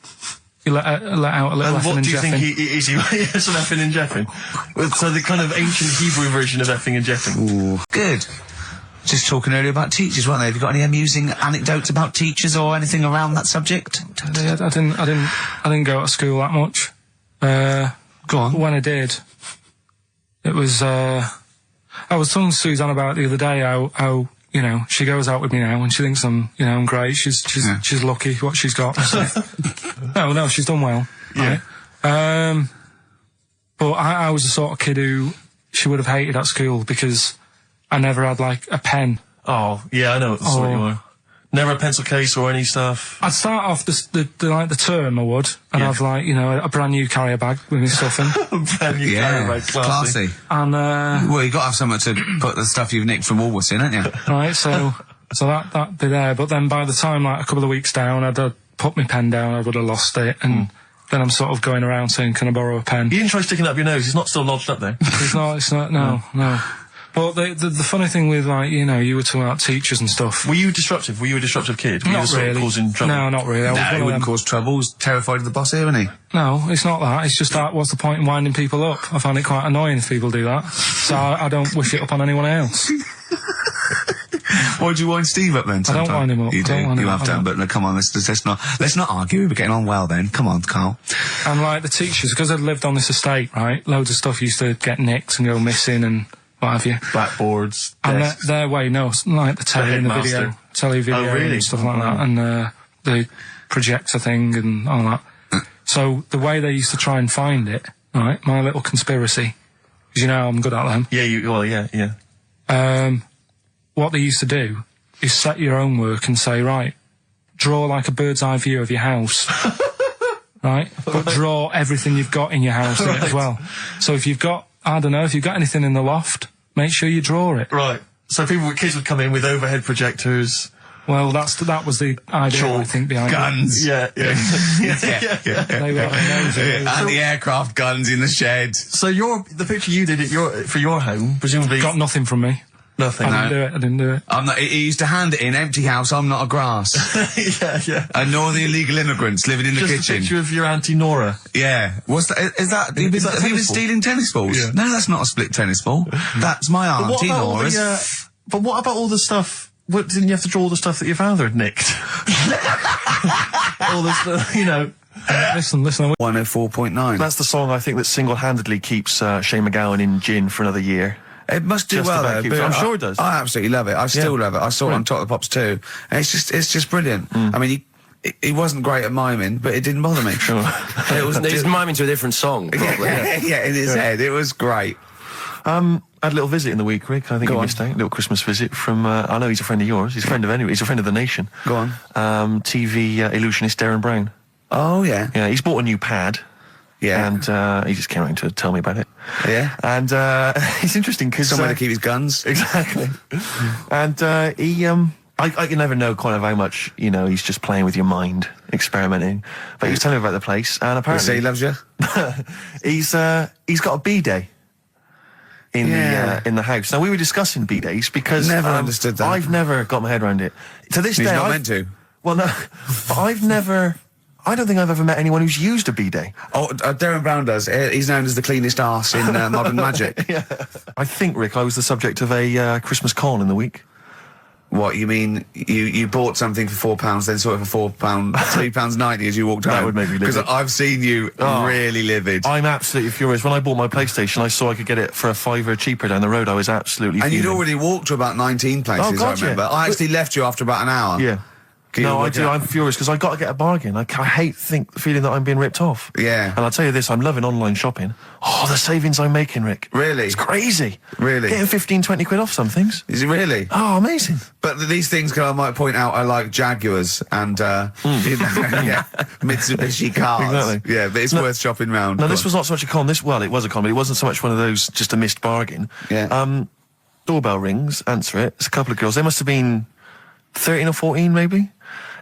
you let out a little effing and jeffing. What do you think is he? Yes, an effing and jeffing. So the kind of ancient Hebrew version of effing and jeffing. Ooh, good. Just talking earlier about teachers, weren't they? Have you got any amusing anecdotes about teachers or anything around that subject? I didn't go to school that much. Go on. When I did, it was, I was talking to Suzanne about it the other day how she goes out with me now and she thinks I'm great. She's lucky what she's got. No, she's done well. Yeah. Right? But I was the sort of kid who she would have hated at school because I never had, like, a pen. Oh, yeah, I know what the sort you are. Never a pencil case or any stuff? I'd start off the term, I would, and have, like, a brand new carrier bag with my stuff in. Brand new carrier bag, classy. And, well, you got to have somewhere to put the stuff you've nicked from Woolworths in, haven't you? Right, so that'd be there. But then by the time, like, a couple of weeks down, I'd put my pen down, I would have lost it, and then I'm sort of going around saying, can I borrow a pen? You didn't try sticking it up your nose, it's not still lodged up there. It's not, no. But the funny thing with, like, you were talking about teachers and stuff. Were you disruptive? Were you a disruptive kid? Were you Not really. Causing trouble? No, not really. No, he wouldn't cause trouble. He's terrified of the boss here, isn't he? No, it's not that. It's just that, what's the point in winding people up? I find it quite annoying if people do that. So I don't wish it up on anyone else. Why'd you wind Steve up then? I don't wind him up. You do. You have done, but no, come on, let's not argue. We were getting on well then. Come on, Carl. And, like, the teachers, because I'd lived on this estate, right, loads of stuff used to get nicked and go missing and what have you. Blackboards, and desks. their way, like the telly and the video. Telly, video, oh, really? and stuff like that. And the projector thing and all that. So the way they used to try and find it, right, my little conspiracy, because I'm good at them. Yeah, yeah. What they used to do is set your own work and say, right, draw like a bird's eye view of your house. Right? But draw everything you've got in your house in it as well. So if you've got, if you've got anything in the loft, make sure you draw it. Right. So kids would come in with overhead projectors. Well, that was the idea, I think, behind guns. it. Yeah. They were and the aircraft guns in the shed. So the picture you did for your home, presumably got nothing from me. Nothing. I didn't do it. I'm not. He used to hand it in empty house. I'm not a grass. yeah. And nor the illegal immigrants living in the kitchen. Just a picture of your Auntie Nora. Yeah. What's that? Is that? Have you been stealing tennis balls? Yeah. No, that's not a split tennis ball. That's my Auntie Nora's. But what about all the stuff what, didn't you have to draw all the stuff that your father had nicked? All this, you know. Listen. 104.9. That's the song I think that single-handedly keeps Shane McGowan in gin for another year. It must do Just well, about though. keeps- but I'm sure it does. I absolutely love it. I still love it. I saw it on Top of the Pops too. And it's just brilliant. I mean, he wasn't great at miming, but it didn't bother me. Sure. It was miming to a different song, probably. Yeah, in his head. It was great. I had a little visit in the week, Rick. I think you missed out. A little Christmas visit from, I know he's a friend of yours. He's a friend of he's a friend of the nation. Go on. TV illusionist Darren Brown. Oh, yeah. Yeah, he's bought a new pad. Yeah. And he just came around to tell me about it. Yeah. And it's interesting because... Somewhere to keep his guns. Exactly. And he... I can never know kind of how much, you know, he's just playing with your mind, experimenting. But he was telling me about the place, and apparently... So he loves you? he's got a B-day in the house. Now, we were discussing B-days because... Never understood that. I've never got my head around it. To this He's day... not meant to. Well, no. But I've never... I don't think I've ever met anyone who's used a B-day. Oh, Darren Brown does. He's known as the cleanest arse in Modern Magic. Yeah. I think, Rick, I was the subject of a Christmas con in the week. What, you mean you bought something for £4, then saw it for £4, £3.90 as you walked home? That would make me livid. Because I've seen you really livid. I'm absolutely furious. When I bought my PlayStation, I saw I could get it for £5 cheaper down the road. I was absolutely And fuming. you'd already walked to about 19 places, Oh, God, I remember. yeah. I actually left you after about an hour. Yeah. No, I do. I'm furious because I got to get a bargain. I hate feeling that I'm being ripped off. Yeah. And I'll tell you this, I'm loving online shopping. Oh, the savings I'm making, Rick. Really? It's crazy. Really? Getting 15, 20 quid off some things. Is it really? Oh, amazing. But these things, I might point out, are like Jaguars and, you know, Mitsubishi cars. Exactly. Yeah, but it's worth shopping round. No, this was not so much a con. It was a con, but it wasn't so much one of those just a missed bargain. Yeah. Doorbell rings, answer it. It's a couple of girls. They must have been 13 or 14, maybe.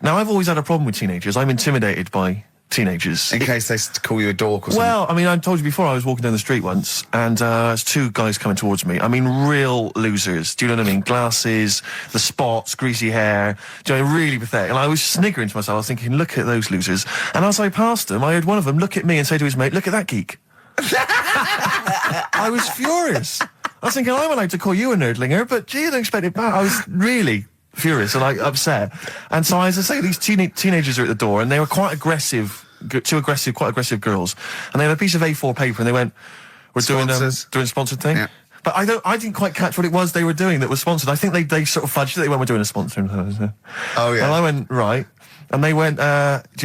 Now, I've always had a problem with teenagers. I'm intimidated by teenagers. In case they call you a dork or something. Well, I mean, I told you before, I was walking down the street once, and there's two guys coming towards me. I mean, real losers. Do you know what I mean? Glasses, the spots, greasy hair. Do you know, really pathetic. And I was sniggering to myself. I was thinking, look at those losers. And as I passed them, I heard one of them look at me and say to his mate, look at that geek. I was furious. I was thinking, I'm allowed to call you a nerdlinger, but gee, I don't expect it back. I was really furious and upset. And so, as I say, these teenagers are at the door, and they were quite aggressive, quite aggressive girls. And they had a piece of A4 paper, and they went, "We're doing a sponsored thing." Yeah. But I didn't quite catch what it was they were doing that was sponsored. I think they sort of fudged it. They went, "We're doing a sponsor." Oh yeah. And I went, right. And they went, "Do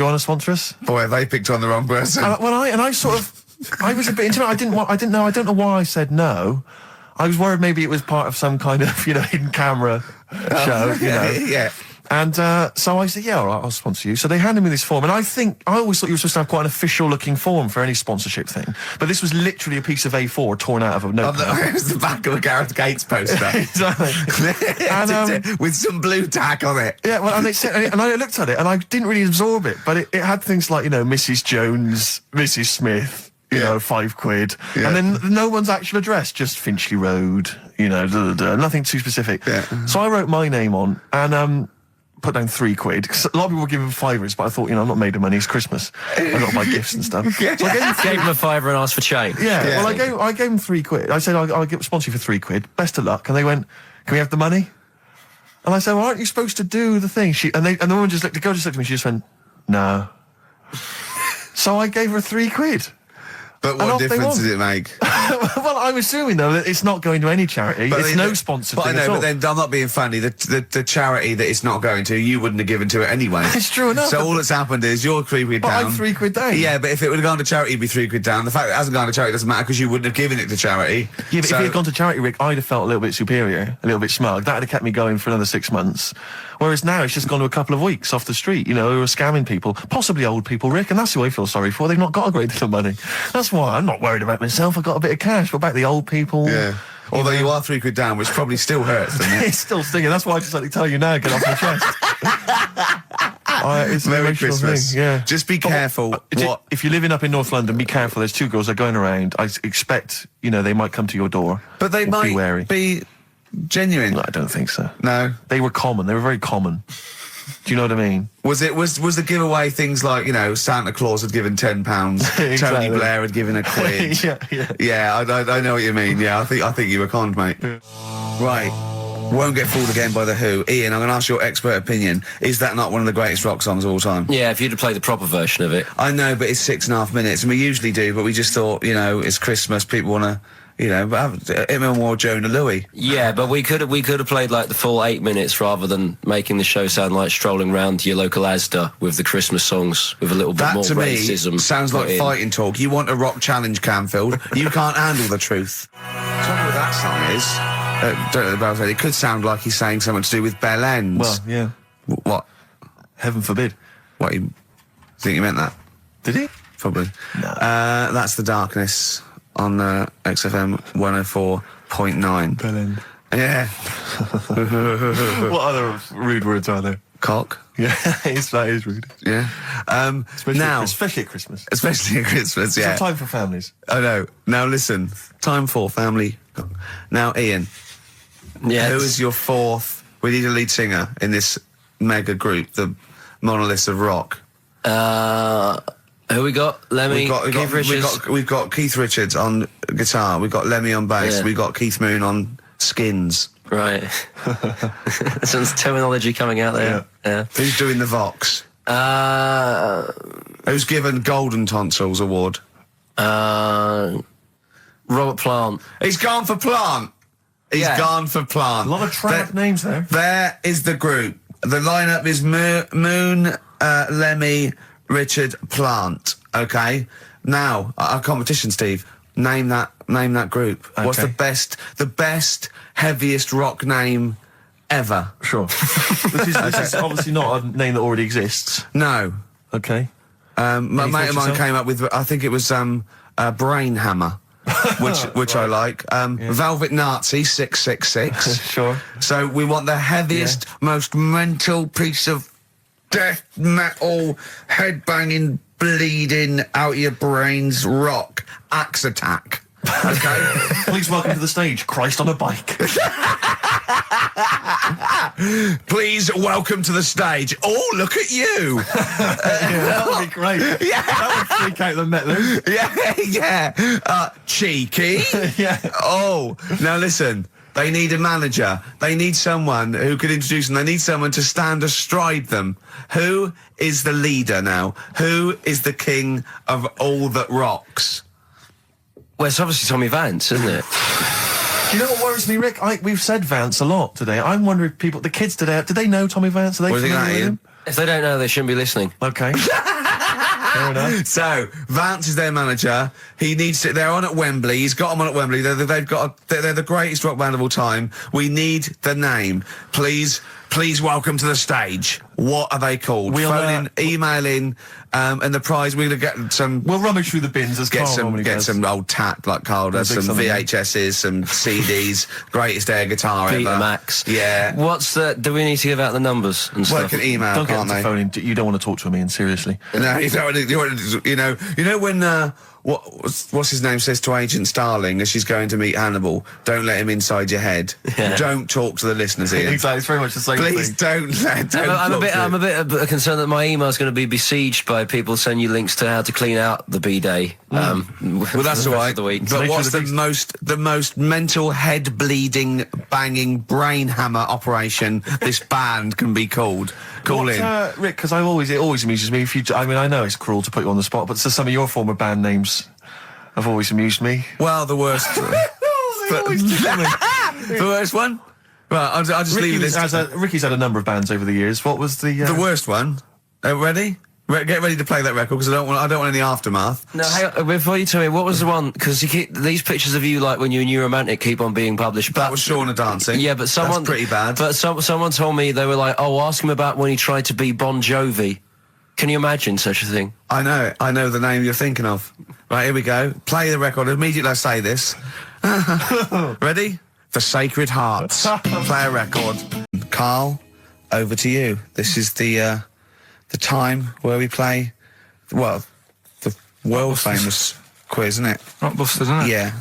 you want to sponsor us?" Boy, they picked on the wrong person. I was a bit intimidated. I don't know why I said no. I was worried maybe it was part of some kind of, hidden camera show, Yeah. And so I said, yeah, all right, I'll sponsor you. So they handed me this form, and I always thought you were supposed to have quite an official-looking form for any sponsorship thing. But this was literally a piece of A4 torn out of a notebook. It was the back of a Gareth Gates poster. Exactly. And, with some blue tack on it. Yeah, well, and I looked at it, and I didn't really absorb it, but it had things like, Mrs. Jones, Mrs. Smith, 5 quid. Yeah. And then no one's actual address, just Finchley Road, nothing too specific. Yeah. So I wrote my name on and put down 3 quid. 'Cause a lot of people were giving $5, but I thought, I'm not made of money, it's Christmas. I've got to buy gifts and stuff. So I gave him a $5 and asked for change. Yeah. Well, I gave him 3 quid. I said, I'll sponsor you for 3 quid. Best of luck. And they went, can we have the money? And I said, well, aren't you supposed to do the thing? And the woman the girl just looked at me, she just went, no. So I gave her 3 quid. But what difference does it make? Well, I'm assuming, though, that it's not going to any charity. But it's no sponsored thing at all. But then I'm not being funny. The charity that it's not going to, you wouldn't have given to it anyway. It's true enough. So all that's happened is you're 3 quid down. But I'm 3 quid down. Yeah, but if it would have gone to charity, it'd be 3 quid down. The fact that it hasn't gone to charity doesn't matter because you wouldn't have given it to charity. Yeah, but if it had gone to charity, Rick, I'd have felt a little bit superior, a little bit smug. That would have kept me going for another 6 months. Whereas now it's just gone to a couple of weeks off the street, who are scamming people, possibly old people, Rick, and that's who I feel sorry for. They've not got a great deal of money. That's why I'm not worried about myself. I've got a bit of cash. What about the old people? Yeah. Although you are 3 quid down, which probably still hurts, doesn't it? It's still stinging. That's why I just like to tell you now, get off my chest. It's Merry Christmas. Thing, yeah. Just be careful. If you're living up in North London, be careful. There's 2 girls that are going around. I expect, they might come to your door. But they might be wary. Be genuine. No, I don't think so. No. They were common. They were very common. Do you know what I mean? Was the giveaway things like, Santa Claus had given £10, Exactly. Tony Blair had given £1? Yeah. Yeah, I know what you mean. Yeah, I think you were conned, mate. Yeah. Right. Won't Get Fooled Again by The Who. Ian, I'm going to ask your expert opinion. Is that not one of the greatest rock songs of all time? Yeah, if you'd have played the proper version of it. I know, but it's 6.5 minutes, and we usually do, but we just thought, you know, it's Christmas, people want to, you know, have him and more Jonah Louis. Yeah, but we could have played like the full 8 minutes rather than making the show sound like strolling round your local Asda with the Christmas songs with a little bit more racism. That to me sounds like fighting talk. You want a rock challenge, Canfield. You can't handle the truth. The trouble with that song is, don't know about it. It could sound like he's saying something to do with bell ends. Well, yeah. What? Heaven forbid. What? You think he meant that? Did he? Probably. No. That's The Darkness on XFM 104.9. Bell end. Yeah. What other rude words are there? Cock. Yeah, that is rude. Yeah. Especially at Christmas. Especially at Christmas, yeah. It's a time for families. I know. Now listen, time for family. Now, Ian. Yeah. Who is your fourth? We need a lead singer in this mega group, the monoliths of rock. Who we got? Lemmy, Keith Richards. We've got Keith Richards on guitar. We've got Lemmy on bass. Yeah. We've got Keith Moon on Skins. Right. Some terminology coming out there. Yeah. Who's doing the Vox? Who's given Golden Tonsils Award? Robert Plant. He's gone for Plant. He's gone for Plant. A lot of trap names there. There is the group. The lineup is Moon, Lemmy, Richard, Plant. Okay. Now, our competition, Steve. Name that group. Okay. What's the best, heaviest rock name ever? Sure. This is obviously not a name that already exists. No. Okay. My mate of mine came up with, I think it was Brain Hammer, which I like. Velvet Nazi 666. Sure. So we want the heaviest, most mental piece of death metal, headbanging, bleeding out your brains rock. Axe Attack. Okay. Please welcome to the stage, Christ on a Bike. Please welcome to the stage. Oh, look at you. That would be great. Yeah. That would freak out the metalers. Yeah. Cheeky. Yeah. Oh, now listen. They need a manager. They need someone who could introduce them. They need someone to stand astride them. Who is the leader now? Who is the king of all that rocks? Well, it's obviously Tommy Vance, isn't it? Do you know what worries me, Rick? We've said Vance a lot today. I'm wondering if the kids today, do they know Tommy Vance? Are they familiar with him? If they don't know, they shouldn't be listening. Okay. Fair enough. So, Vance is their manager. They're on at Wembley. He's got them on at Wembley. They're the greatest rock band of all time. We need the name. Please welcome to the stage. What are they called? Phone in, email in, and the prize, we're going to get some... We'll rummage through the bins as Carl normally does. Some old tat like Carl does, some VHSs, some CDs, greatest air guitar Peter ever. Max. Yeah. Do we need to give out the numbers and stuff? Well, they can email, don't can't get them to phone in. You don't want to talk to him, Ian, seriously. No, you know when what's his name says to Agent Starling as she's going to meet Hannibal, don't let him inside your head. Yeah. Don't talk to the listeners, Ian. Exactly, it's very much the same Please thing. I'm a bit concerned that my email's going to be besieged by people sending you links to how to clean out the B-Day. Well, that's all right. But what's the most mental head bleeding, banging brain hammer operation this band can be called? Call in, Rick. Because it always amuses me. I know it's cruel to put you on the spot, but some of your former band names have always amused me. Well, the worst. The worst one. Right, I'll just leave this. Ricky's had a number of bands over the years. What was the worst one? Ready? Get ready to play that record because I don't want any aftermath. No, hang on, before you tell me, what was the one? Because these pictures of you, like when you were New Romantic, keep on being published. That was Shauna dancing. Yeah, but that's pretty bad. But someone told me they were like, oh, ask him about when he tried to be Bon Jovi. Can you imagine such a thing? I know the name you're thinking of. Right, here we go. Play the record immediately. I say this. Ready? The Sacred Hearts. Play a record. Carl, over to you. This is the time where we play, well, the world famous quiz, isn't it? Rockbusters, isn't it? Yeah.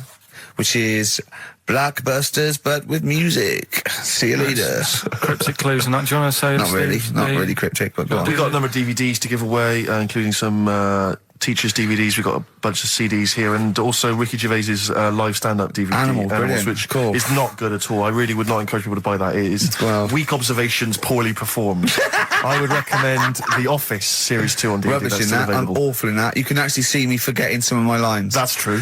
Which is Blockbusters, but with music. See you later. Cryptic clues and that. Do you want to say? Not really cryptic, but go on. We've got a number of DVDs to give away, including some Teachers DVDs, we've got a bunch of CDs here, and also Ricky Gervais's live stand-up DVD, Animals, which is not good at all. I really would not encourage people to buy that. It is weak observations, poorly performed. I would recommend The Office Series 2 on DVD. Rubbish in that. I'm awful in that. You can actually see me forgetting some of my lines. That's true.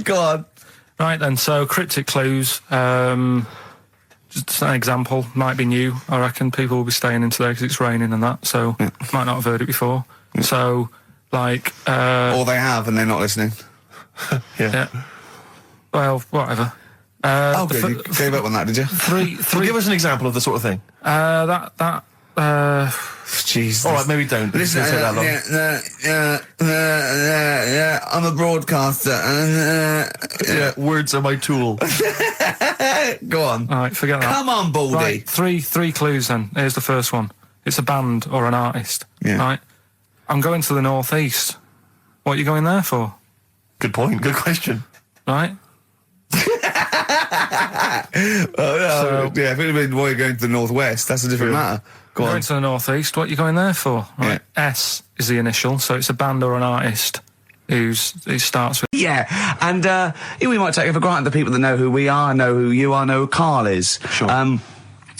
Go on. Right then, so cryptic clues. Just an example, might be new. I reckon people will be staying in today because it's raining and that, so might not have heard it before. So, like... or they have and they're not listening. Yeah. Well, whatever. Good. You gave up on that, did you? Three. Well, give us an example of the sort of thing. Jesus. All right, maybe don't. Listen, I'm a broadcaster. Words are my tool. Go on. All right, forget that. Come on, Baldy. Right, three clues then. Here's the first one. It's a band or an artist. Yeah. Right? I'm going to the northeast. What are you going there for? Good point. Good question. Right? If it had been why you're going to the northwest, that's a different matter. Go on. Going to the northeast. What are you going there for? Right. Yeah. S is the initial, so it's a band or an artist it starts with. Yeah, and we might take it for granted the people that know who we are, know who you are, know who Karl is. Sure.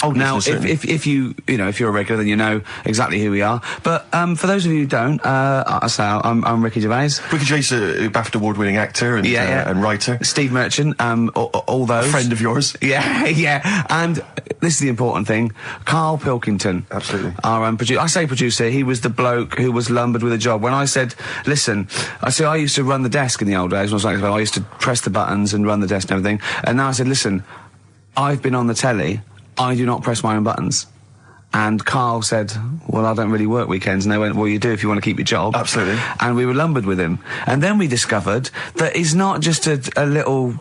Now, if you're a regular, then you know exactly who we are. But for those of you who don't, I'm Ricky Gervais. Ricky Gervais, a BAFTA award-winning actor and writer. Steve Merchant, all those. A friend of yours. Yeah. And this is the important thing. Karl Pilkington. Absolutely. Our producer. I say producer, he was the bloke who was lumbered with a job. When I said, listen, I used to run the desk in the old days when I was like, I used to press the buttons and run the desk and everything. And now I said, listen, I've been on the telly. I do not press my own buttons. And Karl said, well, I don't really work weekends. And they went, well, you do if you want to keep your job. Absolutely. And we were lumbered with him. And then we discovered that he's not just a little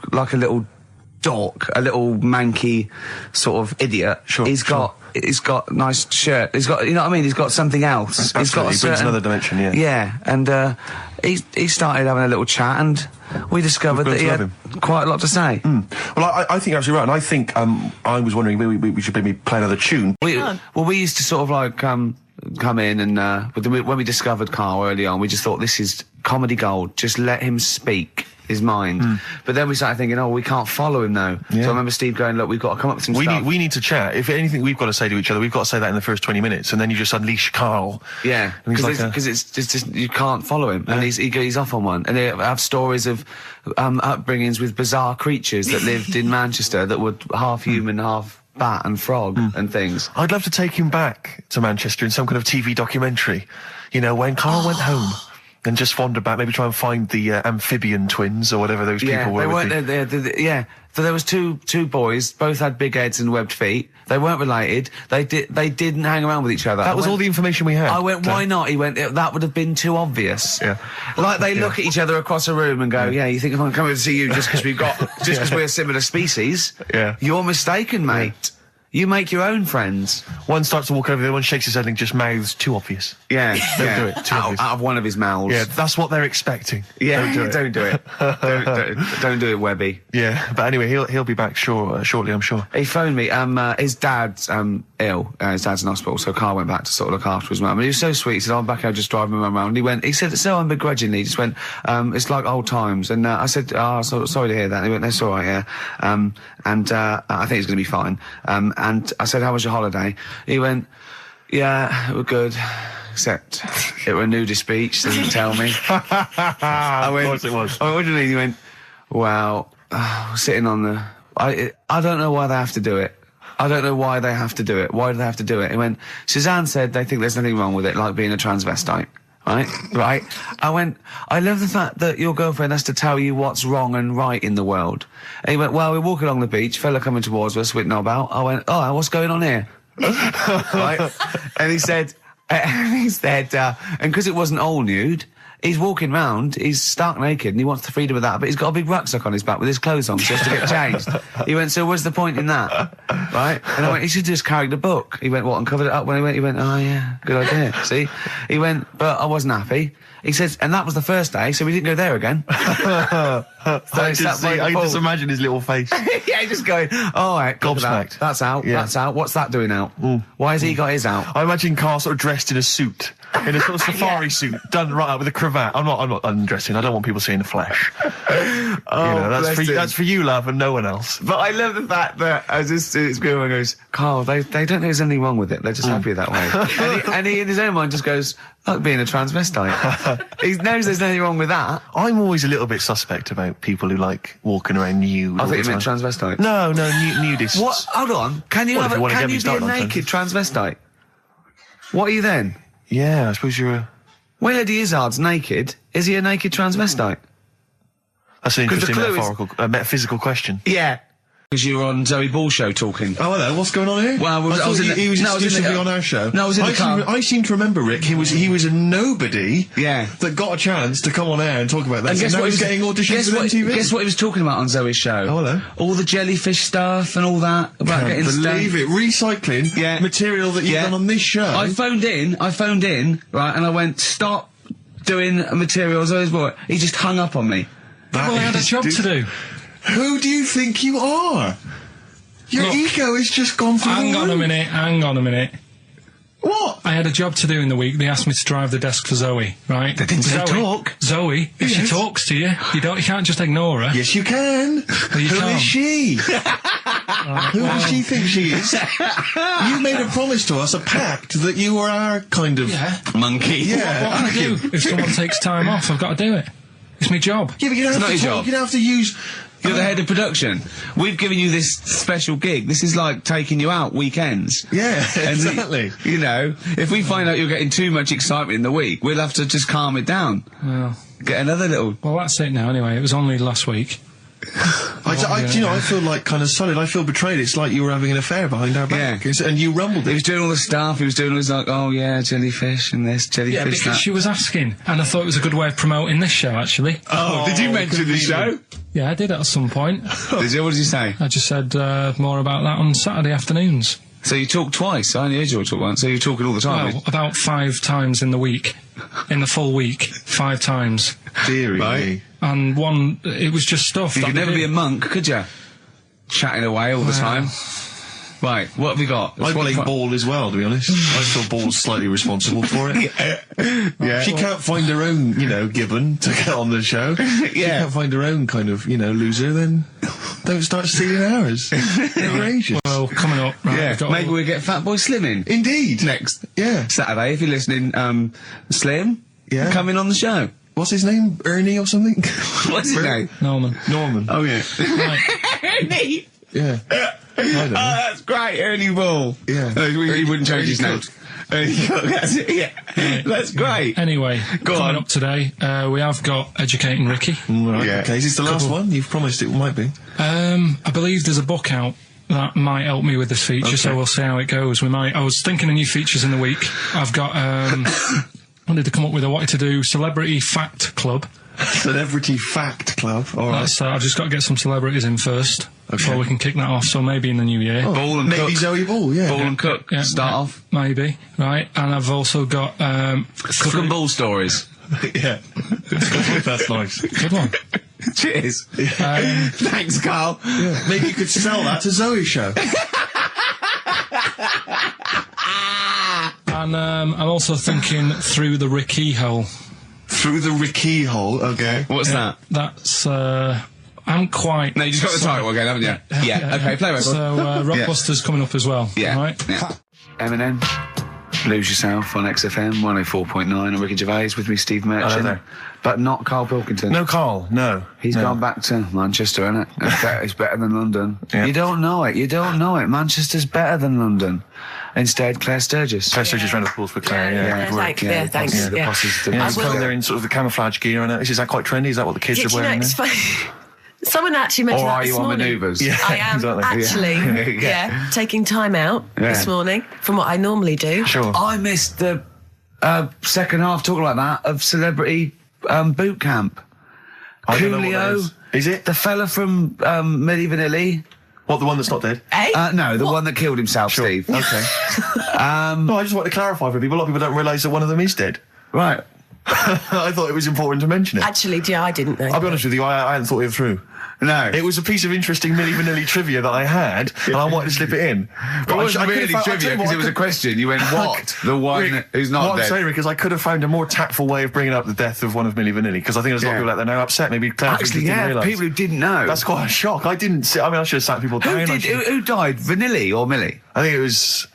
dork, a little manky sort of idiot. Sure. He's got nice shirt. He's got, you know what I mean? He's got something else. Absolutely. He's got He brings another dimension, yeah. Yeah. And, he started having a little chat and we discovered that he had quite a lot to say. Well, I think you're absolutely right. And I think, I was wondering we should maybe play another tune. We used to sort of like, come in and, when we discovered Karl early on, we just thought this is comedy gold. Just let him speak his mind. But then we started thinking, we can't follow him now. Yeah. So I remember Steve going, look, we've got to come up with some stuff. We need to chat. If anything we've got to say to each other, we've got to say that in the first 20 minutes, and then you just unleash Karl. Yeah, because it's just you can't follow him, and he's off on one. And they have stories of upbringings with bizarre creatures that lived in Manchester that were half human, half bat and frog and things. I'd love to take him back to Manchester in some kind of TV documentary. You know, when Karl went home. And just wander back, maybe try and find the amphibian twins or whatever those people were. They weren't there. So there was two boys, both had big heads and webbed feet. They weren't related. They didn't hang around with each other. That was all the information we had. I went, why not? He went, that would have been too obvious. Yeah. Like they look at each other across a room and go, you think if I'm coming to see you just because we're similar species? Yeah. You're mistaken, mate. Yeah. You make your own friends. One starts to walk over, the other one shakes his head and just mouths too obvious. Yeah. Don't do it. Too obvious. Out of one of his mouths. Yeah, that's what they're expecting. Yeah, don't do it. Don't do it, Webby. Yeah, but anyway, he'll be back shortly, I'm sure. He phoned me. His dad's ill. His dad's in hospital, so Karl went back to sort of look after his mum. And he was so sweet. He said, I'm back out just driving my mum around. And he said so unbegrudgingly. He just went, it's like old times. And I said, sorry to hear that. And he went, that's all right, yeah. I think it's going to be fine. And I said, how was your holiday? He went, yeah, it was good. Except it were a nudist beach, so didn't tell me. I went, of course it was. I went, what do you mean? He went, well, sitting on the... I don't know why they have to do it. I don't know why they have to do it. Why do they have to do it? He went, Suzanne said they think there's nothing wrong with it, like being a transvestite. Right? I went, I love the fact that your girlfriend has to tell you what's wrong and right in the world. And he went, well, we're walking along the beach, fella coming towards us with knob out. I went, what's going on here? Right? And he said, and because it wasn't all nude, he's walking round, he's stark naked, and he wants the freedom of that, but he's got a big rucksack on his back with his clothes on just to get changed. He went, so what's the point in that? Right? And I went, he should just carry the book. He went, what, and covered it up when he went, oh yeah, good idea. See? He went, but I wasn't happy. He says, and that was the first day, so we didn't go there again. I can just imagine his little face. Yeah, he's just going, all right, gobsmacked. That's out, that's out. What's that doing out? Why has he got his out? I imagine Karl sort of dressed in a suit, in a sort of safari suit, done right up with a cravat. I'm not undressing. I don't want people seeing the flesh. That's for you, love, and no one else. But I love the fact that as this girl goes, Karl, they don't think there's anything wrong with it. They're just happy that way. and he in his own mind just goes, like being a transvestite. He knows there's nothing wrong with that. I'm always a little bit suspect about people who like walking around nude. I think you meant transvestite. No, nudists. What? Hold on. Can you be a naked transvestite? What are you then? Yeah, I suppose you're a... When Eddie Izzard's naked, is he a naked transvestite? That's an interesting metaphysical question. Yeah. Because you were on Zoe Ball's show talking. Oh, hello. What's going on here? Well, he was exclusively on our show. No, I was in the car. I seem to remember, Rick, he was a nobody. Yeah. That got a chance to come on air and talk about that. And guess now what he's getting auditions for MTV. Guess what he was talking about on Zoe's show? Oh, hello. All the jellyfish stuff and all that about getting believe it. Recycling material that you've done on this show. I phoned in, right, and I went, stop doing material Zoe's boy. He just hung up on me. Well, I had a job to do. Who do you think you are? Your ego has just gone through the roof. Hang on a minute. What? I had a job to do in the week. They asked me to drive the desk for Zoe, right? They didn't say talk. Zoe, if she talks to you, you can't just ignore her. Yes, you can. Well, you Who can't. is she? Who does she think she is? You made a promise to us, a pact, that you were our kind of monkey. Yeah. What can I do? If someone takes time off, I've got to do it. It's my job. Yeah, but you don't have to talk. You don't have to use... You're the head of production. We've given you this special gig. This is like taking you out weekends. Yeah, exactly. You know, if we find out you're getting too much excitement in the week, we'll have to just calm it down. Well, get another little... Well, that's it now anyway. It was only last week. I feel like kind of solid. I feel betrayed. It's like you were having an affair behind our back. Yeah. And you rumbled it. He was doing all the stuff. He was doing all this like, oh yeah, jellyfish and this, jellyfish Yeah, because that. she was asking, and I thought it was a good way of promoting this show, actually. Oh, did you mention the show? Yeah, I did at some point. Did you? What did you say? I just said more about that on Saturday afternoons. So you talk twice? I only heard you talk once, so you're talking all the time? Well, about 5 times in the week. In the full week, 5 times. Deary me. And one, it was just stuff. You could never be a monk, could you? Chatting away all the time. Right, what have we got? I blame Ball as well, to be honest. I feel Ball's slightly responsible for it. Yeah. She can't find her own, gibbon to get on the show. She can't find her own kind of, loser, then don't start stealing ours. Outrageous. Well, coming up, right, maybe we'll get Fatboy Slim in. Indeed. Next. Yeah. Saturday, if you're listening, Slim, coming on the show. What's his name? Ernie or something? What's his name? Norman. Oh, yeah. Right. Ernie! Yeah. I don't know. Oh, that's great, Ernie Ball. Yeah. He wouldn't change his name. That's it, yeah. Right. That's great. Anyway, coming up today, we have got Educating Ricky. Right, okay. Is this the last one? You've promised it might be. I believe there's a book out that might help me with this feature, so we'll see how it goes. I was thinking of new features in the week. I've got, I wanted to come up with, I wanted to do Celebrity Fact Club. Celebrity Fact Club, alright. I've just got to get some celebrities in first, before we can kick that off, so maybe in the new year. Ball and maybe Cook. Zoe Ball, yeah. Ball and Cook, start off. Maybe, right, and I've also got, Cook and Ball stories. Yeah. That's nice. Good one. Cheers. Thanks, Karl. Yeah. Maybe you could sell that to Zoe's show. And I'm also thinking Through the Ricky Hole. Through the Ricky Hole, okay. What's that? That's, I'm quite... No, you just got the title again, haven't you? Yeah. Okay, play record. So, Rockbuster's coming up as well. Yeah. Right? Yeah. Eminem, Lose Yourself on XFM 104.9 on Ricky Gervais with me, Steve Merchant. But not Karl Pilkington. No, Karl, no. He's gone back to Manchester, innit? It's better than London. Yeah. You don't know it. Manchester's better than London. Instead, Claire Sturgis. Claire Sturgis round of applause for Claire, Thanks. Yeah, the bosses. He's coming there in sort of the camouflage gear, and is that quite trendy? Is that what the kids are wearing? It's funny. Someone actually mentioned that this morning. Or are you on manoeuvres? Yeah, I am actually, taking time out this morning from what I normally do. Sure. I missed the second half, talking like that, of Celebrity Boot Camp. I don't know what that Coolio. Is it? The fella from Milli Vanilli. What, the one that's not dead? No, the one that killed himself, Sure. Steve. Okay. No, I just want to clarify for people. A lot of people don't realise that one of them is dead. Right. I thought it was important to mention it. Actually, I didn't know. I'll be honest with you, I hadn't thought it through. No. It was a piece of interesting Milli Vanilli trivia that I had, and I wanted to slip it in. It wasn't really trivia, because it was a question. You went, what? The one Rick, who's not what dead. I'm saying, Rick, is I could have found a more tactful way of bringing up the death of one of Milli Vanilli, because I think there's a lot of people out there now upset, maybe Actually, didn't realise. people who didn't know. That's quite a shock. I didn't see, I mean, I should have sat people down. Who died? Vanilli or Milli? I think it was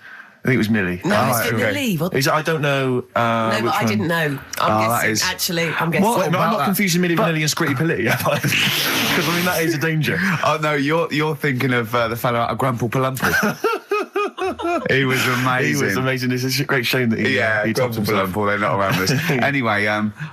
Milli. No, it's Milli. I don't know. No, but I didn't know. I'm guessing. Actually, I'm guessing. I'm not confusing Milli Vanilli and Scritti Pilli, because I mean that is a danger. Oh no, you're thinking of the fellow out of Grumple Palumple. He was amazing. He was amazing. It's a great shame that he topped himself. They're not around this. Anyway,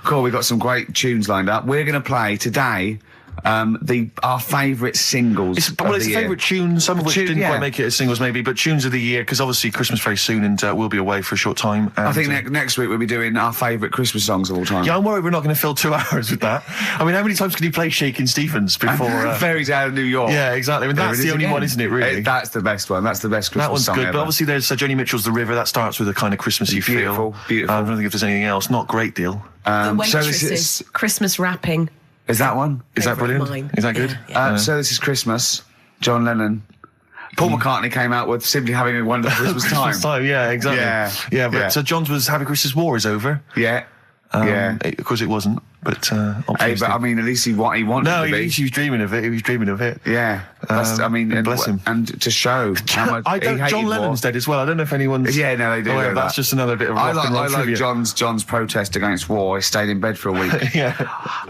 cool. We've got some great tunes lined up. We're going to play today our favourite singles. It's a favourite tune, some of which didn't quite make it as singles maybe, but tunes of the year, because obviously Christmas very soon and we'll be away for a short time. And, I think next week we'll be doing our favourite Christmas songs of all time. Yeah, I'm worried we're not going to fill 2 hours with that. I mean, how many times can you play Shakin' Stevens before... Fairy Tale of New York. Yeah, exactly. I mean, that's the only one, isn't it, really? That's the best one. That's the best Christmas song That one's good, ever. but obviously there's Joni Mitchell's The River. That starts with a kind of Christmassy feel. Beautiful. I don't think if there's anything else. Not a great deal. The Waitresses, Christmas wrapping. Is that one? Is that brilliant? Mine. Is that good? Yeah. So this is Christmas. John Lennon. Paul McCartney came out with Simply Having a Wonderful Christmas Time. Christmas time, yeah, exactly. Yeah, but so John's was Happy Christmas War is over. Yeah. Of course it wasn't, but but I mean, at least he wanted to be. He was dreaming of it. He was dreaming of it. Yeah. I mean, bless him. And to show how much John Lennon's dead as well. I don't know if anyone's... Yeah, no, they do. That's just another bit of rock and roll trivia. I like John's protest against war. He stayed in bed for a week. Yeah.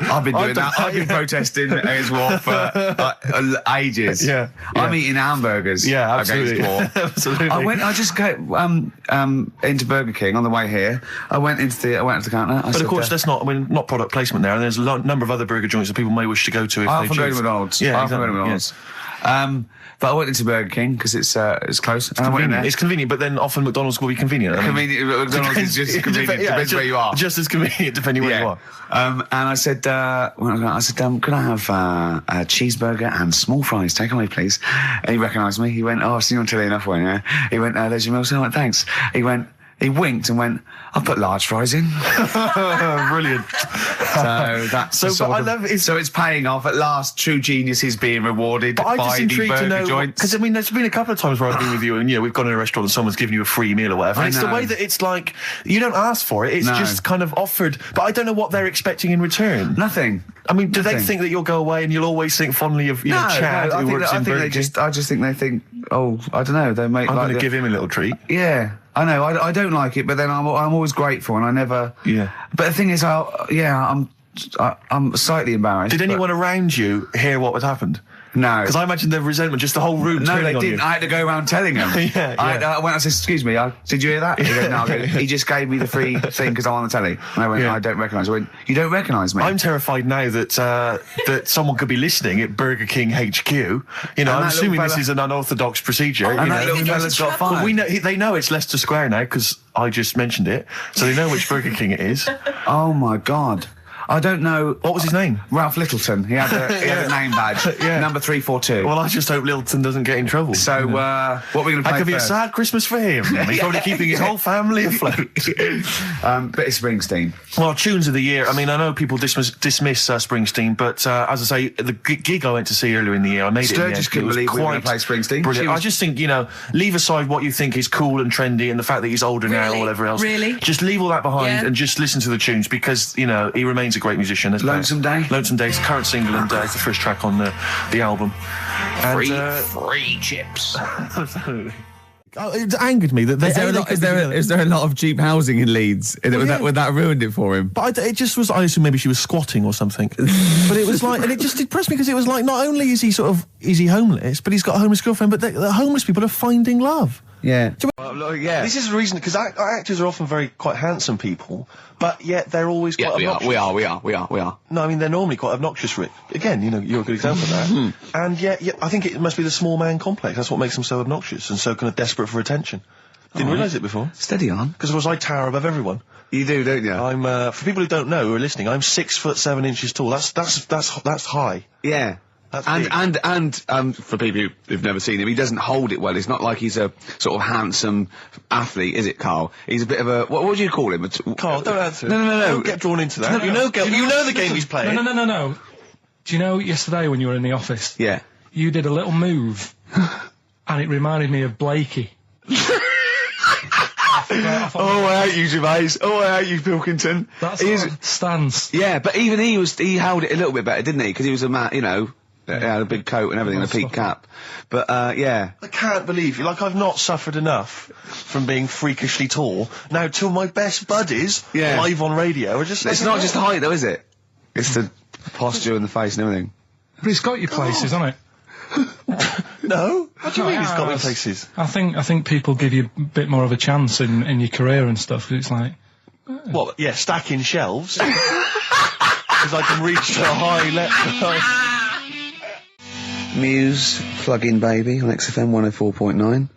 I've been doing that. I've been protesting against war for ages. Yeah. I'm eating hamburgers against war. Absolutely. I just go into Burger King on the way here. I went to the counter. But of course, that's not product placement there. And there's a number of other burger joints that people may wish to go to if they choose. McDonald's. Yeah, exactly. McDonald's. But I went into Burger King because it's close. It's convenient, but then often McDonald's will be convenient. McDonald's is just convenient. Depends where you are. Just as convenient depending where you are. And I said, could I have a cheeseburger and small fries? Take away, please. And he recognised me. He went, "Oh, I've seen you on telly enough, one." Yeah. He went, "There's your meal." So I went, "Thanks." He winked and went, "I'll put large fries in." Brilliant. So that's so it's paying off at last. True genius is being rewarded by the burger joints. Because I mean, there's been a couple of times where I've been with you and we've gone to a restaurant and someone's given you a free meal or whatever. And it's the way that it's like you don't ask for it; it's just kind of offered. But I don't know what they're expecting in returtion. Nothing. I mean, do they think that you'll go away and you'll always think fondly of Chad who works in Burger King? I just think they think, oh, I don't know. They make. I'm going to give him a little treat. Yeah. I know, I don't like it, but then I'm always grateful, and I never... Yeah. But the thing is, I'm slightly embarrassed. Did anyone around you hear what had happened? No. Because I imagine the resentment, just the whole room turning on you. No, they didn't. I had to go around telling them. I went, I said, "Excuse me, did you hear that?" He goes, "No." He just gave me the free thing because I'm on the telly. And I went, "I don't recognise." I went, "You don't recognise me?" I'm terrified now that that someone could be listening at Burger King HQ. You know, I'm assuming this is an unorthodox procedure. And that little fella's got fired. Well, they know it's Leicester Square now because I just mentioned it, so they know which Burger King it is. Oh my God. I don't know. What was his name? Ralph Littleton. He had a name badge. Number 342. Well, I just hope Littleton doesn't get in trouble. So, what are we going to play? That could be a sad Christmas for him. He's probably keeping his whole family afloat. Bit of Springsteen. Well, tunes of the year. I mean, I know people dismiss Springsteen, but as I say, the gig I went to see earlier in the year, I made Sturgis couldn't believe we were going to play Springsteen. Brilliant. I just think, leave aside what you think is cool and trendy and the fact that he's older now or whatever else. Really? Just leave all that behind and just listen to the tunes because, he remains a great musician. Lonesome Day? Lonesome Day's current single and it's the first track on the album. Free chips. Absolutely. It angered me that is there a lot of cheap housing in Leeds? Would that ruined it for him? But it just was. I assume maybe she was squatting or something. But it was like, and it just depressed me because it was like, not only is he homeless, but he's got a homeless girlfriend, but the homeless people are finding love. Yeah. This is the reason because actors are often quite handsome people, but yet they're always quite obnoxious. We are. No, I mean they're normally quite obnoxious, Rick. Again, you're a good example of that. And yet, I think it must be the small man complex. That's what makes them so obnoxious and so kind of desperate for attention. Didn't realise it before. Steady on. Because, of course, I tower above everyone. You do, don't you? I'm, for people who don't know, who are listening, I'm 6'7" tall. That's high. Yeah. That's and for people who've never seen him, he doesn't hold it well. It's not like he's a sort of handsome athlete, is it, Carl? He's a bit of a, what do you call him? Carl, don't answer. No. Don't get drawn into that. You know the game he's playing. No. Do you know yesterday when you were in the office? Yeah. You did a little move, and it reminded me of Blakey. I hate you, Gervais. I hate you, Pilkington. That's his stance. Yeah, but even he held it a little bit better, didn't he? Because he was a man, he had a big coat and everything, and a peak cap. But, yeah. I can't believe you. Like, I've not suffered enough from being freakishly tall. Now, two of my best buddies, live on radio, are just... It's not just the height, though, is it? It's the posture and the face and everything. But it's got your places, hasn't it? No? What do you mean it's got me places? I think people give you a bit more of a chance in your career and stuff, 'cause it's like... What, yeah, stacking shelves? Because I can reach to a high level. Muse, Plug-in Baby on XFM 104.9.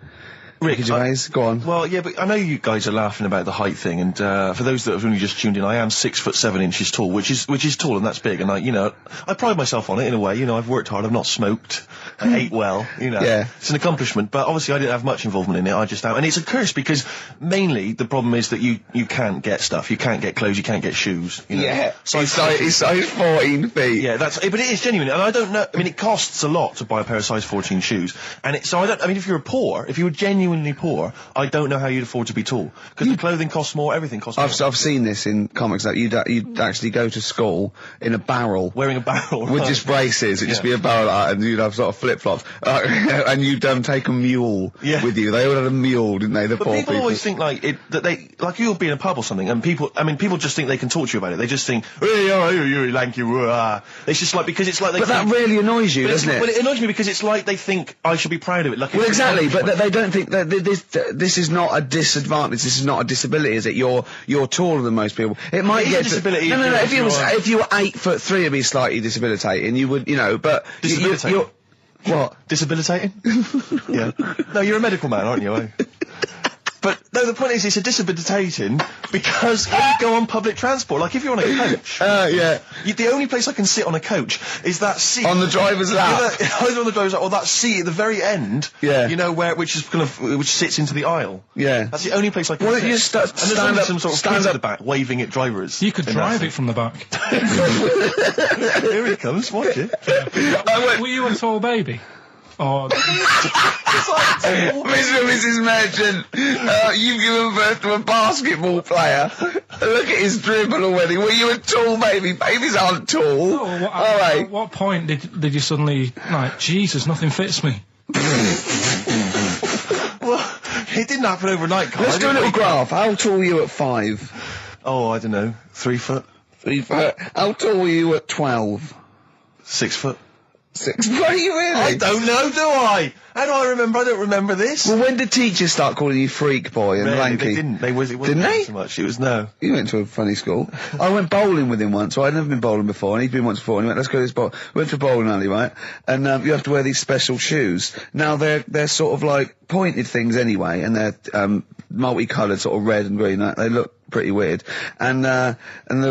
Ricky Gervais, go on. Well, yeah, but I know you guys are laughing about the height thing, and for those that have only just tuned in, I am 6'7" tall, which is tall and that's big, and I pride myself on it in a way. I've worked hard, I've not smoked, I ate well, Yeah. It's an accomplishment, but obviously I didn't have much involvement in it. I just am, and it's a curse because mainly the problem is that you can't get stuff, you can't get clothes, you can't get shoes. Yeah. It's size 14 feet. Yeah, but it is genuine, and I don't know. I mean, it costs a lot to buy a pair of size 14 shoes, and if you were genuinely poor, I don't know how you'd afford to be tall, because the clothing costs more, everything costs more. I've seen this in comics that you'd actually go to school in a barrel, wearing a barrel with just braces. It'd just be a barrel like that, and you'd have sort of flip flops, and you'd take a mule with you. They all had a mule, didn't they? The poor people. People always think like you'll be in a pub or something, and people just think they can talk to you about it. They just think, hey, you lanky, it's just like, because it's like they. But that really annoys you, doesn't it? Well, it annoys me because it's like they think I should be proud of it. Like, well, exactly, but they don't think that this is not a disadvantage. This is not a disability, is it? You're taller than most people. It might get a disability. No. If you were 8'3", it'd be slightly disabilitating. You would, but disabilitating. What? Disabilitating? Yeah. No, you're a medical man, aren't you? But no, the point is, it's a disabilitating because when you go on public transport, like if you're on a coach. The only place I can sit on a coach is that seat on the driver's lap. Either on the driver's lap or that seat at the very end. Yeah. Which sits into the aisle. Yeah. That's the only place I can sit. Well, you stand up, some sort of kids at the back waving at drivers. You could drive it from the back. Here he comes. Watch it. Were you a tall baby? Oh, Mr. and Mrs. Merchant, you've given birth to a basketball player. Look at his dribble already. Were you a tall baby? Babies aren't tall. At what point did you suddenly, Jesus, nothing fits me? Well, it didn't happen overnight, Carl. Let's do a little graph. How tall were you at 5? Oh, I don't know. 3 foot. 3 foot. How tall were you at 12? 6 foot. 6. Were you really? I don't know, do I? How do I remember? I don't remember this. Well, when did teachers start calling you freak boy and lanky? They didn't. It wasn't so much. It was no. You went to a funny school. I went bowling with him once, so I'd never been bowling before, and he'd been once before, and he went, let's go to this bowl. We went to a bowling alley, right? And, you have to wear these special shoes. Now, they're sort of like pointed things anyway, and they're, multicoloured, sort of red and green. They look pretty weird. And the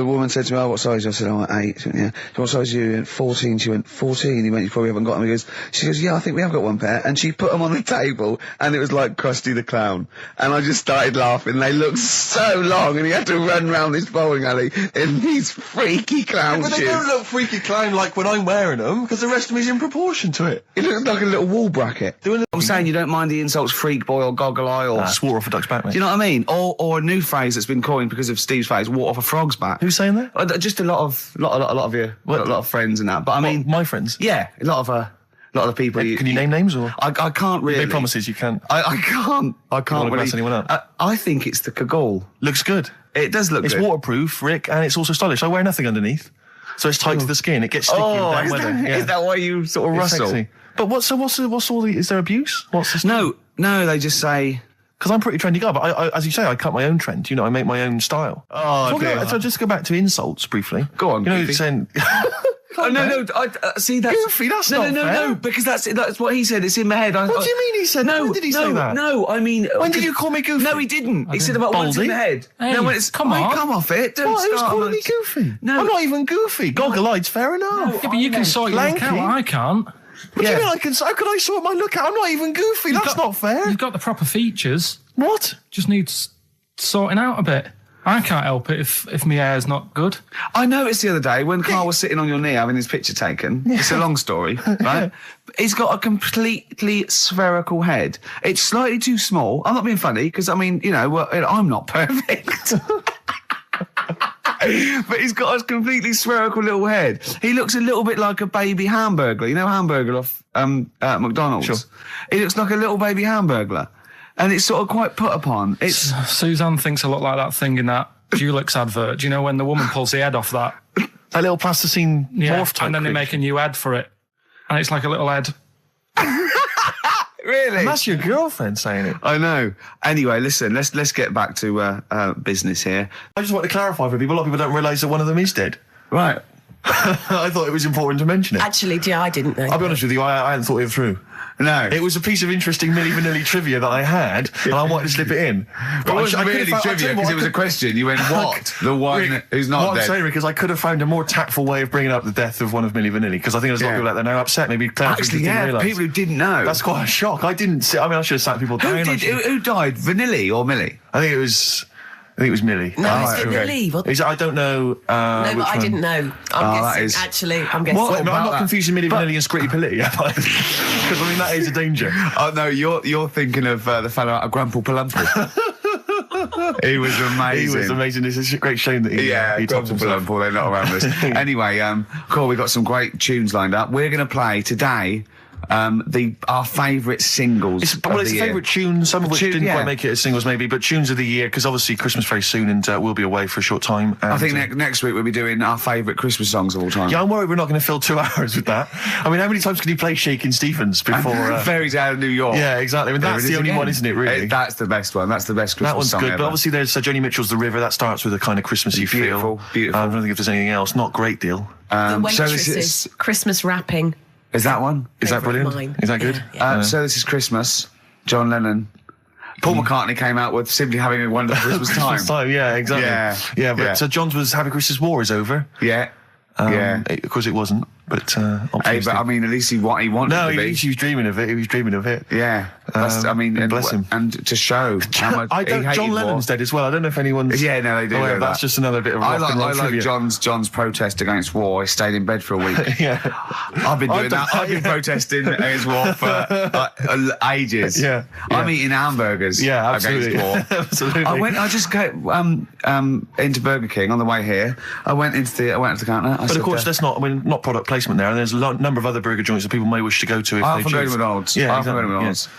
woman said to me, what size? I said, I'm 8. She went, yeah. So what size are you? 14. She went, 14. He went, you probably haven't got them. She goes, yeah, I think we have got one pair. And she put them on the table, and it was like Krusty the Clown. And I just started laughing. They looked so long, and he had to run round this bowling alley in these freaky clown shoes. But they don't look freaky clown like when I'm wearing them, because the rest of me is in proportion to it. It looks like a little wall bracket. I'm saying you don't mind the insults freak boy or goggle eye or... swore off a duck's back, mate. Do you know what I mean? Or a new phrase that's been coined because of Steve's face, walk off a frog's back. Who's saying that? Just a lot of your, a lot of friends and that. But I mean... my friends? Yeah, a lot of the people... Can you name names, or...? I can't really... You made promises, you can't... I can't really... mess anyone up? I think it's the cagoule. Looks good. It does look good. It's waterproof, Rick, and it's also stylish. I wear nothing underneath. So it's tight to the skin, it gets sticky in bad weather. Is that why you sort of rustle? Sexy. But what's all the... Is there abuse? What's this? No, they just say... Because I'm pretty trendy guy, but as you say, I cut my own trend. I make my own style. Oh, dear. So just go back to insults briefly. Go on. Saying... No, see, that's... Goofy, that's not fair. No, because that's what he said. It's in my head. What do you mean he said? When did he say that? No, I mean... When did you call me goofy? No, he didn't. He said about what's in the head. Hey, no, when it's... come on. Come off it. Don't What? Who's start calling me goofy? No. I'm not even goofy. Goggle-eyed's fair enough. Yeah, but you can sort your look out. I can't. What do you mean I can... How could I sort my look out? I'm not even goofy. That's not fair. You've got the proper features. What? Just needs sorting out a bit. I can't help it if my hair's not good. I noticed the other day when Carl was sitting on your knee having his picture taken. It's a long story, right? He's got a completely spherical head. It's slightly too small. I'm not being funny because, I mean, you know, I'm not perfect. But he's got a completely spherical little head. He looks a little bit like a baby hamburger. You know hamburger off McDonald's? Sure. He looks like a little baby hamburger. And it's sort of quite put upon. It's Suzanne thinks I look like that thing in that Dulux advert. Do you know when the woman pulls the head off that? That little plasticine morph type and then they make a new ad for it. And it's like a little head. Really? And that's your girlfriend saying it. I know. Anyway, listen, let's get back to business here. I just want to clarify for people. A lot of people don't realise that one of them is dead. Right. I thought it was important to mention it. Actually, yeah, I didn't know. I'll be honest with you, I hadn't thought it through. No. It was a piece of interesting Milli Vanilli trivia that I had, and I wanted to slip it in. But it wasn't really trivia, because it was a question. You went, what? The one who's not what dead. I'm saying, because I could have found a more tactful way of bringing up the death of one of Milli Vanilli, because I think there's a lot of people out there now upset, maybe Claire Actually, didn't realise. people who didn't know. That's quite a shock. I didn't see, I mean, I should have sat people down. Who died? Vanilli or Millie? I think it was Millie. No, it's Vanilli. I don't know. No, but I didn't know. I'm guessing. Actually, I'm guessing. I'm not confusing Milli Vanilli and Scritti Politti, because I mean that is a danger. Oh no, you're thinking of the fellow out of Grumple Palumple. He was amazing. He was amazing. It's a great shame that he Grumple Palumple, they're not around us. Anyway, cool. We've got some great tunes lined up. We're going to play today. Our favourite singles. It's favourite tunes, some of which didn't quite make it as singles maybe, but tunes of the year, because obviously Christmas very soon and we'll be away for a short time. And, I think next week we'll be doing our favourite Christmas songs of all time. Yeah, I'm worried we're not going to fill 2 hours with that. I mean, how many times can you play Shakin' Stevens before... Fairies Out of New York. Yeah, exactly. I mean, that's the only one, isn't it, really? That's the best one. That's the best Christmas song That one's good, ever. but obviously there's Joni Mitchell's The River. That starts with a kind of Christmassy feel. Beautiful. I don't think if there's anything else. Not a great deal. The Waitresses, Christmas Wrapping. Is that one? Is that brilliant? Mine. Is that good? Yeah. So This Is Christmas, John Lennon. Paul McCartney came out with Simply Having a Wonderful Christmas Time. Christmas time, yeah, exactly. Yeah, but John's was Happy Christmas War is over. Yeah. Of course it wasn't, but but I mean, at least he wanted to be. He was dreaming of it. He was dreaming of it. Yeah. Bless him. And to show how much John Lennon's dead as well. I don't know if anyone's... Yeah, no, they do. That's just another bit of rock and roll I like John's protest against war. He stayed in bed for a week. Yeah. I've been doing that. I've been protesting against war for ages. Yeah. I'm eating hamburgers absolutely. against war. Absolutely. I just go into Burger King on the way here. I went to the counter. But of course, that's not product placement there. And there's a number of other burger joints that people may wish to go to if I they often go to McDonald's. Yeah, I often go to McDonald's.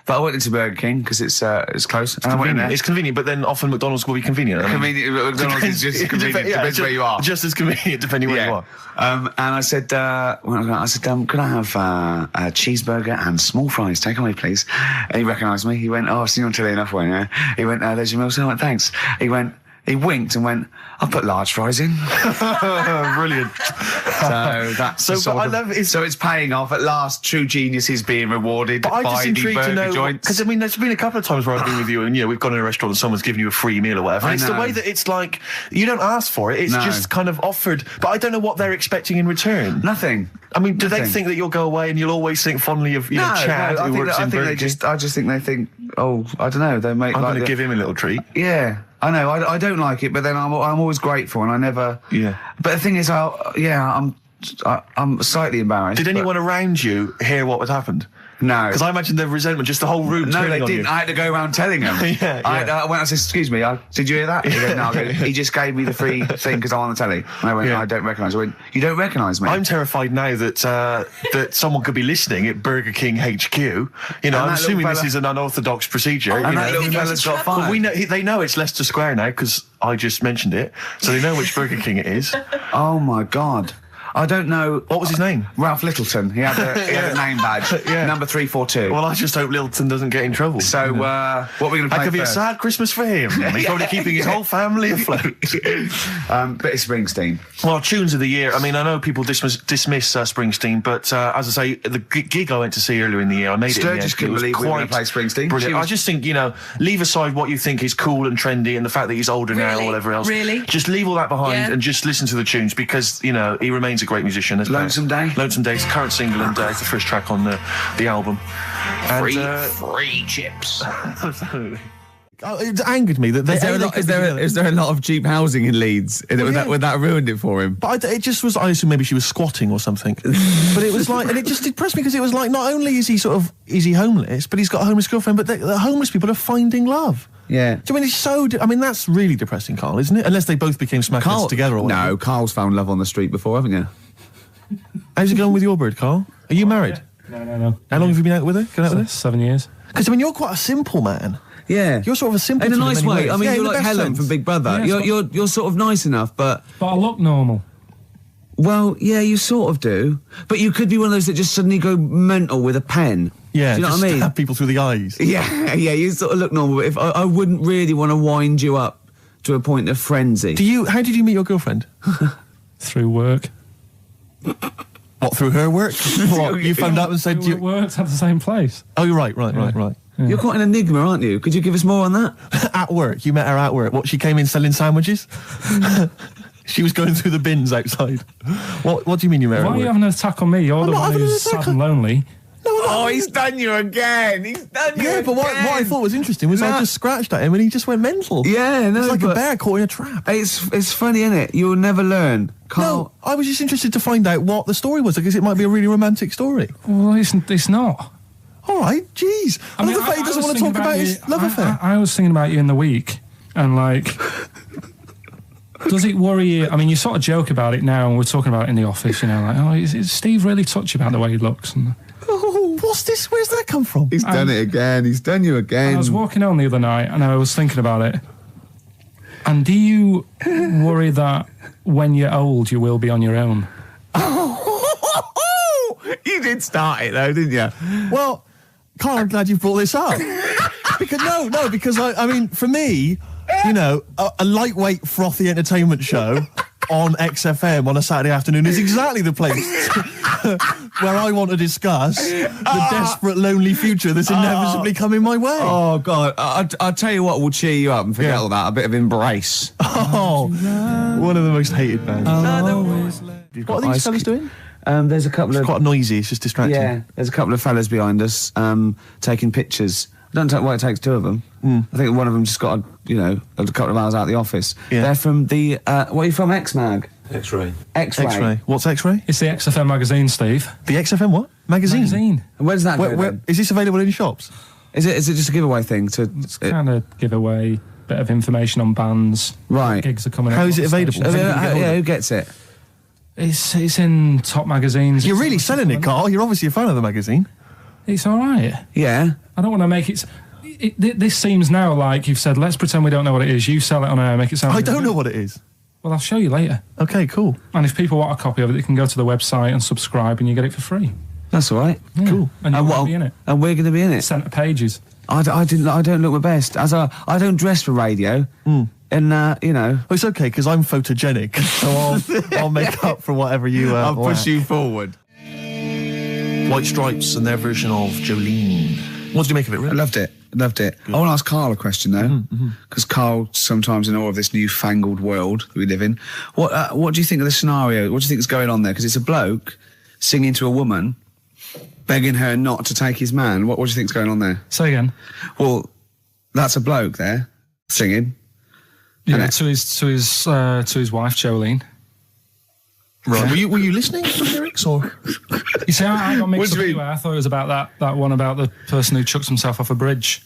But I went into Burger King because it's close. It's convenient, but then often McDonald's will be convenient. McDonald's is just convenient. Depends where you are. Just as convenient depending where you are. And I said, could I have a cheeseburger and small fries? Take away, please. And he recognised me. He went, "Oh, I've seen you on telly enough, won't you?" He went, "There's your meal." So I went, "Thanks." He winked and went, "I'll put large fries in." Brilliant. So that's so it's paying off at last. True genius is being rewarded by the burger joints. Because I mean, there's been a couple of times where I've been with you, and we've gone to a restaurant and someone's given you a free meal or whatever. And it's the way that it's like you don't ask for it; it's just kind of offered. But I don't know what they're expecting in return. Nothing. I mean, do they think that you'll go away and you'll always think fondly of Chad who works in Burger King? I just think they think, oh, I don't know. They make. I'm going to give him a little treat. Yeah. I know, I don't like it, but then I'm always grateful, and I never... Yeah. But the thing is, I'm slightly embarrassed. Did anyone around you hear what had happened? No. Because I imagine the resentment, just the whole room No, turning they on didn't. you. I had to go around telling them. I said, "Excuse me, did you hear that?" He goes, "No." He just gave me the free thing because I'm on the telly. And I went, "I don't recognise." I went, "You don't recognise me?" I'm terrified now that that someone could be listening at Burger King HQ. I'm assuming this is an unorthodox procedure. And that little fella's got fired. But they know it's Leicester Square now because I just mentioned it, so they know which Burger King it is. Oh my God. I don't know. What was his name? Ralph Littleton. He had a name badge. Number 342. Well, I just hope Littleton doesn't get in trouble. So, what are we going to play That could be first? a sad Christmas for him. He's probably keeping his whole family afloat. Bit of Springsteen. Well, tunes of the year. I mean, I know people dismiss Springsteen, but as I say, the gig I went to see earlier in the year, I made it in the end. Sturgis couldn't believe we were going to play Springsteen. Brilliant. I just think, leave aside what you think is cool and trendy and the fact that he's older now or whatever else. Really? Just leave all that behind and just listen to the tunes because, he remains a great musician. Lonesome Day? Lonesome Day is the current single and it's the first track on the album. Free chips. It angered me that is there a lot of cheap housing in Leeds? Would that ruined it for him? But it just was. I assume maybe she was squatting or something. But it was like, and it just depressed me because it was like, not only is he homeless, but he's got a homeless girlfriend. But the homeless people are finding love. Yeah. Do you mean I mean that's really depressing, Carl, isn't it? Unless they both became smackheads together. Or whatever. No, Carl's found love on the street before, haven't you? How's it going with your bird, Carl? Are you married? No. How long have you been out with her? 7 years. Because I mean, you're quite a simple man. Yeah, you're sort of a simple in a nice way. ways. I mean, you're like Helen sense. from Big Brother. Yeah, you're sort of nice enough, but I look normal. Well, yeah, you sort of do. But you could be one of those that just suddenly go mental with a pen. Yeah, do you know what I mean? Stab people through the eyes. Yeah, you sort of look normal. But if I wouldn't really want to wind you up to a point of frenzy. How did you meet your girlfriend? Through work. What, through her work? What, you phoned up and said we worked at the same place. Oh, you're right. Yeah. You're quite an enigma, aren't you? Could you give us more on that? At work. You met her at work. What, she came in selling sandwiches? She was going through the bins outside. What do you mean you met her Why at are you work? having an attack on me? You're the one who's sad and lonely. Oh, he's done you again. Yeah, but what I thought was interesting was I just scratched at him and he just went mental. Yeah, no, it's like a bear caught in a trap. It's funny, isn't it? You'll never learn. No, I was just interested to find out what the story was because it might be a really romantic story. Well, it's not. All right, jeez. I love the fact he doesn't want to talk about his love affair. I was thinking about you in the week, and does it worry you? I mean, you sort of joke about it now, and we're talking about it in the office, is Steve really touchy about the way he looks? And, what's this? Where's that come from? He's done it again. He's done you again. I was walking home the other night, and I was thinking about it. And do you worry that when you're old, you will be on your own? You did start it, though, didn't you? Well, Carl, I'm glad you brought this up. because I mean, for me, a lightweight, frothy entertainment show on XFM on a Saturday afternoon is exactly the place where I want to discuss the desperate, lonely future that's inevitably coming my way. Oh, God. I'll tell you what will cheer you up and forget all that. A bit of Embrace. Oh, one of the most hated bands. What are these fellas doing? There's a couple It's quite noisy, it's just distracting. Yeah, there's a couple of fellas behind us taking pictures. I don't know why it takes two of them. I think one of them just got a couple of hours out of the office. Yeah. They're from the what are you from? X-Mag? X-Ray. X-Ray. What's X-Ray? It's the XFM magazine, Steve. The XFM what? Magazine. And where's that go then? Is this available in shops? Is it just a giveaway thing? It's kind of giveaway, bit of information on bands. Right. Gigs are coming up. How is it available? Who gets it? It's in top magazines. You're really selling it, Carl. You're obviously a fan of the magazine. It's all right. Yeah. I don't want to make it... This seems now like you've said, let's pretend we don't know what it is. You sell it on air, make it sound... I don't know what it is. Well, I'll show you later. Okay, cool. And if people want a copy of it, they can go to the website and subscribe and you get it for free. That's all right. Yeah. Cool. And you're going to be in it. And we're going to be in it. Centre pages. I don't look my best. I don't dress for radio. And, Well, it's okay, because I'm photogenic, so I'll make up for whatever you... I'll push you forward. White Stripes and their version of Jolene. What did you make of it, really? I loved it. Good. I want to ask Carl a question, though, because Carl sometimes in awe of this newfangled world that we live in. What do you think of the scenario? What do you think is going on there? Because it's a bloke singing to a woman, begging her not to take his man. What do you think's going on there? Say again. Well, that's a bloke there singing. Yeah, to his wife Jolene. Right. Were you listening to the lyrics, or? You see, I got mixed up anyway. I thought it was about that one about the person who chucks himself off a bridge.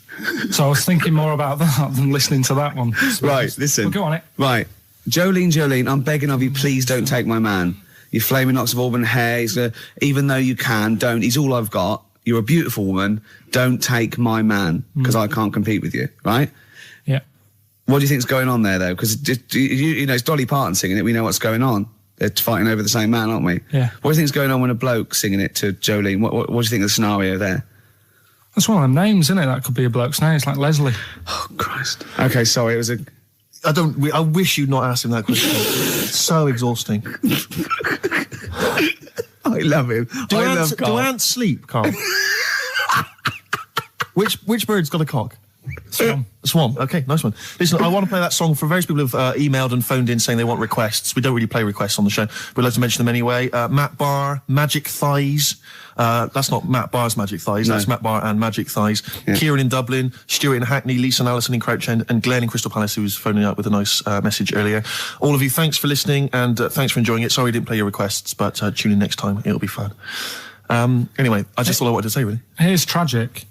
So I was thinking more about that than listening to that one. Right, listen. Well, go on it. Right. Jolene, I'm begging of you, please don't take my man. You flaming locks of auburn hair, even though you can, don't. He's all I've got. You're a beautiful woman. Don't take my man, because I can't compete with you, right? Yeah. What do you think's going on there, though? Because, it's Dolly Parton singing it. We know what's going on. They're fighting over the same man, aren't we? Yeah. What do you think's going on when a bloke singing it to Jolene? What do you think of the scenario there? That's one of them names, isn't it? That could be a bloke's name. It's like Leslie. Oh, Christ. Okay, sorry, it was a... I wish you'd not asked him that question. It's so exhausting. I love him. Do ants sleep, Carl? Which bird's got a cock? Swan. Okay, nice one. Listen, I want to play that song for various people who've emailed and phoned in saying they want requests. We don't really play requests on the show. We'd like to mention them anyway. Matt Barr, Magic Thighs. That's not Matt Barr's Magic Thighs. No. That's Matt Barr and Magic Thighs. Yeah. Kieran in Dublin, Stuart in Hackney, Lisa and Alison in Crouch End, and Glenn in Crystal Palace, who was phoning up with a nice message earlier. All of you, thanks for listening and thanks for enjoying it. Sorry we didn't play your requests, but tune in next time. It'll be fun. Anyway, that's all I wanted to say, really. Here's tragic.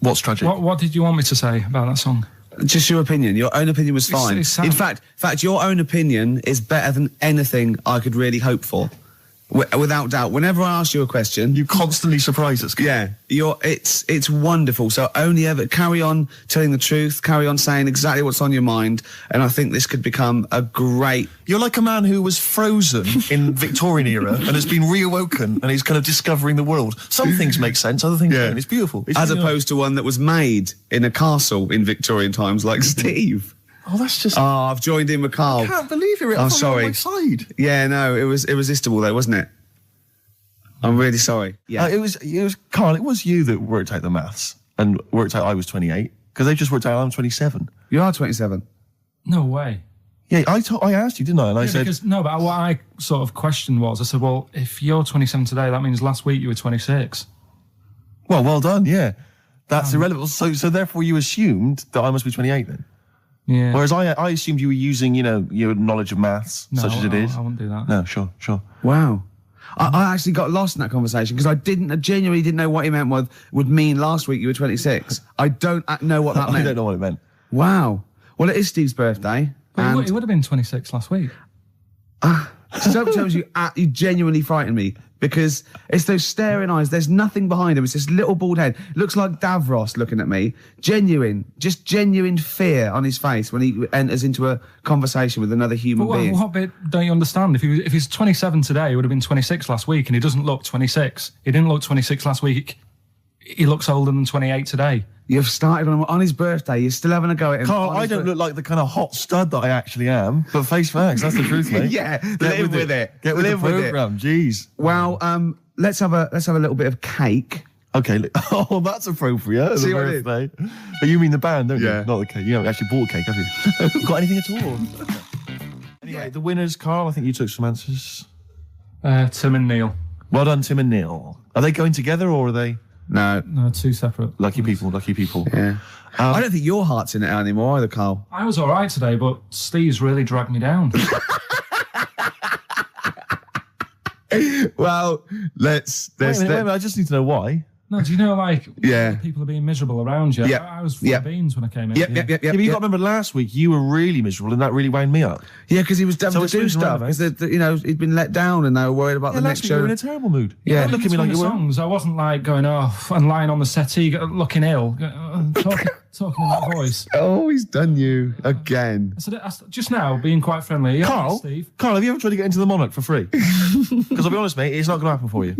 What's tragic? What did you want me to say about that song? Just your opinion. Your own opinion was fine. In fact, your own opinion is better than anything I could really hope for. Without doubt. Whenever I ask you a question, you constantly surprise us. Yeah, it's wonderful. So only ever carry on telling the truth, carry on saying exactly what's on your mind, and I think this could become a great... You're like a man who was frozen in Victorian era and has been reawoken and he's kind of discovering the world. Some things make sense, other things don't. It's beautiful. As opposed to one that was made in a castle in Victorian times, like Steve. Oh, that's just... Oh, I've joined in with Carl. I can't believe you're I'm sorry. on my side. Yeah, no, it was irresistible though, wasn't it? I'm really sorry. Yeah. It was Carl, it was you that worked out the maths and worked out I was 28, because they just worked out I'm 27. You are 27. No way. Yeah, I asked you, didn't I? And I said... No, but what I sort of questioned was, I said, well, if you're 27 today, that means last week you were 26. Well done, yeah. That's irrelevant. So therefore you assumed that I must be 28 then? Yeah. Whereas I assumed you were using, your knowledge of maths, such as it is. I wouldn't do that. No, sure. Wow. I actually got lost in that conversation because I genuinely didn't know what he meant would mean last week you were 26. I don't know what that meant. I don't know what it meant. Wow. Well, it is Steve's birthday. But he would have been 26 last week. Sometimes you genuinely frighten me because it's those staring eyes. There's nothing behind him. It's this little bald head. Looks like Davros looking at me. Genuine fear on his face when he enters into a conversation with another human being. What bit don't you understand? If he's 27 today, he would have been 26 last week, and he doesn't look 26. He didn't look 26 last week. He looks older than 28 today. You've started on his birthday. You're still having a go at him. Carl, I don't look like the kind of hot stud that I actually am, but face facts, that's the truth, mate. Yeah, live with it. Get with the programme, jeez. Well, let's have a little bit of cake. Okay. Oh, that's appropriate. See the what birthday. But you mean the band, don't you? Not the cake. You haven't actually bought a cake, have you? Got anything at all? Anyway, the winners, Carl. I think you took some answers. Tim and Neil. Well done, Tim and Neil. Are they going together or are they? No, two separate. Lucky people. Yeah. I don't think your heart's in it anymore either, Carl. I was all right today, but Steve's really dragged me down. Well, let's... Wait a minute, I just need to know why. No, do you know, people are being miserable around you? Yeah. I was full of beans when I came in. Yeah, but you got to remember last week, you were really miserable and that really wound me up. Yeah, because he was having to do stuff. Because, he'd been let down and they were worried about the next show. You were in a terrible mood. Yeah. Look at me like you were. Songs. I wasn't going off and lying on the settee looking ill, talking in that voice. Oh, he's done you again. I said, just now, being quite friendly. Carl, Steve. Carl, have you ever tried to get into the Monarch for free? Because I'll be honest, mate, it's not going to happen for you.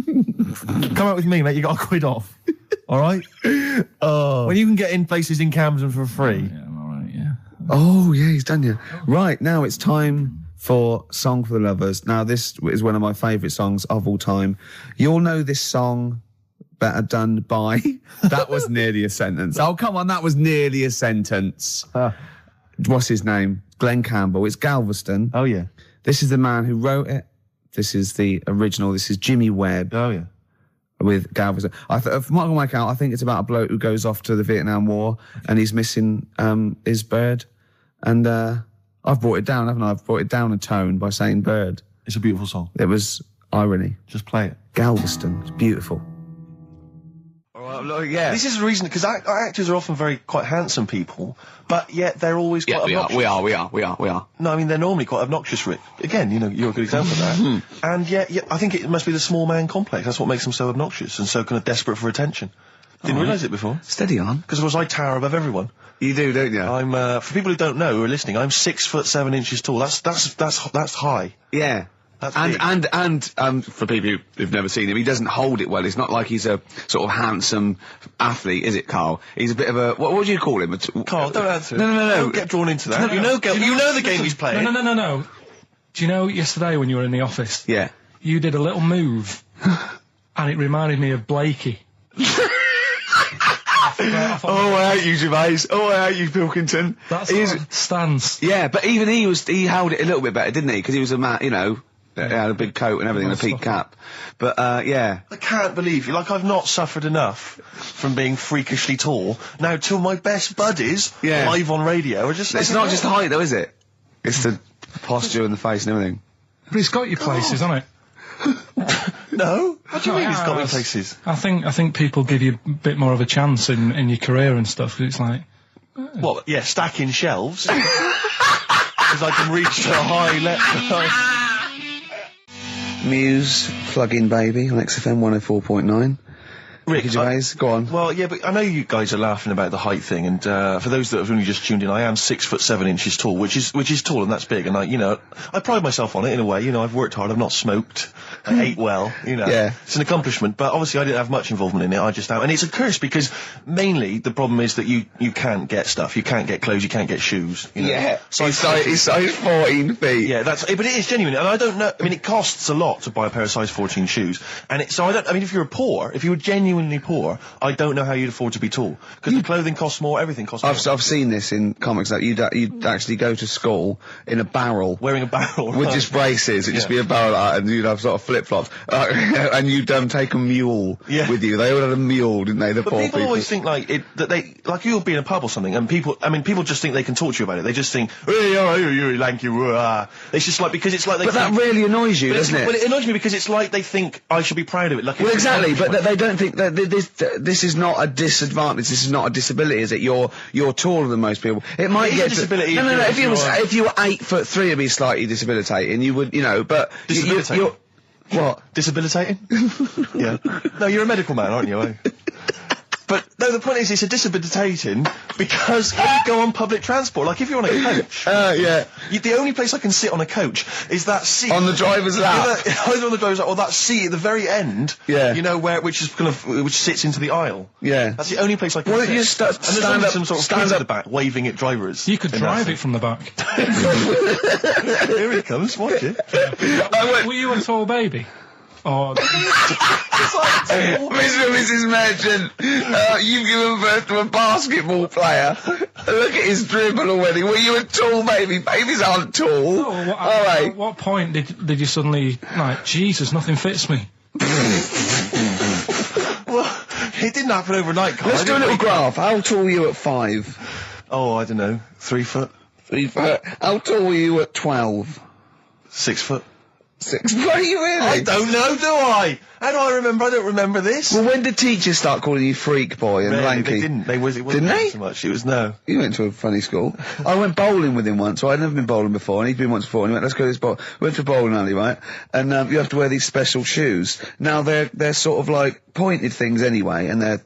Come out with me, mate, you got a quid off. All right? When you can get in places in Camden for free. Yeah, I'm all right, yeah. Oh, yeah, he's done you. Right, now it's time for Song for the Lovers. Now, this is one of my favourite songs of all time. You'll know this song better done by... That was nearly a sentence. Oh, come on, that was nearly a sentence. What's his name? Glenn Campbell. It's Galveston. Oh, yeah. This is the man who wrote it. This is the original. This is Jimmy Webb. Oh, yeah. With Galveston. From what I can work out, I think it's about a bloke who goes off to the Vietnam War and he's missing his bird. And I've brought it down, haven't I? I've brought it down a tone by saying bird. It's a beautiful song. It was irony. Just play it. Galveston. It's beautiful. Yeah. This is the reason, because actors are often quite handsome people, but yet they're always quite obnoxious. We are. No, I mean, they're normally quite obnoxious, Rick. Again, you're a good example of that. And yet, I think it must be the small man complex. That's what makes them so obnoxious and so kind of desperate for attention. Didn't realise it before. Steady on. Because I tower above everyone. You do, don't you? I'm, for people who don't know, who are listening, I'm 6'7" tall. That's high. Yeah. That's and for people who've never seen him, he doesn't hold it well. It's not like he's a sort of handsome athlete, is it, Carl? He's a bit of a, what do you call him? Carl, don't answer. No. Don't get drawn into that. You know the game he's playing. No. Do you know yesterday when you were in the office? Yeah. You did a little move, and it reminded me of Blakey. Oh, I hate you, Gervais. Oh, I hate you, Pilkington. That's his stance. Yeah, but even he held it a little bit better, didn't he? Because he was a man, you know, he had a big coat and everything, and a peak cap. But, yeah. I can't believe you. Like, I've not suffered enough from being freakishly tall. Now, till my best buddies, live on radio, are just... It's not just height, though, is it? It's the posture and the face and everything. But it's got your places, hasn't it? No? What do you mean it's got me places? I think people give you a bit more of a chance in your career and stuff, 'cause it's like... What, yeah, stacking shelves? Because I can reach to a high level. Muse, Plug-in Baby on XFM 104.9. Rick, Gervais, go on. Well, yeah, but I know you guys are laughing about the height thing, and for those that have only just tuned in, I am 6'7" tall, which is tall and that's big, and I pride myself on it in a way. You know, I've worked hard, I've not smoked, I ate well. You know, it's an accomplishment. But obviously, I didn't have much involvement in it. I just am, and it's a curse because mainly the problem is that you can't get stuff, you can't get clothes, you can't get shoes. You know? Yeah, it's size 14 feet. Yeah, but it is genuine, and I don't know. I mean, it costs a lot to buy a pair of size 14 shoes, and if you were genuinely poor, I don't know how you'd afford to be tall, because the clothing costs more, everything costs more. I've seen this in comics, that you'd actually go to school in a barrel. Wearing a barrel. With just braces, it'd just be a barrel like that, and you'd have sort of flip-flops. And you'd take a mule with you. They all had a mule, didn't they, the poor people? People always think like you'll be in a pub or something, and people just think they can talk to you about it. They just think, hey, you lanky, it's just like, because it's like they But that really annoys you, doesn't it? Well, it annoys me because it's like they think I should be proud of it. Like, well, exactly, but they don't think that this is not a disadvantage, this is not a disability, is it? You're taller than most people. It might get disability. No, if you were 8'3", it'd be slightly debilitating, you would, but... Debilitating? What? Debilitating? Yeah. No, you're a medical man, aren't you? But, no, the point is, it's a debilitating because when you go on public transport, like if you're on a coach... yeah. The only place I can sit on a coach is that seat... On the driver's lap. Either on the driver's lap or that seat at the very end. Yeah. You know, which sits into the aisle. Yeah. That's the only place I can sit. Well, you stand up, some sort of kids at the back waving at drivers. You could drive it from the back. Here he comes, watch it. Were you a tall baby? Oh, Mr. and Mrs. Merchant, you've given birth to a basketball player. Look at his dribble already. Were you a tall baby? Babies aren't tall. Oh, at what point did you suddenly, like, Jesus, nothing fits me? Well, it didn't happen overnight, Carl. Let's do a little graph. How tall were you at 5? Oh, I don't know. 3 foot. 3 foot. How tall were you at 12? 6 foot. 6 foot? Are you really? I don't know, do I? How do I remember? I don't remember this. Well, when did teachers start calling you freak boy and lanky? They didn't. It wasn't so much. It was no. You went to a funny school. I went bowling with him once. So I'd never been bowling before, and he'd been once before, and he went, let's go to this bowl. We went to a bowling alley, right? And you have to wear these special shoes. Now, they're sort of like pointed things anyway, and they're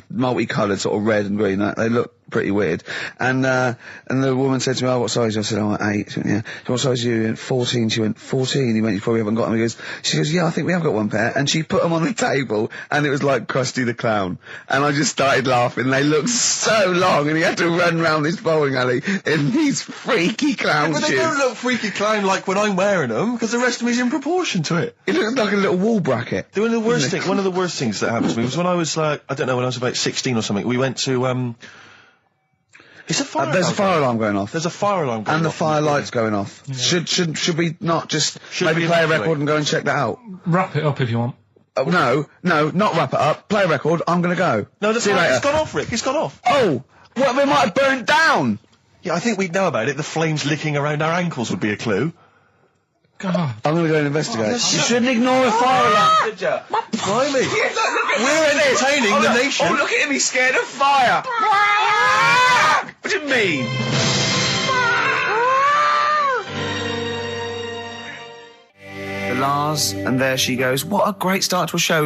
multicoloured, sort of red and green. They look pretty weird. And the woman said to me, oh, what size? I said, oh, 8. She went, yeah. So what size are you? He went, 14. She went, 14. He went, you probably haven't got them. She goes, yeah, I think we have got one pair. And she put them on the table, and it was like Krusty the Clown. And I just started laughing. They looked so long, and he had to run round this bowling alley in these freaky clown shoes. But they don't look freaky clown like when I'm wearing them, because the rest of me is in proportion to it. It looked like a little wall bracket. One of the worst things that happened to me was when I was like, I don't know, when I was about 16 or something, we went to, it's a fire There's a fire alarm going off. There's a fire alarm going off. And the fire light's going off. Yeah. Should we not just maybe play a record and go and check that out? Wrap it up if you want. Oh, no, not wrap it up. Play a record, I'm gonna go. No, it's gone off, Rick, it's gone off. Oh! Well, we might have burnt down! Yeah, I think we'd know about it. The flames licking around our ankles would be a clue. God. I'm gonna go and investigate. You shouldn't ignore a fire alarm, did you? Blimey. We're entertaining the nation. Oh, look at him, he's scared of fire! What do you mean? The Lars bars, and there she goes. What a great start to a show.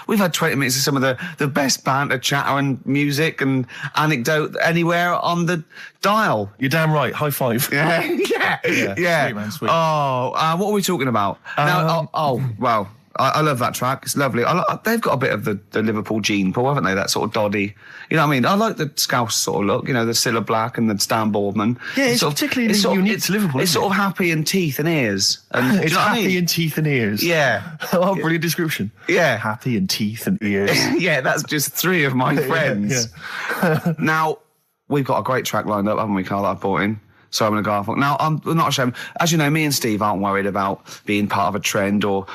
We've had 20 minutes of some of the best banter, chatter and music and anecdote anywhere on the dial. You're damn right. High five. Yeah. Sweet, man, sweet. Oh, what are we talking about? Well, I love that track. It's lovely. They've got a bit of the Liverpool gene pool, haven't they? That sort of doddy. You know what I mean? I like the Scouse sort of look. You know, the Cilla Black and the Stan Boardman. Yeah, it's particularly unique to Liverpool. It's sort of happy and teeth and ears. And, it's happy and teeth and ears. Yeah. Oh, brilliant description. Yeah. Happy and teeth and ears. Yeah, that's just 3 of my friends. Yeah. Now, we've got a great track lined up, haven't we, Carl, that I've brought in? Simon and Garfunkel. Now, I'm not ashamed. As you know, me and Steve aren't worried about being part of a trend or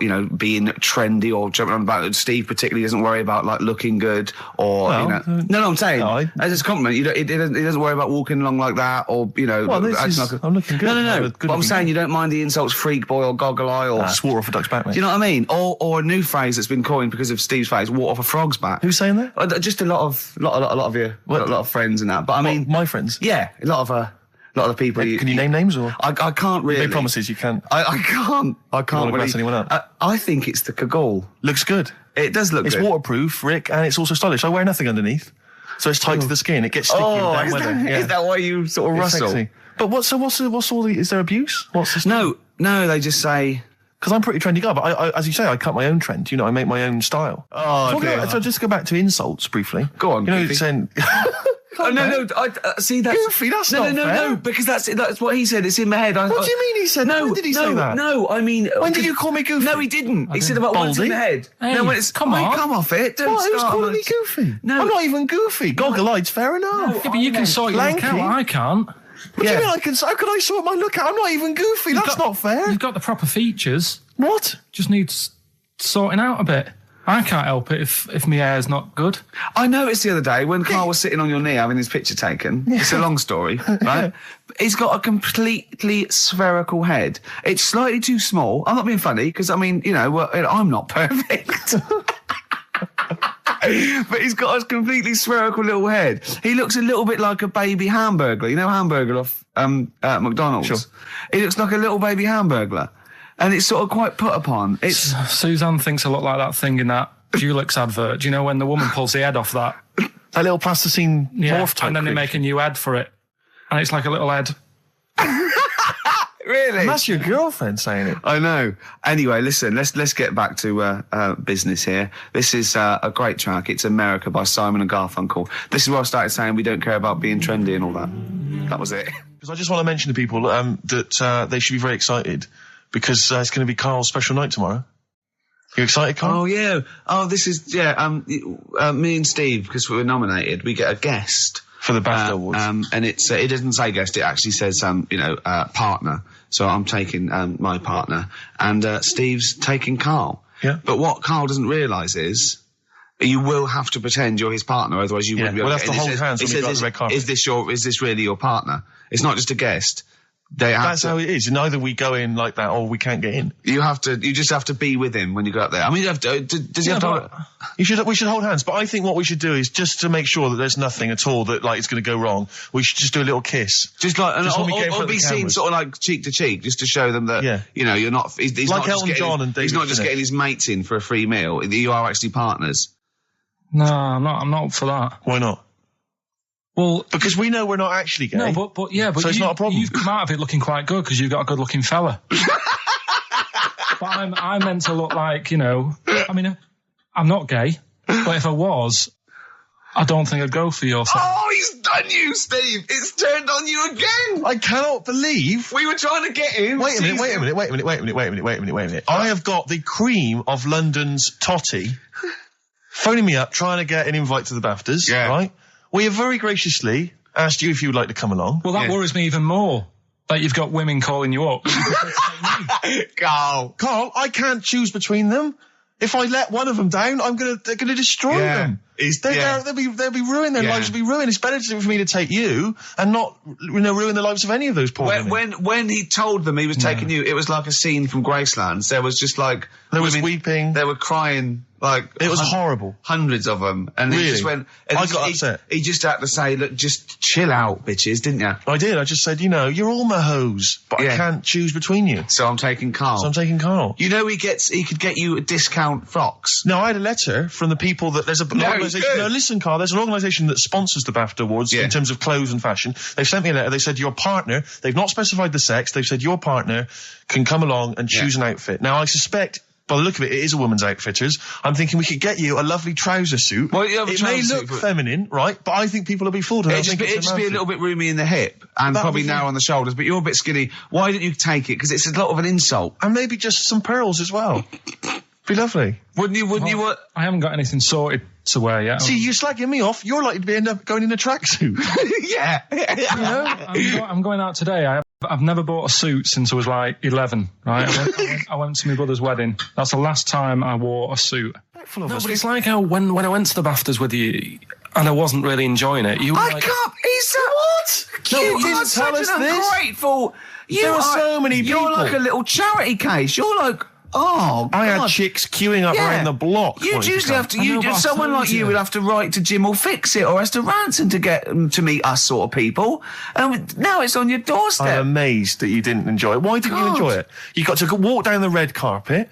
you know, being trendy or jumping on about it. Steve particularly doesn't worry about, like, looking good or, well, you know. No, I'm saying, as a compliment, he doesn't worry about walking along like that or, you know. Well, I'm looking good. No. But I'm saying you don't mind the insults freak boy or goggle eye or... swore off a duck's back, mate. Do you know what I mean? Or a new phrase that's been coined because of Steve's face, walk off a frog's back. Who's saying that? Just a lot of you, a lot of friends and that. But I mean... my friends? Yeah, a lot of the people. Can you name names or? I can't really. You made promises, you can't. I can't. I can't really mess anyone up. I think it's the Kagul. Looks good. It does look good. It's waterproof, Rick, and it's also stylish. I wear nothing underneath, so it's tight to the skin. It gets sticky in damn weather. Is that why you sort of rustle? Sexy. But what's all the? Is there abuse? What's this? No. They just say. Because I'm a pretty trendy guy, but I, as you say, I cut my own trend. You know, I make my own style. So just go back to insults briefly. Go on. You know, saying. No. See, that's goofy. That's not fair. No, because that's what he said. It's in my head. What do you mean he said? When did he say that? No, I mean, when did you call me goofy? No, he didn't. He said about what's in the head. Hey, no, when it's come off it. Don't what? Who's start calling me goofy? No, I'm not even goofy. Goggle-eyed's fair enough. Yeah, but you can sort your look out. I can't. What do you mean I can? How can I sort my look out? I'm not even goofy. That's not fair. You've got the proper features. What? Just needs sorting out a bit. I can't help it if my hair's not good. I noticed the other day when Carl was sitting on your knee having his picture taken. Yeah. It's a long story, right? He's got a completely spherical head. It's slightly too small. I'm not being funny because, I mean, you know, I'm not perfect. But he's got a completely spherical little head. He looks a little bit like a baby hamburger. You know Hamburger off McDonald's? Sure. He looks like a little baby hamburger. And it's sort of quite put upon. Suzanne thinks a lot like that thing in that Dulux advert. Do you know when the woman pulls the head off that? That little plasticine morph type. And then they make a new ad for it. And it's like a little head. Really? And that's your girlfriend saying it. I know. Anyway, listen, let's get back to business here. This is a great track. It's America by Simon and Garfunkel. This is where I started saying we don't care about being trendy and all that. That was it. Because I just want to mention to people that they should be very excited because it's going to be Carl's special night tomorrow. You excited, Carl? Oh, yeah. Oh, this is, me and Steve, because we were nominated, we get a guest. For the BAFTA Awards. And it doesn't say guest, it actually says, partner. So I'm taking my partner. And Steve's taking Carl. Yeah. But what Carl doesn't realise is you will have to pretend you're his partner, otherwise you wouldn't be able to. We'll have to hold hands when we go on the red carpet. Is this really your partner? It's not just a guest. That's how it is. And either we go in like that or we can't get in. You just have to be with him when you go up there. I mean, does he have to? We should hold hands. But I think what we should do is just to make sure that there's nothing at all that like it's going to go wrong. We should just do a little kiss. Just like, or be seen sort of like cheek to cheek, just to show them that, you know, you're not, he's like not Elton John and David he's not just getting his mates in for a free meal. You are actually partners. No, I'm not up for that. Why not? Well, because we know we're not actually gay. No, but so it's not a problem. You've come out of it looking quite good because you've got a good-looking fella. But I'm meant to look like, you know. I mean, I'm not gay, but if I was, I don't think I'd go for your thing. Oh, he's done you, Steve. It's turned on you again. I cannot believe we were trying to get him. Wait a minute. I have got the cream of London's totty phoning me up, trying to get an invite to the BAFTAs. Yeah. Right. We have very graciously asked you if you would like to come along. Well, that worries me even more. That you've got women calling you up. Carl, I can't choose between them. If I let one of them down, they're gonna destroy them. They'll be ruining their lives. Will be ruined. It's better for me to take you and not, ruin the lives of any of those poor women. When he told them he was taking you, it was like a scene from Graceland. There was just like there was weeping. They were crying. Like it was horrible. Hundreds of them, and really? He just went. And I got upset. He just had to say, "Look, just chill out, bitches," didn't you? I did. I just said, you're all my hoes, but I can't choose between you. So I'm taking Karl. You know, he could get you a discount frocks. No, I had a letter from the people that there's an organisation. No, listen, Karl. There's an organisation that sponsors the BAFTA Awards in terms of clothes and fashion. They sent me a letter. They said your partner. They've not specified the sex. They've said your partner can come along and choose an outfit. Now I suspect, by the look of it, it is a woman's outfitters. I'm thinking we could get you a lovely trouser suit. Well, it may look feminine, right? But I think people will be fooled. It'd just be a little bit roomy in the hip and probably narrow on the shoulders, but you're a bit skinny. Why don't you take it? Because it's a lot of an insult. And maybe just some pearls as well. Be lovely. Wouldn't you? I haven't got anything sorted to wear yet. See, you're slagging me off. You're likely to end up going in a tracksuit. Yeah. I'm going out today. I've never bought a suit since I was like 11, right? I went to my brother's wedding. That's the last time I wore a suit. No, but it's like how when I went to the BAFTAs with you and I wasn't really enjoying it, you were like... What? No, you didn't tell us this. Ungrateful. There are so many people. You're like a little charity case. You're like... Oh, God. I had chicks queuing up around the block. You'd usually have to. Someone like you would have to write to Jim or Fix It or Esther Ranson to get them to meet us sort of people. And now it's on your doorstep. I'm amazed that you didn't enjoy it. Why didn't you enjoy it? You got to walk down the red carpet.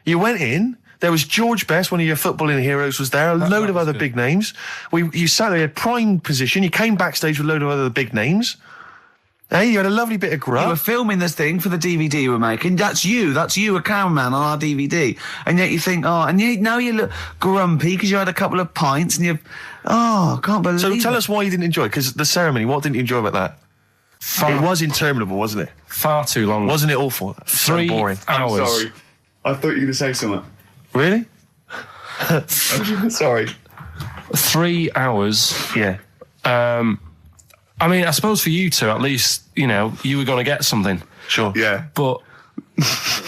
You went in. There was George Best, one of your footballing heroes, was there. A load of other big names. You sat there, you had prime position. You came backstage with a load of other big names. Hey, you had a lovely bit of grub. You were filming this thing for the DVD we're making. That's you, a cameraman on our DVD. And yet you think, now you look grumpy because you had a couple of pints and I can't believe So tell us why you didn't enjoy it, because the ceremony, what didn't you enjoy about that? It was interminable, wasn't it? Far too long. Wasn't it awful? 3 boring. hours. I'm sorry. I thought you were going to say something. Really? Sorry. 3 hours. Yeah. I mean, I suppose for you two, at least, you were going to get something. Sure. Yeah. But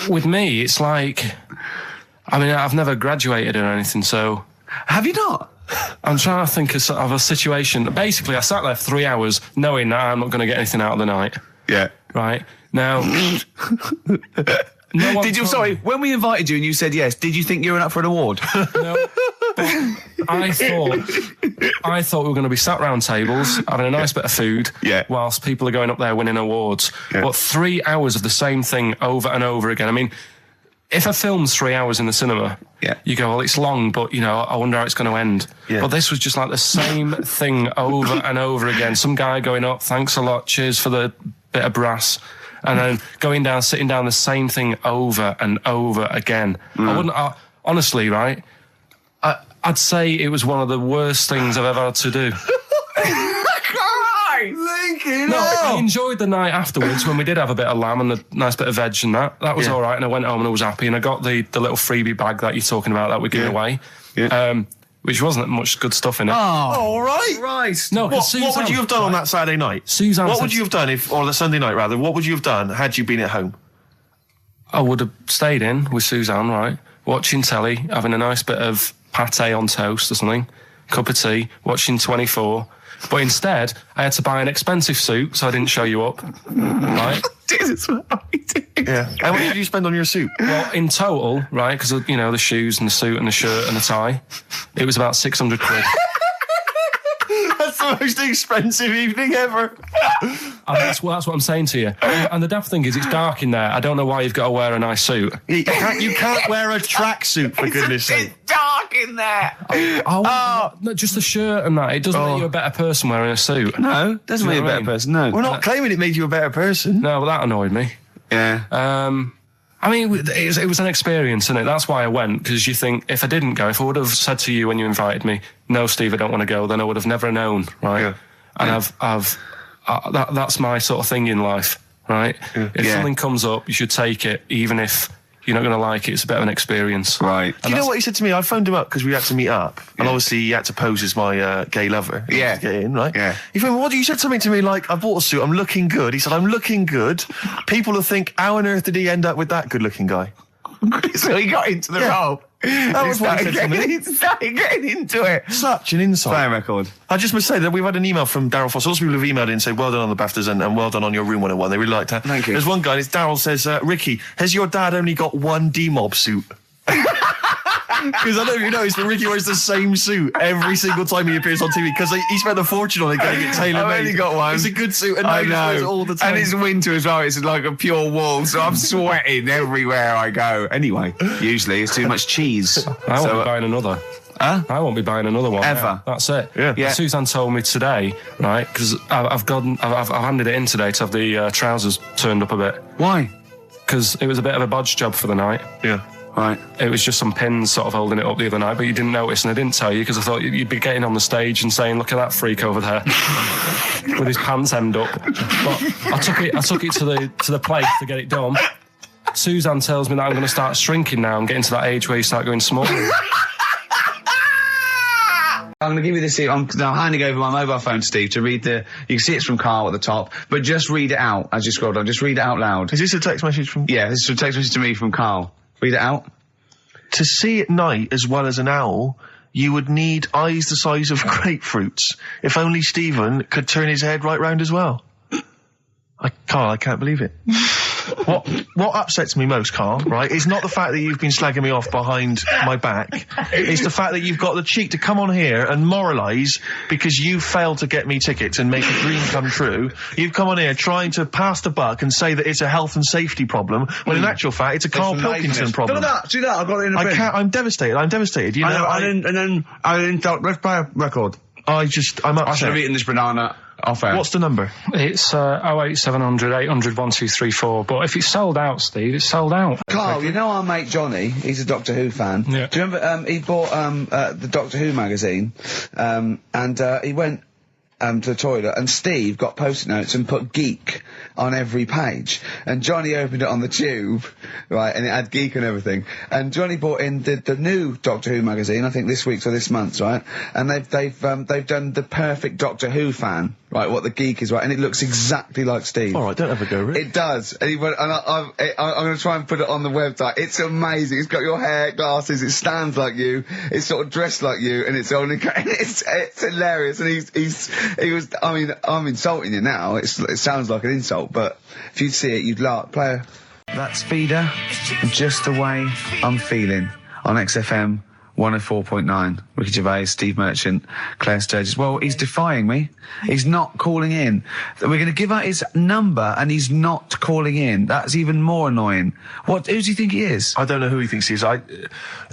with me, it's like, I've never graduated or anything, so... Have you not? I'm trying to think of a situation. Basically, I sat there for 3 hours knowing that I'm not going to get anything out of the night. Yeah. Right? Now... Sorry, when we invited you and you said yes, did you think you were up for an award? No. I thought we were going to be sat round tables having a nice bit of food whilst people are going up there winning awards. Yeah. But 3 hours of the same thing over and over again. I mean, if a film's 3 hours in the cinema, you go, well, it's long, but, I wonder how it's going to end. Yeah. But this was just like the same thing over and over again. Some guy going up, thanks a lot, cheers for the bit of brass. And then going down, sitting down, the same thing over and over again. Honestly, right? I'd say it was one of the worst things I've ever had to do. I enjoyed the night afterwards when we did have a bit of lamb and a nice bit of veg and that. That was all right, and I went home and I was happy, and I got the little freebie bag that you're talking about that we're giving away. Yeah. Which wasn't much good stuff in it. Oh, all right. Right. No, what would you have done on that Saturday night? Suzanne what would you have done or the Sunday night rather? What would you have done had you been at home? I would have stayed in with Suzanne, right? Watching telly, having a nice bit of pate on toast or something, cup of tea, watching 24. But instead, I had to buy an expensive suit, so I didn't show you up. Right? Jesus, yeah. How much did you spend on your suit? Well, in total, right, because, the shoes and the suit and the shirt and the tie, it was about 600 quid. That's the most expensive evening ever. And that's what I'm saying to you. And the daft thing is, it's dark in there. I don't know why you've got to wear a nice suit. You can't wear a tracksuit, for goodness sake. It's dark in there. No, just the shirt and that. It doesn't make you a better person wearing a suit. No, doesn't make you a better person, no. We're not claiming it made you a better person. No, well, that annoyed me. Yeah. It was an experience, isn't it? That's why I went, because you think, if I didn't go, if I would have said to you when you invited me, no, Steve, I don't want to go, then I would have never known, right? Yeah. And that's my sort of thing in life, right? Yeah. If something comes up, you should take it, even if you're not going to like it. It's a bit of an experience. Right. Do you know what he said to me? I phoned him up because we had to meet up. And obviously he had to pose as my gay lover. Yeah. To get in, right? Yeah. He phoned me, what? You said something to me like, I bought a suit, I'm looking good. He said, I'm looking good. People will think, how on earth did he end up with that good-looking guy? So he got into the role. That was what he said to me. He started getting into it. Such an insight. Play a record. I just must say that we've had an email from Daryl Foss. Lots of people have emailed in and say, well done on the BAFTAs and well done on your Room 101. They really liked that. Thank you. There's one guy, Daryl says, Ricky, has your dad only got one D-Mob suit? Because I don't know if you noticed, but Ricky wears the same suit every single time he appears on TV because he spent a fortune on it getting it tailor-made. I've only got one. It's a good suit and I wears it all the time. And it's winter as well. It's like a pure wool, so I'm sweating everywhere I go. Anyway, usually it's too much cheese. I won't be buying another. Huh? I won't be buying another one. Ever. Now. That's it. Yeah. Suzanne told me today, right, because I've handed it in today to have the trousers turned up a bit. Why? Because it was a bit of a bodge job for the night. Yeah. Right. It was just some pins sort of holding it up the other night, but you didn't notice, and I didn't tell you because I thought you'd be getting on the stage and saying, "Look at that freak over there with his pants hemmed up." But I took it to the place to get it done. Suzanne tells me that I'm going to start shrinking now and getting to that age where you start going small. I'm going to give you this. I'm now handing over my mobile phone to Steve to read the. You can see it's from Karl at the top, but just read it out as you scroll down. Just read it out loud. Is this a text message from... Yeah, this is a text message to me from Karl. Read it out. To see at night as well as an owl, you would need eyes the size of grapefruits. If only Stephen could turn his head right round as well. Karl, I can't believe it. What upsets me most, Karl, right, is not the fact that you've been slagging me off behind my back. It's the fact that you've got the cheek to come on here and moralise because you failed to get me tickets and make a dream come true. You've come on here trying to pass the buck and say that it's a health and safety problem, when in actual fact it's a Karl Pilkington problem. Do that. I've got it in a bin. I'm devastated. You know, let's play a record. I'm I should upset. have eaten this banana off air. What's the number? It's 08700 800 1234. But if it's sold out, Steve, it's sold out. Karl, you know our mate Johnny, he's a Doctor Who fan. Yeah. Do you remember, he bought the Doctor Who magazine, and he went to the toilet, and Steve got post-it notes and put geek on every page, and Johnny opened it on the tube, right, and it had geek and everything, and Johnny bought in the new Doctor Who magazine, I think this week's or this month's, right, and they've done the perfect Doctor Who fan, right, what the geek is, right, and it looks exactly like Steve. Alright, don't have a go, Rick. It does, and he went, and I'm going to try and put it on the website. It's amazing. It's got your hair, glasses, it stands like you, it's sort of dressed like you, and it's only, it's hilarious, and he was, I mean, I'm insulting you now, it sounds like an insult, but if you'd see it, you'd laugh. Play a... That's Feeder, Just the Way I'm Feeling, on XFM 104.9. Ricky Gervais, Steve Merchant, Claire Sturgis. Well, he's defying me. He's not calling in. We're going to give out his number, and he's not calling in. That's even more annoying. Who does he think he is? I don't know who he thinks he is. I'll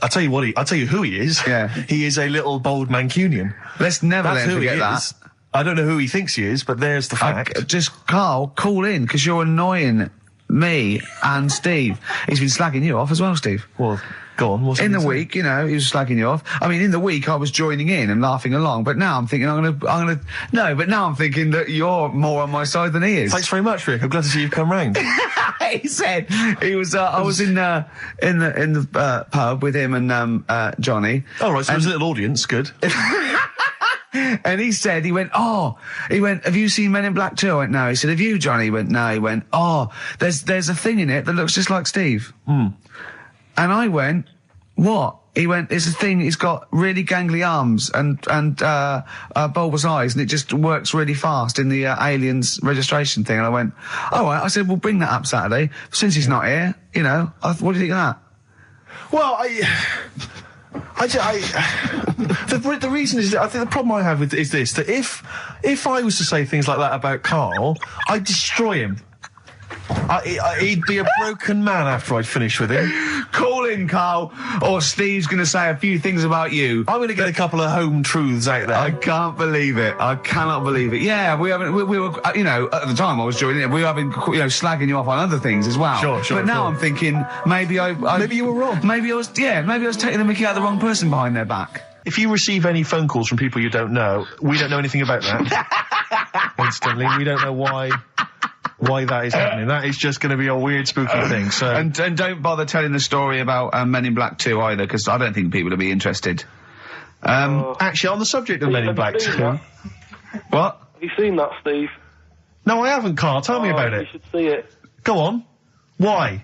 tell you who he is. Yeah. He is a little bold Mancunian. Let's never let him forget that. I don't know who he thinks he is, but there's the fact. Just, Karl, call in, because you're annoying me and Steve. He's been slagging you off as well, Steve. Well, go on. In the week, you know, he was slagging you off. I mean, in the week, I was joining in and laughing along, but now I'm thinking but now I'm thinking that you're more on my side than he is. Thanks very much, Rick. I'm glad to see you've come round. He said, he was, I was in the pub with him and, Johnny. All right, so there's a little audience, good. And he said, have you seen Men in Black 2? I went, no. He said, have you, Johnny? He went, no. He went, there's a thing in it that looks just like Steve. And I went, what? He went, it's a thing, he's got really gangly arms and bulbous eyes, and it just works really fast in the Aliens registration thing. And I went, all right. I said, we'll bring that up Saturday. Since he's not here, you know, what do you think of that? Well, the reason is that I think the problem I have is this, that if I was to say things like that about Karl, I'd destroy him. He'd be a broken man after I'd finish with him. Call in, Karl, or Steve's going to say a few things about you. I'm going to get a couple of home truths out there. I can't believe it. I cannot believe it. Yeah, we were, you know, at the time I was joining it, we were having, you know, slagging you off on other things as well. Sure. But now I'm thinking, maybe you were wrong. Maybe I was taking the mickey out of the wrong person behind their back. If you receive any phone calls from people you don't know, we don't know anything about that. Instantly, we don't know why that is happening. That is just going to be a weird, spooky thing. So and don't bother telling the story about Men in Black 2 either, because I don't think people will be interested. Actually, on the subject of Men in Black 2, what? Have you seen that, Steve? No, I haven't, Karl. Tell me about it. You should see it. Go on. Why?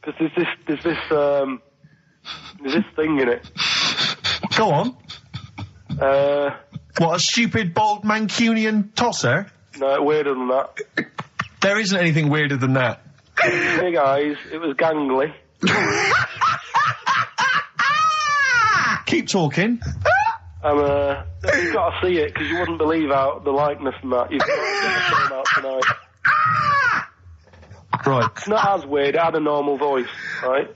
Because there's this There's this thing in it. Go on. What, a stupid, bald Mancunian tosser? No, weirder than that. There isn't anything weirder than that. Big eyes, it was gangly. Keep talking. You've got to see it, because you wouldn't believe how the likeness and that. You've got to get the film out tonight. Right. It's not as weird, it had a normal voice, right?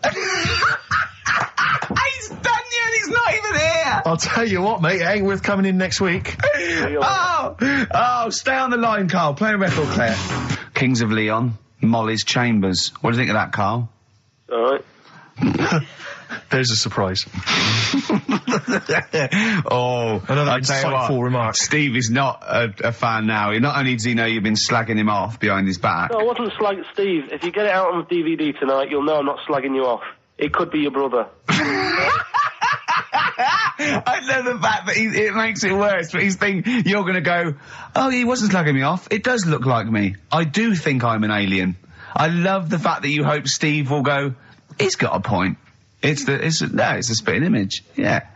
He's done you and he's not even here! I'll tell you what, mate, it ain't worth coming in next week. Oh, stay on the line, Carl. Play a record, Claire. Kings of Leon, Molly's Chambers. What do you think of that, Carl? Alright. There's a surprise. Another insightful remark. Steve is not a fan now. Not only does he know you've been slagging him off behind his back. No, I wasn't slagging Steve. If you get it out on DVD tonight, you'll know I'm not slagging you off. It could be your brother. I love the fact that it makes it worse, but you're going to go, oh, he wasn't slagging me off. It does look like me. I do think I'm an alien. I love the fact that you hope Steve will go, he's got a point. It's a spitting image. Yeah.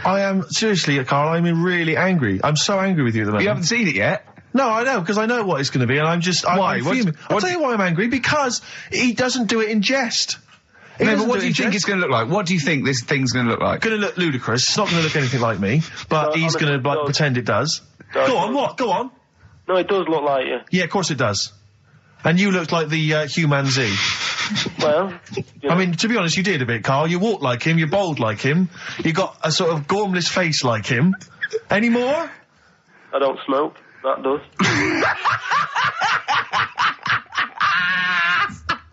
I am, seriously, Carl, I'm really angry. I'm so angry with you at the moment. You haven't seen it yet? No, I know, because I know what it's going to be, and I'm fuming. I'll tell you why I'm angry, because he doesn't do it in jest. No, but what do you think it's going to look like? What do you think this thing's going to look like? Going to look ludicrous. It's not going to look anything like me, but he's going to pretend it does. Go on, what? Go on. No, it does look like you. Yeah, of course it does. And you looked like the Human Z. Well, I mean, to be honest, you did a bit, Carl. You walk like him, you're bold like him, you got a sort of gormless face like him. Any more? I don't smoke. That does.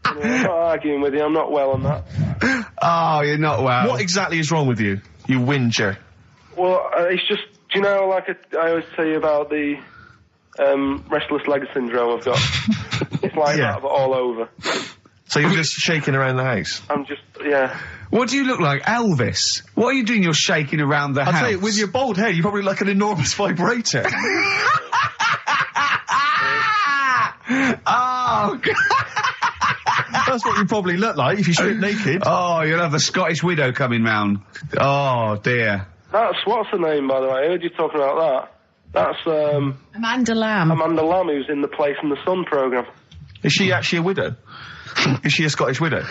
I'm not arguing with you, I'm not well on that. Oh, you're not well. What exactly is wrong with you, you whinger? Well, it's just, do you know, like I always tell you about the restless leg syndrome I've got? It's like that, but all over. So you're just shaking around the house? I'm just, yeah. What do you look like, Elvis? What are you doing? You're shaking around the house. I'll tell you, with your bald head, you probably look like an enormous vibrator. Oh, God. That's what you probably look like if you strip naked. Oh, you'll have the Scottish widow coming round. Oh, dear. That's, what's her name, by the way? I heard you talking about that. That's, Amanda Lamb. Amanda Lamb, who's in the Place in the Sun programme. Is she actually a widow? Is she a Scottish widow?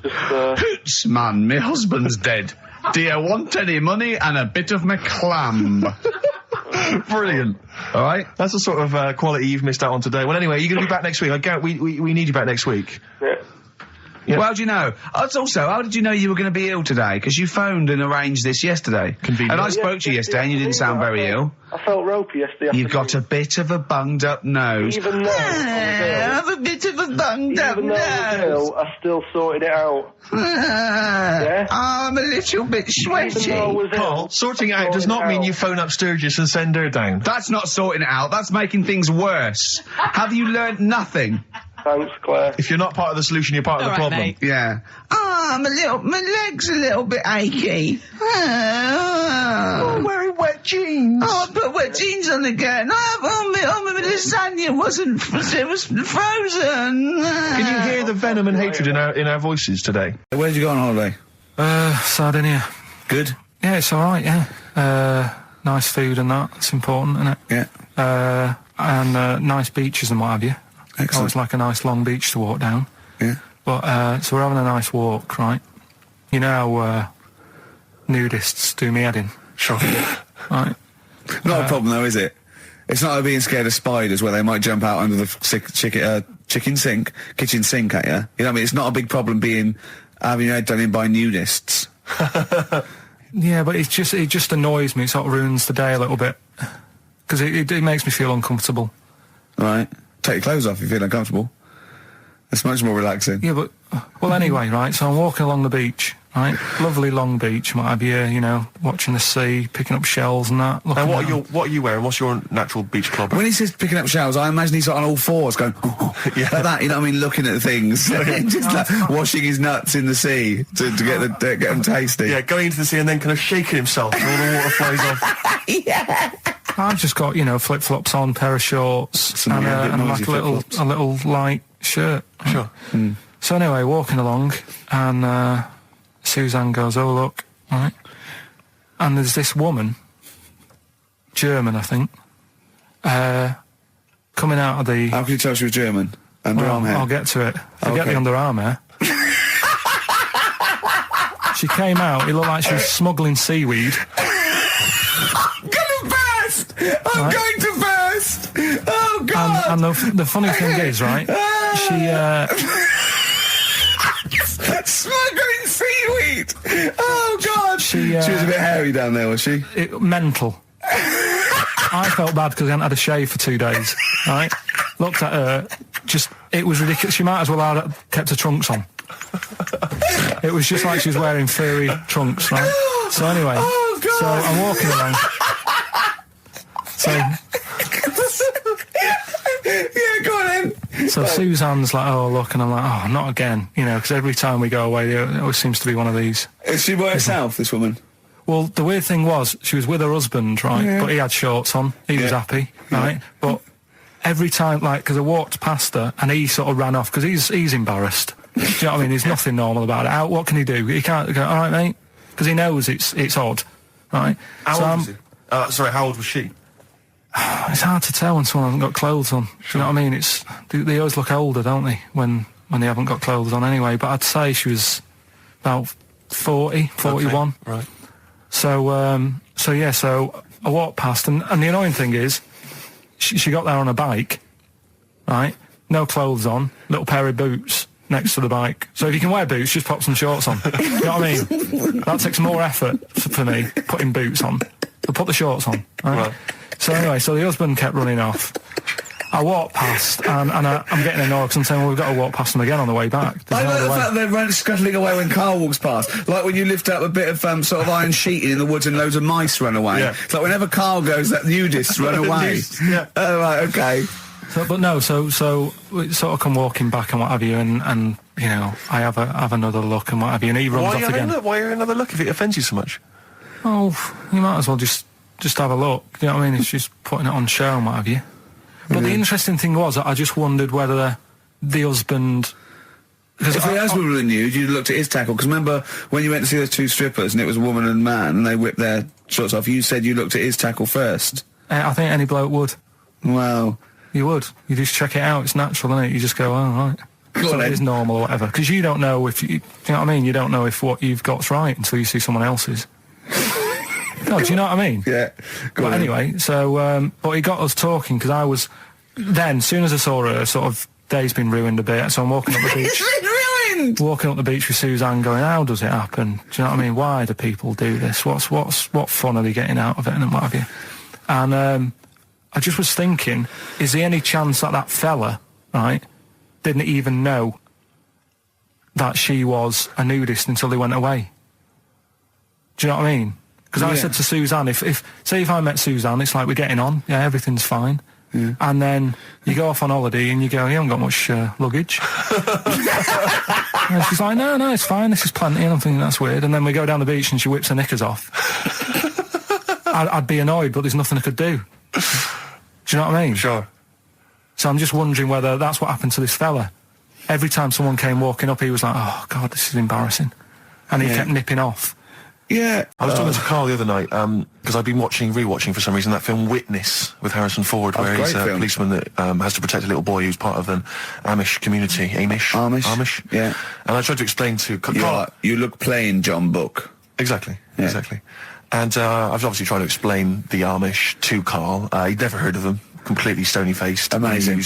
Hoots, man, my husband's dead. Do you want any money and a bit of my clam? Brilliant. All right. That's the sort of quality you've missed out on today. Well, anyway, you're going to be back next week. We need you back next week. Yeah. Well, how do you know? Also, how did you know you were going to be ill today? Because you phoned and arranged this yesterday. Convenient. And I spoke to you yesterday and you didn't sound very ill. I felt ropey yesterday. You've got a bit of a bunged up nose. Even though I have a bit of a bunged up nose. I still sorted it out. Yeah? I'm a little bit sweaty. Carl, sorting it out does not mean you phone up Sturgis and send her down. That's not sorting it out. That's making things worse. Have you learnt nothing? Thanks, Claire. If you're not part of the solution, you're part of the problem. Mate. Yeah. My leg's a little bit achy. I'm wearing wet jeans. Oh, I put wet jeans on again. My lasagna it was frozen. Can you hear the venom and hatred in our voices today? Where'd you go on holiday? Sardinia. Good? Yeah, it's alright, yeah. Nice food and that. It's important, isn't it? Yeah. And nice beaches and what have you. Excellent. Always like a nice long beach to walk down. Yeah. But, so we're having a nice walk, right? You know how, nudists do me head in? Sure. Right. Not a problem though, is it? It's not like being scared of spiders where they might jump out under the kitchen sink at you. You know what I mean? It's not a big problem having your head done in by nudists. Yeah, but it just annoys me. It sort of ruins the day a little bit. Because it makes me feel uncomfortable. Right. Take your clothes off if you feel uncomfortable. It's much more relaxing. Yeah, but, well, anyway, right, so I'm walking along the beach, right? Lovely long beach, what have you know, watching the sea, picking up shells and that. And what are you wearing? What's your natural beach club? When he says picking up shells, I imagine he's on all fours going, yeah, like that, you know what I mean, looking at things. Just like washing his nuts in the sea to get them tasty. Yeah, going into the sea and then kind of shaking himself and all the water flies off. Yeah. I've just got, flip-flops on, pair of shorts, and like a little light shirt. Sure. So anyway, walking along, and Suzanne goes, oh, look, right? And there's this woman, German, I think, coming out of the... How can you tell she was German? Underarm hair? I'll get to it. Forget the underarm hair. She came out, it looked like she was smuggling seaweed. I'm gonna burst! I'm going to burst! Oh, God! And the funny thing is, right, she... Smuggling seaweed! Oh, God! She was a bit hairy down there, was she? Mental. I felt bad because I hadn't had a shave for 2 days, right? Looked at her, it was ridiculous. She might as well have kept her trunks on. It was just like she was wearing furry trunks, right? So anyway, so I'm walking along. So... yeah, go on then. So Suzanne's like, oh, look, and I'm like, oh, not again, because every time we go away, there always seems to be one of these. Is she by herself, this woman? Well, the weird thing was, she was with her husband, right, but he had shorts on, he was happy, right, but every time, because I walked past her, and he sort of ran off, because he's embarrassed. Do you know what I mean? There's nothing normal about it. What can he do? He can't go, all right, mate, because he knows it's odd, right? How old was he? Sorry, how old was she? It's hard to tell when someone hasn't got clothes on. Sure. Do you know what I mean? They always look older, don't they, when they haven't got clothes on anyway. But I'd say she was about 40, 41. Okay, right. So I walked past, and the annoying thing is, she got there on a bike, right? No clothes on, little pair of boots next to the bike. So if you can wear boots, just pop some shorts on. You know what I mean? That takes more effort for me, putting boots on. So put the shorts on, right? So anyway, the husband kept running off. I walked past, and I'm getting annoyed because I'm saying, well, we've got to walk past them again on the way back. I like the fact they're scuttling away when Karl walks past. Like when you lift up a bit of sort of iron sheeting in the woods and loads of mice run away. Yeah. It's like whenever Karl goes, that nudists run away. Yeah. Oh, right, okay. So we sort of come walking back and what have you, and I have another look and what have you, and he runs off again. Why are you another look if it offends you so much? Oh, you might as well just have a look. You know what I mean? It's just putting it on show and what have you. But the interesting thing was that I just wondered whether the husband... If the husband were nude, you'd looked at his tackle. Because remember, when you went to see those two strippers and it was a woman and man and they whipped their shorts off, you said you looked at his tackle first. I think any bloke would. Wow. You would. You just check it out. It's natural, isn't it? You just go, oh, right. So it is normal or whatever. Because you don't know if... you know what I mean? You don't know if what you've got's right until you see someone else's. No, do you know what I mean? Yeah. But anyway, so, but he got us talking, because I was, then, as soon as I saw her, sort of, day's been ruined a bit, so I'm walking up the beach. It's been ruined! Walking up the beach with Suzanne going, how does it happen? Do you know what I mean? Why do people do this? What fun are they getting out of it, and what have you? And, I just was thinking, is there any chance that fella, right, didn't even know that she was a nudist until they went away? Do you know what I mean? Because I said to Suzanne, say if I met Suzanne, it's like we're getting on, everything's fine. Yeah. And then you go off on holiday and you go, you haven't got much luggage. And she's like, no, it's fine, this is plenty. And I'm thinking, that's weird. And then we go down the beach and she whips her knickers off. I'd be annoyed, but there's nothing I could do. Do you know what I mean? Sure. So I'm just wondering whether that's what happened to this fella. Every time someone came walking up, he was like, oh, God, this is embarrassing. And he kept nipping off. Yeah. I was talking to Karl the other night, because I've been rewatching for some reason that film Witness with Harrison Ford, where he's a policeman that has to protect a little boy who's part of an Amish community. Amish? Yeah. And I tried to explain to Karl... You look plain, John Book. Exactly. And I've obviously tried to explain the Amish to Karl. He'd never heard of them. Completely stony-faced. Amazing.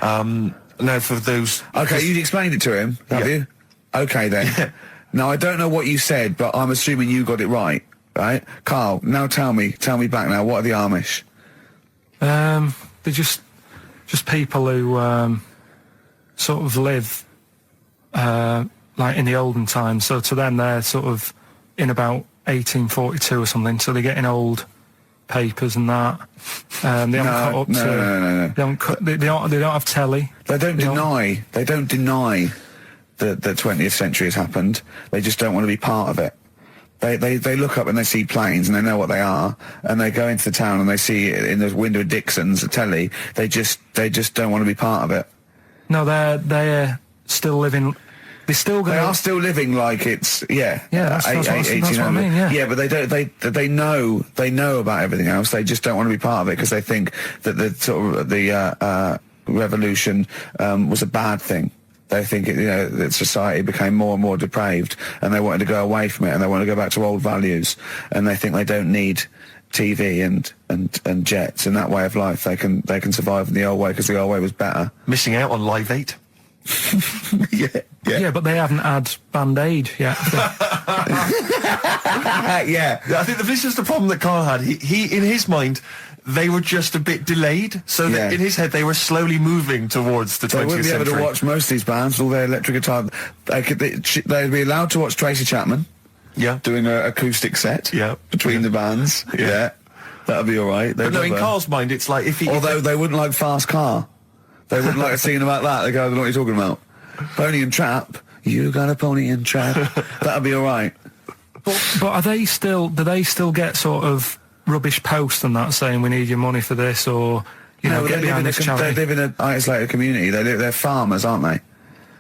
Now, for those... Okay, you explained it to him, have you? Okay, then. Yeah. Now, I don't know what you said, but I'm assuming you got it right? Karl, now tell me back now, what are the Amish? They're just people who sort of live like in the olden times. So to them, they're sort of in about 1842 or something. So they're getting old papers and that. They haven't cut up to. No. They don't have telly. They don't deny that the 20th century has happened. They just don't want to be part of it. They look up and they see planes and they know what they are, and they go into the town and they see it in the window of Dixon's, a telly. They just don't want to be part of it. No, they're still living They're still They are still living like it's that's what I mean. Yeah, but they don't. They know about everything else. They just don't want to be part of it because they think that the sort of the revolution was a bad thing. They think that society became more and more depraved, and they wanted to go away from it, and they want to go back to old values, and they think they don't need TV and jets and that way of life. They can survive in the old way because the old way was better. Missing out on Live 8. Yeah, but they haven't had Band-Aid yet. Yeah, I think this is the problem that Karl had. He in his mind, they were just a bit delayed, so that in his head they were slowly moving towards the 20th century. They wouldn't be able to watch most of these bands, all their electric guitar. They'd be allowed to watch Tracy Chapman. Yeah, doing an acoustic set. Yeah, between the bands. Yeah, that'd be all right. But no, in Karl's mind, it's like if he. Although they wouldn't like Fast Car. They wouldn't like singing about that. They go, I don't know what you're talking about. Pony and Trap. You got a pony and trap. That'd be all right. But are they still? Do they still get sort of rubbish posts and that saying we need your money for this, or get behind this charity? They live in an isolated community. They're farmers, aren't they?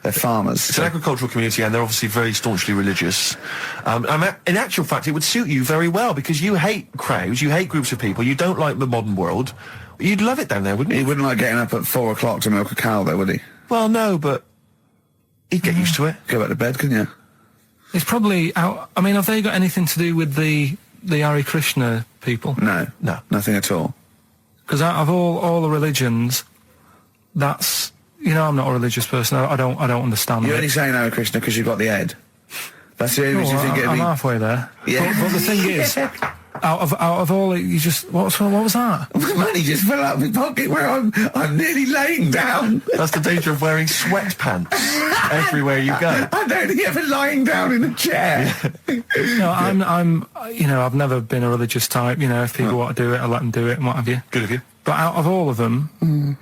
They're farmers. It's an agricultural community, and they're obviously very staunchly religious. In actual fact, it would suit you very well because you hate crowds, you hate groups of people, you don't like the modern world. You'd love it down there, wouldn't you? He wouldn't like getting up at 4 o'clock to milk a cow, though, would he? Well, no, but he'd get used to it. Go back to bed, couldn't you? It's probably out. I mean, have they got anything to do with the Hare Krishna people? No, nothing at all. Because out of all the religions, that's I'm not a religious person. I don't understand. You're only saying Hare Krishna because you've got the head. That's the only reason you think it'd be. I'm halfway there. Yeah. But the thing is, out of all, you just what was that? Money just fell out of my pocket where I'm nearly laying down. That's the danger of wearing sweatpants everywhere you go. I'm only ever lying down in a chair. No, I'm I've never been a religious type. If people want to do it, I let them do it and what have you. Good of you. But out of all of them,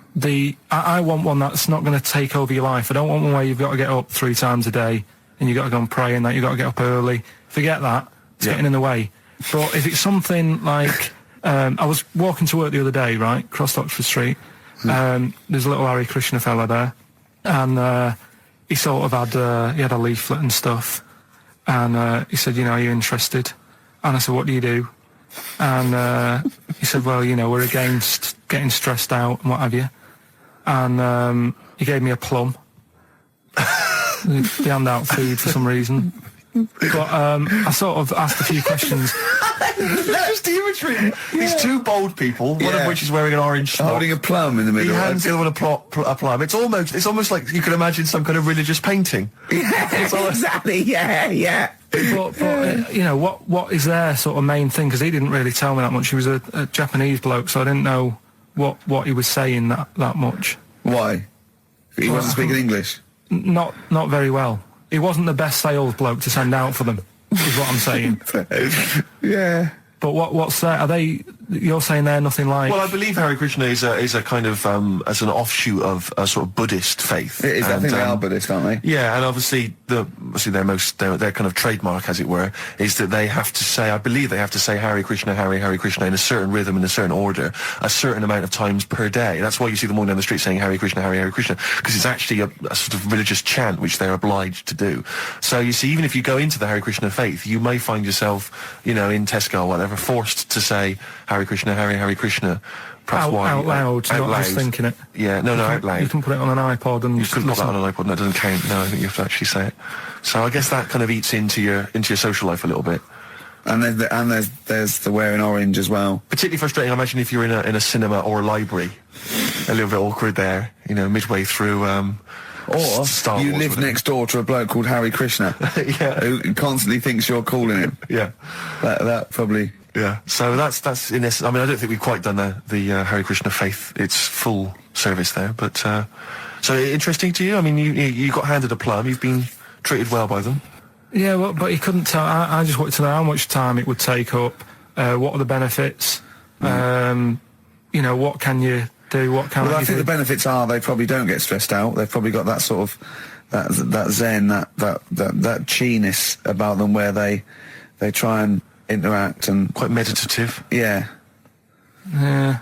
I want one that's not going to take over your life. I don't want one where you've got to get up 3 times a day and you've got to go and pray and that you've got to get up early. Forget that. It's getting in the way. But if it's something like, I was walking to work the other day, right, across Oxford Street. There's a little Hare Krishna fella there, and he sort of had he had a leaflet and stuff, and he said, are you interested? And I said, what do you do? And he said, well, we're against getting stressed out and what have you. And he gave me a plum. They hand out food for some reason. But I sort of asked a few questions. That's the imagery. These 2 bold people, one of which is wearing an orange smock, holding a plum in the middle. He hands the other one a plum. It's almost like you can imagine some kind of religious painting. Exactly. Yeah. But what is their sort of main thing? Because he didn't really tell me that much. He was a Japanese bloke, so I didn't know what he was saying that much. Why? He wasn't speaking English. Not very well. He wasn't the best sales bloke to send out for them, is what I'm saying. Yeah. But what's that? Are they? You're saying they're nothing like? Well, I believe Hare Krishna is a kind of as an offshoot of a sort of Buddhist faith. It is. I think they are Buddhist, aren't they? Yeah, and obviously their kind of trademark, as it were, is that they have to say. I believe they have to say Hare Krishna, Hare Krishna in a certain rhythm, in a certain order, a certain amount of times per day. That's why you see them walking down the street saying Hare Krishna, Hare Krishna, because it's actually a sort of religious chant which they're obliged to do. So you see, even if you go into the Hare Krishna faith, you may find yourself, in Tesco or whatever, forced to say Hare Krishna, Hare Krishna. Out loud, not just thinking it. Yeah, no, out loud. You can put it on an iPod and you can put that on an iPod. That doesn't count. No, I think you have to actually say it. So I guess that kind of eats into your social life a little bit. And there's the wearing orange as well. Particularly frustrating, I imagine, if you're in a cinema or a library. A little bit awkward there, midway through. Or Star you Wars, live next door to a bloke called Hare Krishna, who constantly thinks you're calling him. Yeah, that probably. Yeah, so that's in this. I mean, I don't think we've quite done the Hare Krishna faith its full service there, but so interesting to you. I mean, you got handed a plum. You've been treated well by them. Yeah, well, but he couldn't tell. I just wanted to know how much time it would take up. What are the benefits? What can you do? What can I think the benefits are they probably don't get stressed out. They've probably got that sort of that zen, that chi-ness about them where they try and interact and quite meditative. Yeah. I've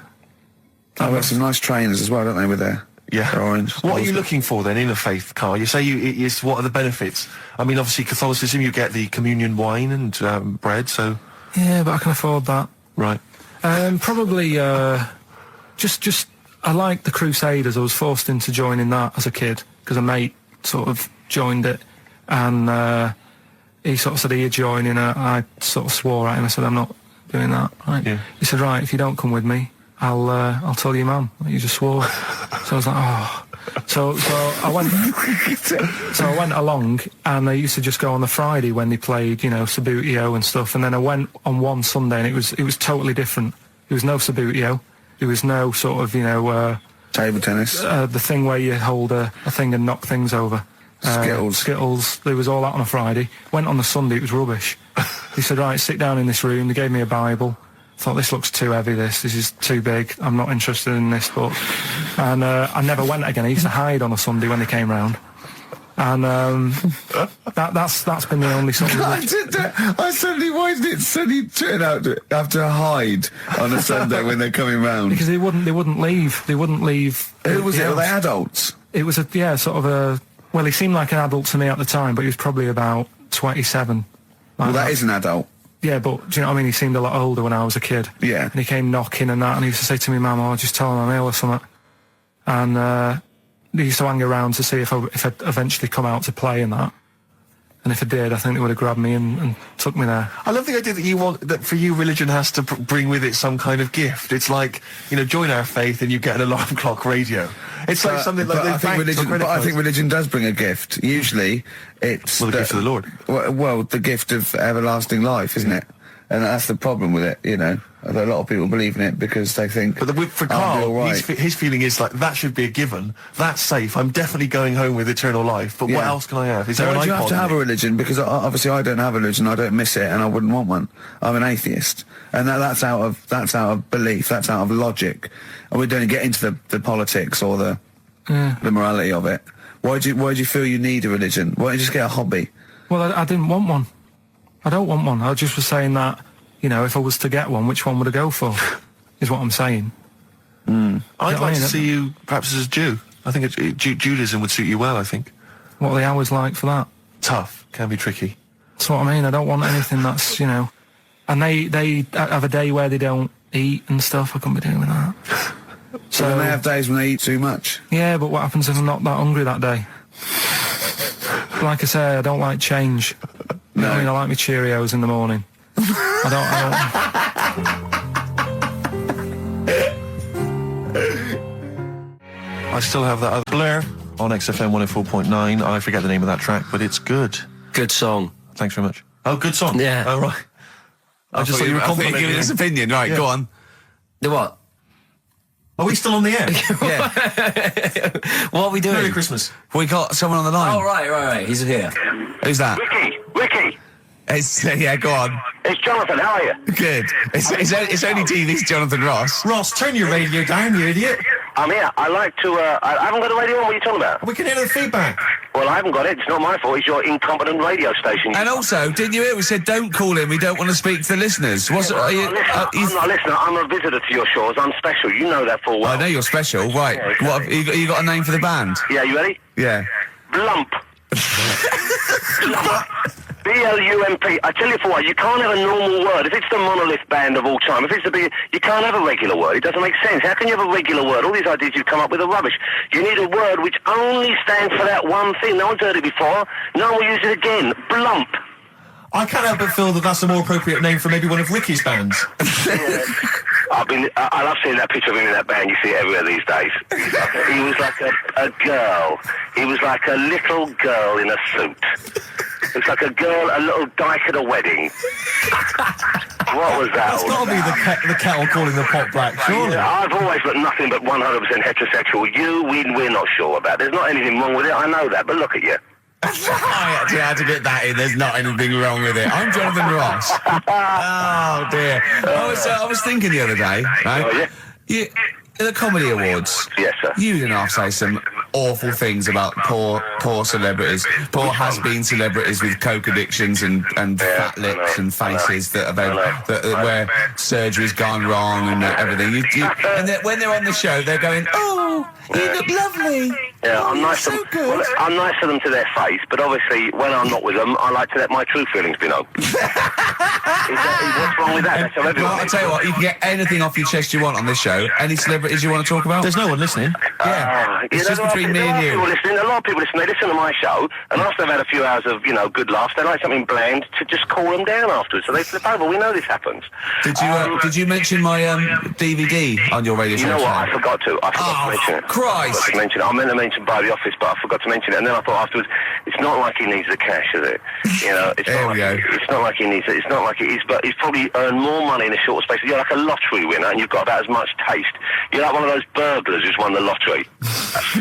got some nice trainers as well, don't they? With their Yeah. Orange. What are you looking for then in a faith, Carl? You say what are the benefits? I mean, obviously Catholicism, you get the communion wine and bread, so... Yeah, but I can afford that. Right. Probably, just, I like the Crusaders. I was forced into joining that as a kid, because a mate sort of joined it, and he sort of said he'd join in. I sort of swore at him. I said, I'm not doing that. Right. Yeah. He said, right, if you don't come with me, I'll tell your mum that you just swore. So I was like, oh. So I went. So I went along, and they used to just go on the Friday when they played, Sabutio and stuff. And then I went on one Sunday, and it was totally different. There was no Sabutio. There was no sort of, table tennis. The thing where you hold a thing and knock things over. Skittles. There was all that on a Friday. Went on the Sunday, it was rubbish. He said, right, sit down in this room. They gave me a Bible. Thought, this looks too heavy, this is too big. I'm not interested in this book. And I never went again. I used to hide on a Sunday when they came round. And that's been the only sort of... why did it suddenly turn out to have to hide on a Sunday when they're coming round? Because they wouldn't leave. They wouldn't leave. Who was it? Were they adults? It was well, he seemed like an adult to me at the time, but he was probably about 27. Well, that is an adult. Yeah, but do you know what I mean? He seemed a lot older when I was a kid. Yeah. And he came knocking and that, and he used to say to me, Mum, I'll just tell him I'm ill or something. And he used to hang around to see if I'd eventually come out to play and that. And if I did, I think they would have grabbed me and took me there. I love the idea that for you, religion has to bring with it some kind of gift. It's like, join our faith and you get an alarm clock radio. It's like something like I think religion does bring a gift. Usually, it's the gift of the Lord. Well, the gift of everlasting life, isn't it? And that's the problem with it, A lot of people believe in it because they think... But for Carl, his feeling is like, that should be a given. That's safe. I'm definitely going home with eternal life. But what else can I have? Is there an iPod? You have to have a religion? Because obviously I don't have a religion. I don't miss it, and I wouldn't want one. I'm an atheist, and that's out of belief. That's out of logic. And we don't get into the politics or the morality of it. Why do you feel you need a religion? Why don't you just get a hobby? Well, I didn't want one. I don't want one. I just was saying that, if I was to get one, which one would I go for? Is what I'm saying. I'd like to see you perhaps as a Jew. I think Judaism would suit you well, I think. What are the hours like for that? Tough. Can be tricky. That's what I mean. I don't want anything that's, And they have a day where they don't eat and stuff. I couldn't be doing that. So then they have days when they eat too much? Yeah, but what happens if I'm not that hungry that day? Like I say, I don't like change. No. I like my Cheerios in the morning. I still have that other Blur on XFM 104.9. I forget the name of that track, but it's good. Good song. Thanks very much. Oh, good song. Yeah. Oh, right. I just thought you were complimenting giving his opinion. Right, go on. The what? Are we still on the air? Yeah. What are we doing? Merry Christmas. We got someone on the line. Oh, right. He's here. Who's that? Ricky. Yeah, go on. It's Jonathan. How are you? Good. It's only TV. It's Jonathan Ross. Ross, turn your radio down, you idiot. I'm here. I like to. I haven't got a radio on. What are you talking about? We can hear the feedback. Well, I haven't got it. It's not my fault. It's your incompetent radio station. And also, didn't you hear? We said don't call in. We don't want to speak to the listeners. I'm not a listener. I'm a visitor to your shores. I'm special. You know that full well. I know you're special. Right. Yeah, exactly. What have you got a name for the band? Yeah. You ready? Yeah. Blump. B-L-U-M-P. I tell you for what, you can't have a normal word. If it's the monolith band of all time, if it's the big, you can't have a regular word. It doesn't make sense. How can you have a regular word? All these ideas you come up with are rubbish. You need a word which only stands for that one thing. No one's heard it before. No one will use it again. Blump. I can't help but feel that that's a more appropriate name for maybe one of Ricky's bands. Yeah. I love seeing that picture of him in that band. You see it everywhere these days. He was like a girl. He was like a little girl in a suit. It's like a little dyke at a wedding. What was that? That's got to be the kettle calling the pot black, surely. Yeah, I've always looked nothing but 100% heterosexual. We're not sure about. There's not anything wrong with it, I know that, but look at you. I actually had to get that in. There's not anything wrong with it. I'm Jonathan Ross. Oh, dear. I was thinking the other day, right? Oh, yeah? The Comedy Awards. Yes, sir. You didn't half say some awful things about poor celebrities, poor has-been celebrities with coke addictions and fat lips and faces that where surgery's gone wrong and everything. And when they're on the show, they're going, "Oh, you look lovely." Yeah, oh, I'm nice to them. Well, I'm nice to them to their face, but obviously when I'm not with them, I like to let my true feelings be known. What's wrong with that? That's how everyone. Well, I'll tell you what, you can get anything off your chest you want on this show. Any celebrities you want to talk about? There's no one listening. Yeah, it's just between me and you. A lot of people listen. They listen to my show, and after they've had a few hours of good laughs, they like something bland to just cool them down afterwards. So they flip over. We know this happens. Did you mention my DVD on your radio show? You know what? I forgot to. I forgot to mention it. Christ! I meant to mention by the office, but I forgot to mention it. And then I thought afterwards, it's not like he needs the cash, is it? It's not like he needs it. It's not like it is, but he's probably earned more money in a short space. You're like a lottery winner, and you've got about as much taste. You're like one of those burglars who's won the lottery.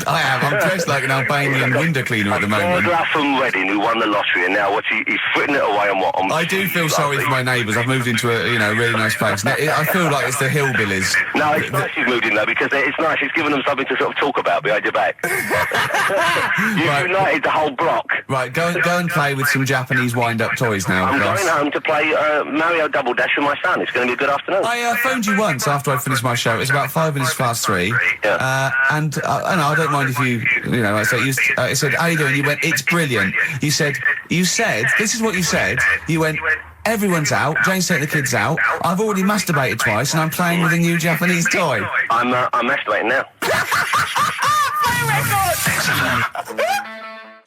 I am. I'm dressed like an Albanian window cleaner at the moment. Burglar from Reading who won the lottery, and now he's fritting it away on what? I do feel sorry for my neighbours. I've moved into a really nice place. I feel like it's the hillbillies. No, it's nice he's moved in though, because it's nice. He's given them something to sort of talk about behind your back. You've united the whole block. Right, go and play with some Japanese wind-up toys now. I'm going home to play Mario Double Dash with my son. It's going to be a good afternoon. I phoned you once after I finished my show. It's about 5 minutes past 3. Yeah. And I don't mind if you I said, how you doing? You went, it's brilliant. You said, this is what you said. You went, everyone's out. Jane's taking the kids out. I've already masturbated twice, and I'm playing with a new Japanese toy. I'm masturbating now.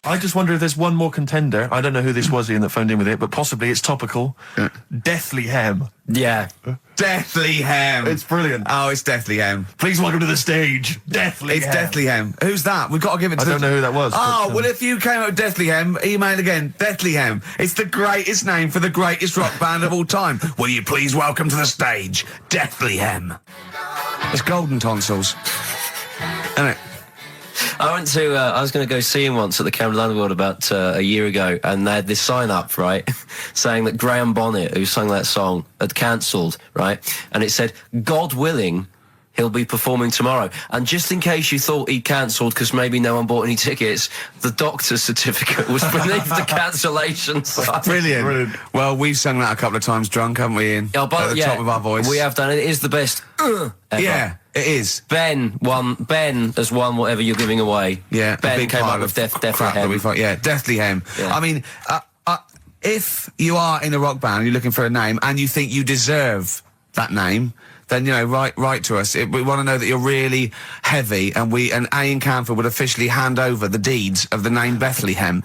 I just wonder if there's one more contender. I don't know who this was, Ian, that phoned in with it, but possibly it's topical. Deathly Hem. Yeah. Deathly Hem. It's brilliant. Oh, it's Deathly Hem. Please welcome to the stage, Deathly Hem. It's Deathly Hem. Who's that? We've got to give it to I don't know who that was. Oh, well, if you came up with Deathly Hem, email again, Deathly Hem. It's the greatest name for the greatest rock band of all time. Will you please welcome to the stage, Deathly Hem. It's golden tonsils. Isn't it? I went to, I was going to go see him once at the Camden Underworld about a year ago, and they had this sign up, right, saying that Graham Bonnet, who sang that song, had cancelled, right, and it said, God willing, he'll be performing tomorrow. And just in case you thought he cancelled because maybe no one bought any tickets, the doctor's certificate was beneath the cancellation sign. Brilliant. Well, we've sung that a couple of times drunk, haven't we, Ian? At the top of our voice. We have done it. It is the best ever. Yeah, it is. Ben has won whatever you're giving away. Yeah, Ben came up with Deathly Hem. Deathly Hem. Yeah. I mean, if you are in a rock band, you're looking for a name, and you think you deserve that name, then, write to us. We want to know that you're really heavy, and Ian Camphor would officially hand over the deeds of the name Bethlehem.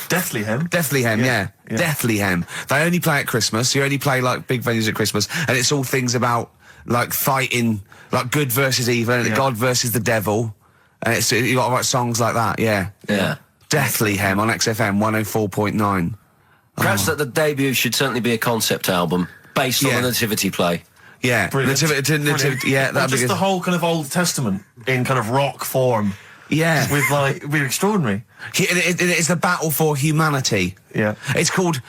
Deathly Hem? Deathly Hem, yeah. Deathly Hem. They only play at Christmas. You only play, like, big venues at Christmas, and it's all things about, like, fighting, like, good versus evil, and God versus the devil, and you got to write songs like that, yeah. Deathly Hem on XFM 104.9. Perhaps that the debut should certainly be a concept album, based on the Nativity play. Yeah, Nativity, yeah, that'd be just the whole kind of Old Testament in kind of rock form. Yeah, it'd be extraordinary. It's the battle for humanity. Yeah, it's called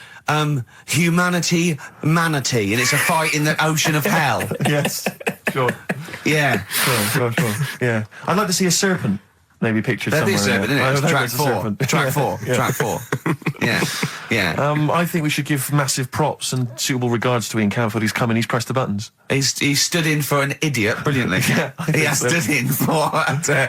Humanity Manatee, and it's a fight in the ocean of hell. Yes, sure. Yeah, sure. Yeah, I'd like to see a serpent. Maybe pictured somewhere. There's a serpent, isn't it? Track 4. Track 4. Yeah. Track 4. Yeah. I think we should give massive props and suitable regards to Ian Camphor. He's come in, he's pressed the buttons. He's stood in for an idiot brilliantly. He has stood in for the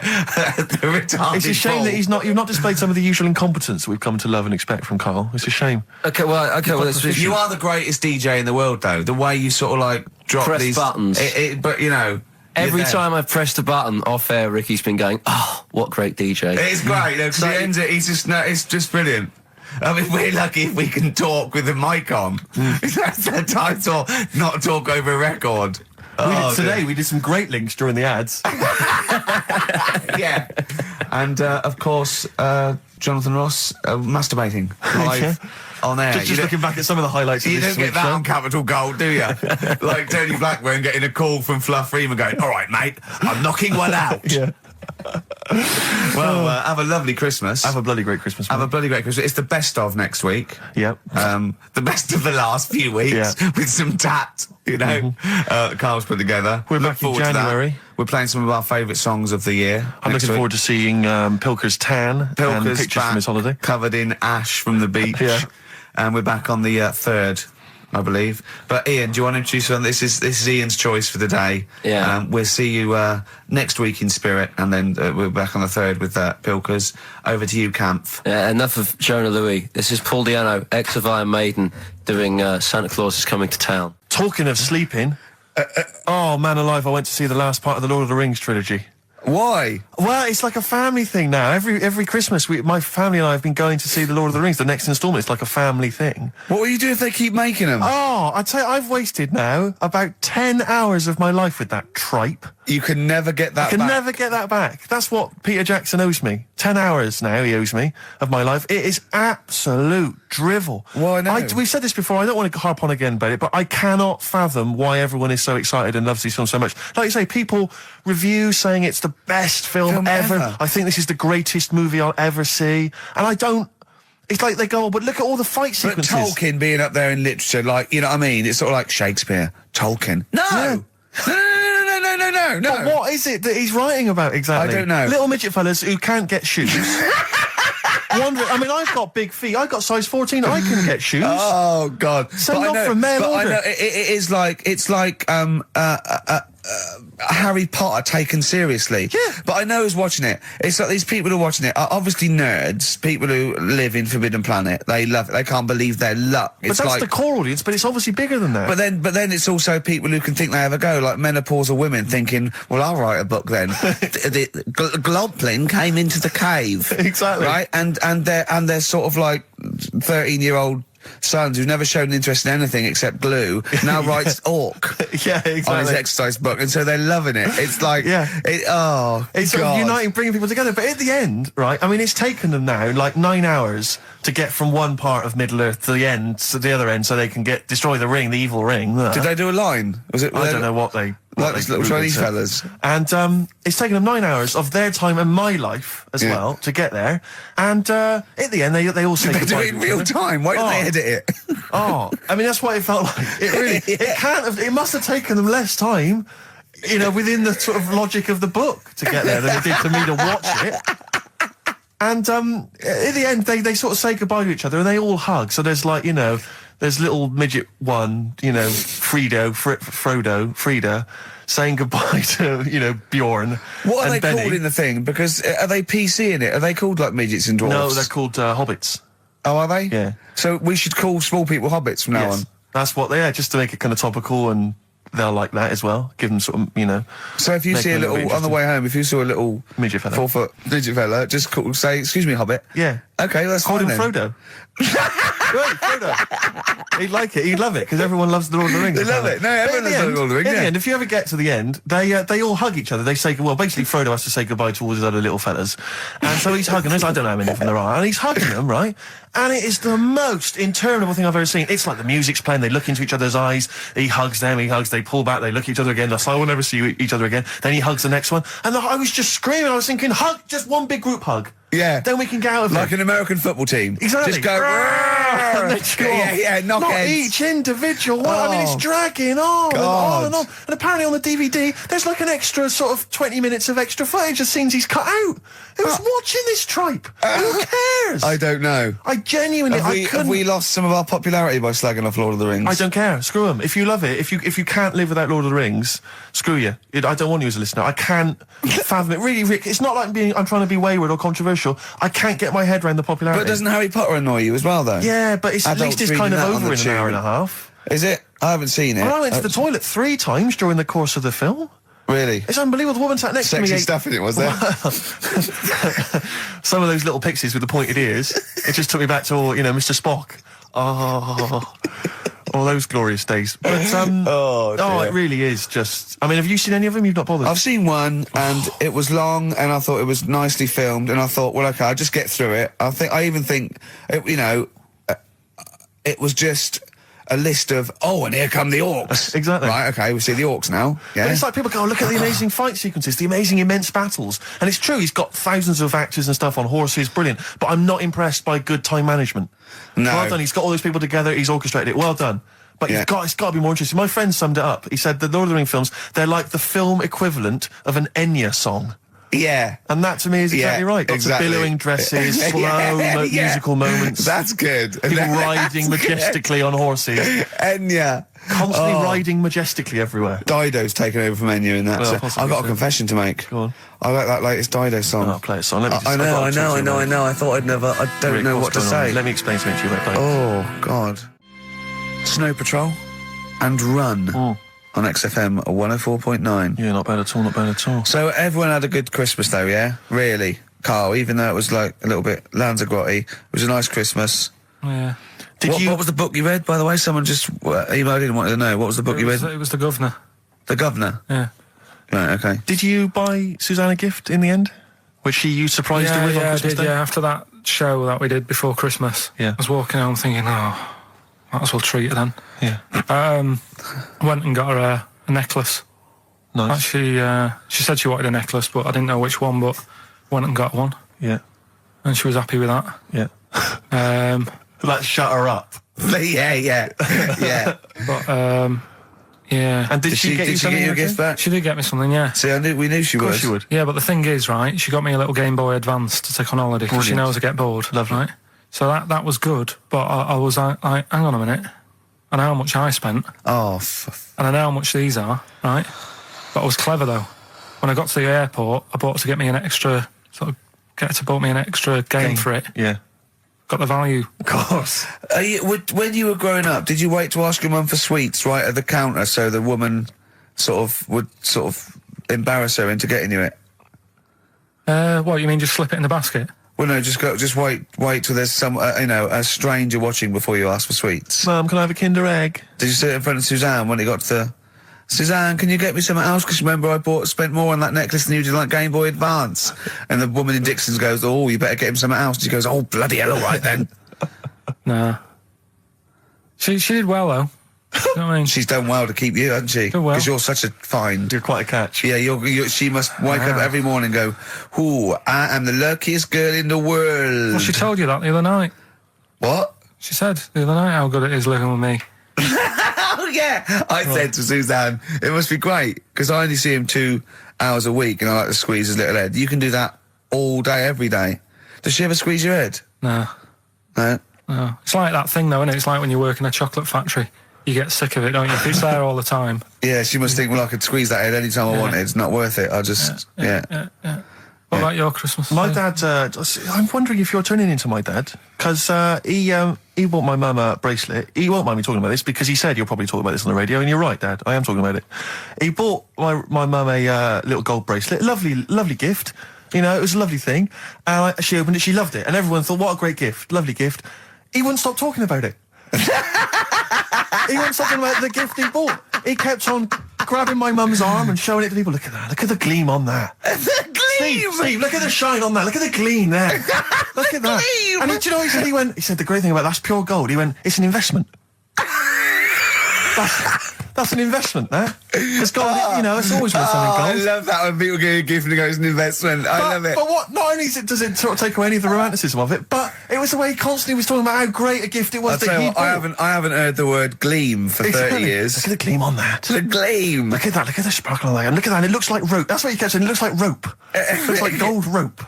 retarded. It's a shame that you've not displayed some of the usual incompetence that we've come to love and expect from Karl. It's a shame. Okay, well, you are the greatest DJ in the world, though. The way you sort of like drop press these buttons. But every time I've pressed a button off air, Ricky's been going, "Oh, what great DJ!" It's great because he ends it. It's just brilliant. I mean, we're lucky if we can talk with the mic on. That's the title, not talk over a record. We did some great links during the ads. Yeah, and of course, Jonathan Ross masturbating live. On air. Just looking back at some of the highlights of this don't get that show. on Capital Gold, do you? Like Tony Blackburn getting a call from Fluff Freeman going, all right, mate, I'm knocking one out. Yeah. Well, have a lovely Christmas. Have a bloody great Christmas. Have a bloody great Christmas. It's the best of next week. Yep. The best of the last few weeks with some tat, you know. Carl's put together. We're back in January. We're playing some of our favourite songs of the year. I'm looking forward to seeing Pilker's tan and pictures from his holiday. Covered in ash from the beach. Yeah. And we're back on the 3rd, I believe. But Ian, do you want to introduce one? This is Ian's choice for the day. Yeah. We'll see you next week in spirit, and then we're back on the 3rd with Pilkers. Over to you, Kampf. Enough of Jonah Louis. This is Paul Di'Anno, ex of Iron Maiden, doing Santa Claus is Coming to Town. Talking of sleeping, oh man alive, I went to see the last part of the Lord of the Rings trilogy. Why? Well, it's like a family thing now. Every Christmas, my family and I have been going to see the Lord of the Rings, the next instalment. It's like a family thing. What will you do if they keep making them? Oh, I'd say I've wasted now about 10 hours of my life with that tripe. You can never get that back. I can never get that back. That's what Peter Jackson owes me. 10 hours now he owes me of my life. It is absolute drivel. Well, I know. We've said this before. I don't want to harp on again about it, but I cannot fathom why everyone is so excited and loves these films so much. Like you say, people review saying it's the best film ever. I think this is the greatest movie I'll ever see. And I don't... It's like they go, oh, but look at all the fight sequences. But Tolkien being up there in literature, like, you know what I mean? It's sort of like Shakespeare. Tolkien. No! Yeah. No. But what is it that he's writing about exactly? I don't know. Little midget fellas who can't get shoes. I mean, I've got big feet. I've got size 14. I can get shoes. Oh, God. Send off from mail order. I know, it's like Harry Potter taken seriously. Yeah. But I know who's watching it. It's like these people who are watching it are obviously nerds, people who live in Forbidden Planet. They love it. They can't believe their luck. But that's the core audience, but it's obviously bigger than that. But then it's also people who can think they have a go, like menopausal women thinking, well, I'll write a book then. the Globplin came into the cave. Exactly. Right? And they're sort of like 13-year-old sons who've never shown interest in anything except glue now writes Orc yeah, exactly. on his exercise book, and so they're loving it. It's like, it's God. Sort of uniting, bringing people together. But at the end, right, I mean, it's taken them now like 9 hours to get from one part of Middle-earth to the end, to the other end, so they can destroy the ring, the evil ring. Did they do a line? Was it? I don't know what they... Like these little Chinese fellas. And it's taken them 9 hours of their time and my life as well to get there. And at the end, they all say goodbye. They do it in real time. Why did they edit it? I mean, that's what it felt like. It really, it can't have, it must have taken them less time, you know, within the sort of logic of the book to get there than it did for me to watch it. And at the end, they sort of say goodbye to each other and they all hug. So there's like, you know, there's little midget one, you know, Frida, saying goodbye to, you know, Bjorn. What are they Benny. called in the thing? Because are they PC in it? Are they called like midgets and dwarfs? No, they're called hobbits. Oh, are they? Yeah. So we should call small people hobbits from now on. That's what they are, just to make it kind of topical, and they'll like that as well. Give them sort of, you know. So if you see a little, on the way home, if you saw a little midget fella, 4 foot midget fella, just say, "Excuse me, hobbit." Yeah. Okay, that's fine. Call him then. Frodo. Right, Frodo. He'd like it. He'd love it because everyone loves the Lord of the Rings. They love it. No, everyone loves the Lord of the Rings. In the end, if you ever get to the end, they all hug each other. They say, well, basically Frodo has to say goodbye to all his other little fellas, and so he's hugging them. I don't know how many of them there are, and he's hugging them, right? And it is the most interminable thing I've ever seen. It's like the music's playing. They look into each other's eyes. He hugs them. He hugs. They pull back. They look at each other again. That's like, we'll never see each other again. Then he hugs the next one, and I was just screaming. I was thinking, hug, just one big group hug. Yeah. Then we can get out of it. Like an American football team. Exactly. Just go, and then just go off. knock Not heads. each individual one. I mean, it's dragging on and on and on. And apparently on the DVD, there's like an extra sort of 20 minutes of extra footage of scenes he's cut out. Who's watching this tripe? Who cares? I don't know. I genuinely, have we lost some of our popularity by slagging off Lord of the Rings? I don't care. Screw them. If you love it, if you can't live without Lord of the Rings, screw you. I don't want you as a listener. I can't fathom it. Really, Rick, it's not like I'm trying to be wayward or controversial. I can't get my head around the popularity. But doesn't Harry Potter annoy you as well, though? Yeah, but at least it's kind of over in an hour and a half. Is it? I haven't seen it. Well, I went to the toilet 3 times during the course of the film. Really? It's unbelievable. The woman sat next to me. Sexy stuff in it, was there? Some of those little pixies with the pointed ears. It just took me back to all, you know, Mr. Spock. Oh, all those glorious days. But it really is just. I mean, have you seen any of them? You've not bothered. I've seen one, and it was long, and I thought it was nicely filmed, and I thought, well, okay, I'll just get through it. I even think, you know, it was just a list of, and here come the orcs. Exactly. Right, okay, we see the orcs now. Yeah. But it's like people go, look at the amazing fight sequences, the amazing immense battles. And it's true, he's got thousands of actors and stuff on horses, brilliant. But I'm not impressed by good time management. No. Well done, he's got all those people together, he's orchestrated it, well done. But it's got to be more interesting. My friend summed it up. He said the Lord of the Rings films, they're like the film equivalent of an Enya song. Yeah. And that to me is exactly right. Lots of billowing dresses, slow musical moments. That's good. People riding majestically on horses. Enya. Constantly riding majestically everywhere. Dido's taken over from Enya in that. I've got a confession to make. Go on. I like that latest Dido song. Oh, play a song. Let me I know. I thought I'd never... I don't know what to say. Let me explain something to you about Dido. Oh, God. Snow Patrol and Run on XFM 104.9. Yeah, not bad at all. So everyone had a good Christmas though, yeah? Really? Carl, even though it was like a little bit Lanzagrotte, it was a nice Christmas. Yeah. What was the book you read, by the way? Someone just emailed in and wanted to know. What was the book you read? It was The Governor. The Governor? Yeah. Right, okay. Did you buy Suzanne a gift in the end? Which you surprised her with on Christmas Day? Yeah, after that show that we did before Christmas. Yeah. I was walking home thinking, might as well treat her then. Yeah. Went and got her a necklace. Nice. Actually, she said she wanted a necklace, but I didn't know which one, but went and got one. Yeah. And she was happy with that. Yeah. That shut her up. yeah. But, yeah. And did she get you something? Your gift back? She did get me something, yeah. See, we knew she would. She would. Yeah, but the thing is, right, she got me a little Game Boy Advance to take on holiday because she knows I get bored. Lovely. Right? So that was good, but I was like, hang on a minute. I know how much I spent. And I know how much these are, right? But I was clever, though. When I got to the airport, I bought her to get me an extra, bought me an extra game for it. Yeah. Got the value. Of course. When you were growing up, did you wait to ask your mum for sweets right at the counter so the woman would embarrass her into getting you it? What, you mean just slip it in the basket? Well, no, just wait till there's some, a stranger watching before you ask for sweets. Mum, can I have a Kinder Egg? Did you sit in front of Suzanne when it got to the... Suzanne, can you get me something else? Because remember I spent more on that necklace than you did on that Game Boy Advance. And the woman in Dixon's goes, you better get him something else. And she goes, bloody hell, all right then. Nah. She did well, though. You know what I mean? She's done well to keep you, hasn't she? Done well. Because you're such a find. You're quite a catch. Yeah, she must wake up every morning and go, I am the luckiest girl in the world. Well, she told you that the other night. What? She said the other night how good it is living with me. Yeah. I said to Suzanne, it must be great, because I only see him 2 hours a week and I like to squeeze his little head. You can do that all day, every day. Does she ever squeeze your head? No. No? No. It's like that thing, though, isn't it? It's like when you work in a chocolate factory. You get sick of it, don't you? If it's there all the time. Yeah, she must think, I could squeeze that head any time I wanted. It's not worth it. I'll just, yeah. What about your Christmas? My dad, I'm wondering if you're turning into my dad, because he bought my mum a bracelet. He won't mind me talking about this, because he said you'll probably talk about this on the radio, and you're right, Dad, I am talking about it. He bought my mum a little gold bracelet, lovely gift, it was a lovely thing. She opened it, she loved it, and everyone thought, what a great gift, lovely gift. He wouldn't stop talking about it. He wouldn't stop talking about the gift he bought. He kept on grabbing my mum's arm and showing it to people. Look at that. Look at the gleam on that. The gleam! Steve, look at the shine on that. Look at the gleam there. Look at that. Gleam. And do you know what he said, the great thing about that's pure gold. He went, it's an investment. That's an investment, there. It's gold, it's always worth something gold. I love that when people get a gift and it goes an investment. I love it. But what, not only does it sort of take away any of the romanticism of it, but it was the way he constantly was talking about how great a gift it was that he bought. I haven't heard the word gleam for 30 years. Look at the gleam on that. The gleam. Look at that, look at the sparkle on that. And look at that, it looks like rope. That's what he kept saying, it looks like rope. It looks like gold rope.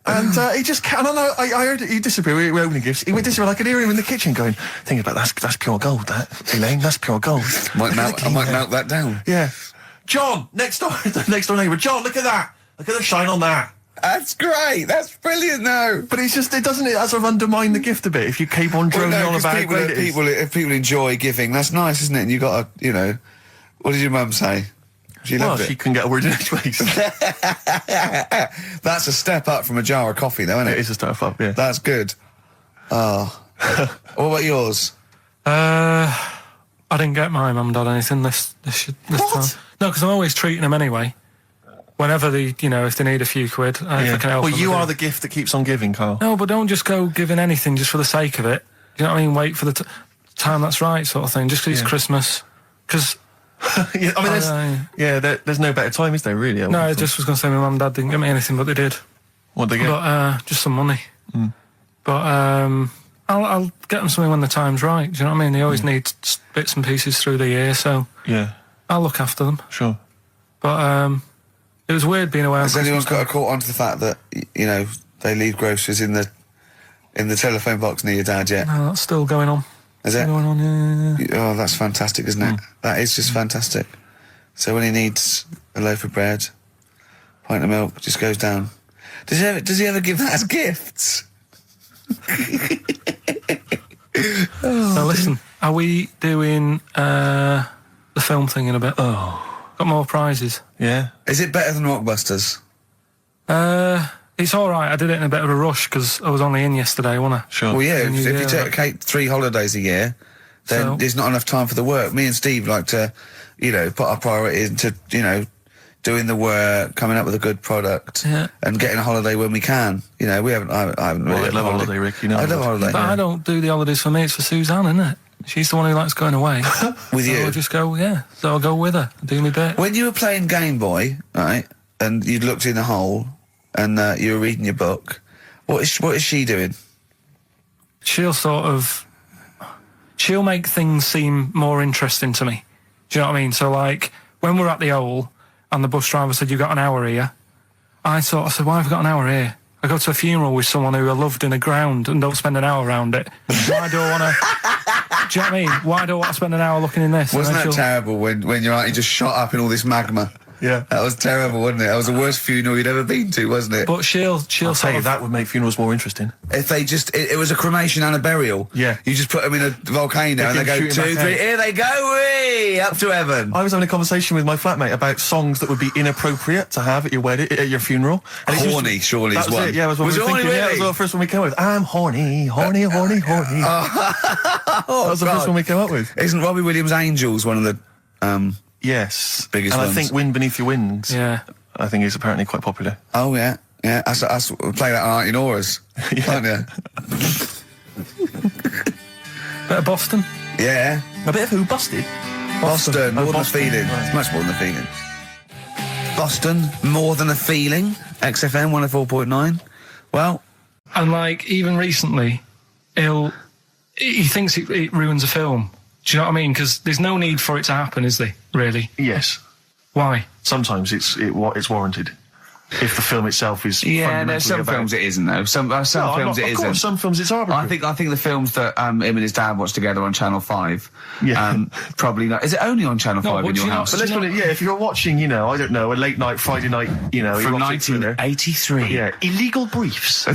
And he just can't. I heard it. He disappeared. We were opening gifts. He went disappear. I could hear him in the kitchen going, thinking about that's pure gold. That Elaine, that's pure gold. I might melt that down. Yeah. John, next door neighbour. John, look at that. Look at the shine on that. That's great. That's brilliant, though. But it doesn't sort of undermine the gift a bit if you keep on droning on about how great it is. If people enjoy giving, that's nice, isn't it? And you got to, what did your mum say? She loved it. She can get a word in edgeways. That's a step up from a jar of coffee, though, isn't it? It is a step up, yeah. That's good. Oh. What about yours? I didn't get my mum and dad anything this time. No, because I'm always treating them anyway. Whenever if they need a few quid, if I can help them. Well, you are the gift that keeps on giving, Carl. No, but don't just go giving anything just for the sake of it. You know what I mean? Wait for the time that's right, sort of thing. Just 'cause it's Christmas. 'Cause yeah, I mean, there's no better time, is there? Really? No, I just was going to say my mum and dad didn't get me anything, but they did. What'd they get? But just some money. But I'll get them something when the time's right. Do you know what I mean? They always need bits and pieces through the year, so I'll look after them. Sure. But it was weird being away. Has anyone got caught onto the fact that they leave groceries in the telephone box near your dad yet? No, that's still going on. Is it? Going on, yeah. Oh, that's fantastic, isn't it? That is just fantastic. So when he needs a loaf of bread, pint of milk, just goes down. Does he ever give that as gifts? Now listen, are we doing the film thing in a bit? Got more prizes. Yeah. Is it better than Rockbusters? It's all right. I did it in a bit of a rush because I was only in yesterday, wasn't I? Sure. Well, yeah. If you take 3 holidays a year, then there's not enough time for the work. Me and Steve like to, put our priority into, doing the work, coming up with a good product, and getting a holiday when we can. I haven't really. I'd love a holiday, Rick. I love a holiday. But I don't do the holidays for me. It's for Suzanne, isn't it? She's the one who likes going away. With you? I'll just go. Yeah. So I'll go with her. Do me bit. When you were playing Game Boy, right, and you'd looked in the hole, and you were reading your book, what is she doing? She'll make things seem more interesting to me. Do you know what I mean? So like when we're at the Owl and the bus driver said, "You got an hour here," I said, "Why have I got an hour here? I go to a funeral with someone who I loved in the ground and don't spend an hour around it. Why do I want to?" Do you know what I mean? Why do I want to spend an hour looking in this? Wasn't that terrible when your auntie just shot up in all this magma? Yeah. That was terrible, wasn't it? That was the worst funeral you'd ever been to, wasn't it? But she'll say that would make funerals more interesting. If they just, it was a cremation and a burial. Yeah. You just put them in a volcano and they go 2, 3, here they go, wee, up to heaven. I was having a conversation with my flatmate about songs that would be inappropriate to have at your wedding, at your funeral. And horny, surely is one. Yeah, was what we were thinking. Really? Yeah, that was the first one we came up with. I'm horny, horny, horny, horny. That was the first one we came up with. Isn't Robbie Williams' Angels one of the, yes. biggest and ones? I think Wind Beneath Your Wings. Yeah. I think is apparently quite popular. Oh, yeah. Yeah, I play that on Auntie Nora's, can't you? Bit of Boston? Yeah. A bit of who? Busted? Boston, more than a Boston, feeling. right. It's much more than a feeling. Boston, more than a feeling. XFM 104.9. Well. And like, even recently, he thinks it ruins a film. Do you know what I mean? Because there's no need for it to happen, is there? Really? Yes. Why? Sometimes it's warranted. If the film itself is there's some films it isn't though. Some films it isn't. Some films it's arbitrary. I think the films that him and his dad watched together on Channel 5. Yeah. Probably not. Is it only on Channel 5 in your house? But let's put it. Yeah, if you're watching, I don't know, a late night Friday night, from 1983. Yeah, Illegal Briefs.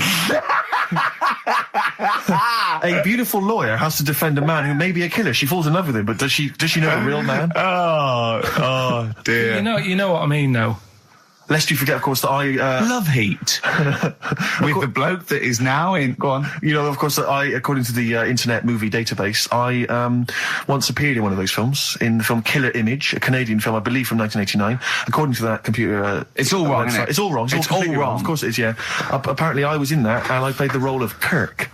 A beautiful lawyer has to defend a man who may be a killer. She falls in love with him, but does she know the real man? Oh dear. You know what I mean, though. Lest you forget, of course, that I... Love Heat. With the bloke that is now in... Go on. Of course, that I, according to the Internet Movie Database, I once appeared in one of those films, in the film Killer Image, a Canadian film, I believe, from 1989. According to that computer... it's all wrong, isn't it? It's all wrong. It's all wrong. Of course it is, yeah. Apparently, I was in that, and I played the role of Kirk.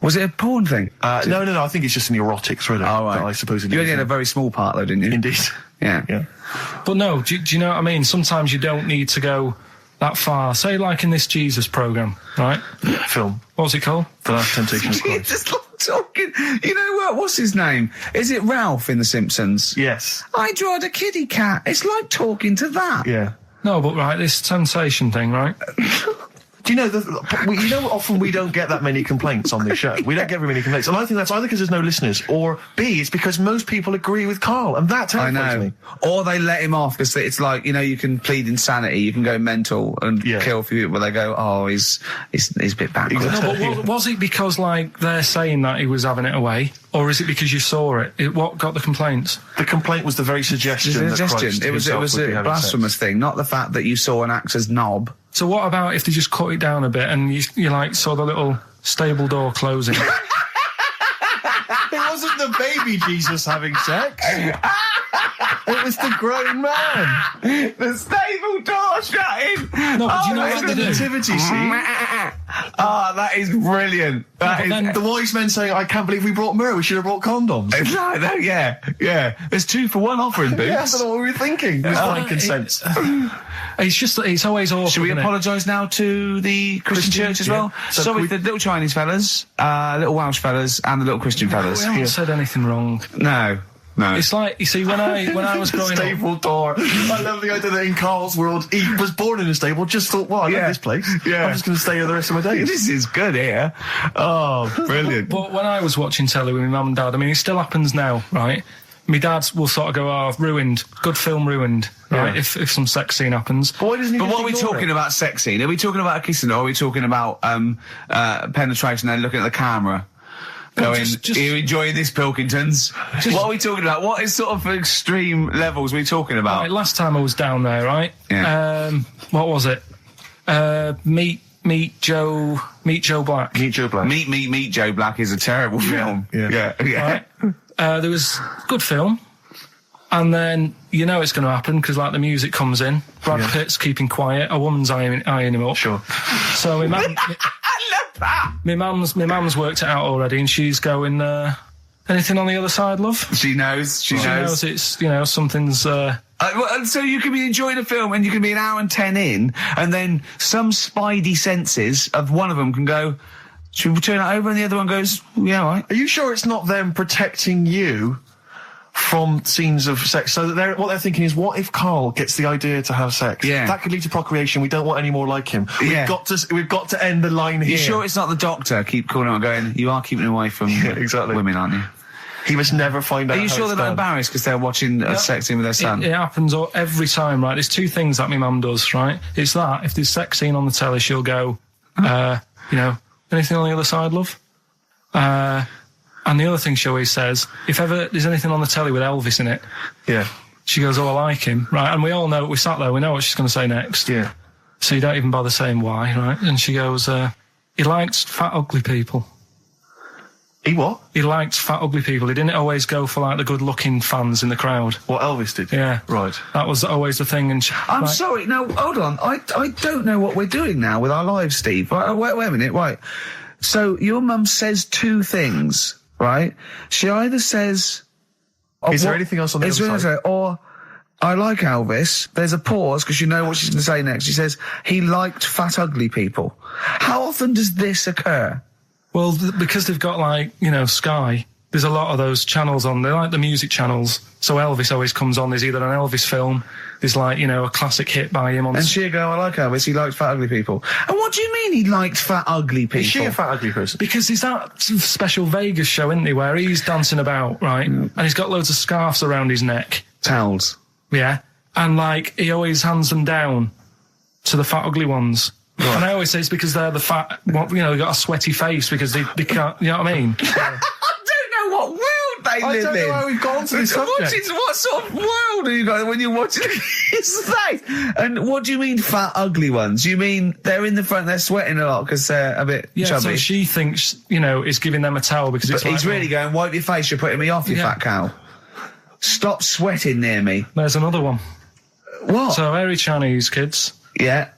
Was it a porn thing? No. I think it's just an erotic thriller. Oh, right. I suppose it you is. only had a very small part, though, didn't you? Indeed. Yeah. But no, do you know what I mean? Sometimes you don't need to go that far. Say, like in this Jesus program, right? Film. What's it called? The Last Temptation of Christ. Just talking. You know what? What's his name? Is it Ralph in The Simpsons? Yes. I drawed a kitty cat. It's like talking to that. Yeah. No, but right, this sensation thing, right? Do you know, often we don't get that many complaints on this show. We don't get very many complaints. And I think that's either because there's no listeners, or B, it's because most people agree with Carl, and that terrifies me. Or they let him off, because it's like, you can plead insanity, you can go mental and kill a few people, they go, oh, he's a bit bad. No, but was it because, like, they're saying that he was having it away, or is it because you saw it? What got the complaints? The complaint was the very suggestion that Christ it was a blasphemous thing, not the fact that you saw an actor's knob. So what about if they just cut it down a bit and you like saw the little stable door closing? It wasn't the baby Jesus having sex. It was the grown man. The stable door shutting. No, but do you know what the nativity scene? Ah, that is brilliant. That is. The wise men saying, I can't believe we brought myrrh, we should have brought condoms. No, yeah. There's 2 for 1 offering, Boots. Yeah, I don't know what we were thinking. Frankincense. It's always awful. Should we apologise now to the Christian church as well? Yeah. So Sorry, the little Chinese fellas, little Welsh fellas, and the little Christian fellas. We haven't said anything wrong. No. It's like, you see, when I was growing up. Stable door. I love the idea that in Carl's world, he was born in a stable, just thought, well, I love this place. Yeah. I'm just going to stay here the rest of my days. This is good here. Oh, brilliant. But when I was watching telly with my mum and dad, I mean, it still happens now, right? My dad will sort of go, oh, ruined. Good film ruined, right? Yeah. If some sex scene happens. But what are we talking about sex scene? Are we talking about a kissing or are we talking about penetration and looking at the camera? Going, are you enjoying this, Pilkingtons? What are we talking about? What is sort of extreme levels are we talking about? Right, last time I was down there, right? Yeah. What was it? Meet Joe Black. Meet Joe Black. Meet Joe Black is a terrible film. Yeah. Right? There was good film. And then you know it's going to happen because like the music comes in. Brad Pitt's keeping quiet. A woman's eyeing him up. Sure. So my mum, I love that. my mum's worked it out already, and she's going. Anything on the other side, love? She knows. She knows. It's something's. So you can be enjoying a film and you can be an hour and 10 in, and then some spidey senses of one of them can go, should we turn it over? And the other one goes, yeah, all right. Are you sure it's not them protecting you from scenes of sex? So that what they're thinking is, what if Carl gets the idea to have sex? Yeah. That could lead to procreation. We don't want any more like him. Yeah. We've got to end the line here. You sure it's not the doctor? Keep calling out and going, you are keeping away from exactly. women, aren't you? He must never find out. Are you sure they're not embarrassed because they're watching a sex scene with their son? It happens every time, right? There's 2 things that my mum does, right? It's that, if there's sex scene on the telly, she'll go, anything on the other side, love? And the other thing she always says, if ever there's anything on the telly with Elvis in it, she goes, oh, I like him, right? And we all know, we sat there, we know what she's going to say next. Yeah. So you don't even bother saying why, right? And she goes, he likes fat, ugly people. He what? He liked fat, ugly people. He didn't always go for, like, the good-looking fans in the crowd. What Elvis did? Yeah. Right. That was always the thing. And I'm sorry, no, hold on. I don't know what we're doing now with our lives, Steve. Wait a minute, right. So your mum says 2 things, right? She either says... Is there anything else on the other side? Or, I like Elvis. There's a pause, because you know what she's going to say next. She says, he liked fat, ugly people. How often does this occur? Well, because they've got, like, Sky, there's a lot of those channels on. They're like the music channels. So Elvis always comes on. There's either an Elvis film, there's, like, a classic hit by him on... And she'll go, I like Elvis, he liked fat, ugly people. And what do you mean he liked fat, ugly people? Is she a fat, ugly person? Because there's that special Vegas show, isn't he, where he's dancing about, right? And he's got loads of scarves around his neck. Towels. Yeah. And, like, he always hands them down to the fat, ugly ones. Right. And I always say it's because they're the fat, they've got a sweaty face because they can't, you know what I mean? I don't know what world they live in. I don't know how we've gone to this subject. What sort of world are you guys when you're watching his face? And what do you mean fat, ugly ones? You mean they're in the front, they're sweating a lot because they're a bit chubby? So she thinks, is giving them a towel because it's he's really going, wipe your face, you're putting me off, you fat cow. Stop sweating near me. There's another one. What? So, hairy Chinese kids. Yeah.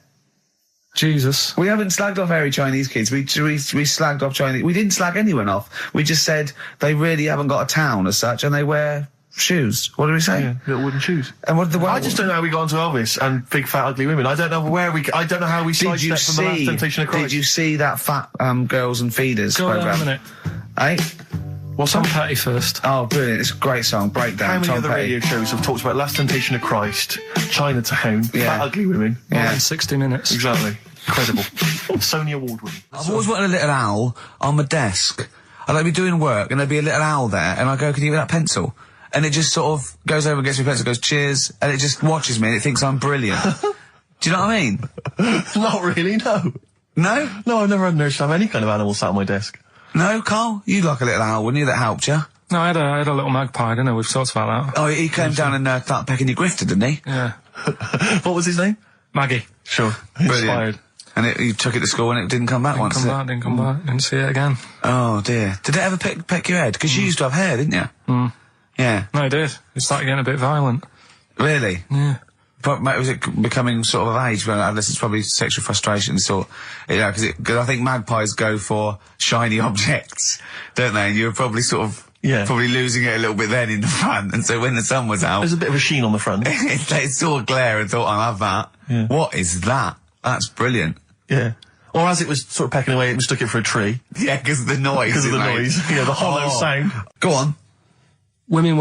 Jesus. We haven't slagged off hairy Chinese kids. We slagged off Chinese... We didn't slag anyone off. We just said they really haven't got a town as such, and they wear shoes. What did we say? Yeah, little wooden shoes. And what did the... I just don't know how we got onto Elvis and big, fat, ugly women. I don't know I don't know how we sidestepped from the Last Temptation of Christ. Did you see that Fat Girls and Feeders Go programme? on a minute. Eh? What's Tom Petty first. Oh, brilliant. It's a great song. Breakdown. How many Tom other Petty. radio shows have talked about Last Temptation of Christ, Chinatown, fat, ugly women? More than 60 minutes. Exactly. Incredible. Sony Award winning. I've always wanted a little owl on my desk. I'd like be doing work and there'd be a little owl there and I go, can you give me that pencil? And it just sort of goes over and gets me a pencil, goes, cheers, and it just watches me and it thinks I'm brilliant. Do you know what I mean? Not really, no. No? No, I've never had nurse to have any kind of animal sat on my desk. No, Carl? You'd like a little owl, wouldn't you? That helped you? No, I had a little magpie, didn't I? We've talked about that. Oh, he came down and started pecking your grifter, didn't he? Yeah. What was his name? Maggie. Sure. Brilliant. Inspired. And you took it to school and it didn't come back once, did it? Didn't come back. Didn't see it again. Oh, dear. Did it ever peck your head? Because you used to have hair, didn't you? Mm. Yeah. No, it did. It started getting a bit violent. Really? Yeah. was it becoming sort of age when adolescents probably sexual frustration sort, because I think magpies go for shiny objects, don't they? And you were probably sort of probably losing it a little bit then in the front, and so when the sun was out, there's a bit of a sheen on the front. They saw a glare and thought, I'll have that. Yeah. What is that? That's brilliant. Yeah. Or as it was sort of pecking away, it mistook it for a tree. Yeah, because of the noise. Because of the noise. Yeah, the hollow sound. Go on. Women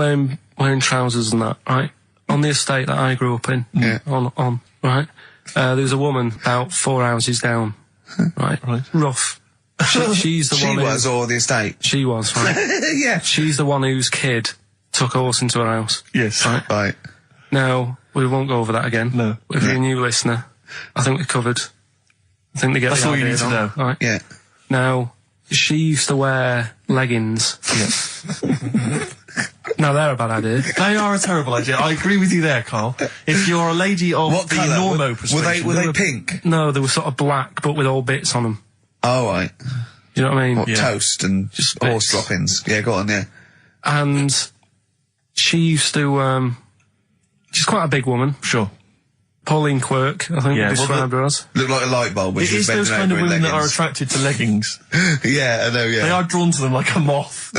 wearing trousers and that, right? On the estate that I grew up in, on, right? There was a woman about 4 houses down, right? Rough. She's the one. She was, or the estate? She was, right? Yeah. She's the one whose kid took a horse into her house. Yes. Right. Now, we won't go over that again. No. If you're a new listener, I think we covered. I think they get That's all you need to know. Right? Yeah. Now, she used to wear leggings. Yeah. Now, they're a bad idea. They are a terrible idea. I agree with you there, Carl. If you're a lady of what the colour? normo persuasion... Were they pink? No, they were sort of black, but with all bits on them. Oh, right. You know what I mean? What, toast and just horse droppings. Yeah, go on, yeah. And she used to, she's quite a big woman. Sure. Pauline Quirk, I think, described her as. Looked like a light bulb. It is those kind of women that are attracted to leggings. Yeah, I know, yeah. They are drawn to them like a moth.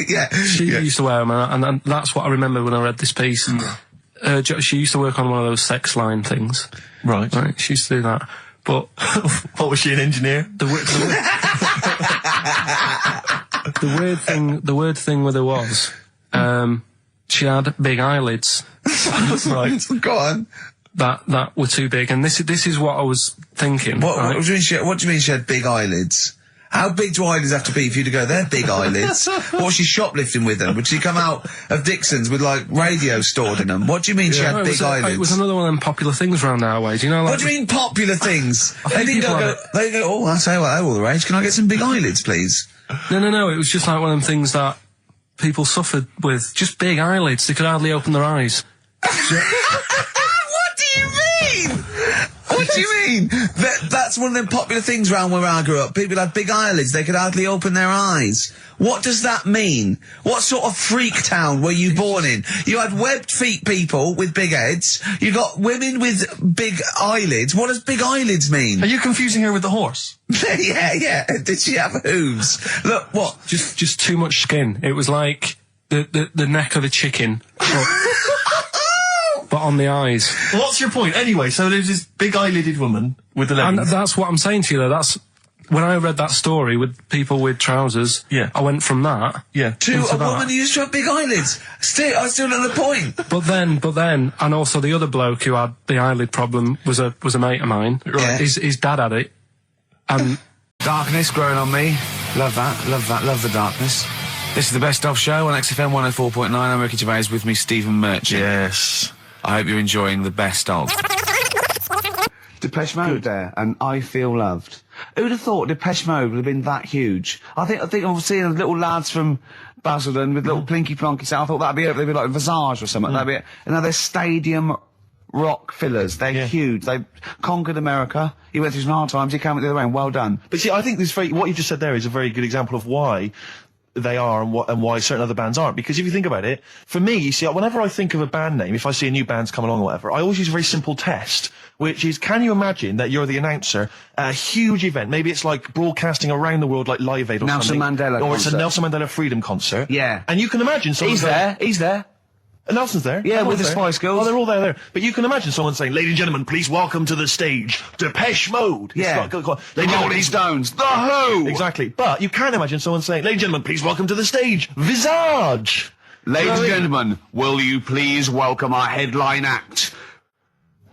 Yeah. She used to wear them, and that's what I remember when I read this piece. She used to work on one of those sex line things. Right. She used to do that. But what, was she, an engineer? The weird thing with her was, she had big eyelids. Right. Go on. That were too big, and this is what I was thinking. What do you mean she had big eyelids? How big do eyelids have to be for you to go, they're big eyelids? What, was she shoplifting with them? Would she come out of Dixon's with, like, radio stored in them? What do you mean she had big eyelids? It was another one of them popular things around our way. Do you know, like... What do you mean popular things? They didn't go, oh, I say, well, they're all the rage. Can I get some big eyelids, please? No. It was just like one of them things that people suffered with. Just big eyelids. They could hardly open their eyes. What do you mean? What do you mean? That's one of them popular things around where I grew up. People had big eyelids. They could hardly open their eyes. What does that mean? What sort of freak town were you born in? You had webbed feet people with big heads. You got women with big eyelids. What does big eyelids mean? Are you confusing her with the horse? Yeah. Did she have hooves? Look, what? Just too much skin. It was like the neck of a chicken. But on the eyes. What's your point? Anyway, so there's this big eyelided woman with the leggings. And that's what I'm saying to you, though. That's when I read that story with people with trousers. Yeah. I went from that. Yeah. To a woman who used to have big eyelids. I still know the point. But then, and also the other bloke who had the eyelid problem was a mate of mine. Right. Yeah. His dad had it. And darkness growing on me. Love that. Love the darkness. This is the Best Of Show on XFM 104.9. I'm Ricky Gervais, with me, Stephen Merchant. Yes. I hope you're enjoying the Best Of. Depeche Mode there, and I Feel Loved. Who'd have thought Depeche Mode would have been that huge? I think I've seen little lads from Basildon with little plinky plonky sound. I thought that'd be it. They'd be like Visage or something. That'd be it. And now they're stadium rock fillers. They're huge. They've conquered America. He went through some hard times. He came out the other way, and well done. But see, I think what you just said there is a very good example of why they are and why certain other bands aren't. Because if you think about it, for me, you see, whenever I think of a band name, if I see a new band's come along or whatever, I always use a very simple test, which is, can you imagine that you're the announcer at a huge event? Maybe it's like broadcasting around the world like Live Aid or Nelson something. Mandela or concert. it's a Nelson Mandela Freedom concert. Yeah. And you can imagine someone He's there. Nelson's there. Yeah, with the there. Spice Girls. Oh, they're all there. But you can imagine someone saying, ladies and gentlemen, please welcome to the stage, Depeche Mode. Yeah. Rolling Stones. The Who. Exactly. But you can imagine someone saying, ladies and gentlemen, please welcome to the stage, Visage. Ladies and gentlemen, will you please welcome our headline act?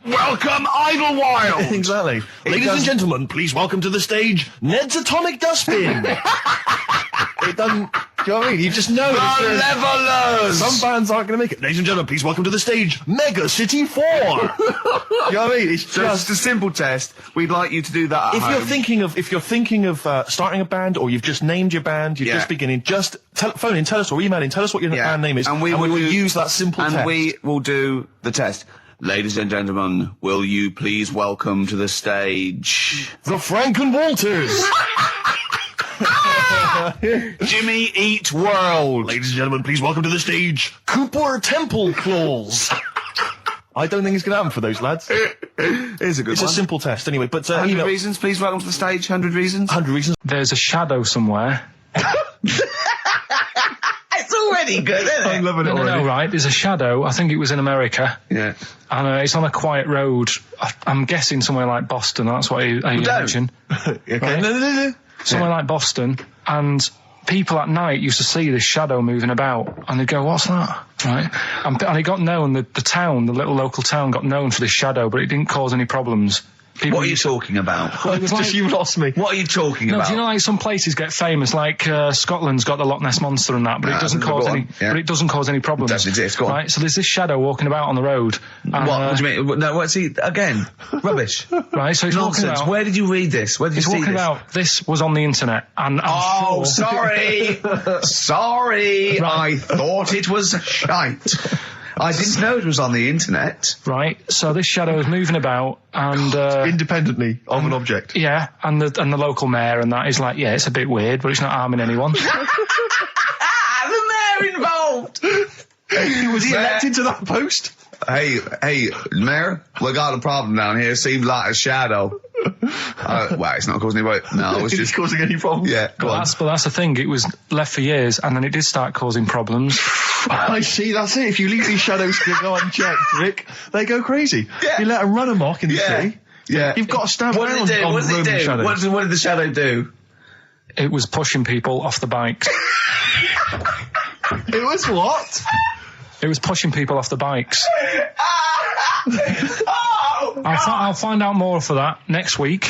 Welcome, Idlewild! Exactly. Ladies and gentlemen, please welcome to the stage, Ned's Atomic Dustbin. It doesn't... Do you know what I mean? You just know. The Levelers! Some bands aren't going to make it. Ladies and gentlemen, please welcome to the stage, Mega City 4. You know what I mean? It's just a simple test. We'd like you to do that at home. If you're thinking of starting a band, or you've just named your band, you're just beginning, just phone in, tell us, or email in, tell us what your band name is, and we will use that simple test. And we will do the test. Ladies and gentlemen, will you please welcome to the stage... the Franken Walters! Jimmy Eat World. Ladies and gentlemen, please welcome to the stage, Cooper Temple Claws. I don't think it's going to happen for those lads. Here's a good It's one. a simple test anyway, but 100 email. reasons, please welcome to the stage. 100 reasons. 100 reasons. There's a shadow somewhere. It's already good, isn't it? I'm loving it already. No, right. There's a shadow. I think it was in America. Yeah. And it's on a quiet road. I'm guessing somewhere like Boston. That's what you mentioned. Okay. Right? No. Somewhere like Boston. And people at night used to see this shadow moving about. And they'd go, what's that? Right? And it got known, the town, the little local town got known for this shadow, but it didn't cause any problems. People What are you talking about? Well, it was like, You lost me. What are you talking no, about? do you know like some places get famous, like Scotland's got the Loch Ness Monster and that, but No, it doesn't go cause on, any. yeah. But it doesn't cause any problems. It doesn't exist, go on. Right, so there's this shadow walking about on the road. And, What do you mean? No, what's he again? Rubbish. Right, so he's walking Nonsense. about. Where did you read this? Where did you He's see walking this? about. This was on the internet, and I'm Oh, sure. sorry. Sorry. Right. I thought it was shite. I didn't know it was on the internet. Right, so this shadow is moving about, and Independently of an object. yeah, and the local mayor and that is like, yeah, it's a bit weird, but it's not harming anyone. The mayor involved. Was he Mayor. elected to that post? Hey, mayor, we got a problem down here. Seems like a shadow. Well, it's not causing any. No, it's Is just it causing any problems? Yeah, go on. But that's the thing. It was left for years, and then it did start causing problems. I see, that's it. If you leave these shadows to go unchecked, Rick, they go crazy. Yeah. You let them run amok in the Yeah. city. Yeah. You've got to stand What did around it do? on What did it Roman do? shadows. What did the shadow do? It was pushing people off the bikes. It was what? It was pushing people off the bikes. Oh, I'll find out more for that next week.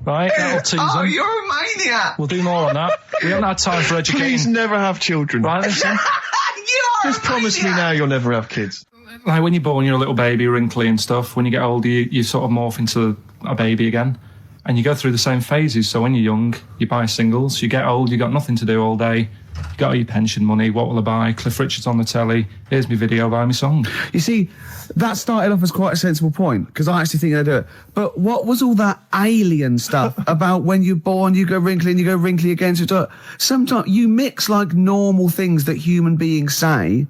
Right, that'll tease oh, them. you're a maniac. We'll do more on that. We haven't had time for educating. Please never have children. Right, listen. You are Just promise me now you'll never have kids. Like when you're born, you're a little baby, wrinkly and stuff. When you get older, you sort of morph into a baby again. And you go through the same phases. So when you're young, you buy singles. You get old, you got nothing to do all day. You got all your pension money. What will I buy? Cliff Richard's on the telly. Here's my video, buy me song. You see, that started off as quite a sensible point, because I actually think they do it. But what was all that alien stuff about when you're born, you go wrinkly and you go wrinkly again? So sometimes you mix like normal things that human beings say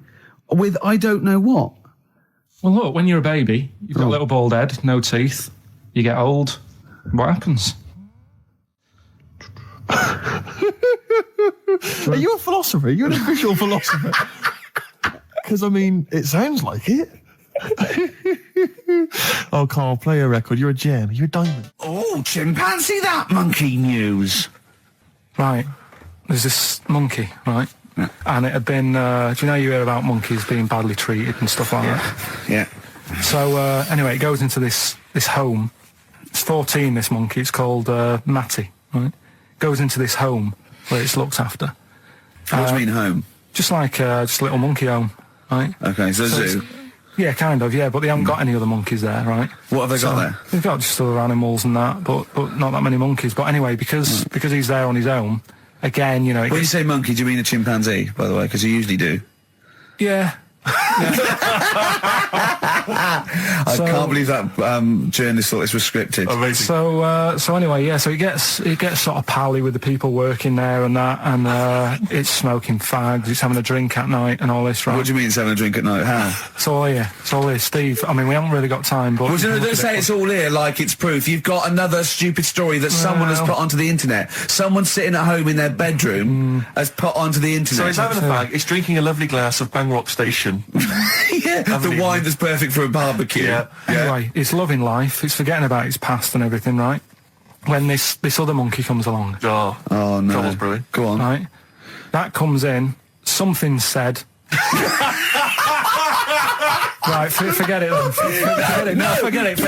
with I don't know what. Well, look, when you're a baby, you've got a little bald head, no teeth. You get old. What happens? Are you a philosopher? Are you an official philosopher? Because, I mean, it sounds like it. Oh, Carl, play a record. You're a gem. You're a diamond. Oh, chimpanzee, that monkey news. Right. There's this monkey, right? Yeah. And it had been, do you know you hear about monkeys being badly treated and stuff like that? Yeah. So, anyway, it goes into this home. It's 14, this monkey. It's called Matty, right? Goes into this home where it's looked after. What do you mean home? Just like just a little monkey home, right? Okay, so zoo. Yeah, kind of, yeah, but they haven't got any other monkeys there, right? What have they got there? They've got just other animals and that, but not that many monkeys. But anyway, because he's there on his own, again, you know... When you say monkey, do you mean a chimpanzee, by the way? Because you usually do. Yeah. I can't believe that journalist thought this was scripted. Amazing. So anyway, yeah. So he gets sort of pally with the people working there and that, and it's smoking fags. It's having a drink at night and all this, right? What do you mean it's having a drink at night? How? It's all here. It's all here, Steve. I mean, we haven't really got time, but Well, don't say it's all here like it's proof. You've got another stupid story that someone has put onto the internet. Someone sitting at home in their bedroom has put onto the internet. So he's having a fag, he's drinking a lovely glass of Bang Rock Station. Yeah, the wine that's perfect for a barbecue. Yeah. Anyway, it's loving life. It's forgetting about its past and everything, right? When this other monkey comes along, Oh no. Trouble's brewing. Go on. right? That comes in. Something said. Right, forget it then. Forget it. No, forget it.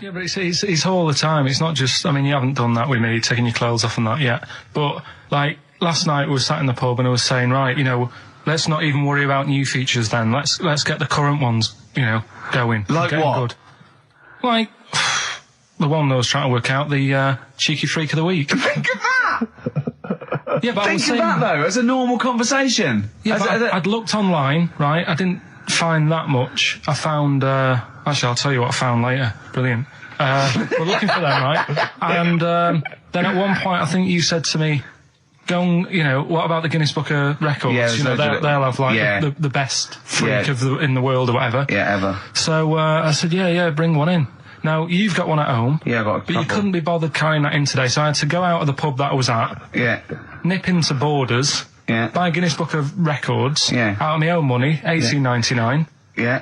Yeah, but it's all the time. It's not just, I mean, you haven't done that with me, taking your clothes off and that yet. But, like, last night we were sat in the pub and I was saying, right, you know, let's not even worry about new features then. Let's get the current ones, you know, going. Like Getting what? Good. Like, the one that I was trying to work out, the cheeky freak of the week. Think of that! Yeah, but I was Think of saying, that, though, as a normal conversation. yeah, but I'd looked online, right? I didn't find that much. I found, actually, I'll tell you what I found later. Brilliant. We're looking for them, right? And then at one point, I think you said to me, go and, what about the Guinness Book of Records? Yeah, they'll have like Yeah. the best freak in the world or whatever. Yeah, ever. So I said, yeah, bring one in. Now, you've got one at home. Yeah, I got a But you couple. couldn't be bothered carrying that in today, so I had to go out of the pub that I was at, Yeah. nip into Borders, Yeah. buy a Guinness Book of Records, Yeah. out of my own money, $18.99, Yeah.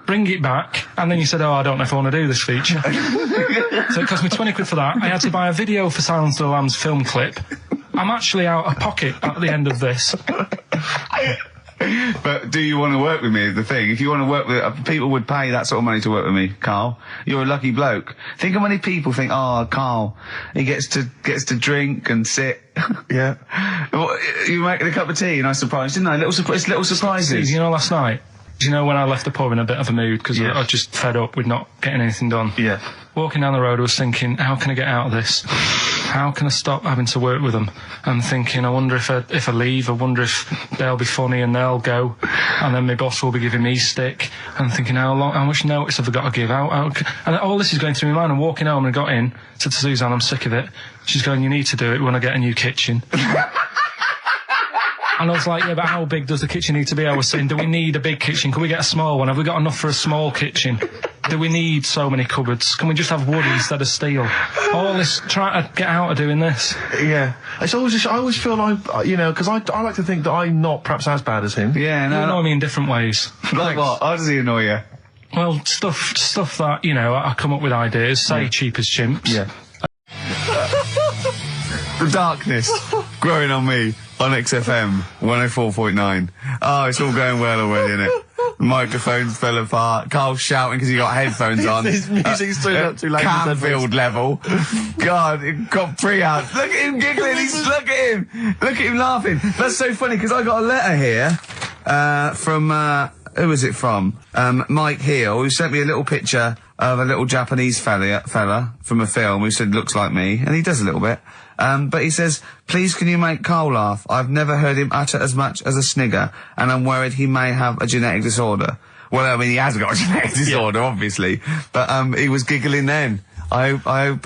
bring it back, and then you said, I don't know if I want to do this feature. So it cost me 20 quid for that. I had to buy a video for Silence of the Lambs film clip. I'm actually out of pocket at the end of this. But do you want to work with me is the thing. If you want to work with... people would pay that sort of money to work with me, Carl. You're a lucky bloke. Think how many people think, Carl, he gets to drink and sit. Yeah. Well, you making a cup of tea and I surprised, didn't I? Little surprises. Steve, last night, when I left the pub in a bit of a mood because I was just fed up with not getting anything done. Yeah. Walking down the road, I was thinking, how can I get out of this? How can I stop having to work with them? And thinking, I wonder if I leave, I wonder if they'll be funny and they'll go, and then my boss will be giving me stick. And thinking, how much notice have I got to give out? And all this is going through my mind. I'm walking home and I got in, said to Suzanne, I'm sick of it. She's going, you need to do it when I get a new kitchen. And I was like, yeah, but how big does the kitchen need to be? I was saying, do we need a big kitchen? Can we get a small one? Have we got enough for a small kitchen? Do we need so many cupboards? Can we just have wood instead of steel? All this, trying to get out of doing this. Yeah. I always feel like, because I like to think that I'm not perhaps as bad as him. Yeah, no. You annoy me in different ways. Like what? How does he annoy you? Well, stuff that, I come up with ideas, say cheap as chimps. Yeah. The darkness growing on me on XFM 104.9. Oh, it's all going well already, isn't it? Microphones fell apart. Carl's shouting because he got headphones on. His music's turned up too loud. Canfield level. God, it got pre-out. Look at him giggling. Look at him. Look at him laughing. That's so funny because I got a letter here from who was it from? Mike Heel, who sent me a little picture of a little Japanese fella from a film who said looks like me, and he does a little bit. But he says, please can you make Carl laugh? I've never heard him utter as much as a snigger, and I'm worried he may have a genetic disorder. Well, I mean, he has got a genetic disorder, obviously, but he was giggling then. I hope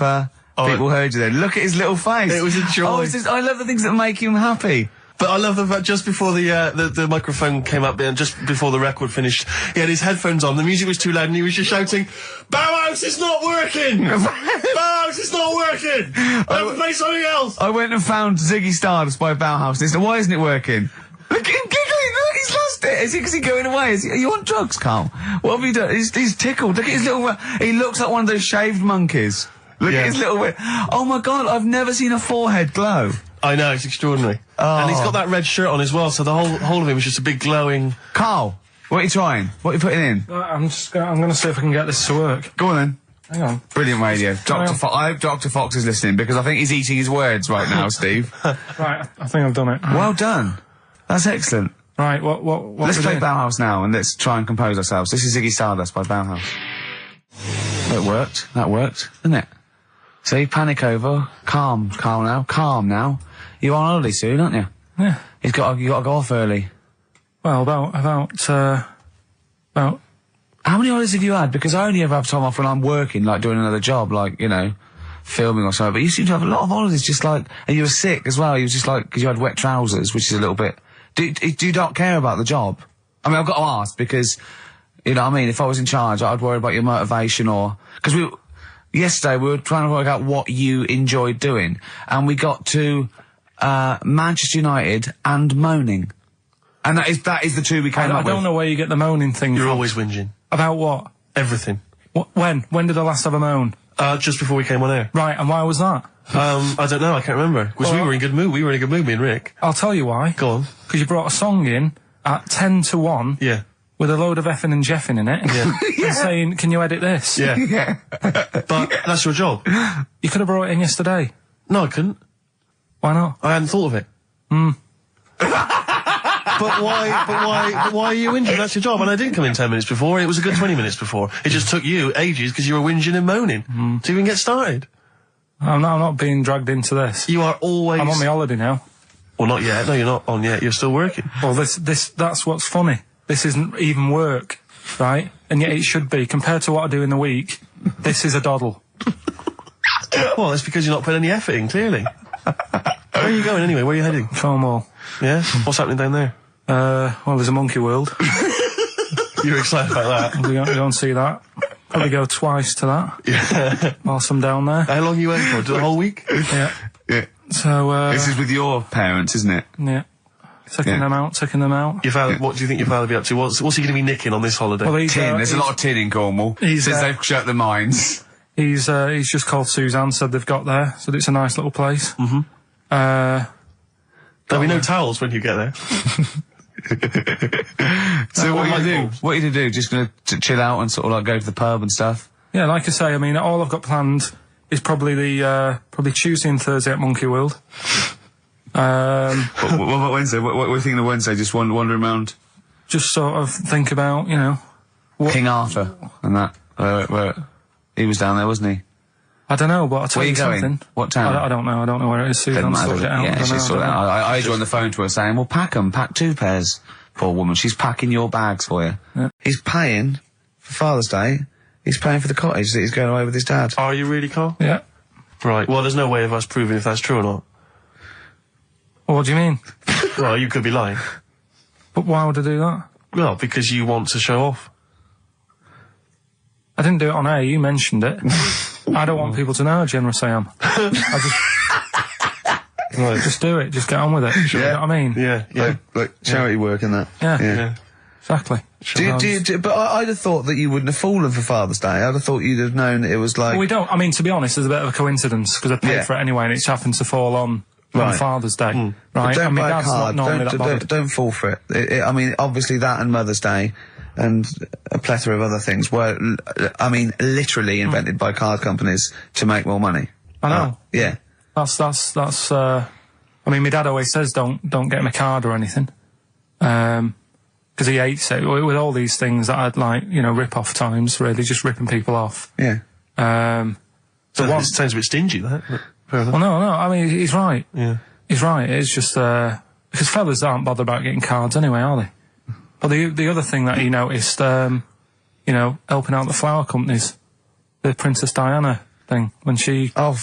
people heard you then. Look at his little face. It was a joy. Oh, I love the things that make him happy. But I love the fact just before the microphone came up and just before the record finished, he had his headphones on, the music was too loud and he was just shouting, Bauhaus, it's not working! Bauhaus, it's not working! Play something else! I went and found Ziggy Stardust by Bauhaus and he said, why isn't it working? Look at him giggling, look, he's lost it! Is it because he's going away? Are you on drugs, Carl? What have you done? He's tickled, look at his little... He looks like one of those shaved monkeys. Look at his little... Oh my God, I've never seen a forehead glow. I know, it's extraordinary. Oh. And he's got that red shirt on as well, so the whole of him is just a big glowing... Carl, what are you trying? What are you putting in? I'm going to see if I can get this to work. Go on then. Hang on. Brilliant radio. I hope Dr. Fox is listening because I think he's eating his words right now, Steve. Right, I think I've done it. Well done. That's excellent. Right, what Let's play doing? Bauhaus now and let's try and compose ourselves. This is Ziggy Stardust by Bauhaus. It worked. That worked, didn't it? See, panic over. Calm now. You're on holiday soon, aren't you? Yeah. You got to go off early. Well, about How many holidays have you had? Because I only ever have time off when I'm working, like doing another job, like, filming or something. But you seem to have a lot of holidays, just like, and you were sick as well. You were just like, because you had wet trousers, which is a little bit... Do you not care about the job? I mean, I've got to ask because, you know what I mean? If I was in charge, I'd worry about your motivation or... Because yesterday we were trying to work out what you enjoyed doing, and we got to Manchester United and moaning, and that is the two we came up with. I don't know where you get the moaning thing You're from. always whinging. About what? Everything. When did I last have a moan? Just before we came on air. Right, and why was that? I don't know, I can't remember. Because we were in good mood. We were in a good mood, me and Rick. I'll tell you why. Go on. Because you brought a song in at 10 to 1. Yeah. With a load of effing and jeffing in it. Yeah. And saying, can you edit this? Yeah. Yeah. But that's your job. You could have brought it in yesterday. No, I couldn't. Why not? I hadn't thought of it. But why are you whinging? That's your job. And I didn't come in 10 minutes before. It was a good 20 minutes before. It just took you ages because you were whinging and moaning to even get started. I'm not being dragged into this. You are always... I'm on my holiday now. Well, not yet. No, you're not on yet. You're still working. Well, that's what's funny. This isn't even work, right? And yet it should be. Compared to what I do in the week, this is a doddle. Well, it's because you're not putting any effort in, clearly. Where are you going anyway? Where are you heading? Cornwall. Yeah? What's happening down there? Well, there's a monkey world. You're excited about that? We're going to see that. Probably go twice to that. Yeah. Whilst I'm down there. How long are you waiting for? The whole week? Yeah. Yeah. So, this is with your parents, isn't it? Yeah. Taking them out. Your father, what do you think your father will be up to? What's he going to be nicking on this holiday? Well, Tin. There's a lot of tin in Cornwall. Since they've shut the mines. He's just called Suzanne, said they've got there. Said it's a nice little place. Mm-hmm. There'll be no towels when you get there. So what are you do? What are you to do? Just going to chill out and sort of like go to the pub and stuff? Yeah, like I say, I mean, all I've got planned is probably probably Tuesday and Thursday at Monkey World. What about Wednesday? What are you thinking of Wednesday? Just wandering around? Just sort of think about, you know... King Arthur and that. Where he was down there, wasn't he? I don't know, but I'll tell you something. Going? What town? I don't know. I don't know where it is. Suzanne sorted it out. Yeah, she's sorted it out. I had you on the phone to her saying, well, pack 2 pairs. Poor woman. She's packing your bags for you. Yeah. He's paying for Father's Day. He's paying for the cottage that he's going away with his dad. Are you really, Carl? Yeah. Right. Well, there's no way of us proving if that's true or not. Well, what do you mean? Well, you could be lying. But why would I do that? Well, because you want to show off. I didn't do it on air. You mentioned it. I don't want people to know how generous I am. Just do it. Just get on with it. You know what I mean? Yeah. Like charity work and that. Yeah. Exactly. But I'd have thought that you wouldn't have fallen for Father's Day. I'd have thought you'd have known that it was like... Well, we don't. I mean, to be honest, there's a bit of a coincidence because I paid for it anyway and it happens to fall on Father's Day. Right? But don't I mean, buy a Dad's card. not normally that bothered. Don't fall for it. I mean, obviously that and Mother's Day and a plethora of other things were, I mean, literally invented by card companies to make more money. I know. Yeah. That's, I mean, my dad always says don't get him a card or anything. Because he hates it. With all these things that I'd like, you know, rip-off times, really, just ripping people off. Yeah. So it sounds a bit stingy, that. Fair enough. Well, no, I mean, he's right. Yeah. He's right. It's just, because fellas aren't bothered about getting cards anyway, are they? But the other thing that he noticed, you know, helping out the flower companies, the Princess Diana thing, when she... Oh,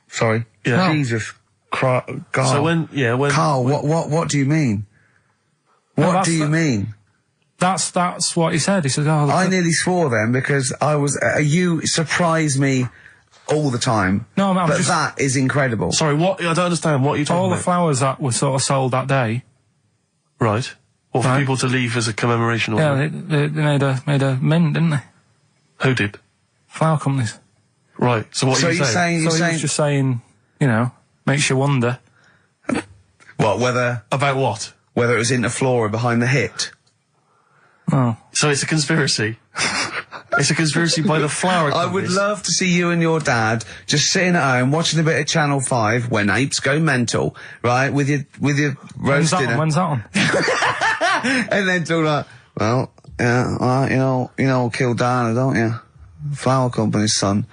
sorry. Yeah. Jesus. Carl. So when... Carl, what do you mean? What do you mean? That's what he said. He said, oh... I nearly swore then because I was... you surprise me all the time. No, I'm but just... that is incredible. Sorry, what? I don't understand. What are you talking about? All the flowers that were sort of sold that day... Right. Or for people to leave as a commemoration or something? Yeah, they made a mint, didn't they? Who did? Flower companies. Right. So what are you saying? He was just saying, you know, makes you wonder. What, whether... About what? Whether it was Interflora behind the hit. Oh. So it's a conspiracy. It's a conspiracy by the flower companies. I would love to see you and your dad just sitting at home watching a bit of Channel 5 when apes go mental, right? With your roast dinner. When's that on? And then talk like, well, yeah, you know, kill Diana, don't you? Flower company's son.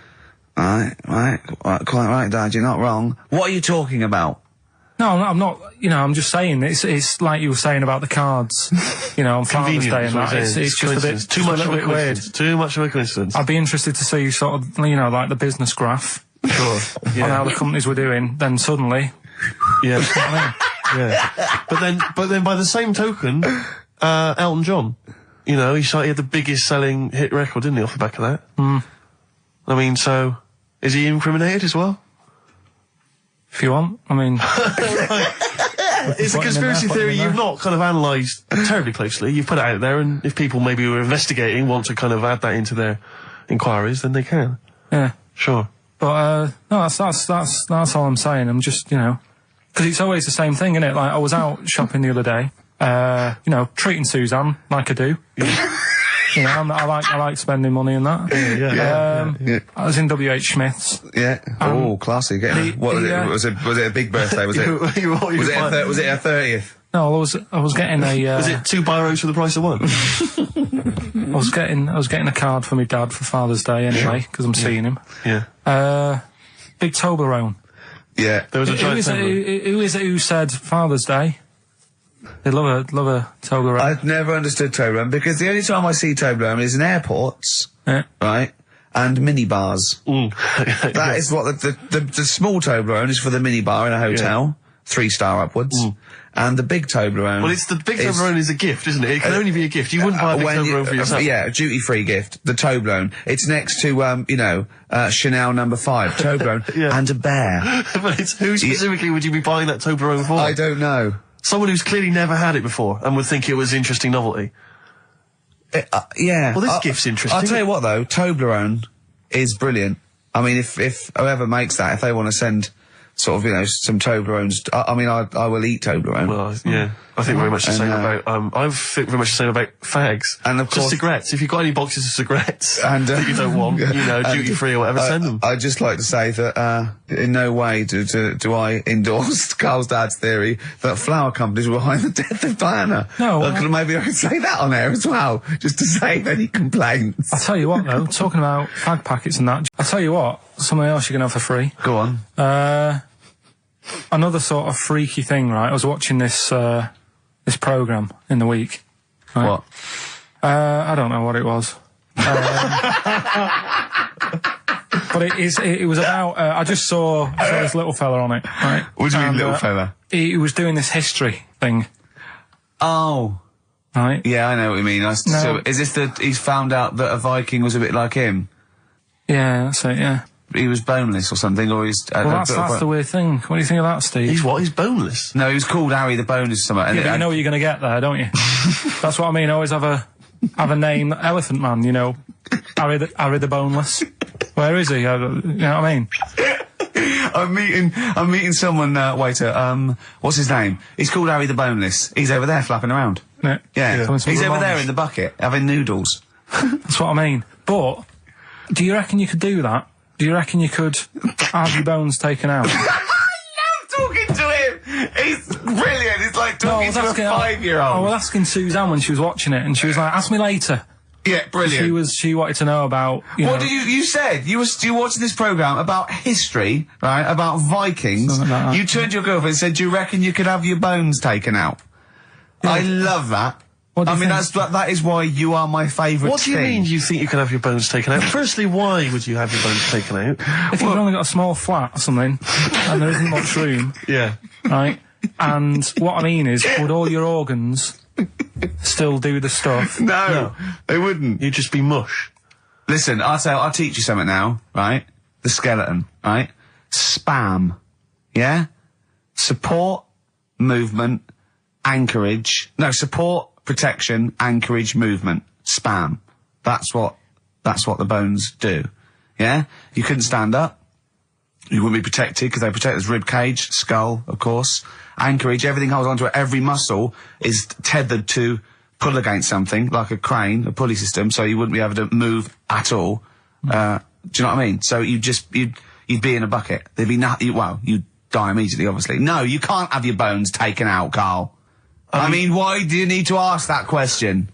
Right, quite right, Dad, you're not wrong. What are you talking about? No, I'm not, you know, I'm just saying, it's like you were saying about the cards, you know, on Father's Day and that. It's just a bit, too much of a bit weird. Too much of a coincidence. I'd be interested to see sort of, you know, like the business graph. Sure. On how the companies were doing, then suddenly. Yeah. Yeah. But then by the same token, Elton John, you know, he had the biggest selling hit record, didn't he, off the back of that? I mean, so, is he incriminated as well? If you want, I mean... It's a conspiracy theory you've not kind of analysed terribly closely. You've put it out there, and if people maybe who are investigating want to kind of add that into their inquiries, then they can. Yeah. Sure. But, no, that's all I'm saying. I'm just, you know... Because it's always the same thing, innit? Like, I was out shopping the other day, you know, treating Suzanne like I do. You know, I like spending money and that. Yeah. I was in W.H. Smith's. Yeah. Classy. Was it a big birthday? Was it? Was it a 30th? No, I was getting a. Was it 2 biros for the price of 1? I was getting a card for my dad for Father's Day anyway because I'm seeing him. Yeah. Big Toblerone. Yeah. There was a giant who is it who said Father's Day? They love a Toblerone. I've never understood Toblerone because the only time I see Toblerone is in airports, right? and mini bars. That is what the small Toblerone is for the mini bar in a hotel, 3-star upwards. And the big Toblerone. Well, the big Toblerone is a gift, isn't it? It can only be a gift. You wouldn't buy a big Toblerone for yourself. Yeah, a duty-free gift. The Toblerone. It's next to, Chanel No. 5 Toblerone and a bear. But who specifically would you be buying that Toblerone for? I don't know. Someone who's clearly never had it before and would think it was interesting novelty. Yeah. Well, this gift's interesting. I'll tell you what, though, Toblerone is brilliant. I mean, if whoever makes that, if they want to send sort of, some Toblerones, I will eat Toblerone. Well, yeah. I think very much the same about, I think very much the same about fags. And of course, cigarettes. If you've got any boxes of cigarettes and that you don't want, duty free or whatever, send them. I'd just like to say that, in no way do I endorse Carl's dad's theory that flower companies were behind the death of Diana. No. Maybe I could say that on air as well, just to save any complaints. I'll tell you what though, talking about fag packets and that, I'll tell you what, something else you can have for free. Go on. Another sort of freaky thing, right? I was watching this programme in the week. Right? What? I don't know what it was. But it was about, I just saw this little fella on it, right? What do you mean, little fella? He was doing this history thing. Oh. Right? Yeah, I know what you mean. So, is this he's found out that a Viking was a bit like him? Yeah, that's it, yeah. He was boneless or something, or he's... well, that's the weird thing. What do you think of that, Steve? He's what? He's boneless? No, he was called Harry the Boneless or something. Yeah, but you know what you're going to get there, don't you? That's what I mean. Always have a name, Elephant Man, Harry the Boneless. Where is he? You know what I mean? I'm meeting someone, waiter, what's his name? He's called Harry the Boneless. He's over there flapping around. Yeah. He's over there in the bucket, having noodles. That's what I mean. But, do you reckon you could do that? Do you reckon you could have your bones taken out? I love talking to him! He's brilliant! It's like talking to a 5-year-old. I was asking Suzanne when she was watching it, and she was like, ask me later. Yeah, brilliant. She wanted to know about, What did you said? You were watching this programme about history, right? About Vikings. Like you turned to your girlfriend and said, do you reckon you could have your bones taken out? Yeah. I love that. That is why you are my favourite. What do you mean you think you can have your bones taken out? Firstly, why would you have your bones taken out? If you've only got a small flat or something, and there isn't much room. Yeah. Right? And what I mean is, would all your organs still do the stuff? No, they wouldn't. You'd just be mush. Listen, I'll teach you something now, right? The skeleton, right? Spam. Yeah? Support, movement, anchorage. No, support, protection, anchorage, movement, spam. That's what the bones do. Yeah? You couldn't stand up. You wouldn't be protected because they protect his rib cage, skull, of course. Anchorage, everything holds onto it. Every muscle is tethered to pull against something, like a crane, a pulley system, so you wouldn't be able to move at all. Do you know what I mean? So you'd be in a bucket. There'd be nothing, you'd die immediately, obviously. No, you can't have your bones taken out, Carl. I mean, why do you need to ask that question?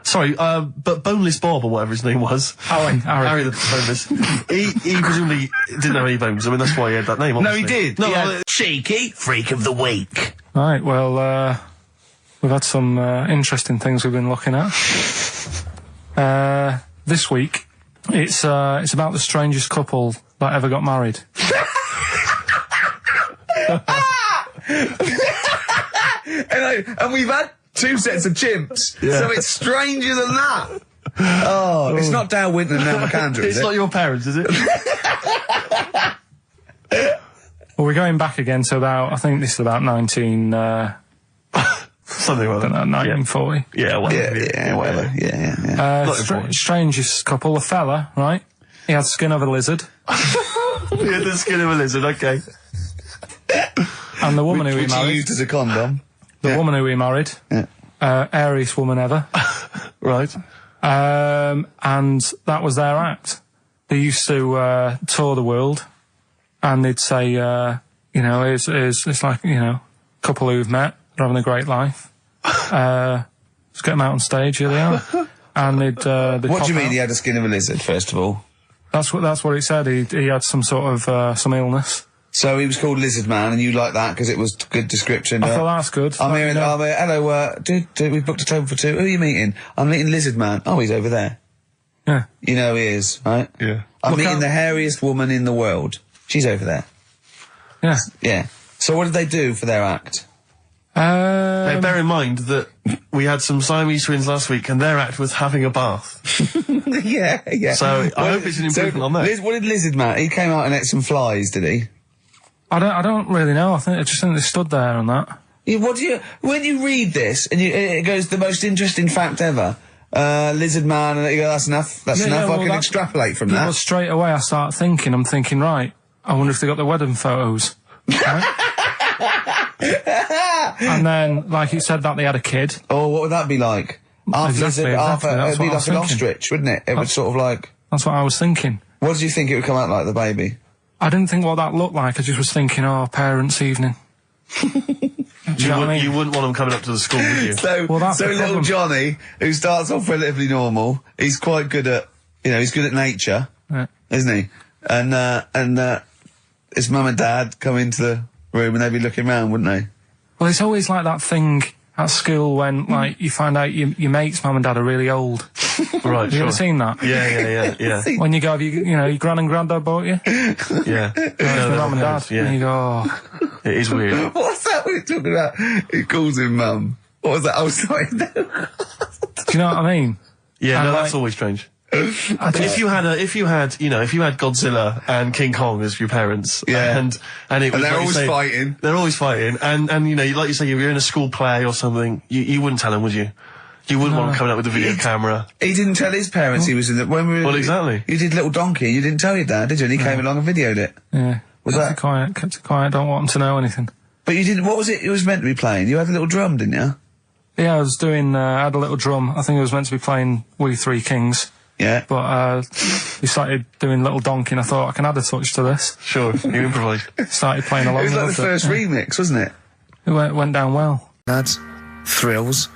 Sorry, but Boneless Bob, or whatever his name was. Harry the Boneless. he presumably didn't have any bones. I mean, that's why he had that name, obviously. No, he did. No, cheeky freak of the week. Right, well, we've had some interesting things we've been looking at. This week, it's about the strangest couple that ever got married. And we've had 2 sets of chimps, so it's stranger than that. Oh, it's not Dale Winton and Nell McAndrew, is it? It's not your parents, is it? Well, we're going back again to about, I think this is about 19... something like that. 1940. Yeah, whatever. Yeah, whatever. Yeah. Strangest couple, a fella, right? He had the skin of a lizard. He had the skin of a lizard, okay. And the woman who he married... Which he used as a condom. The woman who he married. Yeah. Airiest woman ever. Right. And that was their act. They used to tour the world, and they'd say, it's like, couple who've met, they're having a great life. Let's get them out on stage, here they are. And they'd what do you mean he had a skin of a lizard, first of all? That's what it said. He had some sort of, some illness. So he was called Lizard Man, and you like that because it was good description. I thought that's good. I'm here, hello, dude, we booked a table for 2. Who are you meeting? I'm meeting Lizard Man. Oh, he's over there. Yeah. You know he is, right? Yeah. I'm Look meeting out. the hairiest woman in the world. She's over there. Yeah. Yeah. So what did they do for their act? Hey, bear in mind that we had some Siamese twins last week, and their act was having a bath. yeah. So I hope it's an improvement on that. What did Lizard Man? He came out and ate some flies, did he? I don't really know. I just think they stood there and that. Yeah, when you read this and it goes the most interesting fact ever, Lizard Man, and you go, that's enough. That's enough. I can extrapolate from that. Well, straight away I'm thinking, right, I wonder if they got the wedding photos. Right? And then, like you said, that they had a kid. Oh, what would that be like? Half lizard, half That's it'd be what I like was an thinking. ostrich, wouldn't it? It would sort of like. That's what I was thinking. What did you think it would come out like, the baby? I didn't think what that looked like. I just was thinking, parents' evening. Do you know what I mean? You wouldn't want them coming up to the school, would you? So little problem. Johnny, who starts off relatively normal, he's quite good at, he's good at nature, isn't he? And his mum and dad come into the room and they'd be looking round, wouldn't they? Well, it's always like that thing at school when, like, you find out your mate's mum and dad are really old. Right, Have you ever seen that? Yeah. When you go, your gran and granddad bought you? Yeah. The mum and dad. Yeah. And you go, oh. It is weird. What's that we're talking about? He calls him mum. What was that? Oh, sorry. Do you know what I mean? Yeah, And no, like- that's always strange. If you had Godzilla and King Kong as your parents, Yeah. and it was they're like you always say, fighting. They're always fighting, and like you say, you're in a school play or something, you wouldn't tell them, would you? You wouldn't want them coming up with a video camera. He didn't tell his parents he was in the... When we were, Well, exactly. You did Little Donkey, you didn't tell your dad, did you? And he came along and videoed it. Yeah. Was kept that... kept it quiet, don't want them to know anything. But you didn't... What was it was meant to be playing? You had a little drum, didn't you? Yeah, I was doing, I had a little drum. I think I was meant to be playing We Three Kings. Yeah. But, we started doing Little Donkey and I thought I can add a touch to this. Sure, you improvise. Started playing along. It was like the with first remix, wasn't it? It went down well. Lads, Thrills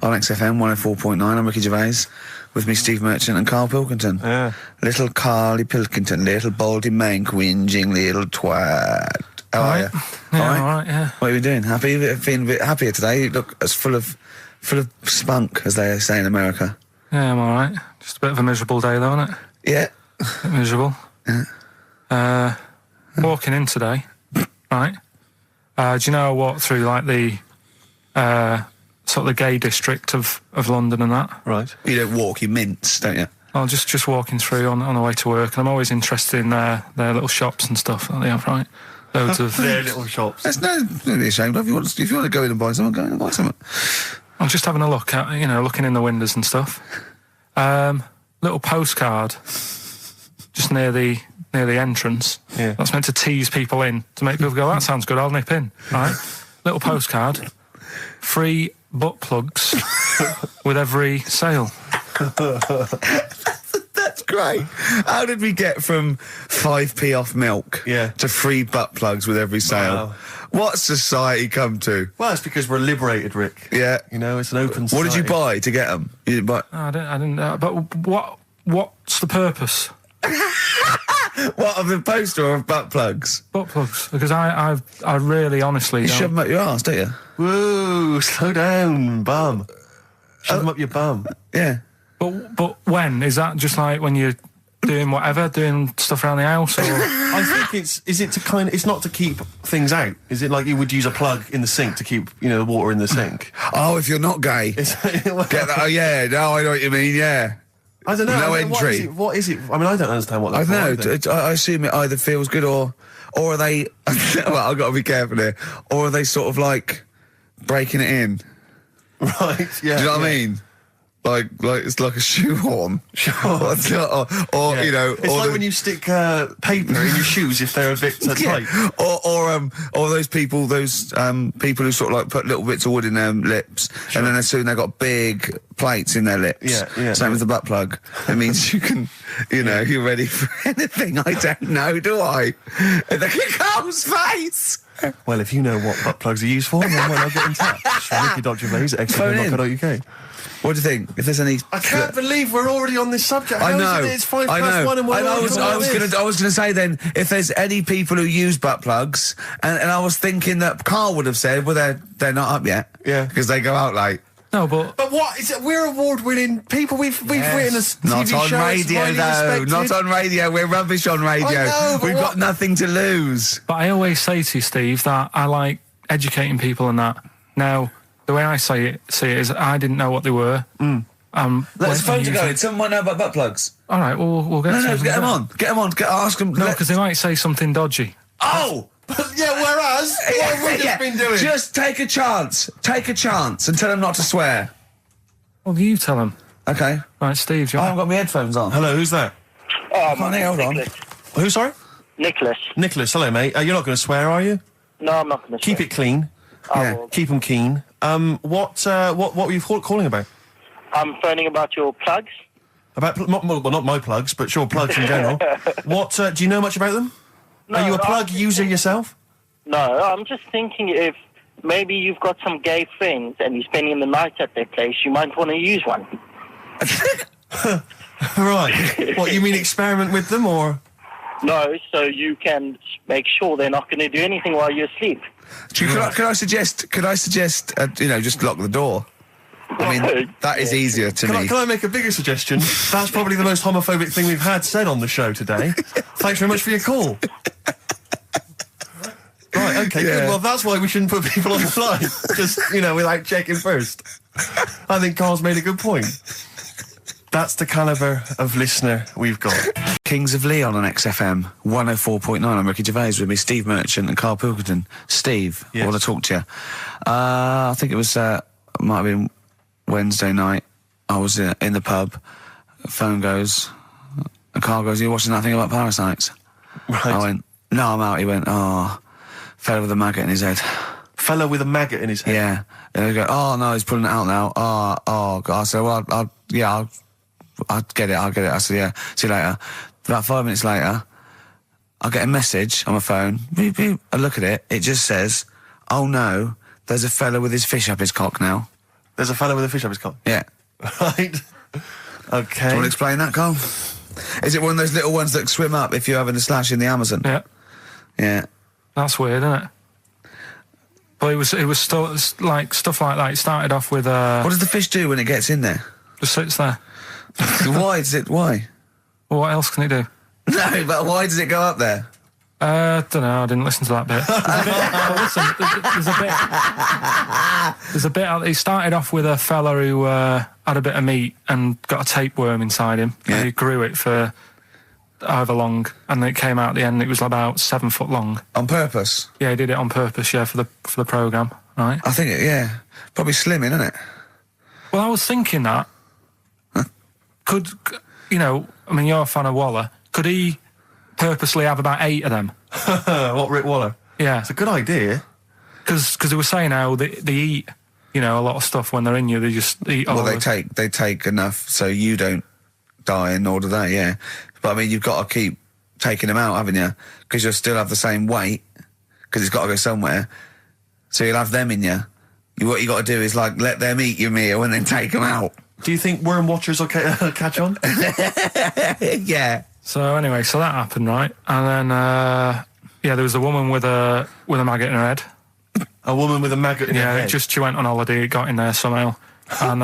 on XFM 104.9. I'm Ricky Gervais. With me, Steve Merchant and Karl Pilkington. Yeah. Little Carly Pilkington, little baldy mank whinging little twat. How are you? Yeah, all right, yeah. What are you doing? Happy? Feeling a bit happier today? You look as full of spunk, as they say in America. Yeah, I'm all right. Just a bit of a miserable day, though, isn't it? Yeah. A bit miserable. Yeah. Walking in today, right? Do you know I walked through, like, the sort of the gay district of London and that? Right. You don't walk, you mince, don't you? I'm just walking through on the way to work, and I'm always interested in their little shops and stuff that they have, right? Loads of Their little shops. That's don't be ashamed of. If you want to go in and buy something, go in and buy something. I'm just having a look at, looking in the windows and stuff. Little postcard just near the entrance. Yeah. That's meant to tease people in, to make people go, that sounds good, I'll nip in. Right? Little postcard. Free butt plugs with every sale. That's great. How did we get from 5p off milk to free butt plugs with every sale? Wow. What society come to? Well, it's because we're liberated, Rick. Yeah. It's an open society. What did you buy to get them? You didn't buy... I didn't. But what's the purpose? What, of the poster or of butt plugs? Butt plugs, because I really honestly You don't. shove them up your arse, don't you? Whoa, slow down, bum. Shove them up your bum. Yeah. But when is that? Just like when you're doing whatever, doing stuff around the house, or I think it's not to keep things out. Is it like you would use a plug in the sink to keep, the water in the sink? Oh, if you're not gay. Get that? Oh, yeah. No, I know what you mean, yeah. I don't know. No entry. What is it? I mean, I don't understand what I that's don't know. I assume it either feels good or are they... well, I've got to be careful here. Or are they sort of like breaking it in? Right, yeah. Do you know what I mean? Like it's like a shoehorn. Sure. or It's like when you stick paper in your shoes if they're a bit tight. Or those people who sort of like put little bits of wood in their lips, and then as soon they've got big plates in their lips. Yeah. Same with the butt plug. It means you can, you're ready for anything. I don't know, do I? And look at Carl's face. Well, if you know what butt plugs are used for, then why not get in touch? Ricky.Gervais at xfm.co.uk. What do you think? If there's any... I can't believe we're already on this subject. I know. How is it? It's 1:05 and we're I was going to say then, if there's any people who use butt plugs, and I was thinking that Carl would have said, well, they're not up yet. Yeah. Because they go out late. No, but what is it? We're award-winning people. We've written a TV Not on show. It's radio, highly though. respected. Not on radio. We're rubbish on radio. I know, but We've got nothing to lose. But I always say to you, Steve, that I like educating people and that. Now, the way I see it is I didn't know what they were. Let's phone to go in. Someone might know about butt plugs. All right, we'll get No, get them on. Get them on. Ask them. No, because they might say something dodgy. Oh! Yeah, whereas, what have we just been doing? Just take a chance. Take a chance and tell them not to swear. Well, you tell them. Okay. Right, Steve, I haven't got my headphones on. Hello, who's that? Hold on. Who, sorry? Nicholas. Nicholas, hello, mate. You're not going to swear, are you? No, I'm not going to Keep it clean. Yeah. Keep them keen. What were you calling about? I'm phoning about your plugs. About, not my plugs, but sure, plugs in general. What, do you know much about them? No, Are you a plug user yourself? No, I'm just thinking if maybe you've got some gay friends and you're spending the night at their place, you might want to use one. Right. What, you mean experiment with them, or...? No, so you can make sure they're not going to do anything while you're asleep. Could I suggest, just lock the door? I mean, that is easier to me. Can I make a bigger suggestion? That's probably the most homophobic thing we've had said on the show today. Thanks very much for your call. Right, okay, good. Well, that's why we shouldn't put people on the line. Just, without checking first. I think Carl's made a good point. That's the calibre of listener we've got. Kings of Leon on XFM 104.9. I'm Ricky Gervais with me, Steve Merchant and Karl Pilkington. Steve, I want to talk to you. I think it was, might have been Wednesday night. I was in the pub. Phone goes. And Karl goes, "You watching that thing about parasites?" Right. I went, "No, I'm out." He went, "Oh, fella with a maggot in his head." Fella with a maggot in his head? Yeah. And they go, "Oh, no, he's pulling it out now." Oh, God. I said, "Well, I'll get it. I said, "Yeah, see you later." About 5 minutes later, I get a message on my phone. Beep, beep. I look at it. It just says, "Oh, no, there's a fella with his fish up his cock now." There's a fella with a fish up his cock? Yeah. Right. Okay. Do you want to explain that, Carl? Is it one of those little ones that swim up if you're having a slash in the Amazon? Yeah. Yeah. That's weird, isn't it? But it was still like stuff like that. It started off with What does the fish do when it gets in there? Just sits there. Why? Well, what else can it do? No, but why does it go up there? Don't know. I didn't listen to that bit. There's a bit. He started off with a fella who had a bit of meat and got a tapeworm inside him. Yeah. And he grew it for however long, and then it came out at the end. It was about 7 foot long. On purpose? Yeah, he did it on purpose. Yeah, for the programme, right? I think probably slimming, isn't it? Well, I was thinking that. Could you're a fan of Waller? Could he purposely have about 8 of them? What, Rick Waller? Yeah. It's a good idea. Because they were saying how they eat, a lot of stuff when they're in you. They just eat all Well, of it. they take enough so you don't die, and nor do they, yeah. But, I mean, you've got to keep taking them out, haven't you? Because you'll still have the same weight, because it's got to go somewhere. So you'll have them in you. What you got to do is, let them eat your meal and then take them out. Do you think worm watchers will catch on? Yeah. So anyway, that happened, right? And then, there was a woman with a maggot in her head. A woman with a maggot in her head? Yeah, she went on holiday, it got in there somehow. And,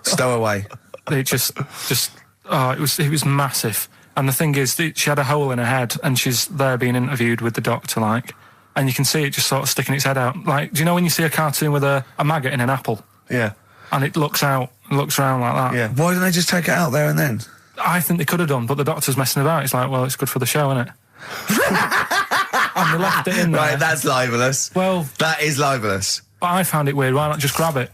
stowaway. It it was massive. And the thing is, she had a hole in her head, and she's there being interviewed with the doctor, and you can see it just sort of sticking its head out. Do you know when you see a cartoon with a maggot in an apple? Yeah. And it looks around like that. Yeah. Why didn't they just take it out there and then? I think they could have done, but the doctor's messing about. It's well, it's good for the show, isn't it? And they left it in there. Right, that's libelous. Well, that is libelous. But I found it weird. Why not just grab it?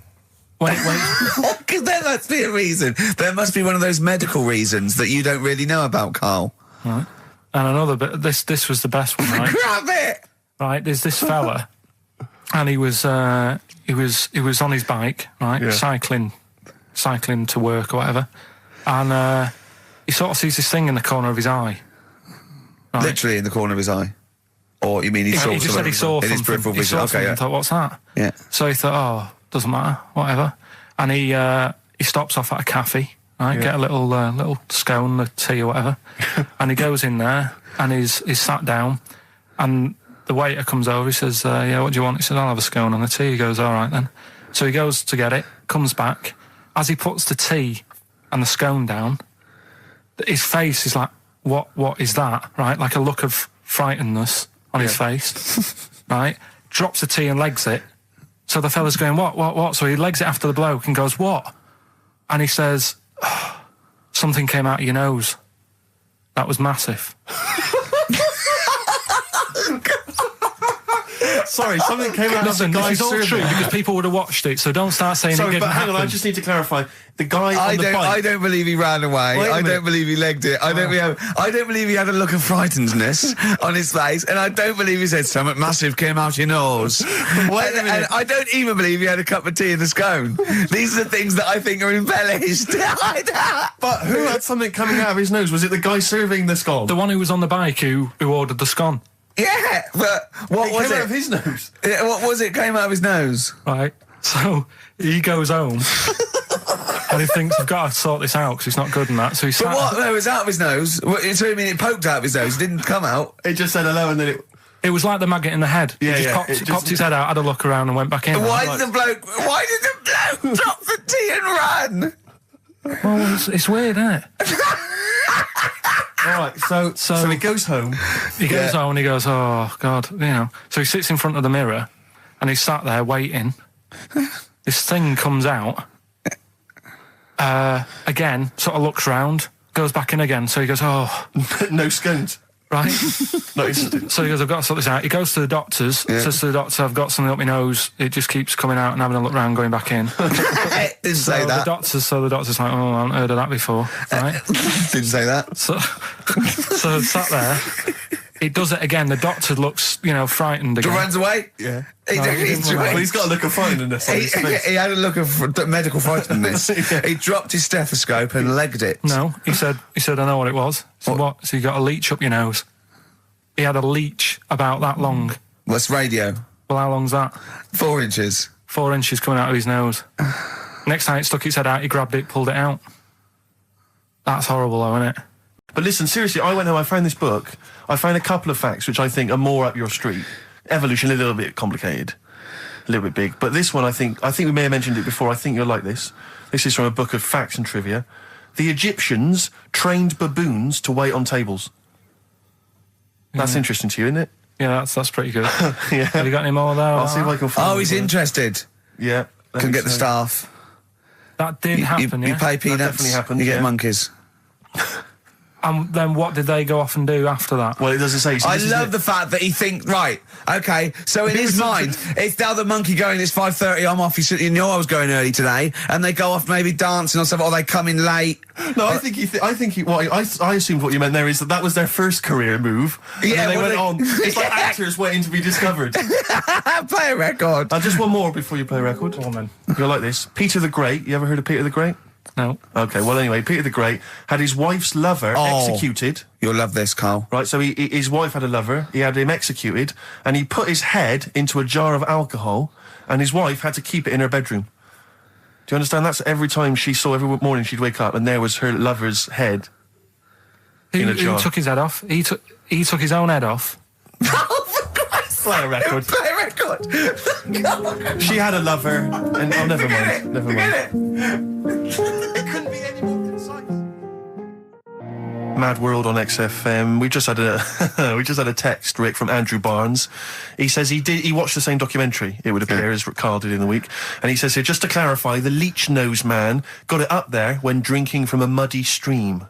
Because there must be a reason. There must be one of those medical reasons that you don't really know about, Carl. Right. And another bit. This was the best one. Right? Grab it. Right. There's this fella, and he was on his bike, right, cycling to work or whatever, and he sort of sees this thing in the corner of his eye. Right? Literally in the corner of his eye. Or you mean he saw just said he saw in his something. peripheral He vision? saw Okay, something yeah. and thought, what's that? Yeah. So he thought, doesn't matter, whatever. And he stops off at a cafe, right? Get a little scone, a tea or whatever. And he goes in there and he's sat down, and the waiter comes over. He says, "Yeah, what do you want?" He says, "I'll have a scone and a tea." He goes, "All right then." So he goes to get it, comes back. As he puts the tea and the scone down, his face is like, what is that? Right? Like a look of frightenedness on his face. Right? Drops the tea and legs it. So the fella's going, what? So he legs it after the bloke and goes, what? And he says, something came out of your nose. That was massive. Sorry, something came out of the guy's This is all true because people would have watched it, so don't start saying it Sorry, didn't but hang on, I happen. just need to clarify. The guy on the bike... I don't believe he ran away. Wait a I minute. don't believe he legged it. I don't believe he had a look of frightenedness on his face, and I don't believe he said something massive came out your nose. and I don't even believe he had a cup of tea in the scone. These are the things that I think are embellished. But who had something coming out of his nose? Was it the guy serving the scone? The one who was on the bike who ordered the scone. Yeah, but what was came it? out of his nose. Yeah, what was it? Came out of his nose. Right. So he goes home and he thinks, I've got to sort this out because it's not good and that. So he But what? No, it was out of his nose. So you mean it poked out of his nose? It didn't come out. It just said hello and then it... It was like the maggot in the head. Yeah, he yeah. just popped his head out, had a look around and went back in. Why did the bloke drop the tea and run? Well, it's weird, isn't it? All right, so he goes home. He goes home and he goes, oh, God, you know. So he sits in front of the mirror and he's sat there waiting. This thing comes out. Again, sort of looks round, goes back in again. So he goes, oh. No scones. Right? No, so he goes, I've got to sort this out. He goes to the doctors, says to the doctor, I've got something up my nose. It just keeps coming out and having a look round, going back in. Didn't say that. The doctor's like, oh, I haven't heard of that before. Right? Didn't say that. So sat there. It does it again. The doctor looks, frightened again. Runs away? Yeah. He's got a look of frightenedness on his face. He had a look of medical frightenedness. He dropped his stethoscope and legged it. No, he said, I know what it was. So what? So you got a leech up your nose. He had a leech about that long. What's radio? Well, how long's that? 4 inches. 4 inches coming out of his nose. Next time it stuck its head out, he grabbed it, pulled it out. That's horrible, though, isn't it? But listen, seriously, I went home, I found this book. I found a couple of facts which I think are more up your street. Evolution, a little bit complicated, a little bit big. But this one, I think we may have mentioned it before. I think you'll like this. This is from a book of facts and trivia. The Egyptians trained baboons to wait on tables. That's interesting to you, isn't it? Yeah, that's pretty good. Yeah. Have you got any more there? I'll see if I can find he's interested. Yeah. Can get the staff. That did happen, You pay peanuts. That definitely happened, You get yeah. monkeys. And then what did they go off and do after that? Well, it doesn't say. So I love the fact that he thinks, right, okay, so in his mind, it's now the monkey going, it's 5:30, I'm off, you know I was going early today, and they go off maybe dancing or something, or they come in late. No, I assumed what you meant there is that was their first career move. And Yeah, then they well, went on. It's like actors waiting to be discovered. Play a record. Just one more before you play a record. Come on, then. You'll like this. Peter the Great. You ever heard of Peter the Great? No. Okay, well anyway, Peter the Great had his wife's lover executed. You'll love this, Carl. Right, so his wife had a lover, he had him executed, and he put his head into a jar of alcohol, and his wife had to keep it in her bedroom. Do you understand? That's every time every morning she'd wake up, and there was her lover's head in a jar. Who took his head off? He took his own head off. Play a record. Play a record. She had a lover, and never mind. Never mind. It couldn't be any more concise. Mad World on XFM. We just had a text, Rick, from Andrew Barnes. He says he watched the same documentary, it would appear, as Carl did in the week. And he says here, just to clarify, the leech nose man got it up there when drinking from a muddy stream.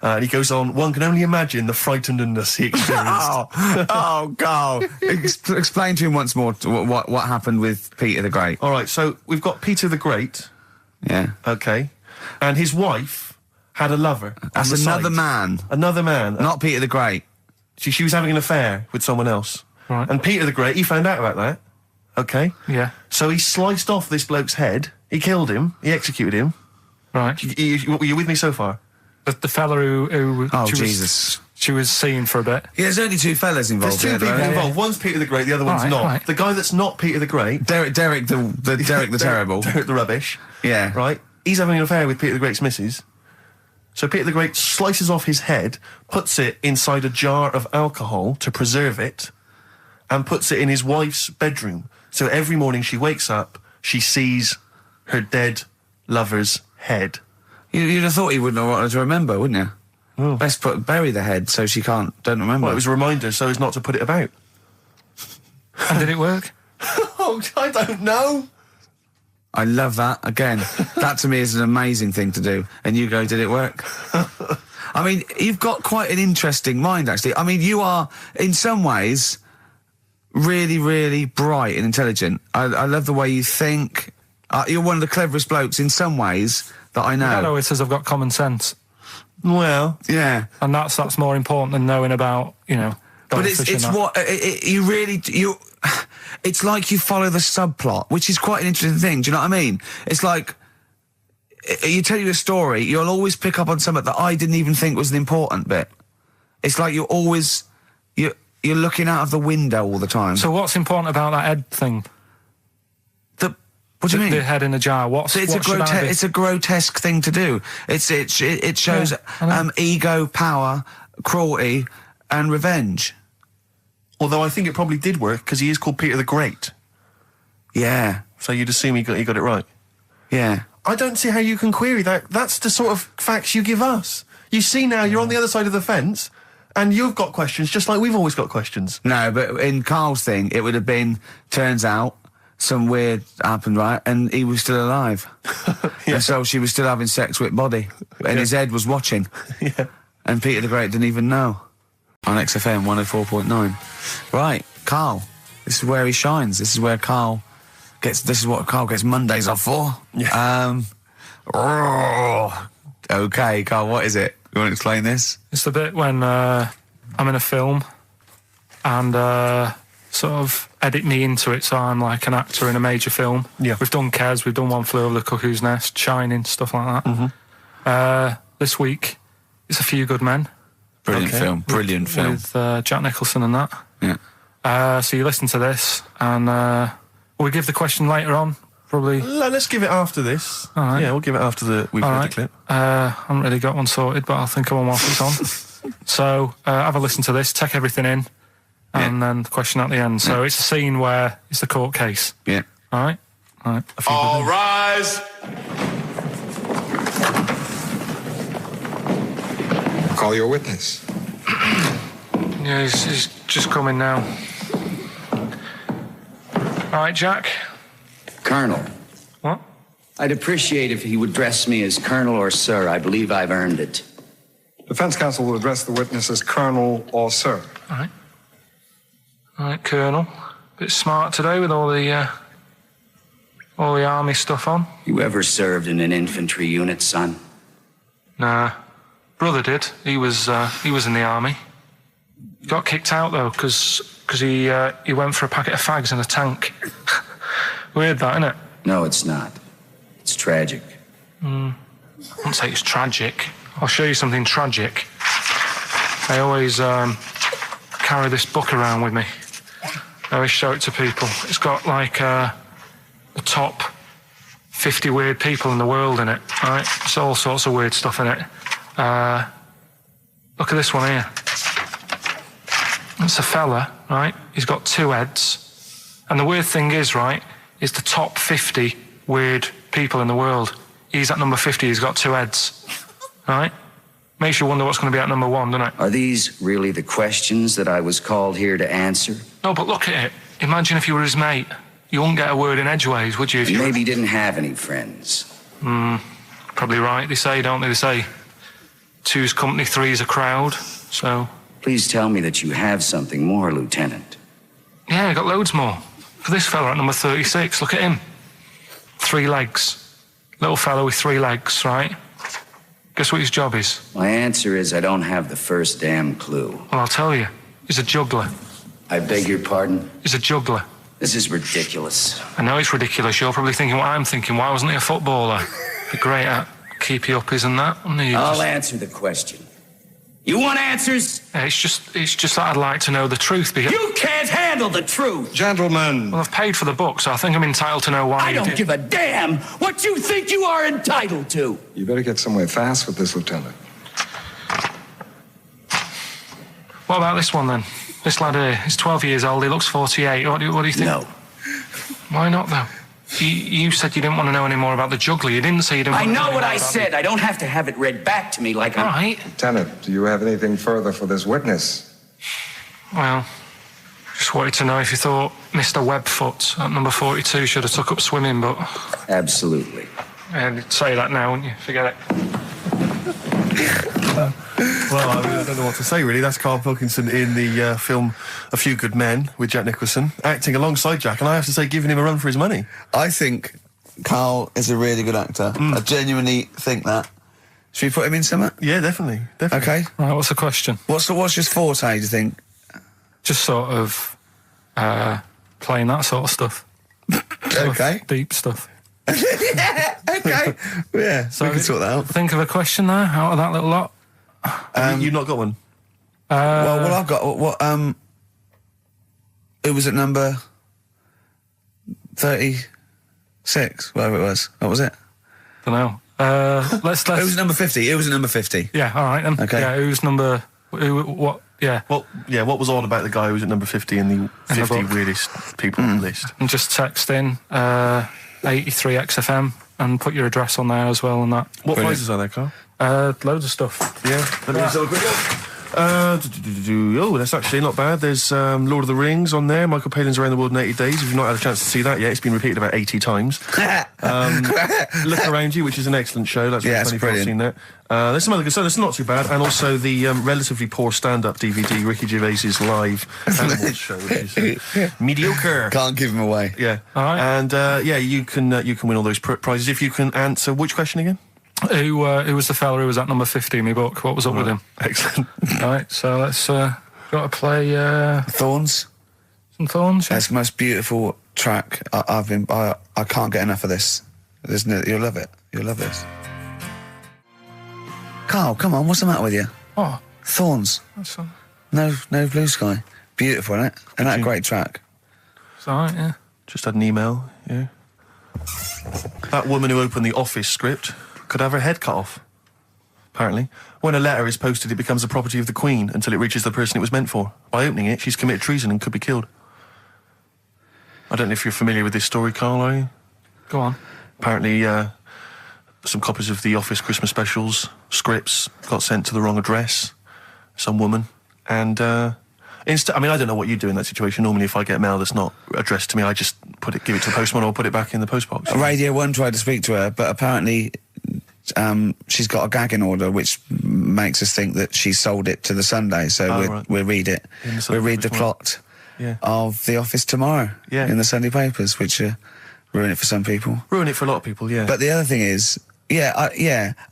And he goes on, one can only imagine the frightenedness he experienced. Carl. Explain to him once more what happened with Peter the Great. All right, so we've got Peter the Great. Yeah. Okay. And his wife had a lover. That's another man. Another man. Not Peter the Great. She was having an affair with someone else. Right. And Peter the Great, he found out about that. Okay. Yeah. So he sliced off this bloke's head. He killed him. He executed him. Right. Were you with me so far? The fella who she was seeing for a bit. Yeah, there's only two fellas involved. There's two people involved. One's Peter the Great, the other one's not. Right. The guy that's not Peter the Great, Derek the Terrible, Derek the Rubbish. Yeah. Right. He's having an affair with Peter the Great's missus. So Peter the Great slices off his head, puts it inside a jar of alcohol to preserve it, and puts it in his wife's bedroom. So every morning she wakes up, she sees her dead lover's head. You'd have thought he wouldn't have wanted to remember, wouldn't you? Oh. Best bury the head so she don't remember. Well, it was a reminder so as not to put it about. And did it work? Oh, I don't know. I love that. Again, that to me is an amazing thing to do. And you go, did it work? I mean, you've got quite an interesting mind, actually. I mean, you are, in some ways, really, really bright and intelligent. I love the way you think. You're one of the cleverest blokes in some ways that I know. I know it says I've got common sense. Well, yeah. And that's more important than knowing about, But it's what it's like you follow the subplot, which is quite an interesting thing. Do you know what I mean? It's like you tell you a story, you'll always pick up on something that I didn't even think was an important bit. It's like you're looking out of the window all the time. So what's important about that head thing? What do you mean? The head in the jar. It's a grotesque thing to do. It shows ego, power, cruelty, and revenge. Although I think it probably did work because he is called Peter the Great. Yeah. So you'd assume he got it right. Yeah. I don't see how you can query that. That's the sort of facts you give us. You see now, you're on the other side of the fence, and you've got questions just like we've always got questions. No, but in Carl's thing, it would have been, turns out, some weird happened, right? And he was still alive. Yeah. And so she was still having sex with body. And his head was watching. Yeah. And Peter the Great didn't even know. On XFM 104.9. Right, Carl. This is where he shines. This is what Carl gets Mondays off for. Yeah. Okay, Carl, what is it? You want to explain this? It's the bit when I'm in a film and sort of edit me into it, so I'm like an actor in a major film. Yeah. We've done Kes, we've done One Flew Over the Cuckoo's Nest, Shining, stuff like that. Mm-hmm. This week, it's A Few Good Men. Brilliant film. With Jack Nicholson and that. Yeah. So you listen to this, and will we give the question later on? Probably. Let's give it after this. All right. Yeah, we'll give it after we've heard the clip. I haven't really got one sorted, but I'll think of one whilst it's on. So have a listen to this, take everything in, and then the question at the end. So it's a scene where it's the court case. Yeah. All right? All right. All rise. Call your witness. Yeah, he's just coming now. All right, Jack. Colonel. What? I'd appreciate if he would address me as Colonel or Sir. I believe I've earned it. Defense counsel will address the witness as Colonel or Sir. All right. All right, Colonel. Bit smart today with all the army stuff on. You ever served in an infantry unit, son? Nah. Brother did. He was in the army. He got kicked out though, because he went for a packet of fags in a tank. Weird that, isn't it? No, it's not. It's tragic. I wouldn't say it's tragic. I'll show you something tragic. I always carry this book around with me. I always show it to people. It's got like the top 50 weird people in the world in it, right? It's all sorts of weird stuff in it. Look at this one here. It's a fella, right? He's got two heads. And the weird thing is, right, is the top 50 weird people in the world. He's at number 50, he's got two heads. Right? Makes you wonder what's going to be at number one, doesn't it? Are these really the questions that I was called here to answer? No, but look at it. Imagine if you were his mate. You wouldn't get a word in edgeways, would you? If you maybe he didn't have any friends. Probably right. They say, don't they? They say two's company, three's a crowd. So. Please tell me that you have something more, Lieutenant. Yeah, I got loads more. For this fella at number 36, look at him. 3 legs. Little fella with 3 legs, right? Guess what his job is? My answer is I don't have the first damn clue. Well, I'll tell you. He's a juggler. I beg your pardon? He's a juggler. This is ridiculous. I know it's ridiculous. You're probably thinking what I'm thinking. Why wasn't he a footballer? Be great at keep you up, isn't that? I'll answer the question. You want answers? Yeah, it's just that I'd like to know the truth. Because you can't handle the truth! Gentlemen. Well, I've paid for the book, so I think I'm entitled to know why I don't give a damn what you think you are entitled to! You better get somewhere fast with this, Lieutenant. What about this one, then? This lad here, he's 12 years old, he looks 48. What do you think? No. Why not, though? you said you didn't want to know any more about the juggler. You didn't say you didn't I want to know know what any I more said. about I don't have to have it read back to me like All right. Lieutenant, do you have anything further for this witness? Well, just wanted to know if you thought Mr. Webfoot at number 42 should have took up swimming, but... Absolutely. Yeah, you'd say that now, wouldn't you? Forget it. Well, I don't know what to say, really. That's Karl Pilkington in the film A Few Good Men with Jack Nicholson, acting alongside Jack, and I have to say, giving him a run for his money. I think Karl is a really good actor. I genuinely think that. Should we put him in something? Yeah, definitely. Okay. Right, what's the question? What's his forte, do you think? Just sort of playing that sort of stuff. Okay. Deep stuff. Okay. Yeah, so we can sort that out. Think of a question there out of that little lot. You've not got one? Well, I've got... It was at number 36, whatever it was. What was it? Don't know. Let's. It was number 50. It was at number 50. Yeah, all right then. Okay. Yeah, who's number... what... Yeah. Well, yeah, what was odd about the guy who was at number 50 in the 50 weirdest people list? And just text in 83 XFM and put your address on there as well and that. What prizes are there, Carl? Loads of stuff. Yeah. Let me just have a quick look. Oh, that's actually not bad. There's Lord of the Rings on there. Michael Palin's Around the World in 80 Days. If you've not had a chance to see that yet, it's been repeated about 80 times. Look Around You, which is an excellent show. That's it's funny brilliant. Seen that. There's some other good stuff. That's not too bad. And also the relatively poor stand-up DVD, Ricky Gervais's live Animals show, which is mediocre. Can't give him away. Yeah. All right. And you can win all those prizes if you can answer which question again? Who was the fella who was at number 50 in my book? What was up with him? Excellent. Right, so let's got to play Thorns. Some Thorns. Yeah. It's the most beautiful track. I can't get enough of this. You'll love it. You'll love this. Karl, come on, what's the matter with you? Oh, Thorns. that's all. No Blue Sky. Beautiful, isn't it? And that great track. It's all right, yeah. Just had an email. Yeah. That woman who opened the Office script could have her head cut off. Apparently, when a letter is posted, it becomes the property of the Queen until it reaches the person it was meant for. By opening it, she's committed treason and could be killed. I don't know if you're familiar with this story, Karl, are you? Go on. Apparently, some copies of the Office Christmas specials scripts got sent to the wrong address. Some woman. And, I don't know what you do in that situation. Normally, if I get mail that's not addressed to me, I just give it to the postman or put it back in the postbox. Radio 1 tried to speak to her, but apparently she's got a gagging order, which makes us think that she sold it to the Sunday. So we'll read it. We'll read the plot of The Office tomorrow in the Sunday papers, which ruin it for some people. Ruin it for a lot of people, yeah. But the other thing is, I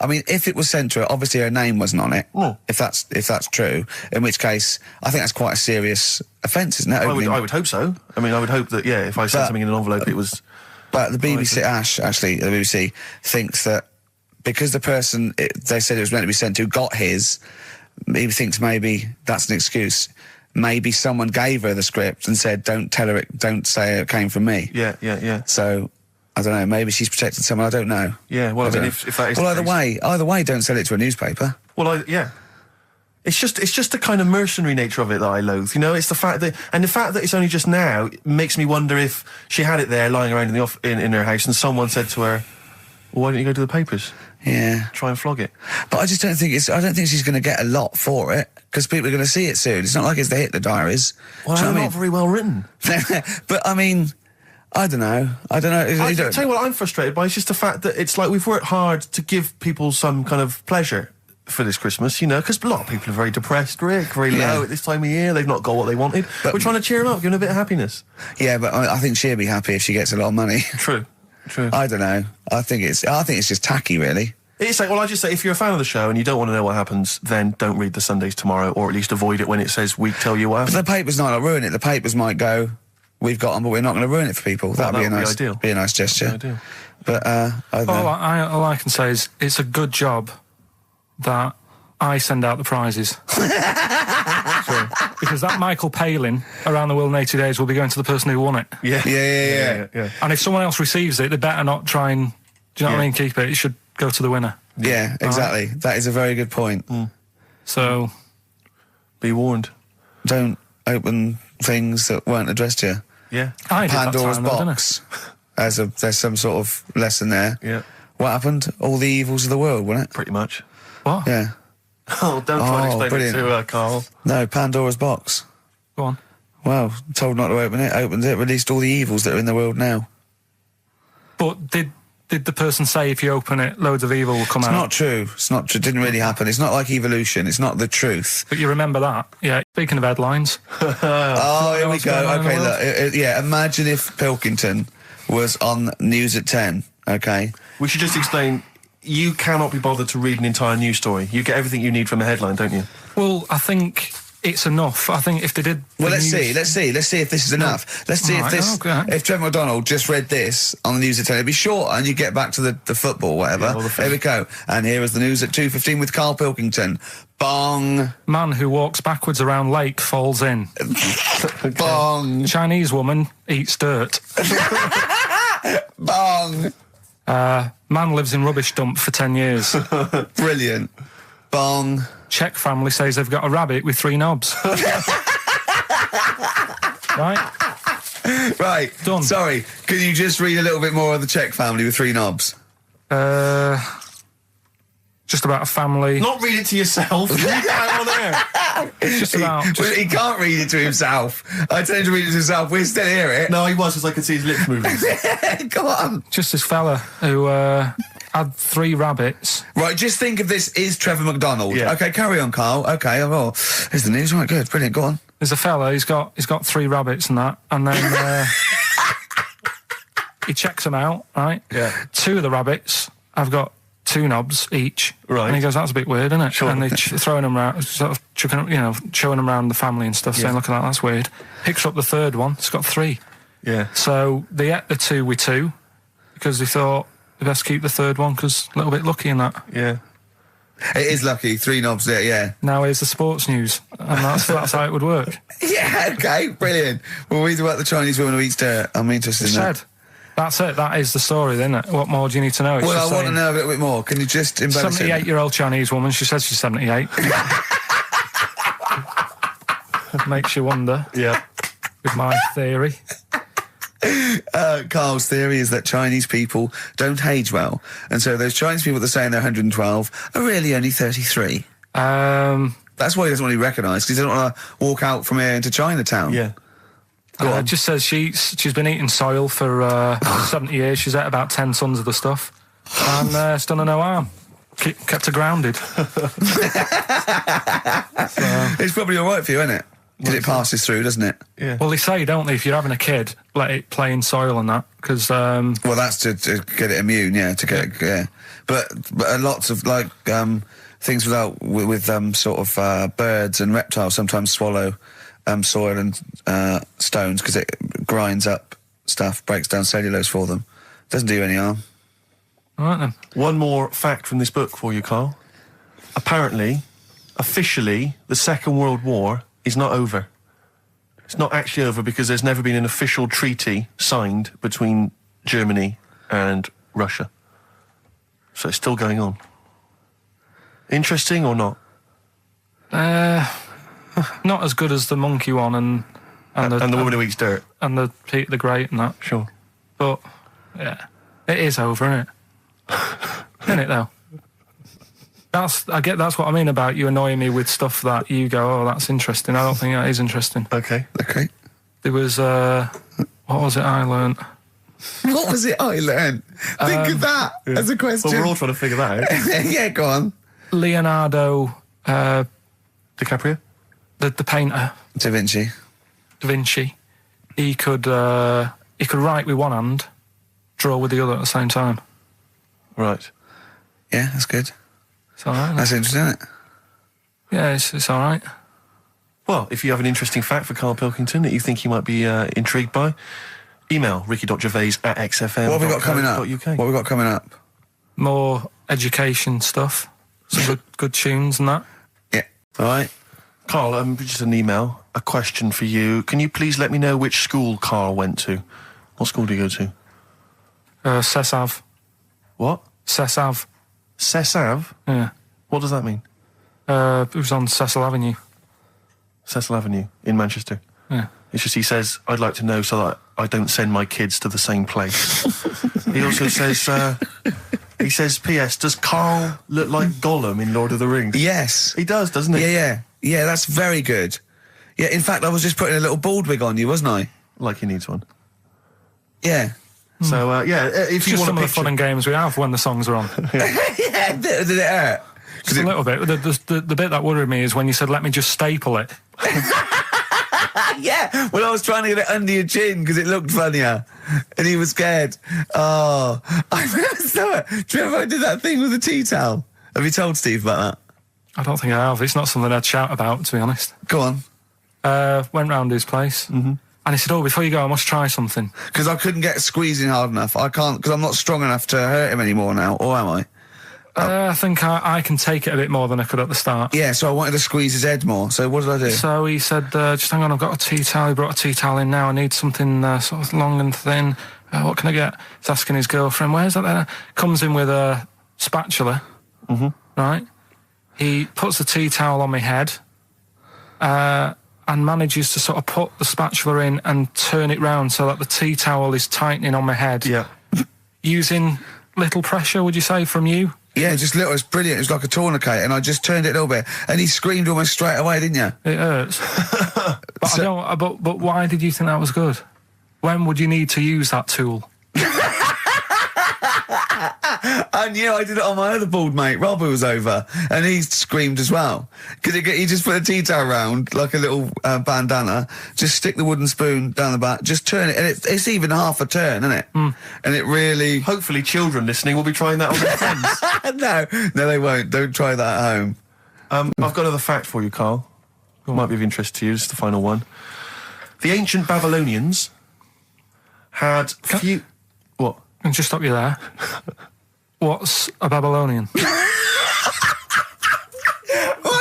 mean, if it was sent to her, obviously her name wasn't on it. Oh. If that's true, in which case, I think that's quite a serious offence, isn't it? I would hope so. I mean, I would hope that, if I sent something in an envelope, it was... But the BBC, the BBC thinks that because the person they said it was meant to be sent to got his, he thinks maybe that's an excuse. Maybe someone gave her the script and said, don't say it came from me. Yeah. So... I don't know, maybe she's protected someone, I don't know. Yeah, well, if that is... Well, either way, don't sell it to a newspaper. Well, It's just the kind of mercenary nature of it that I loathe, It's the fact that it's only just now makes me wonder if she had it there lying around in her house and someone said to her, well, why don't you go to the papers? Yeah. Try and flog it. But I just don't think she's going to get a lot for it, because people are going to see it soon. It's not like it's the Hitler Diaries. Well, they're not very well written. But, I mean... I don't know. I tell you what I'm frustrated by is just the fact that it's like we've worked hard to give people some kind of pleasure for this Christmas, because a lot of people are very depressed, Rick, very low at this time of year. They've not got what they wanted. But we're trying to cheer them up, give them a bit of happiness. Yeah, but I think she'll be happy if she gets a lot of money. True. I don't know. I think it's just tacky, really. It's like, well, I just say, if you're a fan of the show and you don't want to know what happens, then don't read the Sundays tomorrow, or at least avoid it when it says we tell you what happens. But the papers might not ruin it. The papers might go, we've got them, but we're not going to ruin it for people. That'd be a nice gesture. But I don't know. All I can say is it's a good job that I send out the prizes. Because that Michael Palin Around the World in 80 Days will be going to the person who won it. Yeah. And if someone else receives it, they better not try and, do you know what I mean, keep it. It should go to the winner. Yeah, exactly. Right? That is a very good point. So, be warned. Don't open things that weren't addressed to you. Yeah. I did Pandora's that time, box. there's some sort of lesson there. Yeah. What happened? All the evils of the world, wasn't it? Pretty much. What? Yeah. Oh, don't try and explain brilliant. it to Carl. No, Pandora's box. Go on. Well, told not to open it, opened it, released all the evils that are in the world now. But did the person say if you open it, loads of evil will come out? It's not true. It's not true. It didn't really happen. It's not like evolution. It's not the truth. But you remember that? Yeah. Speaking of headlines. Oh, here we what's going go. on in the Okay, world? look. Yeah, imagine if Pilkington was on News at 10, okay? We should just explain, you cannot be bothered to read an entire news story. You get everything you need from a headline, don't you? Well, I think it's enough. I think if they did... Well, let's see if this is enough. Let's see if Trevor McDonald just read this on the News at 10, it'd be short and you get back to the football, whatever. Yeah, here we go. And here is the news at 2:15 with Karl Pilkington. Bong. Man who walks backwards around lake falls in. Bong. Chinese woman eats dirt. Bong. Man lives in rubbish dump for 10 years. Brilliant. Bong. Czech family says they've got a rabbit with 3 knobs. Right? Right. Done. Sorry, can you just read a little bit more of the Czech family with 3 knobs? Just about a family. Not read it to yourself. Read it out on air. Just about. He can't read it to himself. I tell him to read it to himself. We still hear it. No, he was, because I could see his lips moving. Go on. Just this fella who had 3 rabbits. Right, just think of this is Trevor McDonald. Yeah. Okay, carry on, Carl. Okay, well, here's the news. Right, good, brilliant. Go on. There's a fella. He's got 3 rabbits and that, and then he checks them out. Right. Yeah. 2 of the rabbits have got 2 knobs each. Right. And he goes, that's a bit weird, isn't it? Sure. And they're throwing them around, sort of chucking, showing them around the family and stuff, saying, look at that, that's weird. Picks up the 3rd one. It's got 3. Yeah. So they ate the 2 with 2 because they thought they best keep the 3rd one because a little bit lucky in that. Yeah. It is lucky. 3 knobs there, yeah. Now here's the sports news, and that's how it would work. Yeah, okay, brilliant. Well, read about the Chinese woman who eats dirt. I'm interested in that. That's it. That is the story, isn't it? What more do you need to know? It's Well, just I want to saying, know a little bit more. Can you just embellish it? 78-year-old Chinese woman. She says she's 78. Makes you wonder. Yeah. With my theory. Carl's theory is that Chinese people don't age well, and so those Chinese people that are saying they're 112 are really only 33. That's why he doesn't want to be recognised, because he doesn't want to walk out from here into Chinatown. Yeah. It just says she's been eating soil for 70 years. She's ate about 10 tons of the stuff, and it's done her no harm. Kept her grounded. It's probably all right for you, isn't it? Because it passes through, doesn't it? Yeah. Well, they say, don't they, if you're having a kid, let it play in soil and that, because... well, that's to get it immune, yeah, to get it, yeah. But lots of, like, things with sort of birds and reptiles sometimes swallow soil and stones because it grinds up stuff, breaks down cellulose for them. Doesn't do you any harm. All right, then. One more fact from this book for you, Carl. Apparently, officially, the Second World War is not over. It's not actually over because there's never been an official treaty signed between Germany and Russia. So it's still going on. Interesting or not? Not as good as the monkey one and the woman who eats dirt. And the Peter the Great and that. Sure. But, yeah, it is over, isn't it? Isn't it, though? That's what I mean about you annoying me with stuff that you go, oh, that's interesting. I don't think that is interesting. Okay. There was, what was it I learnt? What was it I learnt? Think of that as a question. Well, we're all trying to figure that out. Yeah, go on. Leonardo... DiCaprio? The painter. Da Vinci. He could write with one hand, draw with the other at the same time. Right. Yeah, that's good. It's all right. That's interesting, isn't it? Yeah, it's all right. Well, if you have an interesting fact for Karl Pilkington that you think he might be intrigued by, email ricky.gervais@xfm.co.uk. What have we got coming up? What have we got coming up? More education stuff. Some good tunes and that. Yeah. All right. Carl, just an email, a question for you. Can you please let me know which school Carl went to? What school do you go to? Cessav. What? Cessav. Cessav? Yeah. What does that mean? It was on Cecil Avenue. Cecil Avenue in Manchester? Yeah. It's just he says, I'd like to know so that I don't send my kids to the same place. He also says, he says, P.S. Does Karl look like Gollum in Lord of the Rings? Yes. He does, doesn't he? Yeah, that's very good. Yeah, in fact, I was just putting a little bald wig on you, wasn't I? Like he needs one. Yeah. So, if you Just want some to of the fun and games we have when the songs are on. Yeah, did it hurt? Just a little bit. The bit that worried me is when you said, let me just staple it. Yeah, well, I was trying to get it under your chin because it looked funnier, and he was scared. Oh, I remember. Do you remember I did that thing with the tea towel? Have you told Steve about that? I don't think I have. It's not something I'd shout about, to be honest. Go on. Went round his place, and he said, "Oh, before you go, I must try something." Because I couldn't get squeezing hard enough. I can't, because I'm not strong enough to hurt him anymore now, or am I? I think I can take it a bit more than I could at the start. Yeah, so I wanted to squeeze his head more. So what did I do? So he said, just hang on, I've got a tea towel. He brought a tea towel in now. I need something sort of long and thin. What can I get? He's asking his girlfriend, where's that there? Comes in with a spatula, right? He puts the tea towel on my head and manages to sort of put the spatula in and turn it round so that the tea towel is tightening on my head. Yeah. Using little pressure, would you say, from you? Yeah, just little. It's brilliant. It was like a tourniquet, and I just turned it a little bit, and he screamed almost straight away, didn't you? It hurts. But I don't. But why did you think that was good? When would you need to use that tool? I knew. I did it on my other bald mate, Rob, who was over, and he screamed as well. Because he just put a tea towel around, like a little bandana, just stick the wooden spoon down the back, just turn it, and it's even half a turn, isn't it? And it really... Hopefully children listening will be trying that on their friends. No, they won't. Don't try that at home. I've got another fact for you, Karl. It might be of interest to you. This is the final one. The ancient Babylonians had few... What? Can just stop you there. What's a Babylonian? My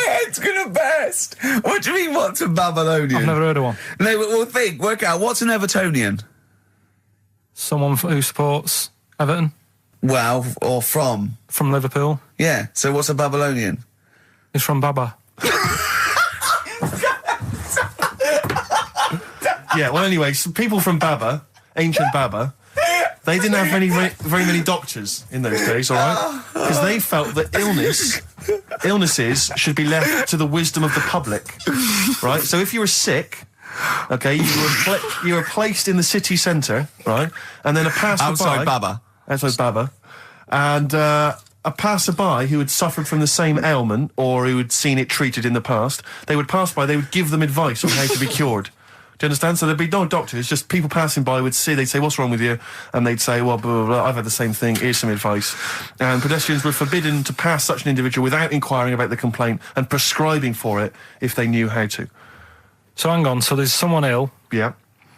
head's gonna burst. What do you mean, what's a Babylonian? I've never heard of one. No, but we'll work out. What's an Evertonian? Someone who supports Everton. Well, or from? From Liverpool. Yeah, so what's a Babylonian? It's from Baba. Yeah, well, anyway, some people from Baba, ancient Baba, they didn't have very many doctors in those days, all right? Because they felt that illnesses should be left to the wisdom of the public, right? So if you were sick, okay, you were placed in the city centre, right? And then a passerby... Outside Baba. Outside Baba. And a passerby who had suffered from the same ailment or who had seen it treated in the past, they would pass by, they would give them advice on how to be cured. Do you understand? So there'd be no doctors, just people passing by would see, they'd say, what's wrong with you? And they'd say, well, blah, blah, blah, I've had the same thing, here's some advice. And pedestrians were forbidden to pass such an individual without inquiring about the complaint and prescribing for it if they knew how to. So hang on, so there's someone ill. Yeah.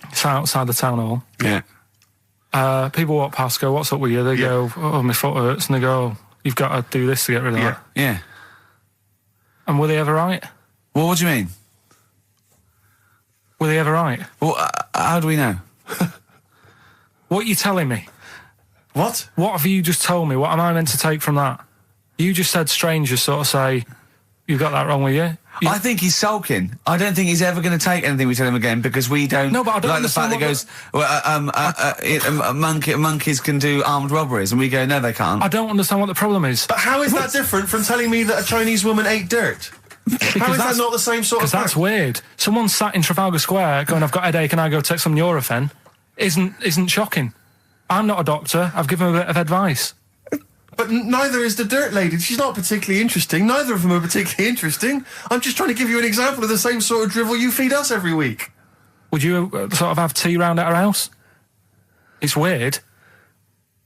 It's outside the town hall. Yeah. People walk past, go, what's up with you? They go, oh, my foot hurts. And they go, oh, you've got to do this to get rid of that. Yeah. And were they ever right? Well, what do you mean? Were they ever right? Well, how do we know? What are you telling me? What? What have you just told me? What am I meant to take from that? You just said strangers sort of say, you've got that wrong with you. I think he's sulking. I don't think he's ever going to take anything we tell him again because we don't. No, but I don't like the fact that he goes, monkeys can do armed robberies, and we go, no, they can't. I don't understand what the problem is. But how is that different from telling me that a Chinese woman ate dirt? How is that not the same sort of Because that's weird. Someone sat in Trafalgar Square going, I've got a headache, and I go take some Nurofen, isn't shocking. I'm not a doctor. I've given him a bit of advice. But neither is the dirt lady. She's not particularly interesting. Neither of them are particularly interesting. I'm just trying to give you an example of the same sort of drivel you feed us every week. Would you sort of have tea round at her house? It's weird.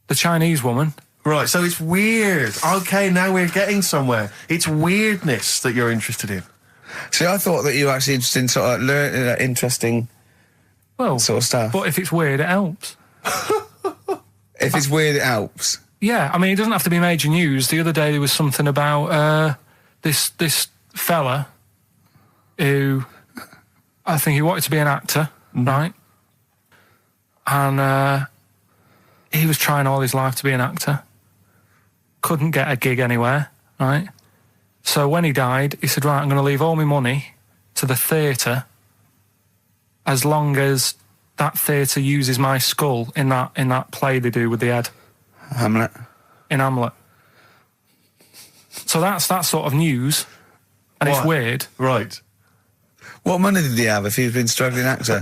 The Chinese woman. Right, so it's weird. Okay, now we're getting somewhere. It's weirdness that you're interested in. See, I thought that you were actually interested in sort of interesting sort of stuff. But if it's weird, it helps. If it's weird, it helps. Yeah, I mean, it doesn't have to be major news. The other day there was something about this fella who I think he wanted to be an actor, right? And he was trying all his life to be an actor. Couldn't get a gig anywhere, right? So when he died, he said, right, I'm going to leave all my money to the theatre as long as that theatre uses my skull in that play they do with the head. Hamlet. In Hamlet. So that's sort of news, and it's weird. Right. What money did he have if he's been struggling actor?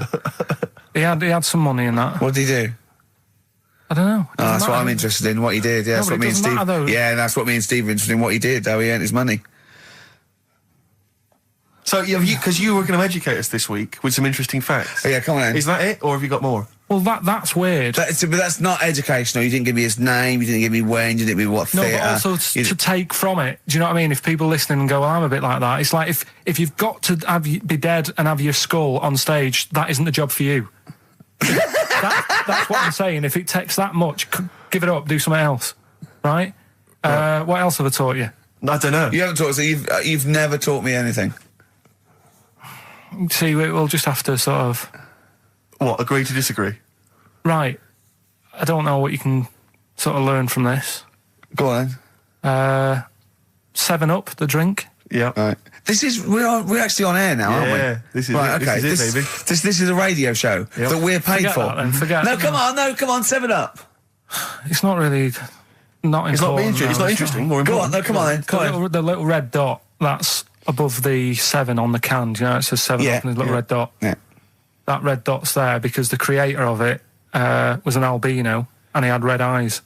He had some money in that. What did he do? I don't know. Oh, that's what I'm interested in, what he did. Yeah, that's what me and Steve. Yeah, that's what me and Steve are interested in, what he did, how he earned his money. So, because you were going to educate us this week with some interesting facts. Oh, yeah, come on then. Is that it, or have you got more? Well, that's weird. But that's not educational. You didn't give me his name, you didn't give me when, you didn't give me what theatre. No, but also to take from it. Do you know what I mean? If people listening and go, well, I'm a bit like that, it's like if you've got to be dead and have your skull on stage, that isn't the job for you. That's what I'm saying. If it takes that much, give it up, do something else. Right? What else have I taught you? I don't know. You haven't taught us, so you've never taught me anything. See, we'll just have to sort of... What, agree to disagree? Right. I don't know what you can sort of learn from this. Go on 7 Up, the drink. Yeah. Right. We're actually on air now, aren't we? Yeah, this is right, it. Okay. This is it, baby. This is a radio show that we're paid Forget for. That, then. Forget no, come on, 7 Up. It's not really... Not important. It's not interesting or important. Go on, no, come on then. Come on. The little red dot, that's above the 7 on the can. Do you know, it says 7 Up and there's a little red dot. Yeah. That red dot's there because the creator of it was an albino and he had red eyes.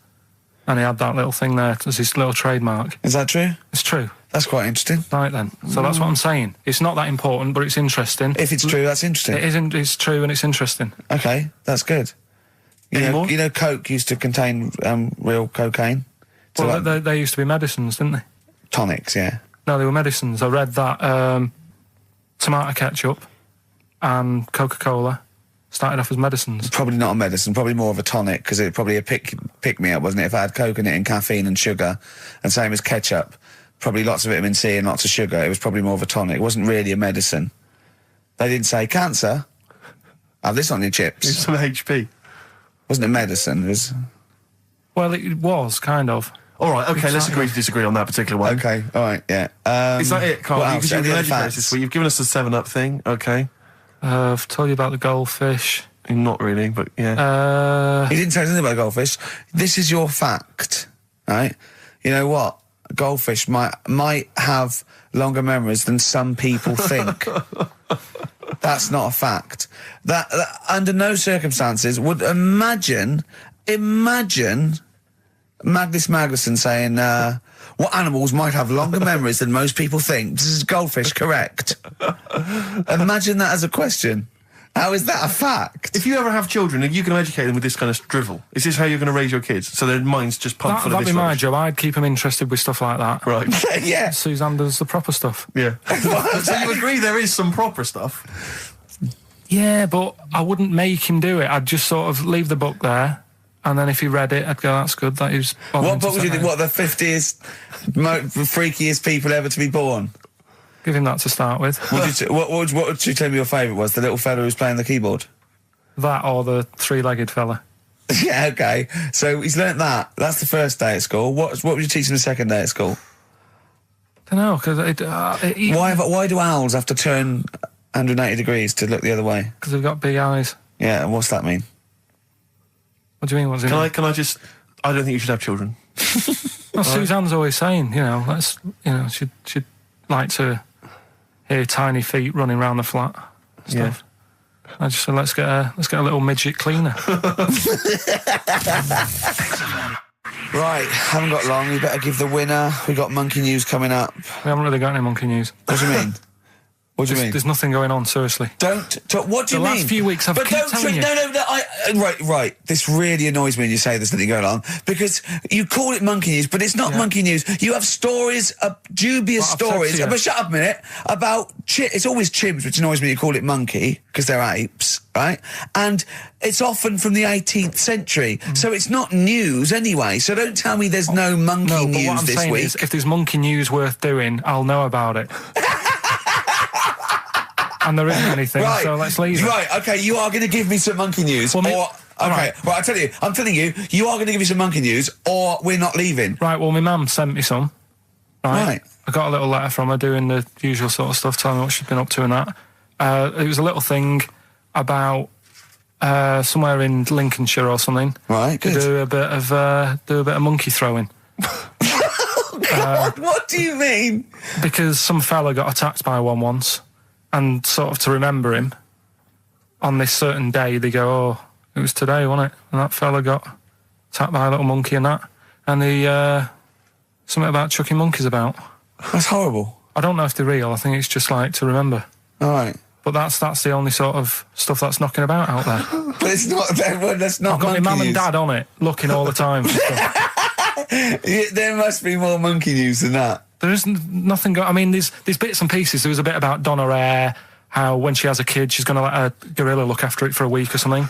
And he had that little thing there as his little trademark. Is that true? It's true. That's quite interesting. Right then. So that's what I'm saying. It's not that important, but it's interesting. If it's true, that's interesting. It isn't. It's true and it's interesting. Okay, that's good. You know, Coke used to contain real cocaine. So well, they used to be medicines, didn't they? Tonics, yeah. No, they were medicines. I read that tomato ketchup and Coca-Cola started off as medicines. Probably not a medicine, probably more of a tonic, because it probably a pick-me-up, wasn't it? If I had Coke in it and caffeine and sugar, and same as ketchup, probably lots of vitamin C and lots of sugar, it was probably more of a tonic. It wasn't really a medicine. They didn't say, cancer, have this on your chips. It's some HP. Wasn't a medicine, it was... Well, it was, kind of. All right, okay, let's agree to disagree on that particular one. Okay, all right, yeah. Is that it, Carl? Because you've educated this week. You've given us the 7 Up thing, okay. I've told you about the goldfish. Not really, but yeah. You didn't say anything about goldfish. This is your fact, right? You know what? Goldfish might have longer memories than some people think. That's not a fact. That under no circumstances would imagine Magnus Magnuson saying, what animals might have longer memories than most people think? This is goldfish, correct? Imagine that as a question. How is that a fact? If you ever have children, are you going to educate them with this kind of drivel? Is this how you're going to raise your kids? So their minds just pumped full of this That'd be my rubbish? job. I'd keep them interested with stuff like that. Right. Yeah. Suzanne does the proper stuff. Yeah. So you agree there is some proper stuff? Yeah, but I wouldn't make him do it. I'd just sort of leave the book there. And then if he read it, I'd go, that's good. That is. What book would you think? What, the 50th freakiest people ever to be born? Give him that to start with. What would you tell me your favourite was? The little fella who was playing the keyboard? That or the 3-legged fella. Yeah, okay. So he's learnt that. That's the first day at school. What would you teach him the second day at school? I don't know, because why do owls have to turn 180 degrees to look the other way? Because they've got big eyes. Yeah, and what's that mean? What do you mean? What's it mean? Can I just... I don't think you should have children. Well, Suzanne's always saying, she'd like to hear tiny feet running around the flat. Stuff. Yeah. I just said, let's get a little midget cleaner. Right, haven't got long. We better give the winner. We got monkey news coming up. We haven't really got any monkey news. What do you mean? What do you mean? There's nothing going on, seriously. What do you mean? The last few weeks I've kept telling you. No, right. This really annoys me when you say there's nothing going on, because you call it monkey news, but it's not monkey news. You have stories, dubious stories. But shut up a minute. About it's always chimps, which annoys me. You call it monkey because they're apes, right? And it's often from the 18th century, so it's not news anyway. So don't tell me there's no monkey news what I'm this saying week. Is, if there's monkey news worth doing, I'll know about it. And there isn't anything, so let's leave it. Right, okay, you are going to give me some monkey news, I'm telling you, you are going to give me some monkey news, or we're not leaving. Right, well, my mum sent me some. Right. I got a little letter from her doing the usual sort of stuff, telling me what she'd been up to and that. It was a little thing about somewhere in Lincolnshire or something. Right, good. To do a bit of monkey throwing. What do you mean? Because some fella got attacked by one once, and sort of to remember him, on this certain day, they go, oh, it was today, wasn't it? And that fella got attacked by a little monkey and that. And something about chucking monkeys about. That's horrible. I don't know if they're real. I think it's just like to remember. All right. But that's the only sort of stuff that's knocking about out there. But it's not. That's not. I've got my mum and news. dad on it, looking all the time. For stuff. There must be more monkey news than that. There isn't nothing. I mean, there's bits and pieces. There was a bit about Donna Eyre, how when she has a kid, she's going to let a gorilla look after it for a week or something.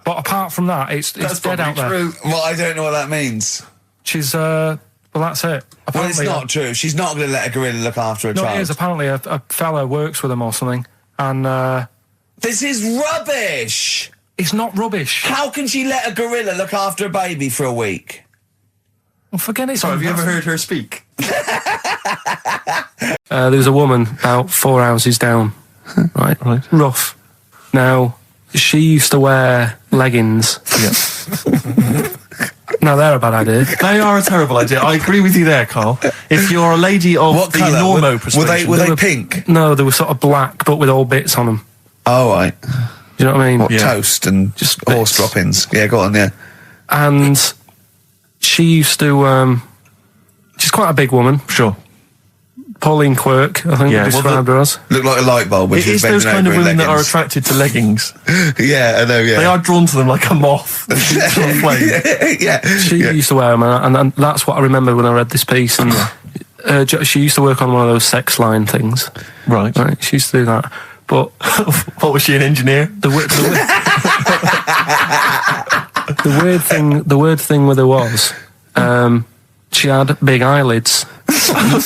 But apart from that, it's dead out there. Well, I don't know what that means. She's well, that's it. Well, Apparently, it's not true. She's not going to let a gorilla look after a child. No, it is. Apparently, a fella works with them or something, and this is rubbish. It's not rubbish. How can she let a gorilla look after a baby for a week? Well, forget it. Sorry, have you ever heard her speak? There was a woman about 4 houses down, right? Rough. Now, she used to wear leggings. Yeah. No, they're a bad idea. They are a terrible idea. I agree with you there, Carl. If you're a lady of what the colour? normo Were persuasion... they pink? No, they were sort of black, but with all bits on them. Oh, right. Do you know what I mean? What, toast and just horse droppings? Yeah, go on, yeah. And she used to... she's quite a big woman. Sure. Pauline Quirk, I think, described her as. Looked like a light bulb. It is those kind of women that are attracted to leggings. Yeah, I know, yeah. They are drawn to them like a moth. Yeah. She used to wear them, and that's what I remember when I read this piece. And she used to work on one of those sex line things. Right. She used to do that. But what was she, an engineer? The weird thing with her was she had big eyelids.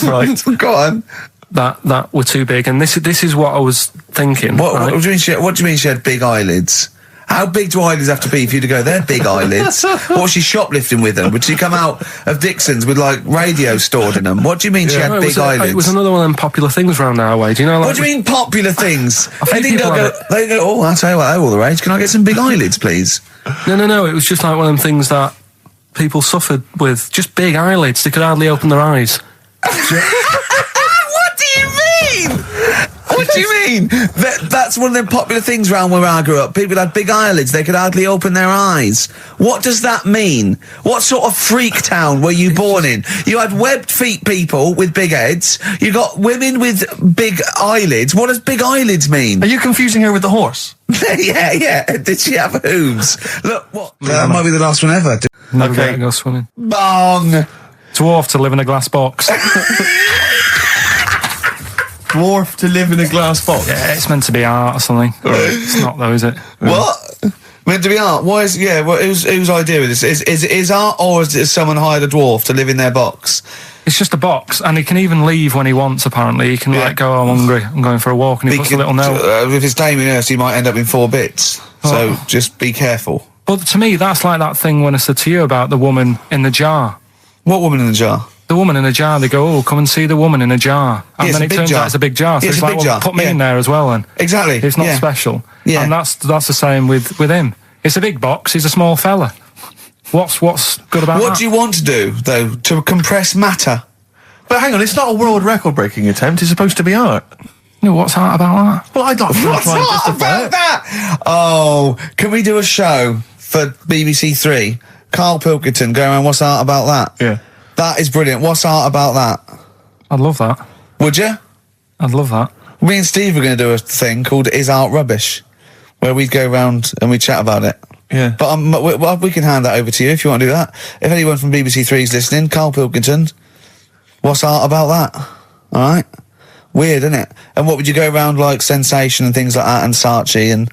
Right. Go on. That were too big, and this is what I was thinking. What do you mean she had big eyelids? How big do eyelids have to be for you to go, they're big eyelids? What was she shoplifting with them? Would she come out of Dixon's with, like, radio stored in them? What do you mean she had big eyelids? It was another one of them popular things around our way. Do you know? Like, what do you mean popular things? They go, oh, I'll tell you what, they're all the rage. Can I get some big eyelids, please? No. It was just like one of them things that people suffered with. Just big eyelids. They could hardly open their eyes. What do you mean? What do you mean? That's one of them popular things around where I grew up. People had big eyelids. They could hardly open their eyes. What does that mean? What sort of freak town were you born in? You had webbed feet people with big heads. You got women with big eyelids. What does big eyelids mean? Are you confusing her with the horse? Yeah. Did she have hooves? Look, what? That might be the last one ever. Okay. Go swimming. Bong. Dwarf to live in a glass box. Dwarf to live in a glass box? Yeah, it's meant to be art or something. It's not though, is it? What? Meant to be art? Why is... Yeah, whose idea is this? Is art, or is someone hired a dwarf to live in their box? It's just a box, and he can even leave when he wants, apparently. He can, like, go, I'm hungry, I'm going for a walk, and he puts a little note. If it's Damien Hirst, he might end up in 4 bits. So just be careful. But to me, that's like that thing when I said to you about the woman in the jar. What woman in the jar? The woman in a jar. They go, oh, come and see the woman in a jar. And then it turns out it's a big jar. So it's like, well, put me in there as well then. Exactly. It's not special. Yeah. And that's the same with him. It's a big box. He's a small fella. What's good about that? What do you want to do, though? To compress matter? But hang on, it's not a world record-breaking attempt. It's supposed to be art. No, what's art about that? Well, I don't know. What's art about that? Oh, can we do a show for BBC 3? Karl Pilkington going around, what's art about that? Yeah. That is brilliant. What's art about that? I'd love that. Would you? I'd love that. Me and Steve are going to do a thing called Is Art Rubbish, where we'd go around and we'd chat about it. Yeah. But we can hand that over to you if you want to do that. If anyone from BBC 3 is listening, Karl Pilkington, what's art about that? All right? Weird, isn't it? And what would you go around like Sensation and things like that, and Saatchi and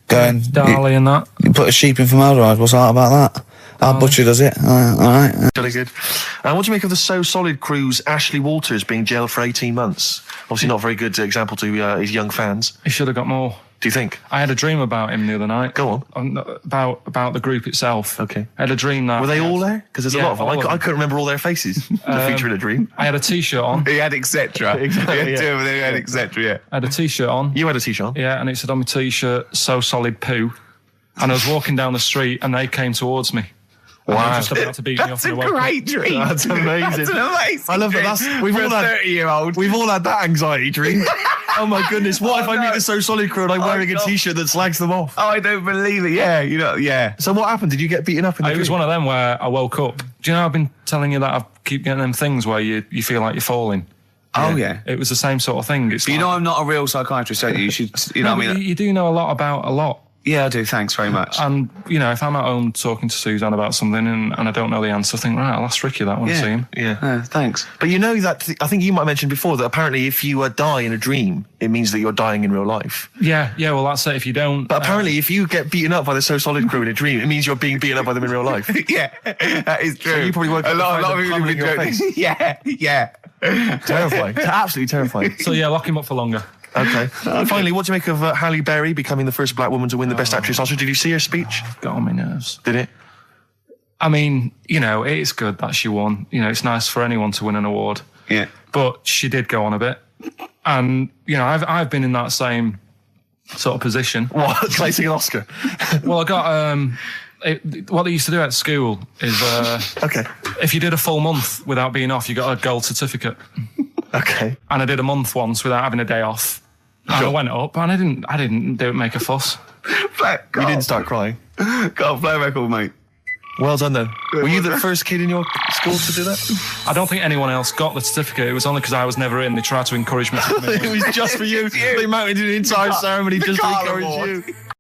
going... Dali and that. You put a sheep in formaldehyde, what's art about that? Our butcher does it. All right. Really good. What do you make of the So Solid crew's Ashley Walters being jailed for 18 months? Obviously not a very good example to his young fans. He should have got more. Do you think? I had a dream about him the other night. Go on. About the group itself. Okay. I had a dream that... Were they all there? Because there's a lot of them. I couldn't remember all their faces. The feature in a dream. I had a T-shirt on. He had etc. Exactly, He had etc, yeah. I had a T-shirt on. You had a T-shirt on? Yeah, and it said on my T-shirt, So Solid Poo. and I was walking down the street, and they came towards me. And they were just about to beat me up. That's a great dream. That's amazing. That's an amazing I love that. dream. We've For all a had 30-year-old. We've all had that anxiety dream. Oh my goodness! What if I meet the So Solid crew and I'm wearing a God. T-shirt that slags them off? Oh, I don't believe it. Yeah, yeah. So what happened? Did you get beaten up in the It was dream? one of them where I woke up. Do you know I've been telling you that I keep getting them things where you feel like you're falling? Oh, yeah. It was the same sort of thing. It's But you know I'm not a real psychiatrist, don't you? You should, you know No, what I mean? you do know a lot about a lot. Yeah, I do. Thanks very much. And, you know, if I'm at home talking to Suzanne about something and I don't know the answer, I think, right, I'll ask Ricky that when I see him. Yeah. Thanks. But you know that, I think you might have mentioned before that apparently if you die in a dream, it means that you're dying in real life. Yeah, well, that's it. If you don't... But apparently if you get beaten up by the So Solid crew in a dream, it means you're being beaten up by them in real life. Yeah, that is true. So you probably woke up a lot of with people have been your joking. face. Yeah. Terrifying. Absolutely terrifying. So, yeah, lock him up for longer. Okay. And finally, what do you make of Halle Berry becoming the first black woman to win the Best Actress Oscar? Did you see her speech? Got on my nerves. Did it? I mean, you know, it is good that she won. You know, it's nice for anyone to win an award. Yeah. But she did go on a bit. And, you know, I've been in that same sort of position. What? Placing an Oscar? Well, I got... what they used to do at school is... okay. If you did a full month without being off, you got a gold certificate. Okay. And I did a month once without having a day off. And I went up, and I didn't make a fuss. You didn't start crying. Got a play record, mate. Well done, then. Were you the first kid in your school to do that? I don't think anyone else got the certificate. It was only because I was never in. They tried to encourage me to come in. It was just for you. They mounted an entire ceremony just to encourage you.